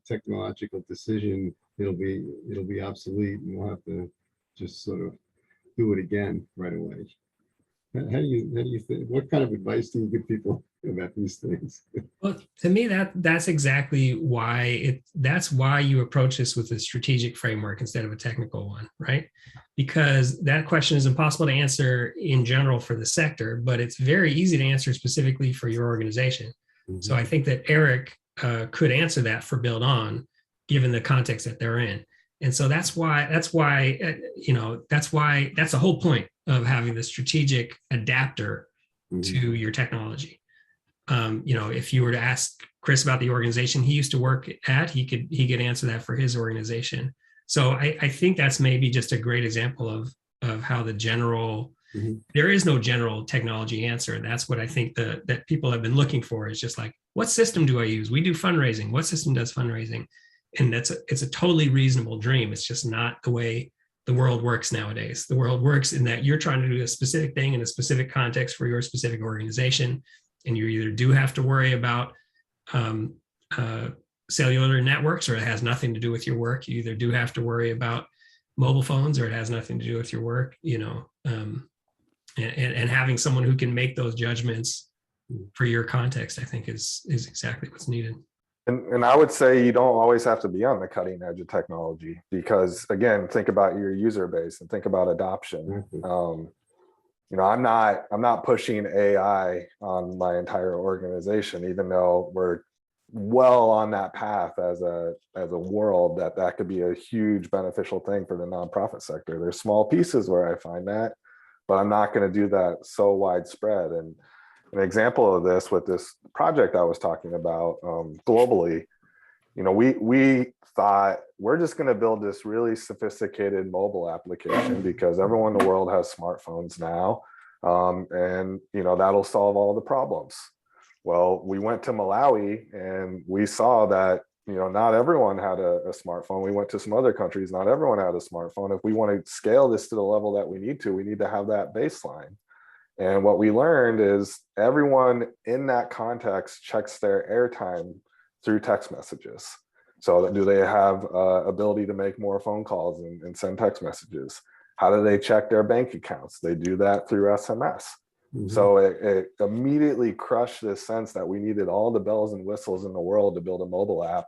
technological decision, it'll be obsolete, and we'll have to just sort of do it again right away. How do you think? What kind of advice do you give people about these things? Well, to me, that's exactly why that's why you approach this with a strategic framework instead of a technical one, right? Because that question is impossible to answer in general for the sector, but it's very easy to answer specifically for your organization. Mm-hmm. So I think that Eric could answer that for Build On, given the context that they're in. And so that's why that's the whole point of having the strategic adapter to your technology. If you were to ask Chris about the organization he used to work at, he could answer that for his organization. So I think that's maybe just a great example of how the general, there is no general technology answer. And that's what I think that people have been looking for, is just like, what system do I use? We do fundraising. What system does fundraising? And it's a totally reasonable dream. It's just not the way the world works nowadays. The world works in that you're trying to do a specific thing in a specific context for your specific organization. And you either do have to worry about cellular networks, or it has nothing to do with your work. You either do have to worry about mobile phones, or it has nothing to do with your work, and having someone who can make those judgments for your context, I think is exactly what's needed. And I would say you don't always have to be on the cutting edge of technology, because again, think about your user base and think about adoption. I'm not pushing AI on my entire organization, even though we're well on that path as a world that could be a huge beneficial thing for the nonprofit sector. There's small pieces where I find that, but I'm not going to do that so widespread. And an example of this with this project I was talking about globally, we thought we're just going to build this really sophisticated mobile application because everyone in the world has smartphones now, and that'll solve all the problems. Well, we went to Malawi and we saw that not everyone had a smartphone. We went to some other countries, not everyone had a smartphone. If we want to scale this to the level that we need to have that baseline. And what we learned is everyone in that context checks their airtime through text messages. So do they have ability to make more phone calls and send text messages? How do they check their bank accounts? They do that through SMS. So it immediately crushed this sense that we needed all the bells and whistles in the world to build a mobile app.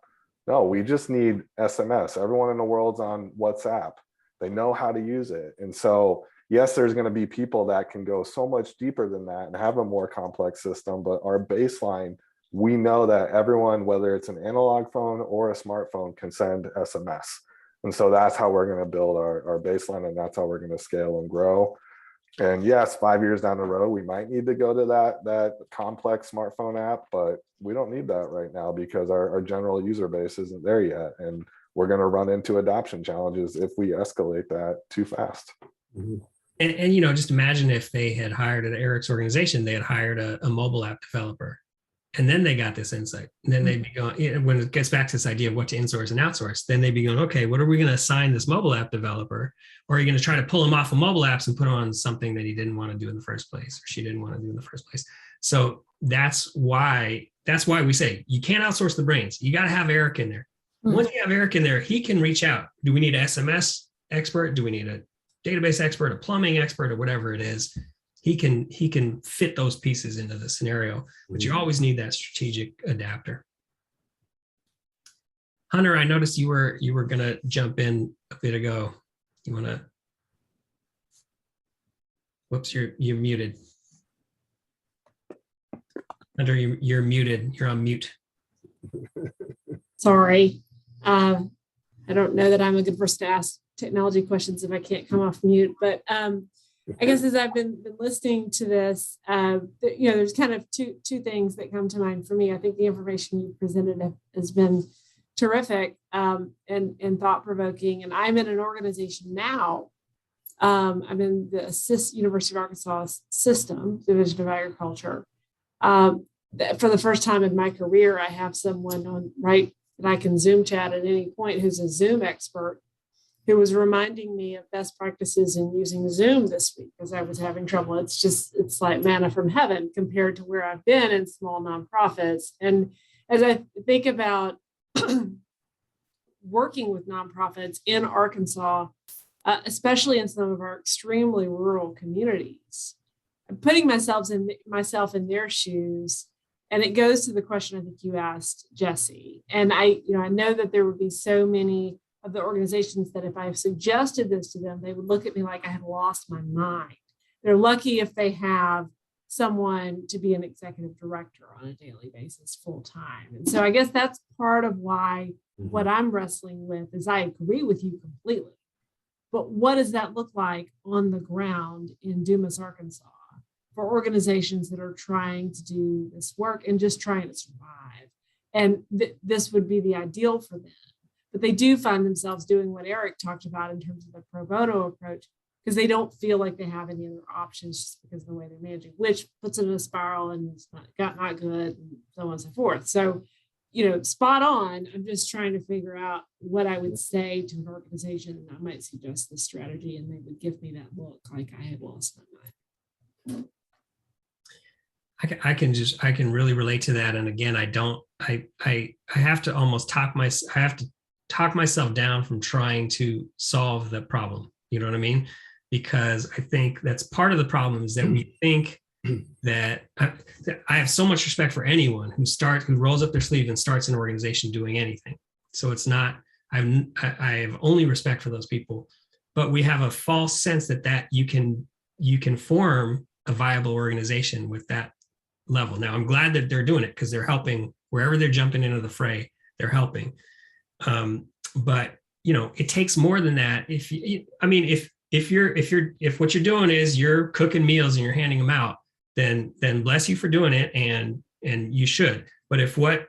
No, we just need SMS. Everyone in the world's on WhatsApp. They know how to use it. And so yes, there's going to be people that can go so much deeper than that and have a more complex system, but our baseline, we know that everyone, whether it's an analog phone or a smartphone, can send SMS. And so that's how we're going to build our baseline, and that's how we're going to scale and grow. And yes, 5 years down the road, we might need to go to that complex smartphone app, but we don't need that right now because our general user base isn't there yet. And we're going to run into adoption challenges if we escalate that too fast. And just imagine if they had hired at Eric's organization, they had hired a mobile app developer, and then they got this insight. And then they'd be going, when it gets back to this idea of what to insource and outsource, then they'd be going, okay, what are we going to assign this mobile app developer? Or are you going to try to pull him off of mobile apps and put him on something that he didn't want to do in the first place, or she didn't want to do in the first place? So that's why we say you can't outsource the brains. You got to have Eric in there. Once you have Eric in there, he can reach out. Do we need an SMS expert? Do we need a database expert, a plumbing expert, or whatever it is? He can fit those pieces into the scenario, but you always need that strategic adapter. Hunter, I noticed you were gonna jump in a bit ago. You wanna? Whoops, you're muted. Hunter, you're muted. You're on mute. Sorry. I don't know that I'm a good person to ask technology questions if I can't come off mute, but I guess as I've been listening to this, there's kind of two things that come to mind for me. I think the information you presented has been terrific and thought-provoking. And I'm in an organization now. I'm in the University of Arkansas System, Division of Agriculture. For the first time in my career, I have someone that I can Zoom chat at any point who's a Zoom expert. who was reminding me of best practices in using Zoom this week because I was having trouble. It's like manna from heaven compared to where I've been in small nonprofits. And as I think about working with nonprofits in Arkansas, especially in some of our extremely rural communities, I'm putting myself in their shoes. And it goes to the question I think you asked, Jesse. And I know that there would be so many of the organizations that if I suggested this to them, they would look at me like I had lost my mind. They're lucky if they have someone to be an executive director on a daily basis full time. And so I guess that's part of why what I'm wrestling with is I agree with you completely. But what does that look like on the ground in Dumas, Arkansas, for organizations that are trying to do this work and just trying to survive? And this would be the ideal for them. But they do find themselves doing what Eric talked about in terms of the pro bono approach, because they don't feel like they have any other options just because of the way they're managing, which puts it in a spiral and it's not good and so on and so forth. So, spot on. I'm just trying to figure out what I would say to an organization, and I might suggest this strategy and they would give me that look like I had lost my mind. I can really relate to that. And again, I have to almost talk myself down from trying to solve the problem. You know what I mean? Because I think that's part of the problem is that we think that I have so much respect for anyone who rolls up their sleeve and starts an organization doing anything. So it's not, I have only respect for those people, but we have a false sense that you can form a viable organization with that level. Now I'm glad that they're doing it because they're helping wherever they're jumping into the fray, they're helping. But it takes more than that. If what you're doing is you're cooking meals and you're handing them out, then bless you for doing it, and you should. But if and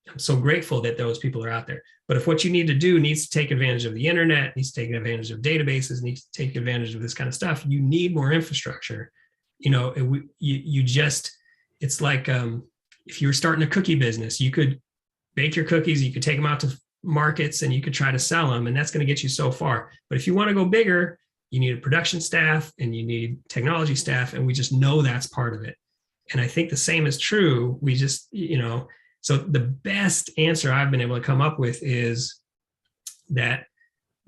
I'm so grateful that those people are out there. But if what you need to do needs to take advantage of the internet, needs to take advantage of databases, needs to take advantage of this kind of stuff, you need more infrastructure. It's like if you were starting a cookie business, you could bake your cookies, you could take them out to markets and you could try to sell them, and that's going to get you so far. But if you want to go bigger, you need a production staff and you need technology staff, and we just know that's part of it. And I think the same is true. We just, so the best answer I've been able to come up with is that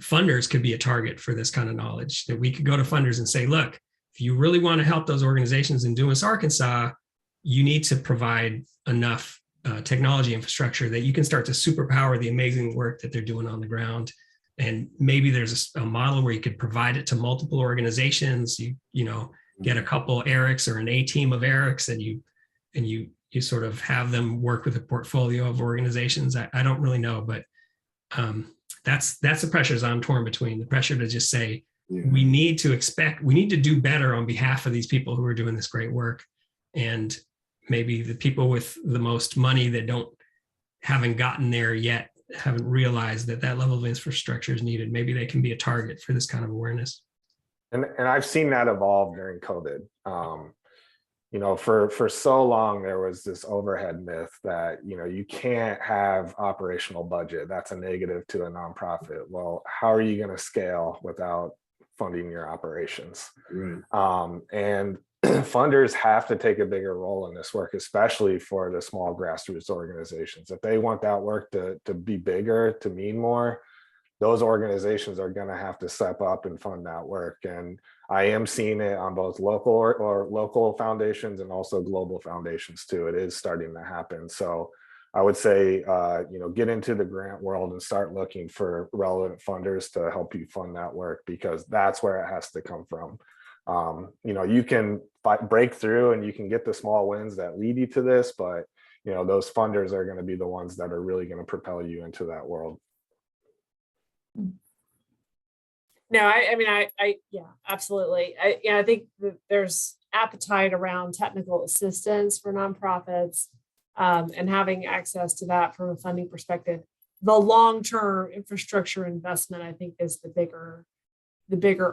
funders could be a target for this kind of knowledge, that we could go to funders and say, look, if you really want to help those organizations in Dumas, Arkansas, you need to provide enough technology infrastructure that you can start to superpower the amazing work that they're doing on the ground. And maybe there's a model where you could provide it to multiple organizations. You get a couple Erics or an A team of Erics, and you sort of have them work with a portfolio of organizations. I don't really know, but that's the pressures I'm torn between. The pressure to just say, we need to do better on behalf of these people who are doing this great work. And maybe the people with the most money that haven't gotten there yet, haven't realized that level of infrastructure is needed. Maybe they can be a target for this kind of awareness. And I've seen that evolve during COVID. For so long, there was this overhead myth that, you can't have operational budget. That's a negative to a nonprofit. Well, how are you going to scale without funding your operations? Right. And funders have to take a bigger role in this work, especially for the small grassroots organizations. If they want that work to be bigger, to mean more, those organizations are going to have to step up and fund that work. And I am seeing it on both local or local foundations and also global foundations too. It is starting to happen. So I would say, get into the grant world and start looking for relevant funders to help you fund that work, because that's where it has to come from. You can break through and you can get the small wins that lead you to this, but those funders are going to be the ones that are really going to propel you into that world. No, yeah, absolutely. I think that there's appetite around technical assistance for nonprofits, and having access to that from a funding perspective. The long-term infrastructure investment, I think, is the bigger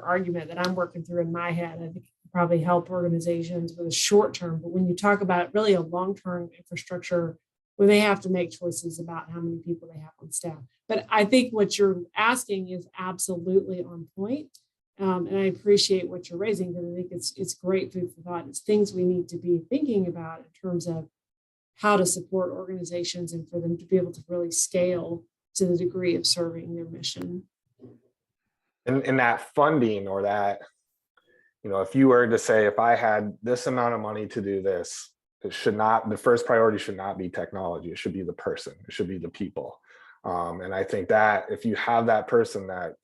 argument that I'm working through in my head. I think it can probably help organizations with a short term, but when you talk about really a long-term infrastructure where they have to make choices about how many people they have on staff. But I think what you're asking is absolutely on point. And I appreciate what you're raising, because I think it's great food for thought. It's things we need to be thinking about in terms of how to support organizations and for them to be able to really scale to the degree of serving their mission. And that funding, or that, if you were to say, if I had this amount of money to do this, the first priority should not be technology. It should be the person. It should be the people. And I think that if you have that person that,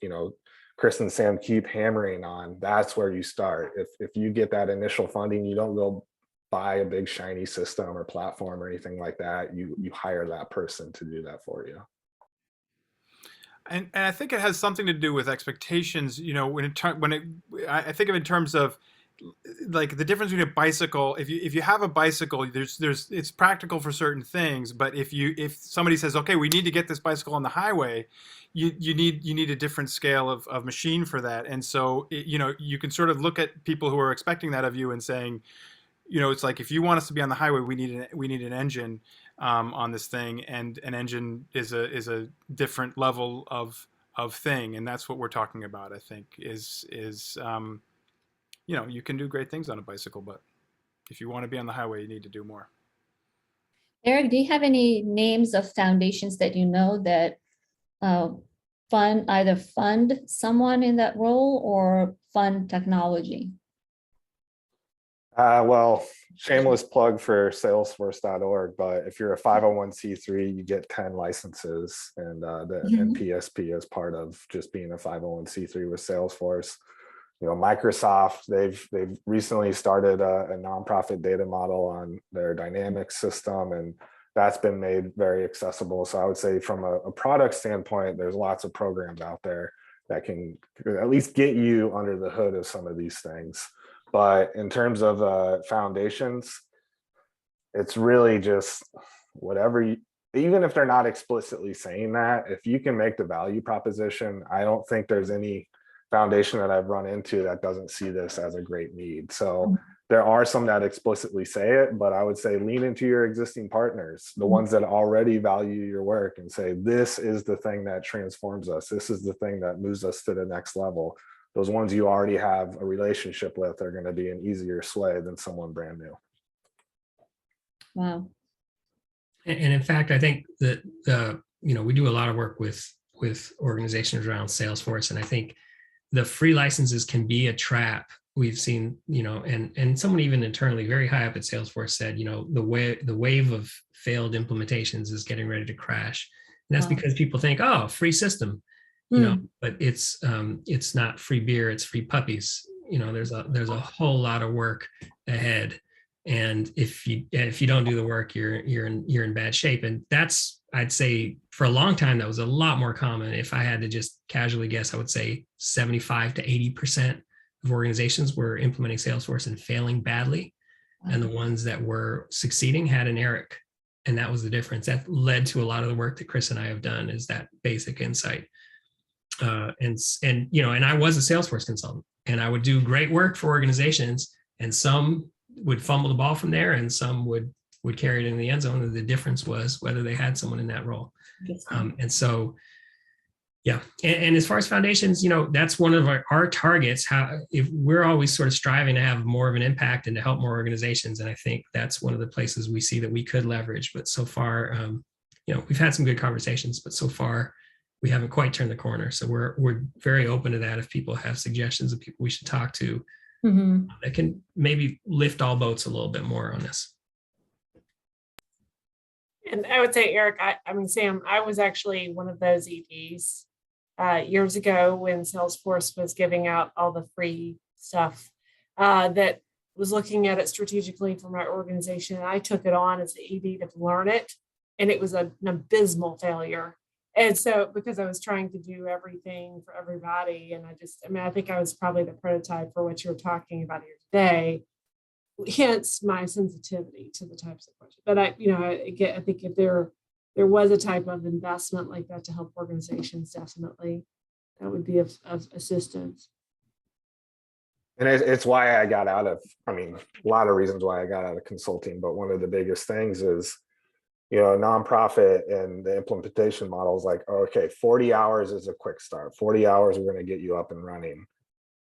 Chris and Sam keep hammering on, that's where you start. If you get that initial funding, you don't go buy a big shiny system or platform or anything like that. You hire that person to do that for you. And I think it has something to do with expectations. I think of it in terms of like the difference between a bicycle. If you have a bicycle, it's practical for certain things. But if somebody says, okay, we need to get this bicycle on the highway, you need a different scale of machine for that. And so you can sort of look at people who are expecting that of you and saying, it's like, if you want us to be on the highway, we need an engine on this thing, and an engine is a different level of thing, and that's what we're talking about. I think is you can do great things on a bicycle, but if you want to be on the highway, you need to do more. Eric, do you have any names of foundations that you know that either fund someone in that role or fund technology? Well, shameless plug for salesforce.org, but if you're a 501c3, you get 10 licenses, and the NPSP is part of just being a 501c3 with Salesforce. Microsoft, they've recently started a nonprofit data model on their Dynamics system, and that's been made very accessible. So I would say from a product standpoint, there's lots of programs out there that can at least get you under the hood of some of these things. But in terms of foundations, it's really just whatever even if they're not explicitly saying that, if you can make the value proposition, I don't think there's any foundation that I've run into that doesn't see this as a great need. So there are some that explicitly say it, but I would say lean into your existing partners, the ones that already value your work, and say, this is the thing that transforms us. This is the thing that moves us to the next level. Those ones you already have a relationship with are going to be an easier sway than someone brand new. Wow. And in fact, I think that we do a lot of work with organizations around Salesforce, and I think the free licenses can be a trap. We've seen, and someone even internally very high up at Salesforce said, the wave of failed implementations is getting ready to crash. And that's because people think, oh, free system, but it's not free beer, it's free puppies. There's a whole lot of work ahead. And if you don't do the work, you're in bad shape. And that's, I'd say for a long time, that was a lot more common. If I had to just casually guess, I would say 75 to 80% of organizations were implementing Salesforce and failing badly. And the ones that were succeeding had an Eric. And that was the difference. That led to a lot of the work that Chris and I have done, is that basic insight. And I was a Salesforce consultant, and I would do great work for organizations, and some would fumble the ball from there, and some would carry it in the end zone. And the difference was whether they had someone in that role. And so, yeah. And as far as foundations, that's one of our targets. If we're always sort of striving to have more of an impact and to help more organizations. And I think that's one of the places we see that we could leverage. But so far, we've had some good conversations, but so far we haven't quite turned the corner. So we're very open to that. If people have suggestions of people we should talk to, that can maybe lift all boats a little bit more on this. And I would say, Eric, Sam, I was actually one of those EDs years ago when Salesforce was giving out all the free stuff, that was looking at it strategically for my organization. And I took it on as the ED to learn it, and it was an abysmal failure. And so, because I was trying to do everything for everybody, and I think I was probably the prototype for what you're talking about here today, hence my sensitivity to the types of questions. But I think if there was a type of investment like that to help organizations, definitely that would be of assistance. And it's why I got out of, a lot of reasons why I got out of consulting, but one of the biggest things is nonprofit and the implementation model is like, okay, 40 hours is a quick start. 40 hours, we're going to get you up and running.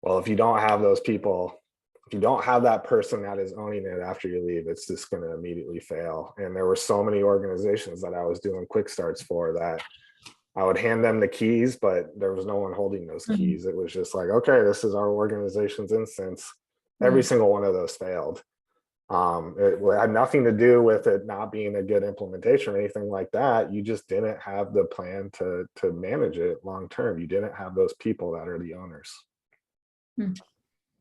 Well, if you don't have those people, if you don't have that person that is owning it after you leave, it's just going to immediately fail. And there were so many organizations that I was doing quick starts for that I would hand them the keys, but there was no one holding those keys. It was just like, okay, this is our organization's instance. Every single one of those failed. It had nothing to do with it not being a good implementation or anything like that. You just didn't have the plan to manage it long term. You didn't have those people that are the owners.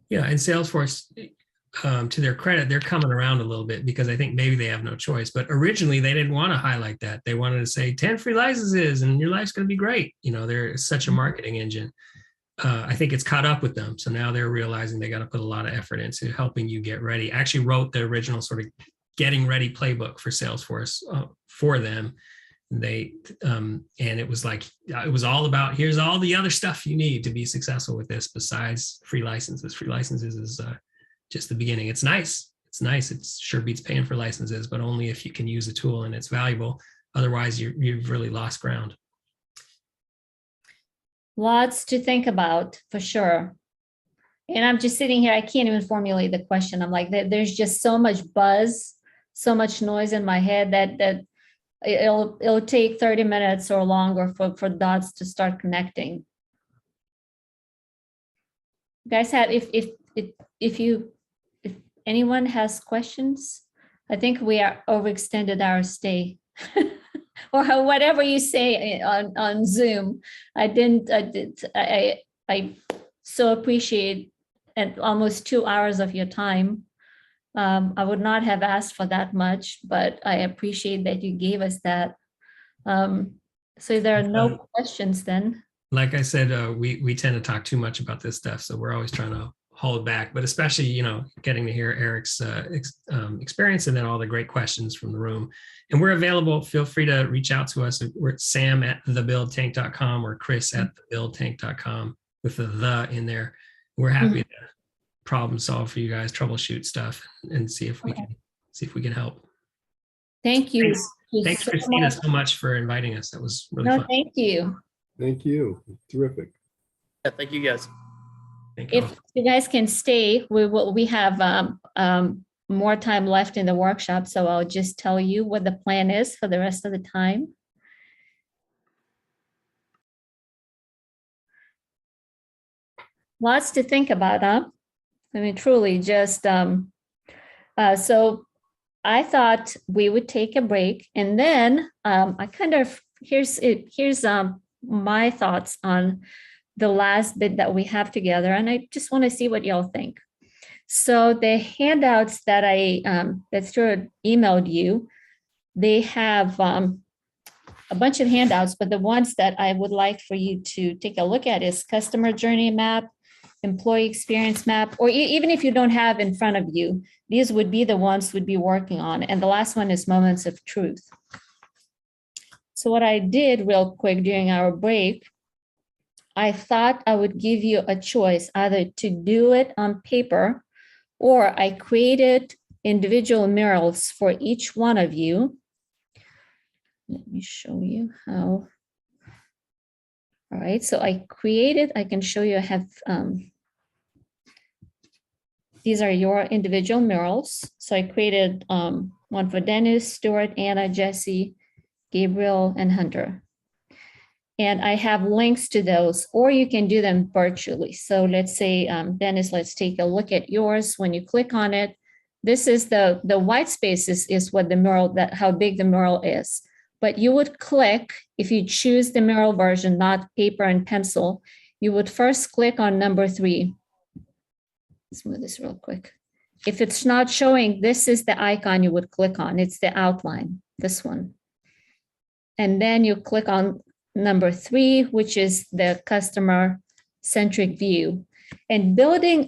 Yeah, and Salesforce, to their credit, they're coming around a little bit because I think maybe they have no choice. But originally, they didn't want to highlight that. They wanted to say 10 free licenses and your life's going to be great. They're such a marketing engine. I think it's caught up with them. So now they're realizing they got to put a lot of effort into helping you get ready. I actually wrote the original sort of getting ready playbook for Salesforce for them. And it was like, it was all about, here's all the other stuff you need to be successful with this besides free licenses. Free licenses is just the beginning. It's nice. It's nice. It sure beats paying for licenses, but only if you can use the tool and it's valuable. Otherwise, you've really lost ground. Lots to think about for sure. And I'm just sitting here, I can't even formulate the question. I'm like, there's just so much buzz, so much noise in my head that it'll take 30 minutes or longer for dots to start connecting. You guys have, if anyone has questions, I think we are overextended our stay. Or whatever you say on Zoom. I so appreciate almost 2 hours of your time. I would not have asked for that much, but I appreciate that you gave us that. So there are no questions then. Like I said, we tend to talk too much about this stuff, so we're always trying to hold back, but especially, getting to hear Eric's experience and then all the great questions from the room. And we're available. Feel free to reach out to us. We're at sam@thebuildtank.com or chris@thebuildtank.com with the in there. We're happy to problem solve for you guys, troubleshoot stuff, and see if we can help. Thank you. Thanks, Christina, so much for inviting us. That was really fun. Thank you. Thank you. Terrific. Yeah, thank you guys. If you guys can stay, we have more time left in the workshop, so I'll just tell you what the plan is for the rest of the time. Lots to think about, huh? I mean, truly just, so I thought we would take a break, and then here's my thoughts on the last bit that we have together, and I just want to see what y'all think. So the handouts that that Stuart emailed you, they have a bunch of handouts, but the ones that I would like for you to take a look at is customer journey map, employee experience map, or even if you don't have in front of you, these would be the ones we'd be working on. And the last one is moments of truth. So what I did real quick during our break, I thought I would give you a choice either to do it on paper, or I created individual murals for each one of you. Let me show you how. All right, so I can show you, I have, these are your individual murals. So I created one for Dennis, Stuart, Anna, Jesse, Gabriel, and Hunter. And I have links to those, or you can do them virtually. So let's say, Dennis, let's take a look at yours. When you click on it, this is the white spaces is what the mural, how big the mural is. But you would click, if you choose the mural version, not paper and pencil, you would first click on number 3. Let's move this real quick. If it's not showing, this is the icon you would click on. It's the outline, this one. And then you click on number 3, which is the customer-centric view. And building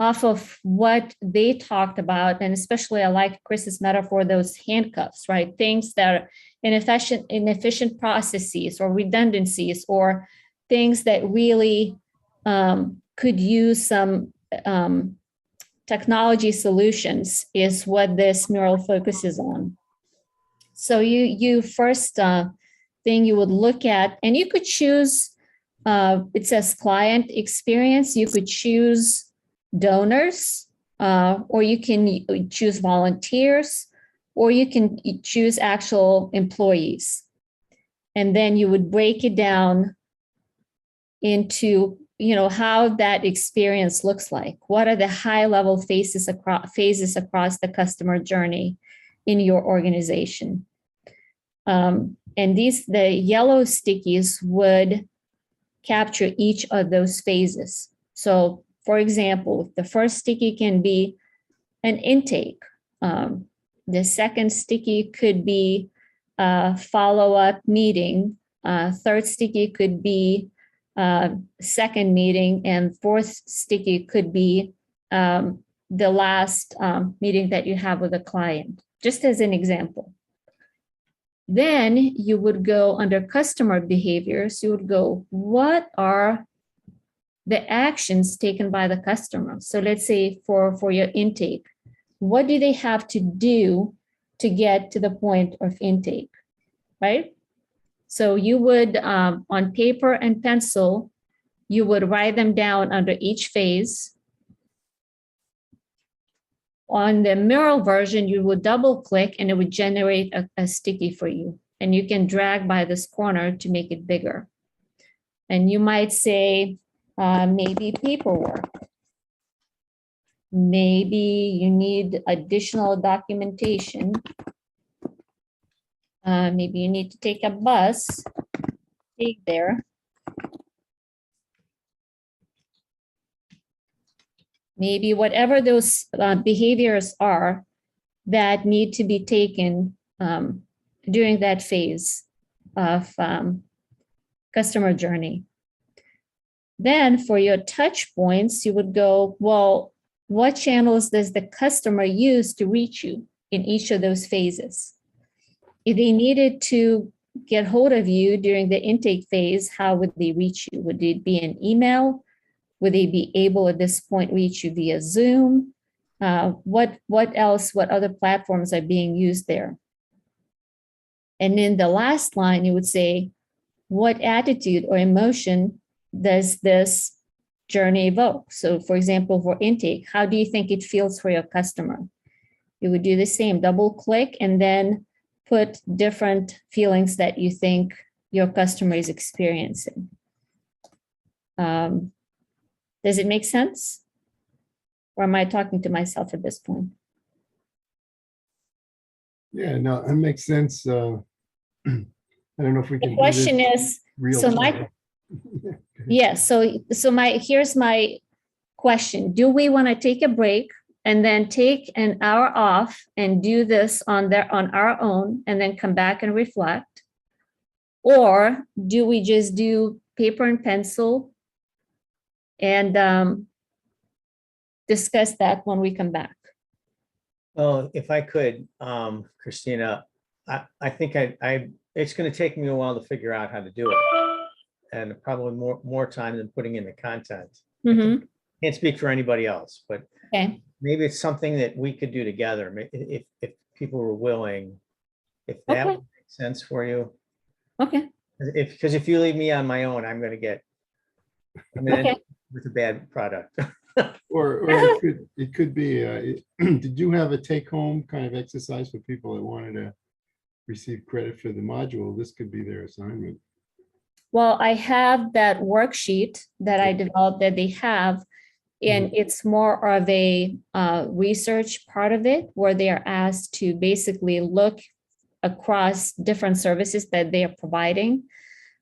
off of what they talked about, and especially I like Chris's metaphor, those handcuffs, right? Things that are inefficient processes or redundancies, or things that really could use some technology solutions is what this mural focuses on. So you first thing you would look at, and you could choose, it says client experience, you could choose donors, or you can choose volunteers, or you can choose actual employees. And then you would break it down into, how that experience looks like. What are the high level phases across the customer journey in your organization? And the yellow stickies would capture each of those phases. So for example, the first sticky can be an intake. The second sticky could be a follow-up meeting. Third sticky could be second meeting, and fourth sticky could be the last meeting that you have with a client, just as an example. Then you would go under customer behaviors, you would go, what are the actions taken by the customer? So let's say for your intake, what do they have to do to get to the point of intake, right? So you would, on paper and pencil, you would write them down under each phase. On the mural version, you would double click and it would generate a sticky for you. And you can drag by this corner to make it bigger. And you might say, maybe paperwork. Maybe you need additional documentation. Maybe you need to take a bus, take there. Maybe whatever those behaviors are that need to be taken during that phase of customer journey. Then for your touch points, you would go, well, what channels does the customer use to reach you in each of those phases? If they needed to get hold of you during the intake phase, how would they reach you? Would it be an email? Would they be able at this point reach you via Zoom? What other platforms are being used there? And in the last line, you would say, what attitude or emotion does this journey evoke? So for example, for intake, how do you think it feels for your customer? You would do the same, double click and then put different feelings that you think your customer is experiencing. Does it make sense? Or am I talking to myself at this point? Yeah, no, that makes sense. I don't know if we can. The question is, so my, yeah, here's my question. Do we want to take a break and then take an hour off and do this on our own and then come back and reflect? Or do we just do paper and pencil and discuss that when we come back? Well, if I could, Christina, I think it's going to take me a while to figure out how to do it, and probably more time than putting in the content. Mm-hmm. Can't speak for anybody else, but okay, maybe it's something that we could do together if people were willing, if that would make sense for you. Okay. Because if you leave me on my own, I'm going to end up with a bad product. or it could be, did you have a take-home kind of exercise for people that wanted to receive credit for the module? This could be their assignment. Well, I have that worksheet that I developed that they have, and it's more of a research part of it where they are asked to basically look across different services that they are providing.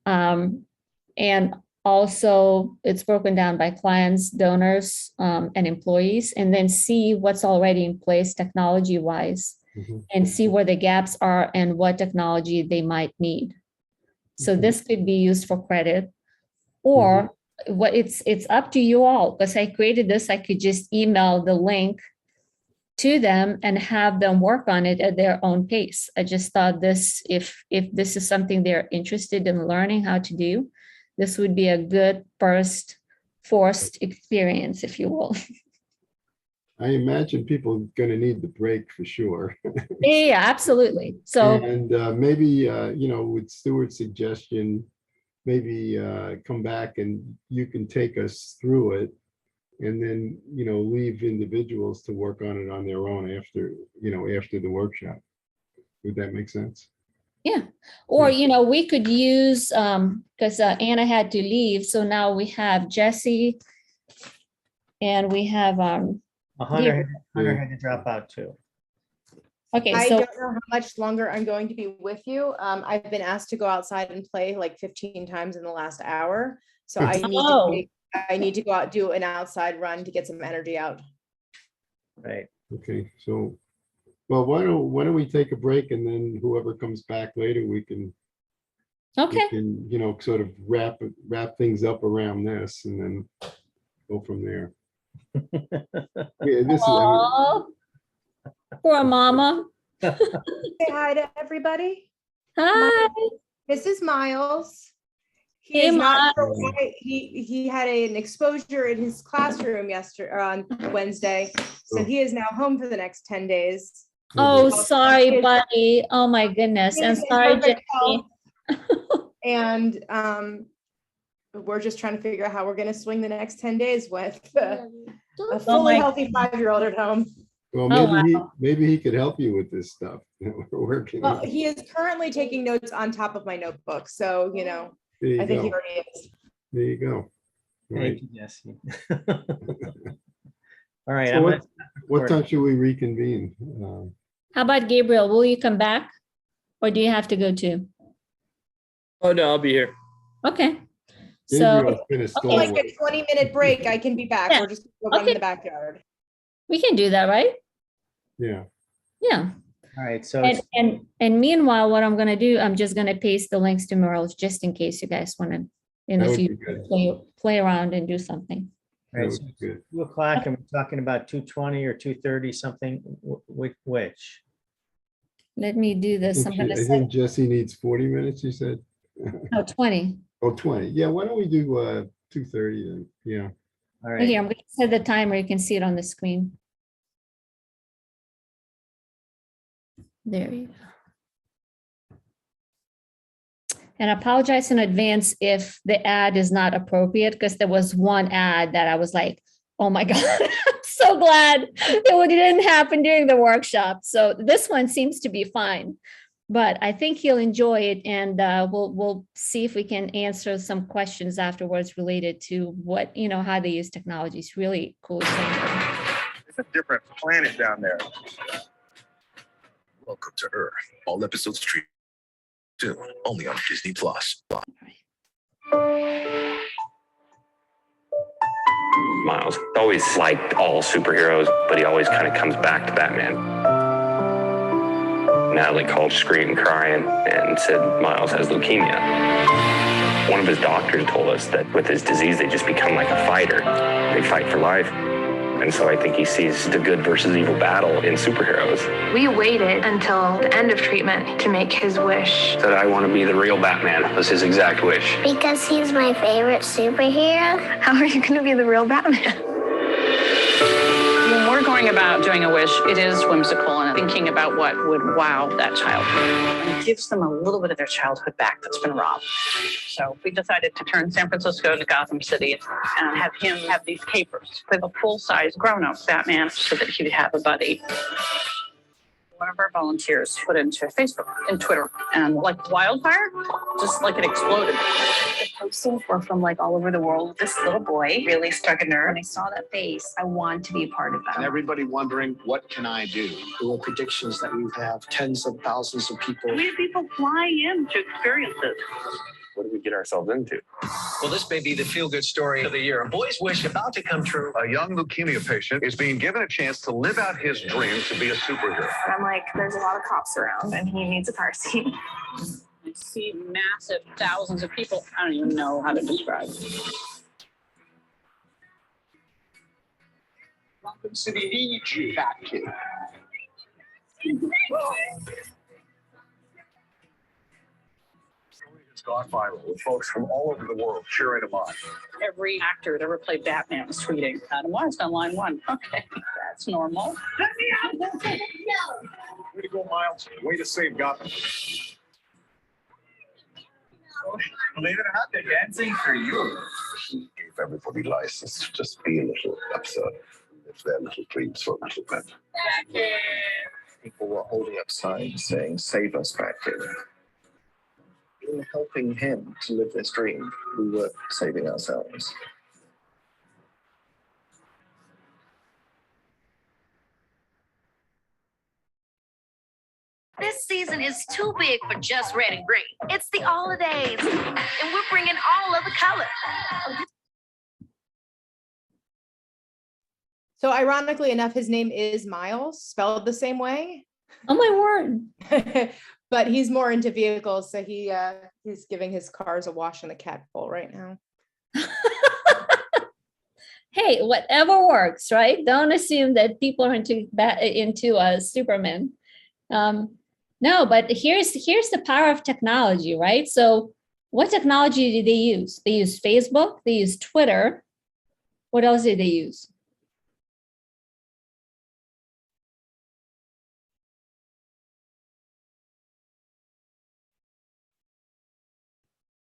And also it's broken down by clients, donors, and employees, and then see what's already in place technology-wise, and see where the gaps are and what technology they might need. So this could be used for credit, or what it's up to you all, because I created this, I could just email the link to them and have them work on it at their own pace. I just thought this, if this is something they're interested in learning how to do, this would be a good first forced experience, if you will. I imagine people are going to need the break for sure. Yeah, absolutely. So And maybe, with Stuart's suggestion, maybe come back and you can take us through it. And then, leave individuals to work on it on their own after the workshop. Would that make sense? yeah, or we could use because Anna had to leave, so now we have Jesse, and we have Hunter had to drop out too. Okay, I so don't know how much longer I'm going to be with you. I've been asked to go outside and play like 15 times in the last hour. So I need to go out, do an outside run to get some energy out. Right. Okay, so, well, why don't we take a break, and then whoever comes back later, we can sort of wrap things up around this and then go from there. Yeah, this Aww. Poor mama. Say hi to everybody. Hi. This is Miles. He Hey, is not Miles. he had an exposure in his classroom on Wednesday, so he is now home for the next 10 days. Oh, sorry, buddy. Oh my goodness. And sorry, Jesse. And we're just trying to figure out how we're going to swing the next 10 days with a fully healthy 5-year-old at home. Well, maybe he could help you with this stuff. We're working. Well, he is currently taking notes on top of my notebook, so I think he already is. There you go. Thank you, Jesse. All right. So what time should we reconvene? How about Gabriel? Will you come back, or do you have to go too? Oh no, I'll be here. Okay. Gabriel's So been a Like stalwart. a 20-minute break, I can be back. Yeah. We're just going to run in the backyard. we can do that, right? Yeah. Yeah. All right. So And meanwhile, what I'm gonna do, I'm just gonna paste the links to Merle's just in case you guys want to in That the would be future good. play around and do something. all right, That so would be good. 2 o'clock, and we're talking about 2:20 or 2:30 something. Which? Let me do this. I'm gonna I say think Jesse needs 40 minutes, you said? 20. Oh, 20. Yeah, why don't we do 2:30 then? Yeah. All Right right. here, I'm gonna set the timer. You can see it on the screen. There you go. And I apologize in advance if the ad is not appropriate, because there was one ad that I was like, oh my God, I'm so glad it didn't happen during the workshop. So this one seems to be fine, but I think he'll enjoy it, and we'll see if we can answer some questions afterwards related to what, how they use technology. It's really cool. It's a different planet down there. Welcome to Earth. All episodes stream soon, only on Disney Plus. Miles always liked all superheroes, but he always kind of comes back to Batman. Natalie called screaming, crying, and said Miles has leukemia. One of his doctors told us that with his disease, they just become like a fighter. They fight for life. And so I think he sees the good versus evil battle in superheroes. We waited until the end of treatment to make his wish. Said, I want to be the real Batman, was his exact wish. Because he's my favorite superhero. How are you going to be the real Batman? When we're going about doing a wish, it is whimsical and thinking about what would wow that child. And it gives them a little bit of their childhood back that's been robbed. So we decided to turn San Francisco to Gotham City and have him have these capers with a full-size grown-up Batman so that he would have a buddy. One of our volunteers put into Facebook and Twitter, and like wildfire, just like it exploded. The postings were from like all over the world. This little boy really struck a nerve. When I saw that face, I wanted to be a part of that. And everybody wondering, what can I do? There were predictions that we would have tens of thousands of people. We have people fly in to experience this. What did we get ourselves into? Well, this may be the feel-good story of the year. A boy's wish about to come true. A young leukemia patient is being given a chance to live out his dream to be a superhero. I'm like, there's a lot of cops around and he needs a car seat. I see massive thousands of people. I don't even know how to describe it. Gotham City needs you, fat kid. gone viral with folks from all over the world cheering him on. Every actor that ever played Batman was tweeting, Adam West on line one. Okay, that's normal. Let me out! No! Way to go, Miles. Way to save Gotham. Believe it or not, they're dancing for you. He gave everybody license to just be a little absurd. If their little dreams were a little better. People were holding up signs saying, "Save us, Batman." In helping him to live this dream, we were saving ourselves. This season is too big for just red and green. It's the holidays, and we're bringing all of the color. So ironically enough, his name is Miles, spelled the same way. Oh my word. But he's more into vehicles, so he's giving his cars a wash in the cat bowl right now. Hey, whatever works, right? Don't assume that people are into Superman. No, but here's the power of technology, right? So what technology do they use? They use Facebook, they use Twitter. What else did they use?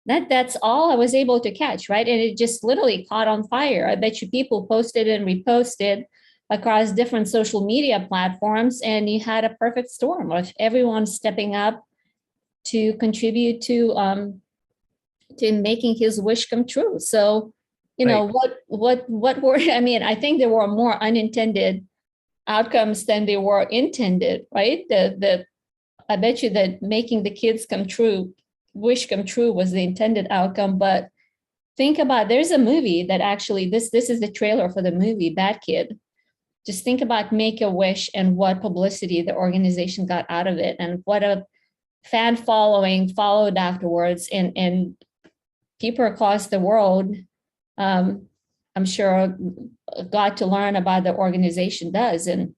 That's all I was able to catch, right? And it just literally caught on fire. I bet you people posted and reposted across different social media platforms, and you had a perfect storm of everyone stepping up to contribute to making his wish come true. So, you know, what were, I mean, I think there were more unintended outcomes than they were intended, right? I bet you that making the kids wish come true was the intended outcome. But think about, there's a movie that actually, this is the trailer for the movie Bad Kid. Just think about Make-A-Wish and what publicity the organization got out of it, and what a fan following followed afterwards, and people across the world, I'm sure, got to learn about the organization does. And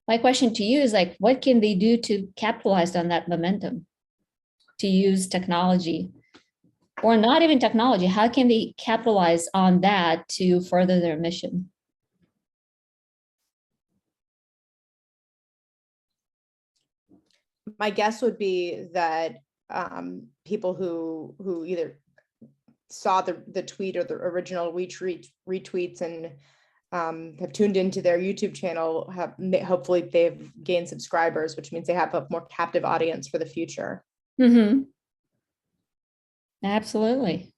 my question to you is, like, what can they do to capitalize on that momentum? To use technology, or not even technology, how can they capitalize on that to further their mission? My guess would be that people who either saw the tweet or the original retweets and have tuned into their YouTube channel, hopefully they've gained subscribers, which means they have a more captive audience for the future. Mm-hmm. Absolutely.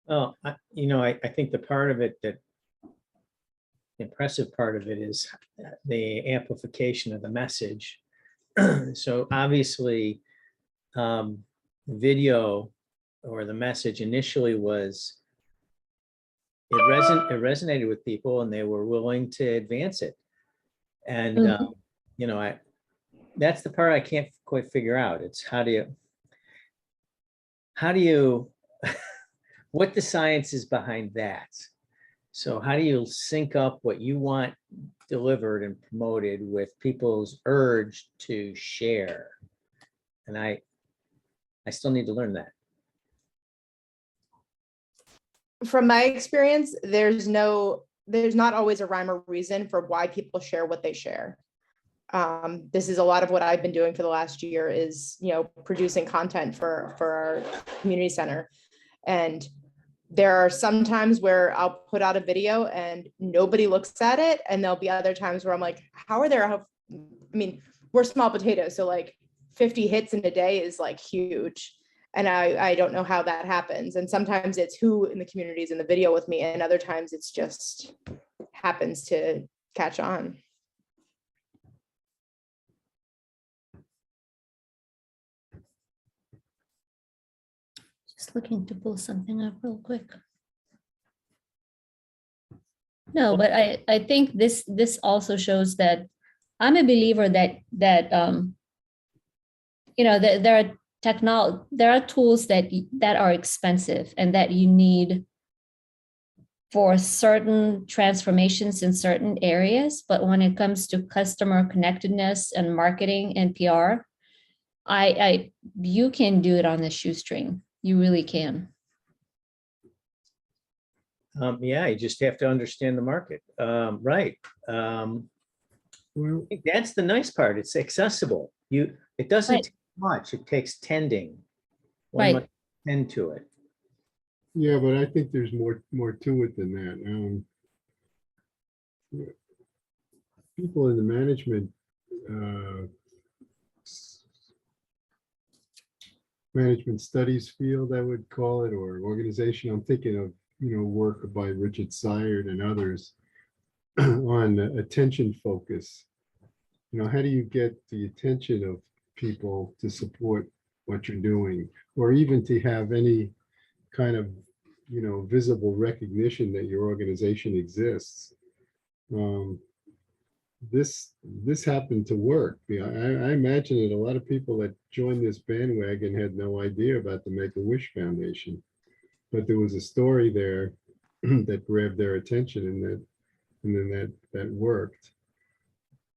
Well, I think the part of it the impressive part of it is the amplification of the message. So obviously, video or the message initially was, it resonated with people, and they were willing to advance it. And that's the part I can't quite figure out. It's how do you what the science is behind that. So how do you sync up what you want delivered and promoted with people's urge to share? And I still need to learn that. From my experience, there's not always a rhyme or reason for why people share what they share. This is a lot of what I've been doing for the last year, is, producing content for our community center. And there are some times where I'll put out a video and nobody looks at it. And there'll be other times where I'm like, we're small potatoes. So like 50 hits in a day is like huge. And I don't know how that happens. And sometimes it's who in the community is in the video with me. And other times it's just happens to catch on. Just looking to pull something up real quick. No, but I think this also shows that I'm a believer that there are tools that are expensive and that you need for certain transformations in certain areas. But when it comes to customer connectedness and marketing and PR, you can do it on the shoestring. You really can. Yeah, you just have to understand the market. Right. Well, I think that's the nice part. It's accessible. It doesn't Right. take much. It takes tending. One Right. must tend to it. yeah, but I think there's more to it than that. People in the management studies field, I would call it, or organization. I'm thinking of, work by Richard Syard and others on attention focus. How do you get the attention of people to support what you're doing, or even to have any kind of, visible recognition that your organization exists? This happened to work. I imagine that a lot of people that joined this bandwagon had no idea about the Make-A-Wish Foundation, but there was a story there that grabbed their attention, and then that worked.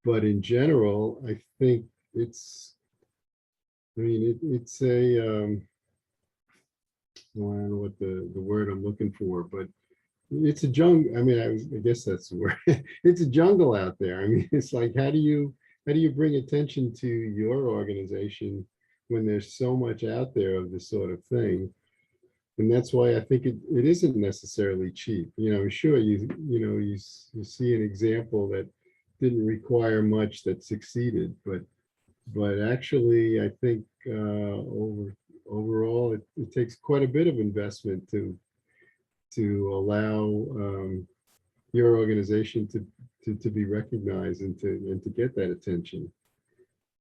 But in general, I think it's a I don't know what the word I'm looking for, but it's a jungle. I mean, I guess that's the word. It's a jungle out there. I mean, it's like, how do you bring attention to your organization when there's so much out there of this sort of thing? And that's why I think it isn't necessarily cheap. Sure, you see an example that didn't require much that succeeded, but actually, I think overall, it takes quite a bit of investment to allow your organization to be recognized and to get that attention.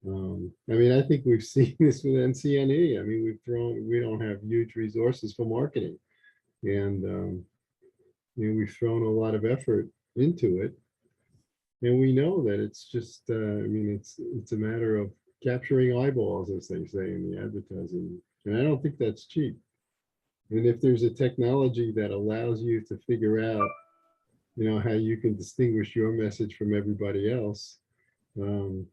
I mean, I think we've seen this with NCNE. I mean, we don't have huge resources for marketing, and we've thrown a lot of effort into it, and we know that it's just, I mean, it's a matter of capturing eyeballs, as they say in the advertising, and I don't think that's cheap. And if there's a technology that allows you to figure out, how you can distinguish your message from everybody else, then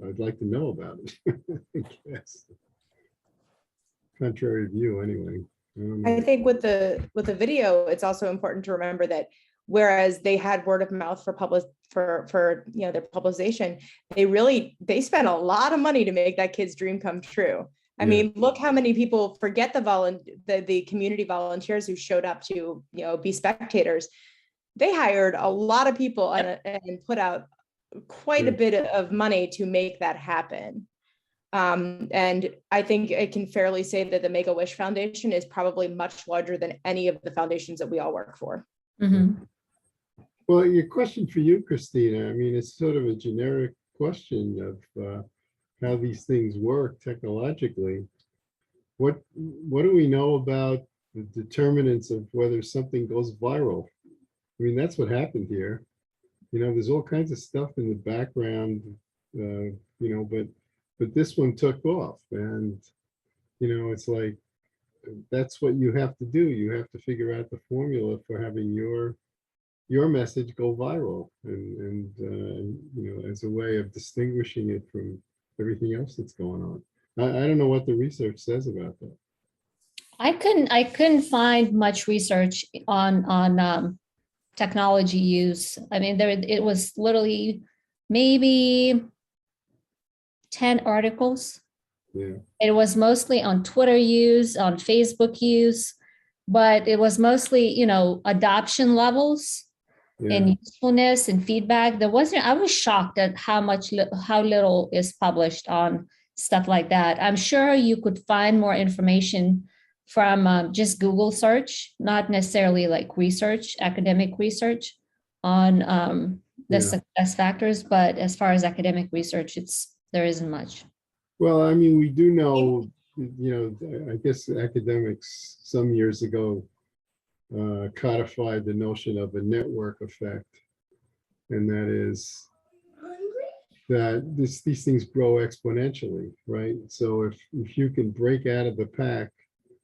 I'd like to know about it. I guess. Contrary view, anyway. I think with the video, it's also important to remember that whereas they had word of mouth for their publication, they spent a lot of money to make that kid's dream come true. I mean, look how many people forget the community volunteers who showed up to, be spectators. They hired a lot of people and put out quite a bit of money to make that happen. And I think I can fairly say that the Make-A-Wish Foundation is probably much larger than any of the foundations that we all work for. Mm-hmm. Well, your question for you, Christina, I mean, it's sort of a generic question of how these things work technologically. What do we know about the determinants of whether something goes viral? I mean, that's what happened here. There's all kinds of stuff in the background, but this one took off, and it's like, that's what you have to do. You have to figure out the formula for having your message go viral, and as a way of distinguishing it from everything else that's going on. I don't know what the research says about that. I couldn't find much research on technology use. I mean, it was literally maybe 10 articles. Yeah. It was mostly on Twitter use, on Facebook use, but it was mostly, adoption levels and usefulness and feedback. I was shocked at how little is published on stuff like that. I'm sure you could find more information from just Google search, not necessarily like academic research on the success factors, but as far as academic research, there isn't much. Well, I mean, we do know, I guess academics some years ago codified the notion of a network effect, and that is that these things grow exponentially, right? So if you can break out of the pack,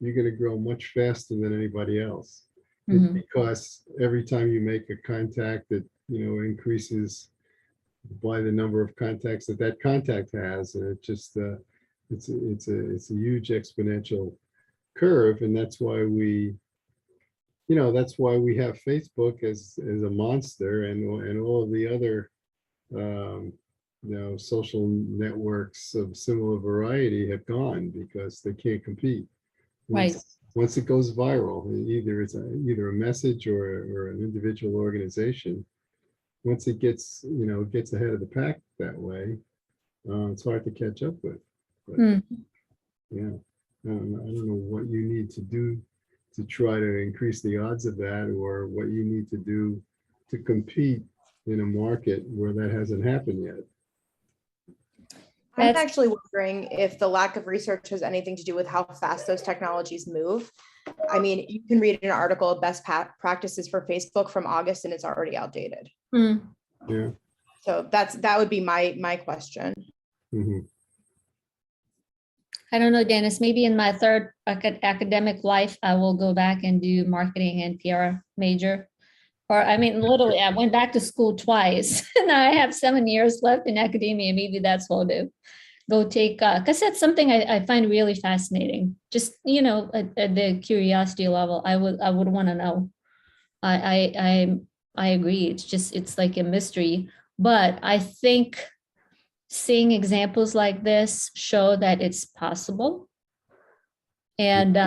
you're going to grow much faster than anybody else. Mm-hmm. Because every time you make a contact, that increases by the number of contacts that that contact has, and it just it's a huge exponential curve, and that's why we, that's why we have Facebook as a monster, and all of the other social networks of similar variety have gone because they can't compete. Right. Once it goes viral, either it's either a message or an individual organization, once it gets ahead of the pack that way, it's hard to catch up with. But yeah, I don't know what you need to do to try to increase the odds of that, or what you need to do to compete in a market where that hasn't happened yet. I'm actually wondering if the lack of research has anything to do with how fast those technologies move. I mean, you can read an article of best practices for Facebook from August and it's already outdated. Yeah. So that would be my question. I don't know, Dennis, maybe in my third academic life, I will go back and do marketing and PR major. Or I mean, literally, I went back to school twice and I have 7 years left in academia. Maybe that's what I'll do. Go take, because that's something I find really fascinating. Just, at the curiosity level, I would want to know. I agree. It's like a mystery, but I think seeing examples like this show that it's possible, and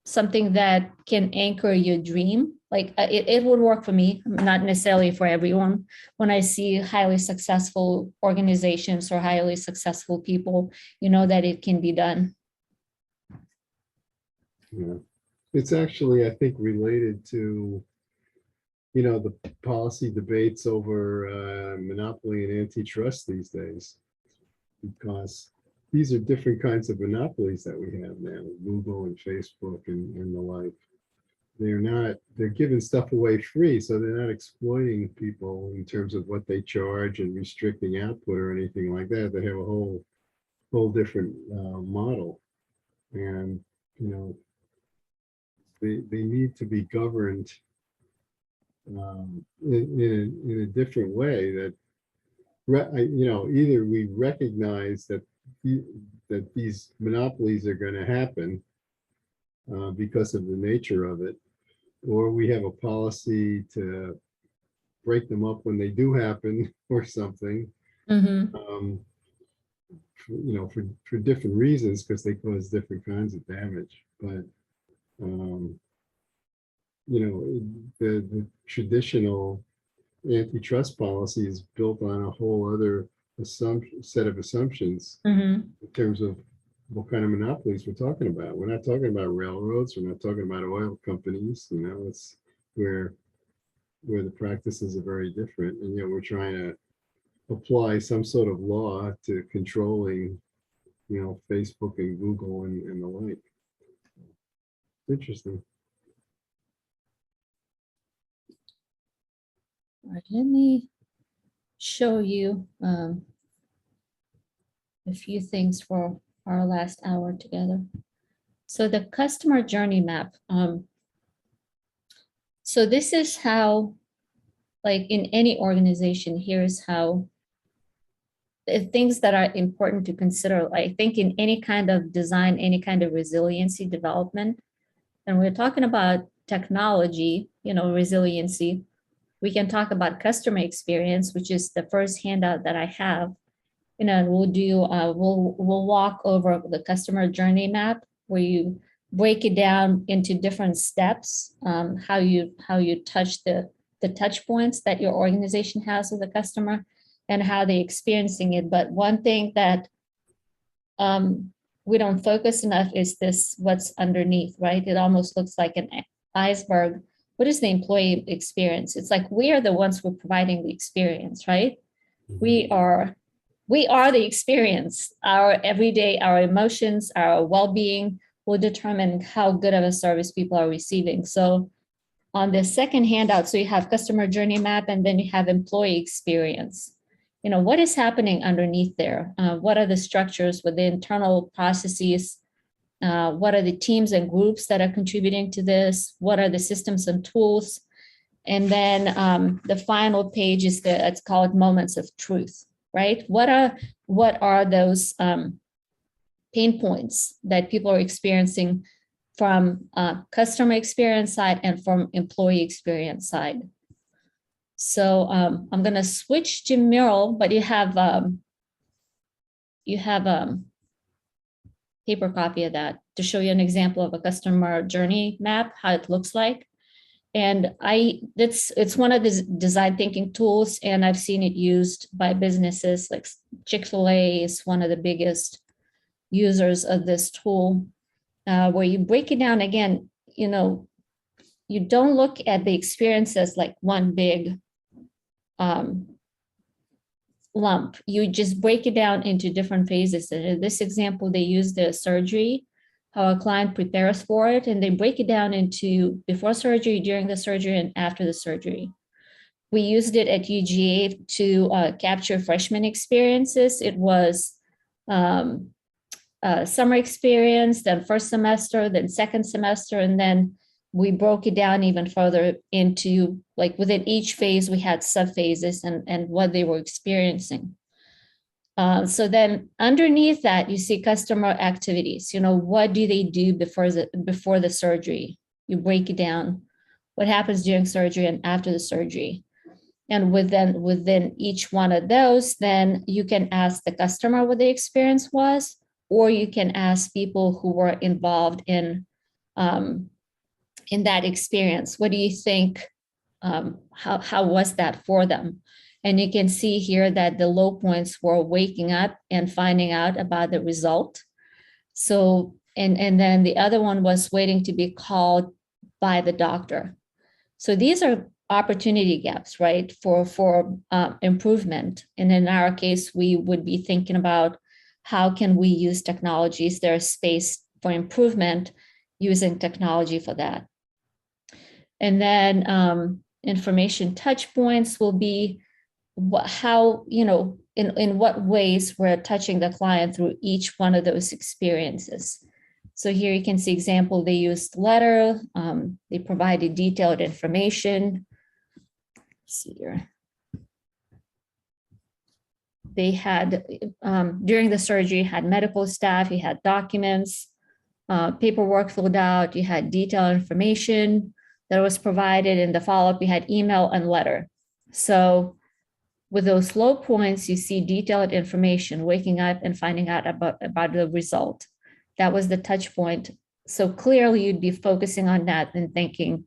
something that can anchor your dream. Like it would work for me, not necessarily for everyone. When I see highly successful organizations or highly successful people, that it can be done. Yeah, it's actually, I think, related to the policy debates over monopoly and antitrust these days, because these are different kinds of monopolies that we have now, Google and Facebook and the like. They're giving stuff away free, so they're not exploiting people in terms of what they charge and restricting output or anything like that. They have a whole different model, and they need to be governed in a different way, that either we recognize that these monopolies are going to happen because of the nature of it, or we have a policy to break them up when they do happen or something, for different reasons, because they cause different kinds of damage. But the traditional antitrust policy is built on a whole other set of assumptions in terms of what kind of monopolies we're talking about. We're not talking about railroads. We're not talking about oil companies. It's where the practices are very different, and yet we're trying to apply some sort of law to controlling, Facebook and Google and the like. Interesting. All right, let me show you a few things for our last hour together. So the customer journey map. So this is how, like in any organization, here's how the things that are important to consider. I think in any kind of design, any kind of resiliency development, and we're talking about technology, resiliency. We can talk about customer experience, which is the first handout that I have. We'll walk over the customer journey map, where you break it down into different steps, how you touch the touch points that your organization has with the customer and how they're experiencing it. But one thing that we don't focus enough is what's underneath, right? It almost looks like an iceberg. What is the employee experience? It's like we are the ones who are providing the experience, right? We are the experience. Our everyday, our emotions, our well-being will determine how good of a service people are receiving. So on the second handout, so you have customer journey map, and then you have employee experience. What is happening underneath there? What are the structures with the internal processes? What are the teams and groups that are contributing to this? What are the systems and tools? And then the final page is it's called moments of truth, right? What are those pain points that people are experiencing from customer experience side and from employee experience side? So I'm gonna switch to Mural, but you have paper copy of that to show you an example of a customer journey map, how it looks like. And it's one of the design thinking tools, and I've seen it used by businesses like Chick-fil-A is one of the biggest users of this tool, where you break it down again. You don't look at the experience as like one big lump. You just break it down into different phases. And in this example, they use the surgery, how a client prepares for it, and they break it down into before surgery, during the surgery, and after the surgery. We used it at UGA to capture freshman experiences. It was summer experience, then first semester, then second semester, and then we broke it down even further into, like, within each phase, we had sub-phases and what they were experiencing. So then underneath that, you see customer activities. What do they do before the surgery? You break it down. What happens during surgery and after the surgery? And within each one of those, then you can ask the customer what the experience was, or you can ask people who were involved in that experience. What do you think? How was that for them? And you can see here that the low points were waking up and finding out about the result. So, and then the other one was waiting to be called by the doctor. So these are opportunity gaps, right, for improvement. And in our case, we would be thinking about how can we use technologies? There's space for improvement using technology for that. And then information touch points will be how, in what ways we're touching the client through each one of those experiences. So here you can see example, they used letter, they provided detailed information. Let's see here. They had, during the surgery, had medical staff, you had documents, paperwork filled out, you had detailed information that was provided. In the follow-up, you had email and letter. So with those low points, you see detailed information, waking up and finding out about the result. That was the touch point. So clearly you'd be focusing on that and thinking,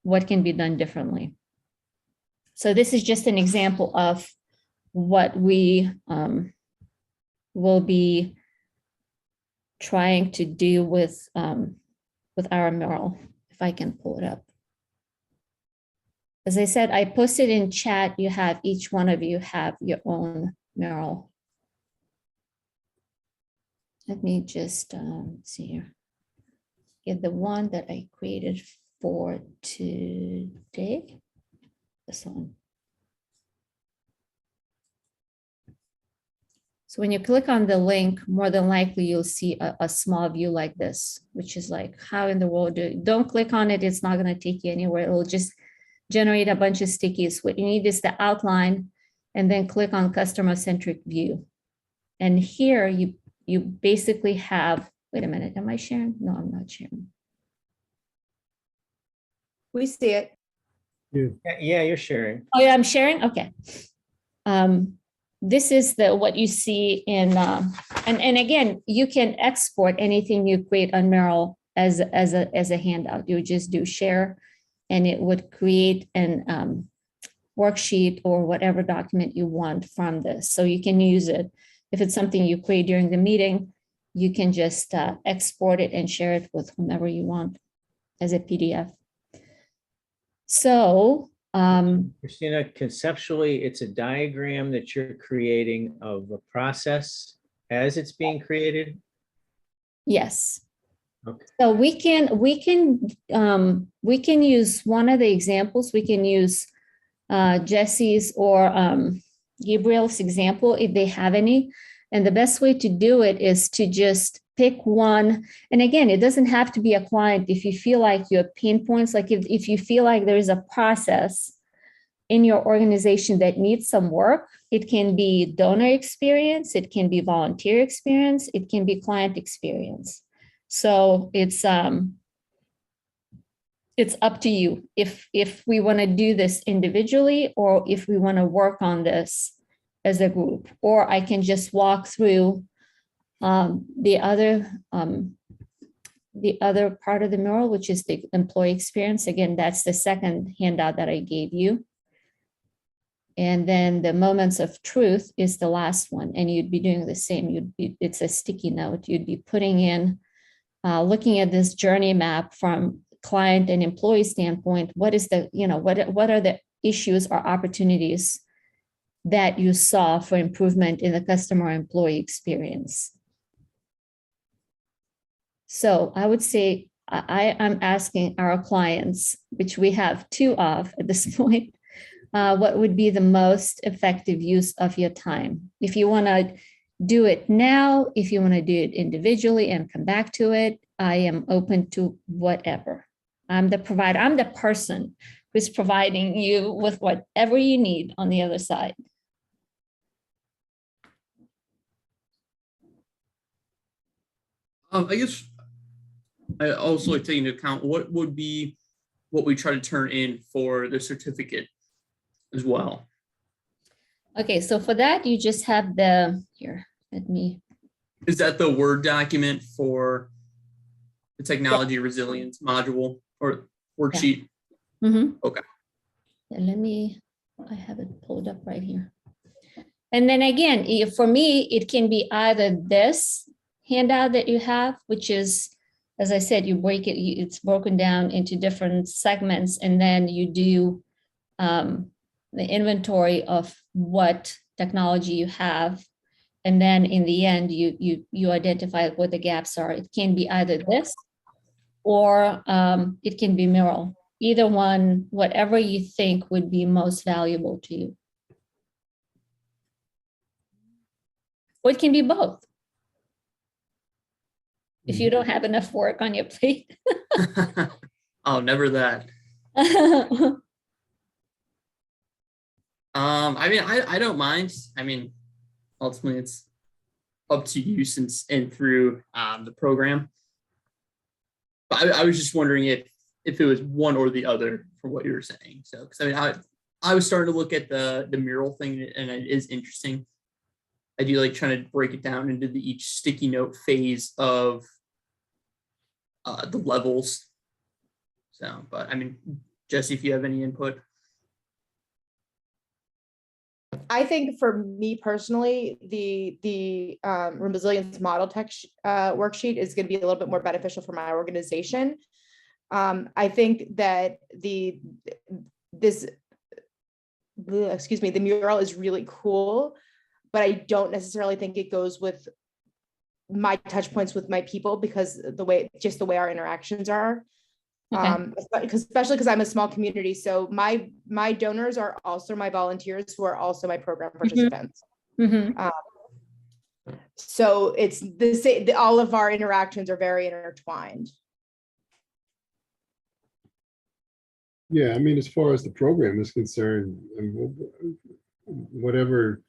what can be done differently? So this is just an example of what we will be trying to do with our mural, if I can pull it up. As I said, I posted in chat, you have, each one of you have your own mural. Let me just see here. Get the one that I created for today. This one. So when you click on the link, more than likely you'll see a small view like this, which is like, how in the world don't click on it. It's not going to take you anywhere. It will just generate a bunch of stickies. What you need is the outline, and then click on customer-centric view. And here you basically have, wait a minute, am I sharing? No, I'm not sharing. We see it. Yeah, you're sharing. Oh yeah, I'm sharing, okay. This is what you see in, and again, you can export anything you create on Mural as a handout. You just do share, and it would create an worksheet or whatever document you want from this. So you can use it. If it's something you create during the meeting, you can just export it and share it with whomever you want as a PDF. So, Christina, conceptually, it's a diagram that you're creating of a process as it's being created? Yes. Okay. So we can use one of the examples. We can use Jesse's or Gabriel's example if they have any. And the best way to do it is to just pick one. And again, it doesn't have to be a client. If you feel like you have pain points, like if you feel like there is a process in your organization that needs some work, it can be donor experience, it can be volunteer experience, it can be client experience. So it's up to you if we want to do this individually or if we want to work on this as a group, or I can just walk through the other part of the mural, which is the employee experience. Again, that's the second handout that I gave you. And then the moments of truth is the last one, and you'd be doing the same. It's a sticky note. You'd be putting in, looking at this journey map from client and employee standpoint. What is the, what are the issues or opportunities that you saw for improvement in the customer employee experience? So I would say I'm asking our clients, which we have 2 of at this point, what would be the most effective use of your time? If you want to do it now, if you want to do it individually and come back to it, I am open to whatever. I'm the provider. I'm the person who's providing you with whatever you need on the other side. I guess I also like taking into account what would be what we try to turn in for the certificate as well. Okay, so for that, you just have here, let me. Is that the Word document for the technology resilience module or worksheet? Yeah. Mm-hmm. Okay. Yeah, I have it pulled up right here. And then again, for me, it can be either this handout that you have, which is, as I said, you break it, it's broken down into different segments, and then you do the inventory of what technology you have. And then in the end, you identify what the gaps are. It can be either this or it can be mural. Either one, whatever you think would be most valuable to you. Or it can be both. If you don't have enough work on your plate. Oh, never that. I mean, I don't mind. I mean, ultimately it's up to you since and through the program. But I was just wondering if it was one or the other from what you were saying. So, because I mean, I was starting to look at the mural thing, and it is interesting. I do like trying to break it down into each sticky note phase of the levels. So, but I mean, Jesse, if you have any input. I think for me personally, the resilience model tech worksheet is going to be a little bit more beneficial for my organization. I think that the mural is really cool, but I don't necessarily think it goes with my touch points with my people because the way our interactions are. Okay. Especially because I'm a small community. So my donors are also my volunteers who are also my program participants. Mm-hmm. So it's the same, all of our interactions are very intertwined. Yeah, I mean, as far as the program is concerned, whatever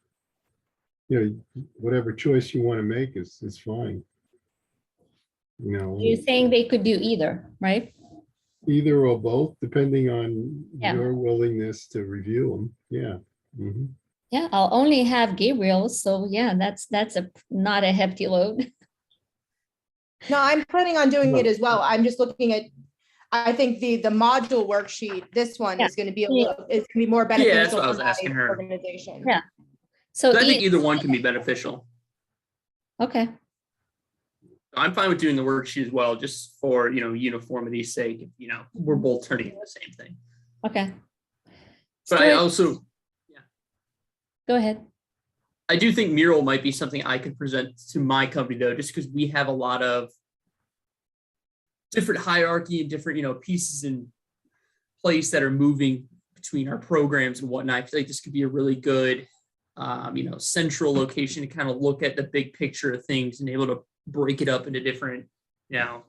choice you want to make is fine. You're saying they could do either, right? Either or both, depending on your willingness to review them. Yeah. Mm-hmm. Yeah, I'll only have Gabriel, so yeah, that's not a hefty load. No, I'm planning on doing it as well. I'm just looking at. I think the module worksheet, this one is going to be it's going to be more beneficial. Yeah, that's what I was asking her. Organization. Yeah. So I think either one can be beneficial. Okay. I'm fine with doing the worksheet as well, just for uniformity's sake. We're both turning in the same thing. Okay. But I also, go ahead. I do think mural might be something I could present to my company though, just because we have a lot of different hierarchy and different pieces in place that are moving between our programs and whatnot. I feel like this could be a really good central location to kind of look at the big picture of things and able to break it up into different,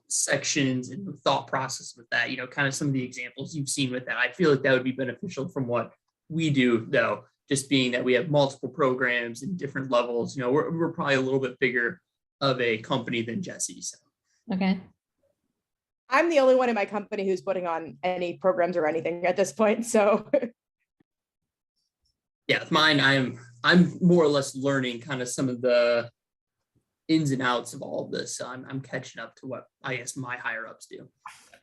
sections and the thought process with that, kind of some of the examples you've seen with that. I feel like that would be beneficial from what we do, though, just being that we have multiple programs and different levels. We're probably a little bit bigger of a company than Jesse. So. Okay. I'm the only one in my company who's putting on any programs or anything at this point. So yeah, with mine, I'm more or less learning kind of some of the ins and outs of all of this. So I'm catching up to what I guess my higher ups do.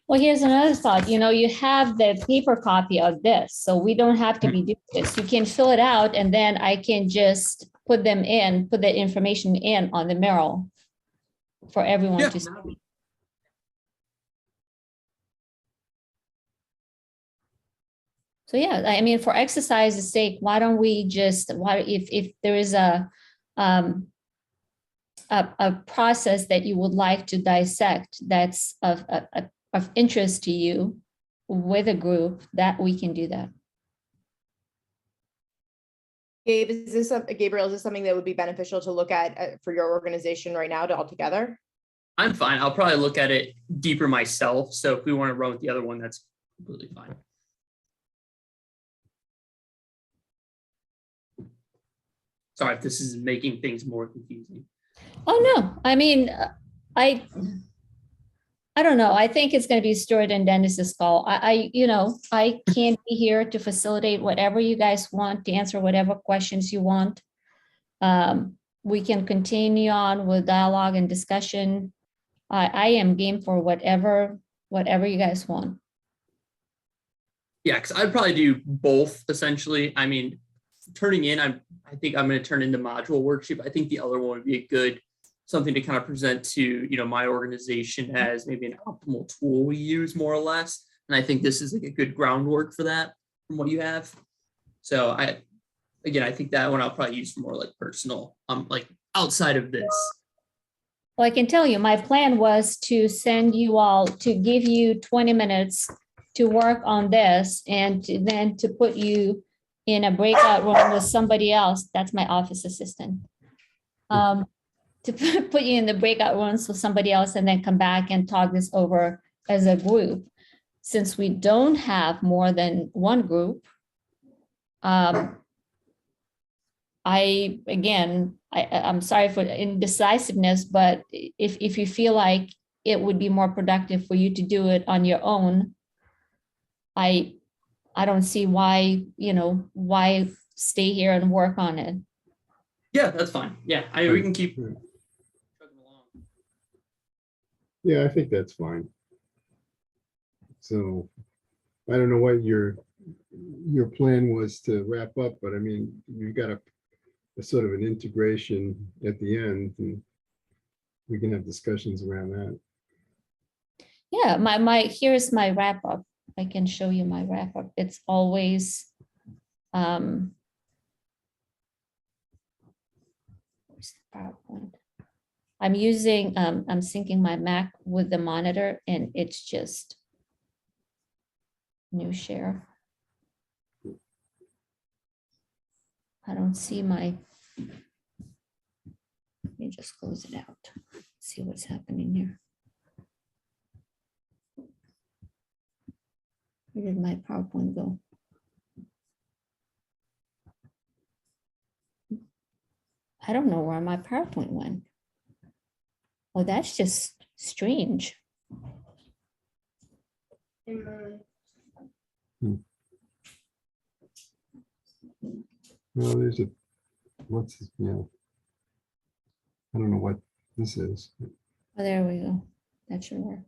Well, here's another thought. You have the paper copy of this, so we don't have to be doing this. You can fill it out, and then I can just put the information in on the mural for everyone to see. So yeah, I mean, for exercise's sake, why don't we just, if there is a process that you would like to dissect that's of interest to you with a group, that we can do that. Gabriel, is this something that would be beneficial to look at for your organization right now altogether? I'm fine. I'll probably look at it deeper myself. So if we want to run with the other one, that's completely fine. Sorry if this is making things more confusing. Oh, no. I mean, I don't know. I think it's going to be Stuart and Dennis's call. I can't be here to facilitate whatever you guys want, to answer whatever questions you want. We can continue on with dialogue and discussion. I am game for whatever you guys want. Yeah, because I'd probably do both essentially. I mean, turning in, I think I'm going to turn into module worksheet. I think the other one would be a good something to kind of present to my organization as maybe an optimal tool we use more or less. And I think this is like a good groundwork for that from what you have. So I think that one I'll probably use for more like personal, like outside of this. Well, I can tell you, my plan was to send you all, to give you 20 minutes to work on this and then to put you in a breakout room with somebody else. That's my office assistant. To put you in the breakout rooms with somebody else and then come back and talk this over as a group. Since we don't have more than one group, I'm sorry for indecisiveness, but if you feel like it would be more productive for you to do it on your own, I don't see why stay here and work on it. Yeah, that's fine. Yeah, we can keep chugging along. Yeah, I think that's fine. So I don't know what your plan was to wrap up, but I mean, you've got a sort of an integration at the end, and we can have discussions around that. Yeah, here's my wrap up. I can show you my wrap up. It's always where's the PowerPoint? I'm syncing my Mac with the monitor, and it's just new share. I don't see my, let me just close it out. See what's happening here. Where did my PowerPoint go? I don't know where my PowerPoint went. Oh, that's just strange. No, there's what's this? Yeah. I don't know what this is. Oh, there we go. That should work.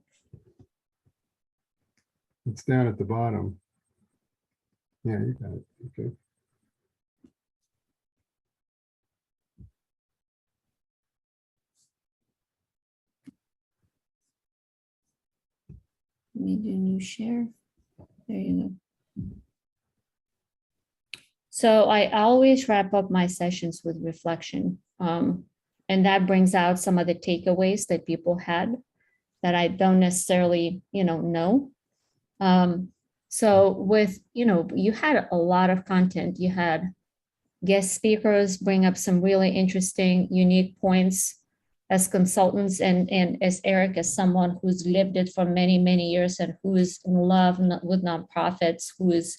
It's down at the bottom. Yeah, you got it. Okay. Let me do new share. There you go. So I always wrap up my sessions with reflection. And that brings out some of the takeaways that people had that I don't necessarily, know. So with, you had a lot of content. You had guest speakers bring up some really interesting, unique points as consultants and as Eric, as someone who's lived it for many, many years and who is in love with nonprofits, who is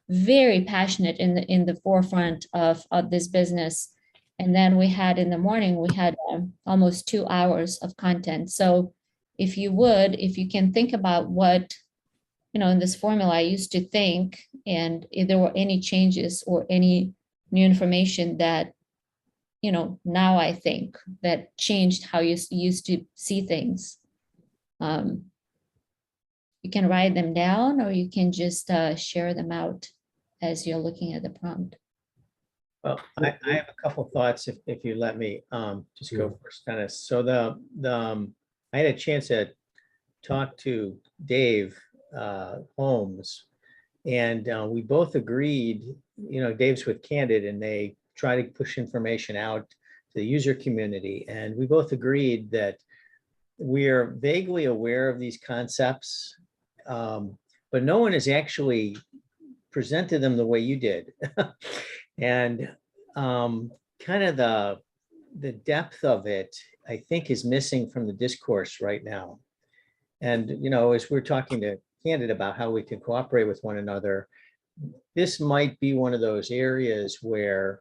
very passionate in the forefront of this business. And then we had in the morning, we had almost 2 hours of content. So if you can think about what, in this formula I used to think, and if there were any changes or any new information that, now I think that changed how you used to see things. You can write them down or you can just share them out as you're looking at the prompt. Well, I have a couple thoughts if you let me just go first, Dennis. So I had a chance to talk to Dave Holmes, and we both agreed, Dave's with Candid and they try to push information out to the user community. And we both agreed that we are vaguely aware of these concepts, but no one has actually presented them the way you did. And kind of the depth of it, I think, is missing from the discourse right now. And, as we're talking to Candid about how we can cooperate with one another, this might be one of those areas where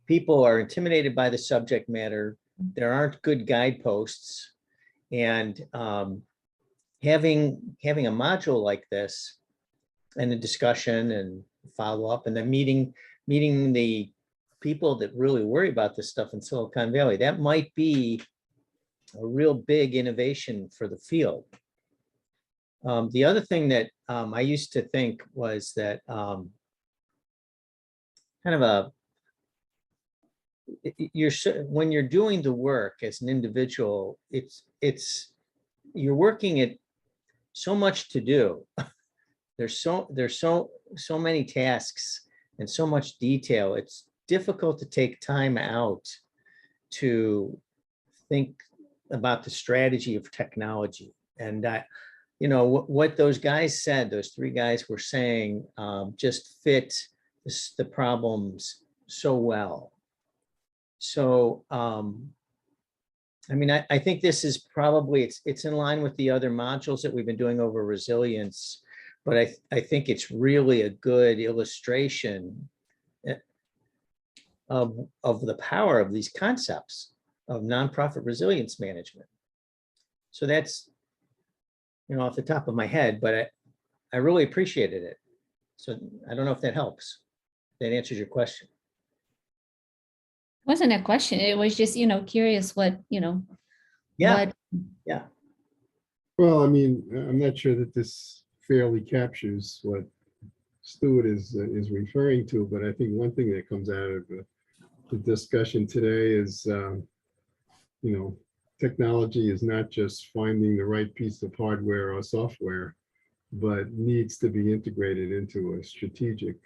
people are intimidated by the subject matter. There aren't good guideposts, and having a module like this and a discussion and follow up, and then meeting the people that really worry about this stuff in Silicon Valley, that might be a real big innovation for the field. The other thing that I used to think was that when you're doing the work as an individual, you're working at so much to do. There's so many tasks and so much detail. It's difficult to take time out to think about the strategy of technology. And what those guys said, those three guys were saying, just fit the problems so well. So, I think this is probably, it's in line with the other modules that we've been doing over resilience, but I think it's really a good illustration of the power of these concepts of nonprofit resilience management. So that's, off the top of my head, but I really appreciated it. So I don't know if that helps. That answers your question. It wasn't a question. It was just, curious what, Yeah. what. Yeah. Well, I'm not sure that this fairly captures what Stuart is referring to, but I think one thing that comes out of the discussion today is, technology is not just finding the right piece of hardware or software, but needs to be integrated into a strategic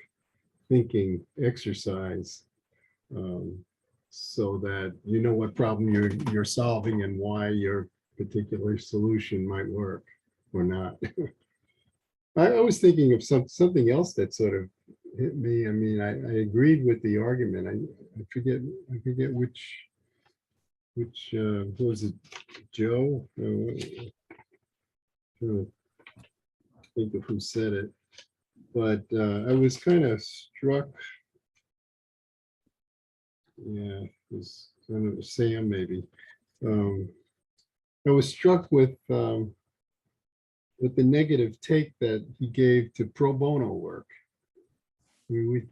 thinking exercise, so that you know what problem you're solving and why your particular solution might work or not. I was thinking of something else that sort of hit me. I agreed with the argument. I forget which who was it, Joe? Trying to think of who said it, but I was kind of struck. Yeah, it was kind of Sam maybe. I was struck with the negative take that he gave to pro bono work. We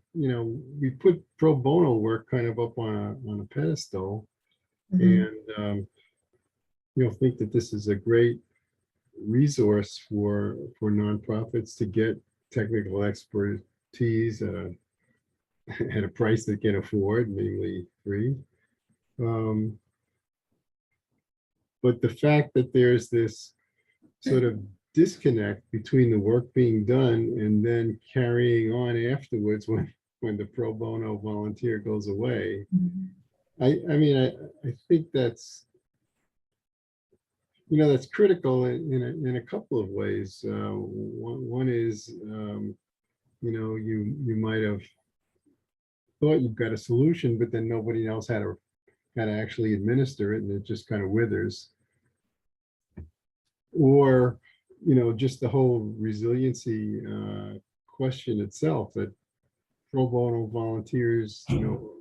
put pro bono work kind of up on a pedestal, and think that this is a great resource for nonprofits to get technical expertise at a price they can afford, namely free. But the fact that there's this sort of disconnect between the work being done and then carrying on afterwards when the pro bono volunteer goes away, I think that's that's critical in a couple of ways. One is you might have thought you've got a solution, but then nobody knows how to how to actually administer it, and it just kind of withers. Or, just the whole resiliency question itself, that pro bono volunteers,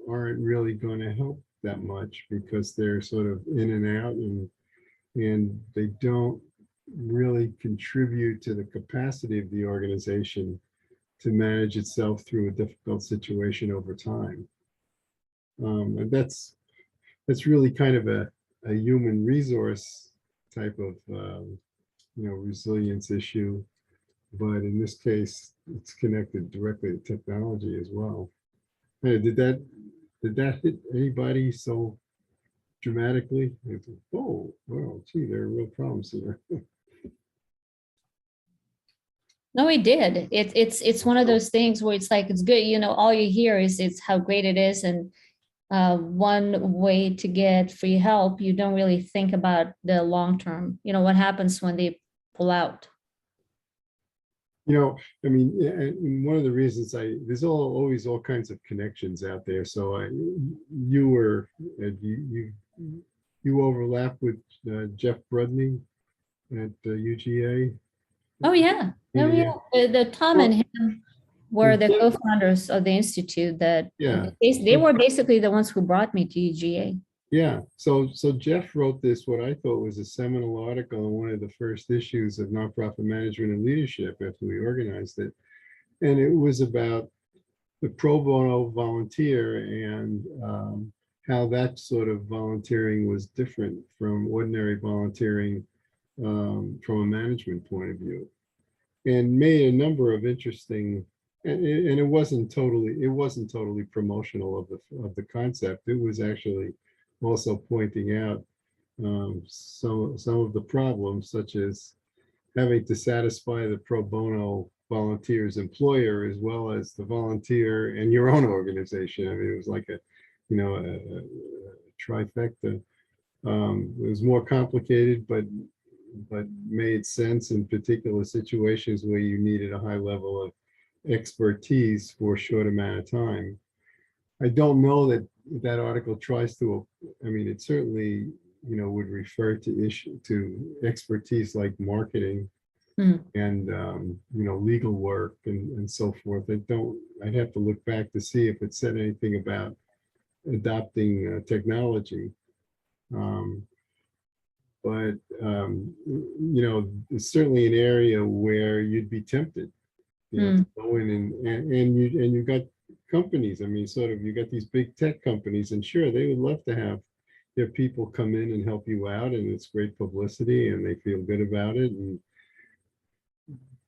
aren't really going to help that much because they're sort of in and out, and they don't really contribute to the capacity of the organization to manage itself through a difficult situation over time. And that's really kind of a human resource type of resilience issue, but in this case, it's connected directly to technology as well. Hey, did that hit anybody so dramatically? Oh, well, gee, there are real problems here. No, it did. It's one of those things where it's like, it's good, all you hear is it's how great it is. And one way to get free help, you don't really think about the long term, what happens when they pull out. I mean, and one of the reasons there's always all kinds of connections out there. So you overlap with Jeff Brudney at UGA. Oh yeah. The Tom and him were the co-founders of the institute that they were basically the ones who brought me to UGA. Yeah, so Jeff wrote this, what I thought was a seminal article in one of the first issues of Nonprofit Management and Leadership after we organized it. And it was about the pro bono volunteer and how that sort of volunteering was different from ordinary volunteering from a management point of view. And made a number of interesting, and it wasn't totally promotional of the concept. It was actually also pointing out some of the problems, such as having to satisfy the pro bono volunteer's employer as well as the volunteer and your own organization. I mean, it was like a trifecta. It was more complicated, but made sense in particular situations where you needed a high level of expertise for a short amount of time. I don't know that article tries to, I mean, it certainly, would refer to expertise like marketing and, legal work and so forth. I'd have to look back to see if it said anything about adopting technology. But it's certainly an area where you'd be tempted, to go in and you got companies. I mean, sort of, you got these big tech companies, and sure, they would love to have their people come in and help you out, and it's great publicity, and they feel good about it.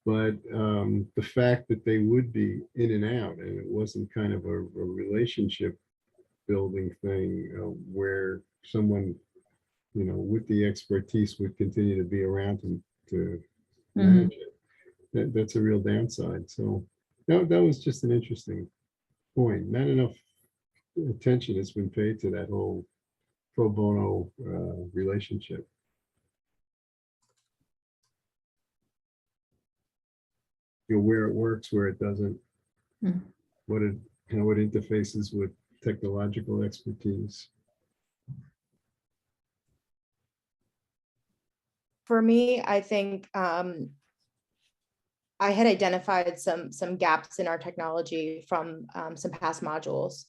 But the fact that they would be in and out, and it wasn't kind of a relationship building thing where someone, with the expertise would continue to be around to manage it. That's a real downside. So that was just an interesting point. Not enough attention has been paid to that whole pro bono relationship. Where it works, where it doesn't, how it interfaces with technological expertise. For me, I think I had identified some gaps in our technology from some past modules.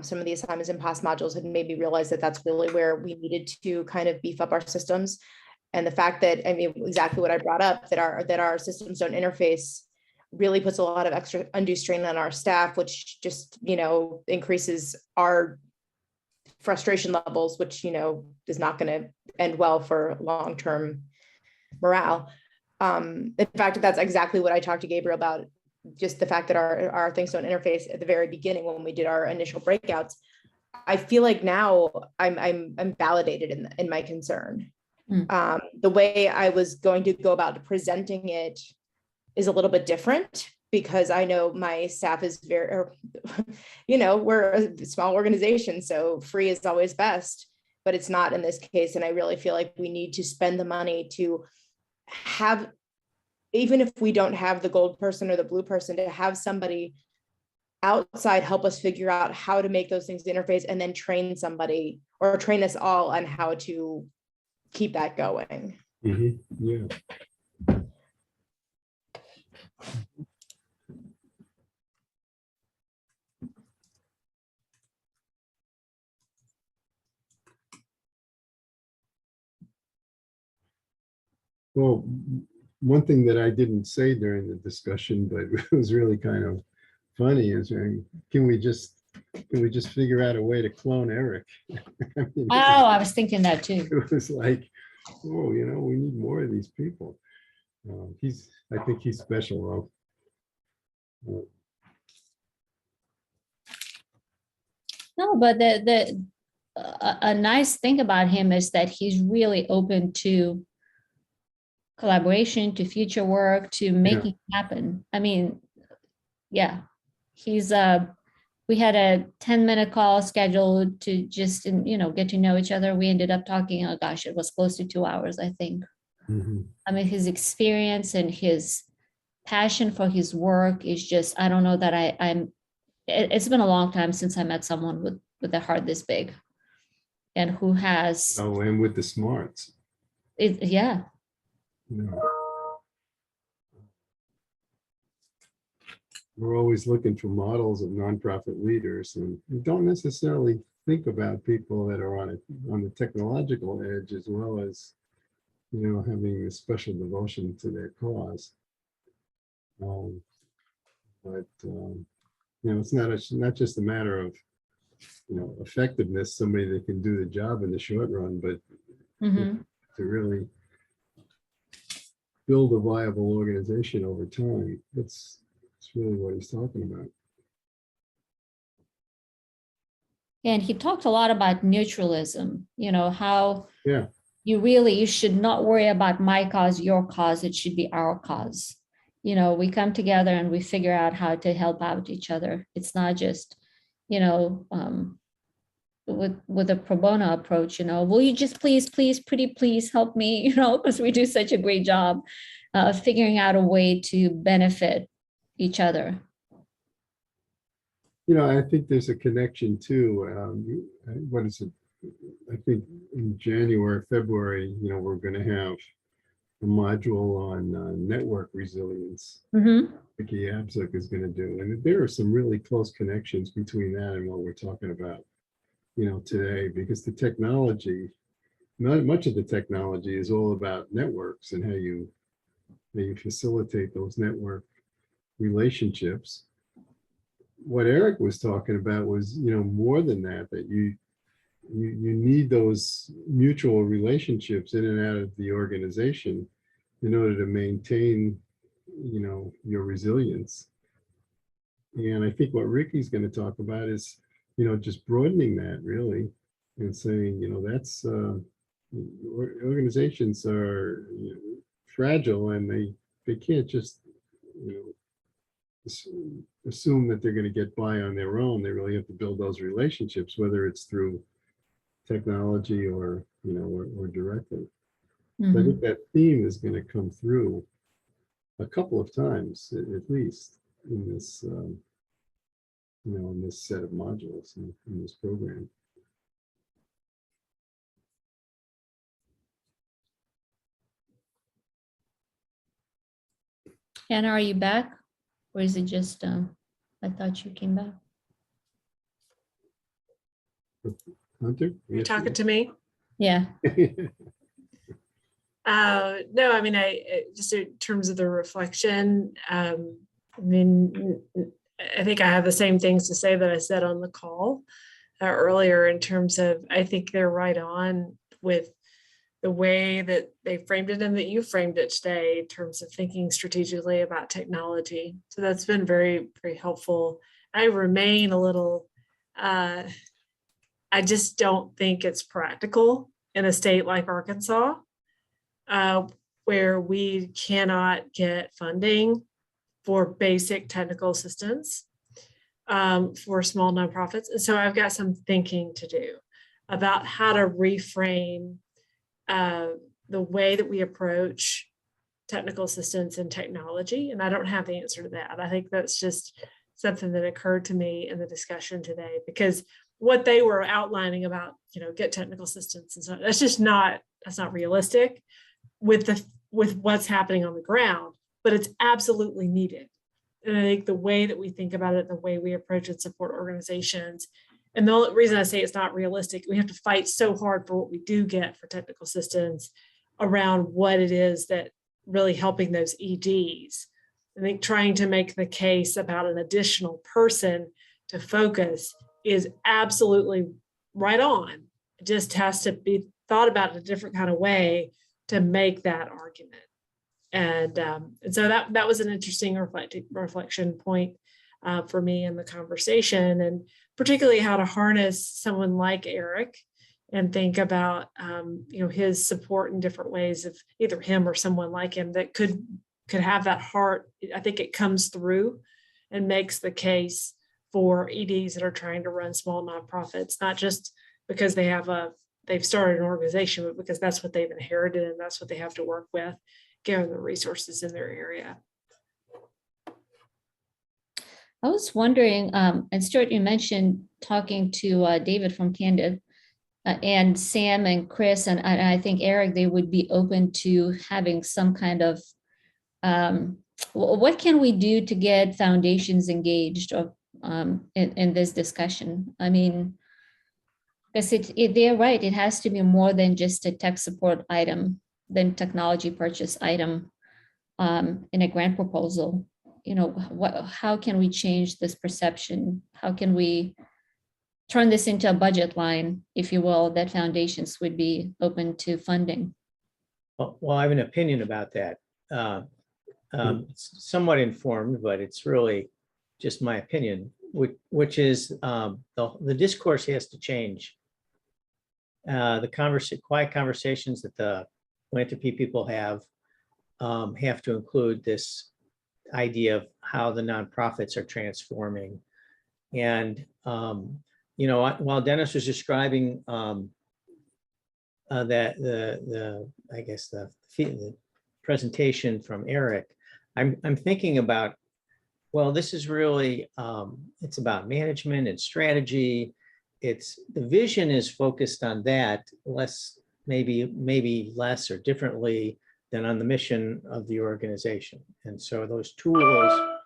Some of the assignments in past modules had made me realize that that's really where we needed to kind of beef up our systems. And the fact that, I mean, exactly what I brought up, that our systems don't interface really puts a lot of extra undue strain on our staff, which just, increases our frustration levels, which, is not going to end well for long-term morale. In fact, that's exactly what I talked to Gabriel about, just the fact that our things don't interface at the very beginning when we did our initial breakouts. I feel like now I'm validated in my concern. The way I was going to go about presenting it is a little bit different, because I know my staff is we're a small organization, so free is always best, but it's not in this case. And I really feel like we need to spend the money to have, even if we don't have the gold person or the blue person, to have somebody outside help us figure out how to make those things interface, and then train somebody or train us all on how to keep that going. Yeah. Well, one thing that I didn't say during the discussion, but it was really kind of funny, is can we just figure out a way to clone Eric? I mean, Oh, I was thinking that too. it was like, oh, we need more of these people. I think he's special though. No, but a nice thing about him is that he's really open to collaboration, to future work, to making it happen. I mean, yeah, he's we had a 10-minute call scheduled to just, get to know each other. We ended up talking, oh gosh, it was close to 2 hours, I think. I mean, his experience and his passion for his work is just, I don't know that it's been a long time since I met someone with a heart this big and who has. Oh, and with the smarts. Yeah. We're always looking for models of nonprofit leaders, and we don't necessarily think about people that are on the technological edge, as well as, having a special devotion to their cause. It's not just a matter of, effectiveness, somebody that can do the job in the short run, but to really build a viable organization over time. That's really what he's talking about. And he talked a lot about neutralism, how yeah, you should not worry about my cause, your cause, it should be our cause. We come together and we figure out how to help out each other. It's not just, with a pro bono approach, will you just please help me, because we do such a great job figuring out a way to benefit each other. I think there's a connection too. What is it? I think in January, February, we're going to have a module on network resilience. Vicky Abzug is going to do, and there are some really close connections between that and what we're talking about, today, because the technology, not much of the technology is all about networks and how you facilitate those network relationships. What Eric was talking about was, more than that you need those mutual relationships in and out of the organization in order to maintain, your resilience. And I think what Ricky's going to talk about is, just broadening that really and saying, that's organizations are fragile, and they can't just, assume that they're going to get by on their own. They really have to build those relationships, whether it's through technology or, or directly. So I think that theme is going to come through a couple of times, at least, in this, in this set of modules in this program. Anna, are you back? Or is it just, I thought you came back. Hunter? You're talking to me? Yeah. No, I mean, just in terms of the reflection, I think I have the same things to say that I said on the call earlier, in terms of, I think they're right on with the way that they framed it and that you framed it today, in terms of thinking strategically about technology. So that's been very, very helpful. I remain a little, I just don't think it's practical in a state like Arkansas, where we cannot get funding for basic technical assistance for small nonprofits. And so I've got some thinking to do about how to reframe the way that we approach technical assistance and technology. And I don't have the answer to that. I think that's just something that occurred to me in the discussion today, because what they were outlining about, get technical assistance and so on, that's not realistic with what's happening on the ground, but it's absolutely needed. And I think the way that we think about it, the way we approach and support organizations, and the only reason I say it's not realistic, we have to fight so hard for what we do get for technical assistance around what it is that really helping those EDs. I think trying to make the case about an additional person to focus is absolutely right on. It just has to be thought about in a different kind of way to make that argument. And so that was an interesting reflection point for me in the conversation, and particularly how to harness someone like Eric and think about his support in different ways of either him or someone like him that could have that heart. I think it comes through and makes the case for EDs that are trying to run small nonprofits, not just because they've started an organization, but because that's what they've inherited and that's what they have to work with, given the resources in their area. I was wondering, and Stuart, you mentioned talking to David from Candid, and Sam and Chris, and I think Eric, they would be open to having some kind of, what can we do to get foundations engaged in this discussion? I mean, because they're right, it has to be more than just a tech support item, than technology purchase item in a grant proposal. How can we change this perception? How can we turn this into a budget line, if you will, that foundations would be open to funding? Well, I have an opinion about that. It's somewhat informed, but it's really just my opinion, which is the discourse has to change. The quiet conversations that the philanthropy people have to include this idea of how the nonprofits are transforming. And while Dennis was describing that the presentation from Eric, I'm thinking about, well, this is really it's about management and strategy. The vision is focused on that, maybe less or differently than on the mission of the organization. And so those tools,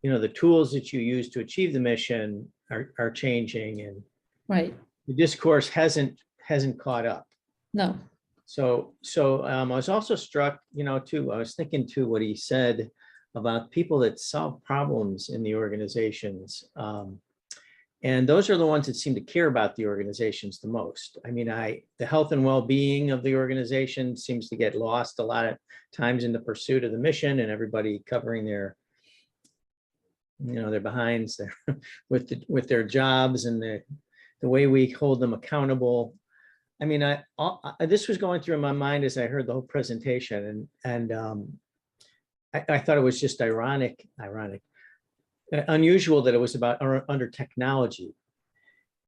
the tools that you use to achieve the mission are changing, and right, the discourse hasn't caught up. No. So I was also struck, too, I was thinking too what he said about people that solve problems in the organizations. And those are the ones that seem to care about the organizations the most. I mean, the health and well-being of the organization seems to get lost a lot of times in the pursuit of the mission, and everybody covering their behinds there with their jobs and the way we hold them accountable. I mean, this was going through my mind as I heard the whole presentation, and I thought it was just unusual that it was about under technology.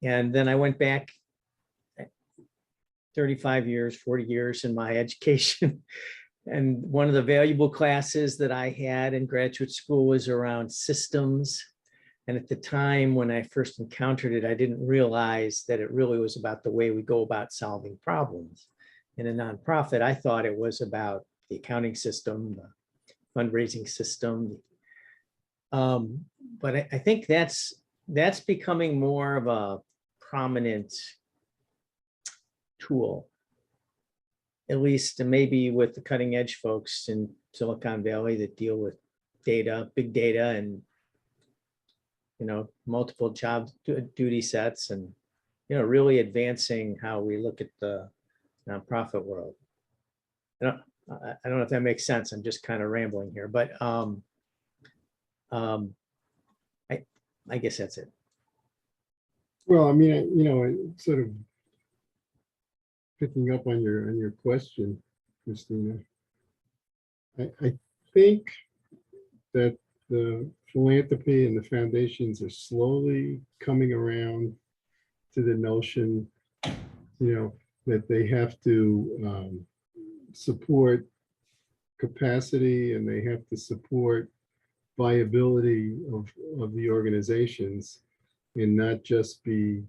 And then I went back 35 years, 40 years in my education. And one of the valuable classes that I had in graduate school was around systems. And at the time when I first encountered it, I didn't realize that it really was about the way we go about solving problems. In a nonprofit, I thought it was about the accounting system, the fundraising system. But I think that's becoming more of a prominent tool, at least maybe with the cutting edge folks in Silicon Valley that deal with data, big data, and multiple job duty sets, and really advancing how we look at the nonprofit world. I don't know if that makes sense. I'm just kind of rambling here, but I guess that's it. Well, I mean, sort of picking up on your question, Christina, I think that the philanthropy and the foundations are slowly coming around to the notion, that they have to support capacity, and they have to support viability of the organizations and not just be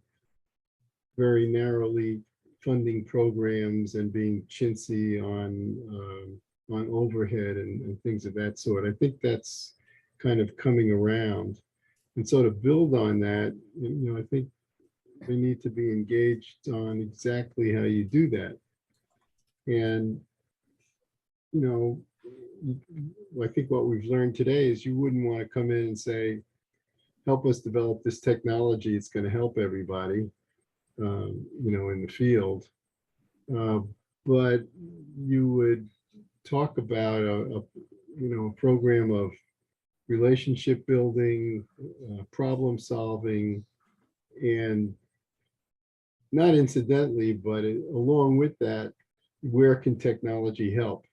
very narrowly funding programs and being chintzy on overhead and things of that sort. I think that's kind of coming around. And so to build on that, I think they need to be engaged on exactly how you do that. And, I think what we've learned today is you wouldn't want to come in and say, help us develop this technology. It's going to help everybody, in the field. But you would talk about a program of relationship building, problem solving, and not incidentally, but along with that, where can technology help?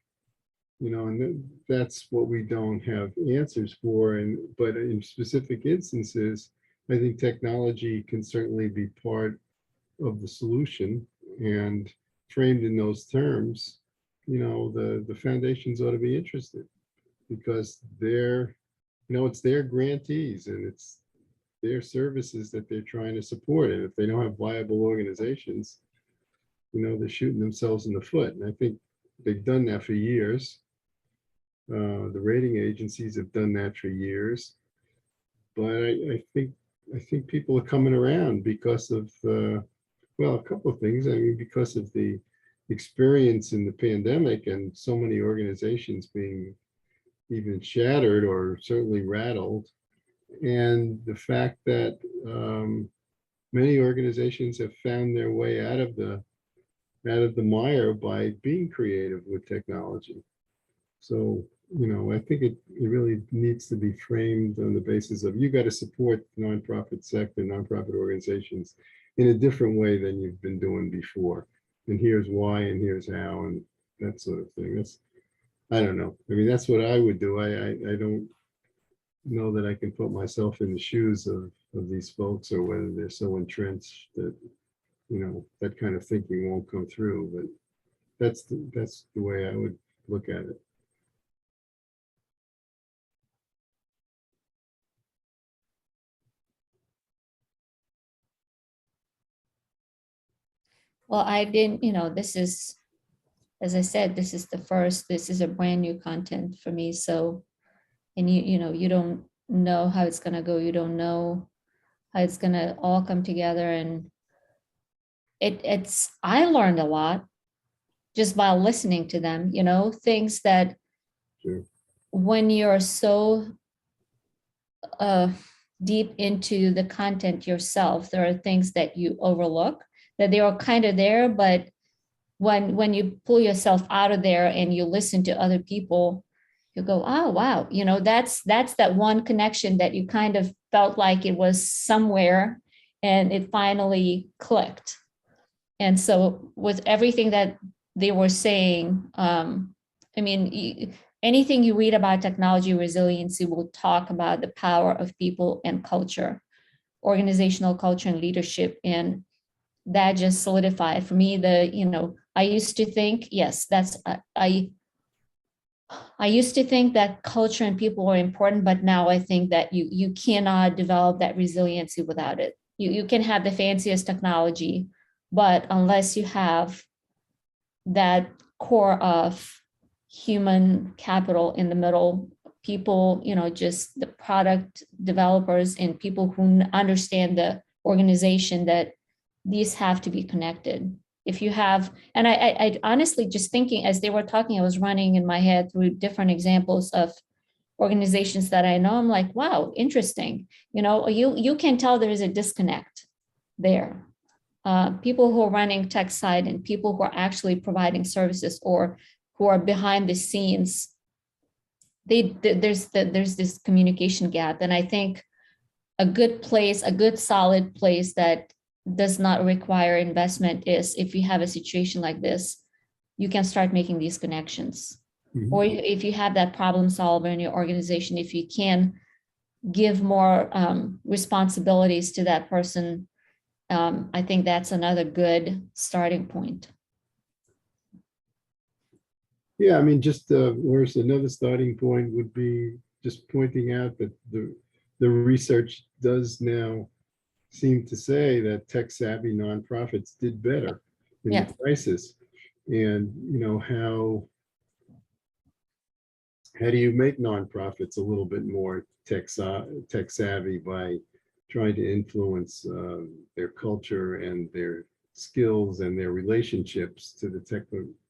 And that's what we don't have answers for. But in specific instances, I think technology can certainly be part of the solution. And framed in those terms, the foundations ought to be interested, because it's their grantees and it's their services that they're trying to support. And if they don't have viable organizations, they're shooting themselves in the foot. And I think they've done that for years. The rating agencies have done that for years. But I think people are coming around because of, a couple of things. I mean, because of the experience in the pandemic and so many organizations being even shattered or certainly rattled, and the fact that many organizations have found their way out of the mire by being creative with technology. So, I think it really needs to be framed on the basis of, you got to support the nonprofit sector, nonprofit organizations in a different way than you've been doing before. And here's why, and here's how, and that sort of thing. I don't know. I mean, that's what I would do. I don't know that I can put myself in the shoes of these folks, or whether they're so entrenched that, that kind of thinking won't come through. But that's the way I would look at it. Well, I didn't, this is, as I said, this is a brand new content for me. So, and you don't know how it's gonna go. You don't know how it's gonna all come together. And I learned a lot just by listening to them, things that when you're so deep into the content yourself, there are things that you overlook, that they are kind of there, but when you pull yourself out of there and you listen to other people, you go, oh, wow, that's that one connection that you kind of felt like it was somewhere and it finally clicked. And so with everything that they were saying, anything you read about technology resiliency will talk about the power of people and culture, organizational culture and leadership. And that just solidified for me I used to think, yes, I used to think that culture and people were important, but now I think that you cannot develop that resiliency without it. You can have the fanciest technology, but unless you have that core of human capital in the middle, people, just the product developers and people who understand the organization, that these have to be connected. If you have, and I honestly, just thinking as they were talking, I was running in my head through different examples of organizations that I know. I'm like, wow, interesting. You can tell there is a disconnect there. People who are running tech side and people who are actually providing services or who are behind the scenes, there's this communication gap. And I think a good solid place that does not require investment is, if you have a situation like this, you can start making these connections. Mm-hmm. Or if you have that problem solver in your organization, if you can give more responsibilities to that person, I think that's another good starting point. Yeah, I mean, just where's another starting point would be just pointing out that the research does now seem to say that tech-savvy nonprofits did better in Yeah. the crisis. And, you know, how do you make nonprofits a little bit more tech-savvy by trying to influence their culture and their skills and their relationships to the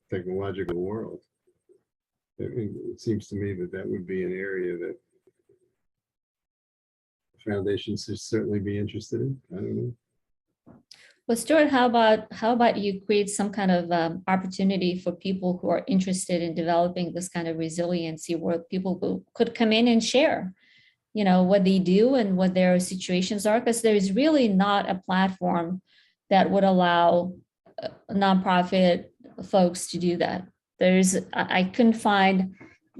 technological world? It seems to me that that would be an area that foundations should certainly be interested in. I don't know. Well, Stuart, how about you create some kind of opportunity for people who are interested in developing this kind of resiliency, where people could come in and share, you know, what they do and what their situations are, because there is really not a platform that would allow nonprofit folks to do that. I couldn't find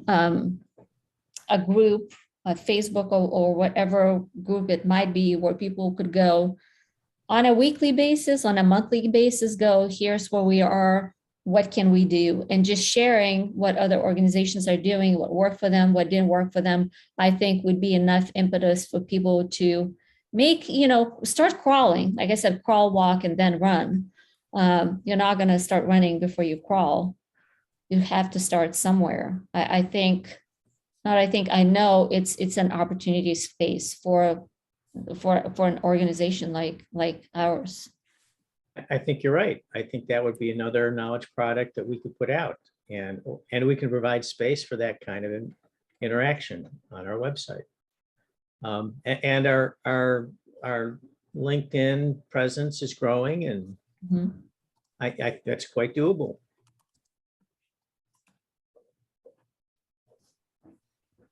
a group, a Facebook or whatever group it might be, where people could go on a weekly basis, on a monthly basis, go, here's where we are, what can we do? And just sharing what other organizations are doing, what worked for them, what didn't work for them, I think would be enough impetus for people to make, you know, start crawling. Like I said, crawl, walk, and then run. You're not going to start running before you crawl. You have to start somewhere. I know it's an opportunity space for an organization like ours. I think you're right. I think that would be another knowledge product that we could put out, and we can provide space for that kind of interaction on our website. And our LinkedIn presence is growing, and I that's quite doable.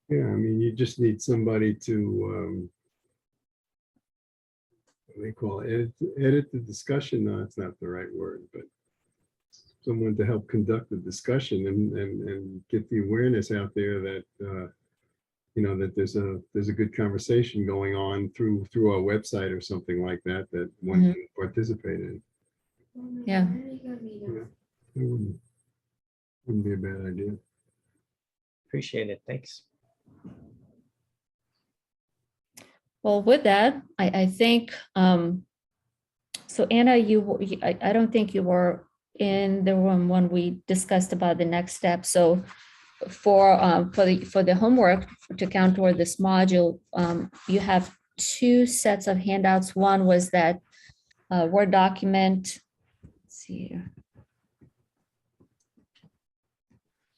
Yeah, I mean, you just need somebody to what do they call it? Edit the discussion. No, it's not the right word, but someone to help conduct the discussion and get the awareness out there that you know, that there's a good conversation going on through our website or something like that one can participate in. Yeah. It wouldn't be a bad idea. Appreciate it. Thanks. Well, with that, I think, so Anna, I don't think you were in the room when we discussed about the next step. So for the homework to count toward this module, you have two sets of handouts. One was that Word document. Let's see here.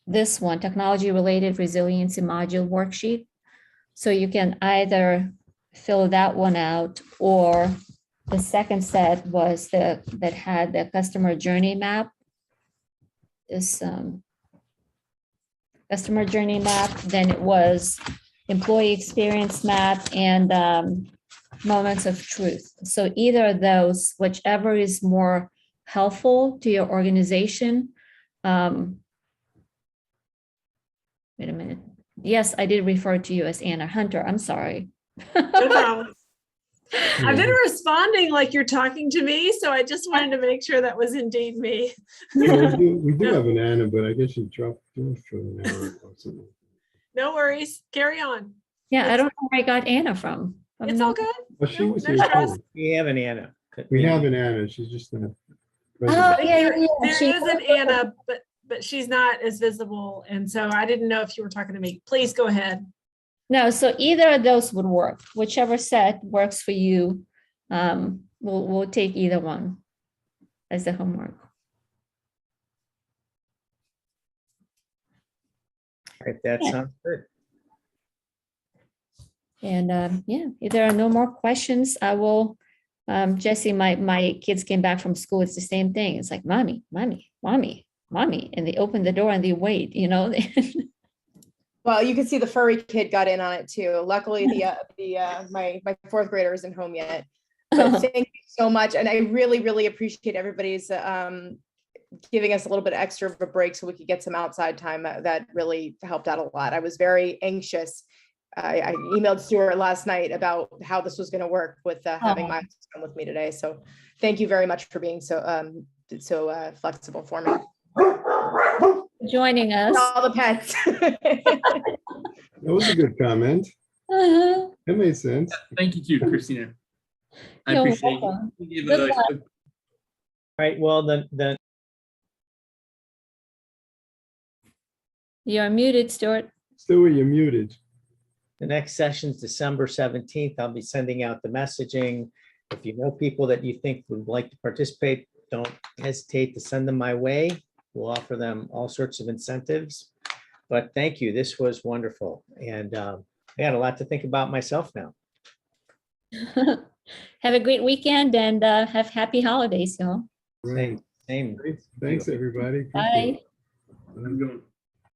This one, technology related resiliency module worksheet. So you can either fill that one out, or the second set was that had the customer journey map. This customer journey map, then it was employee experience map and moments of truth. So either of those, whichever is more helpful to your organization. Wait a minute. Yes, I did refer to you as Anna Hunter. I'm sorry. No problem. I've been responding like you're talking to me, so I just wanted to make sure that was indeed me. Yeah, we do have an Anna, but I guess you dropped off for an hour or something. No worries. Carry on. Yeah, I don't know where I got Anna from. It's all good. Well, she was no here stress. too. We have an Anna. We have an Anna. She's just not. Oh, yeah. There is an Anna, but she's not as visible. And so I didn't know if you were talking to me. Please go ahead. No, so either of those would work. Whichever set works for you, we'll take either one as the homework. All right, that sounds good. And yeah, if there are no more questions, I will, Jesse, my kids came back from school. It's the same thing. It's like, mommy, mommy, mommy, mommy. And they open the door and they wait, you know. Well, you can see the furry kid got in on it too. Luckily, my fourth grader isn't home yet. But thank you so much, and I really appreciate everybody's giving us a little bit extra of a break so we could get some outside time. That really helped out a lot. I was very anxious. I emailed Stuart last night about how this was going to work with having my son with me today. So thank you very much for being so flexible for me. Joining us. All the pets. That was a good comment. Uh-huh. That made sense. Thank you too, Christina. I You're appreciate welcome. you. You gave Good luck. All right, well, then You're muted, Stuart. Stewie, you're muted. the next session's December 17th. I'll be sending out the messaging. If you know people that you think would like to participate, don't hesitate to send them my way. We'll offer them all sorts of incentives. But thank you. This was wonderful. And I got a lot to think about myself now. Have a great weekend and have happy holidays, y'all. Right. Same. Thanks, everybody. Appreciate Bye. it. I'm going.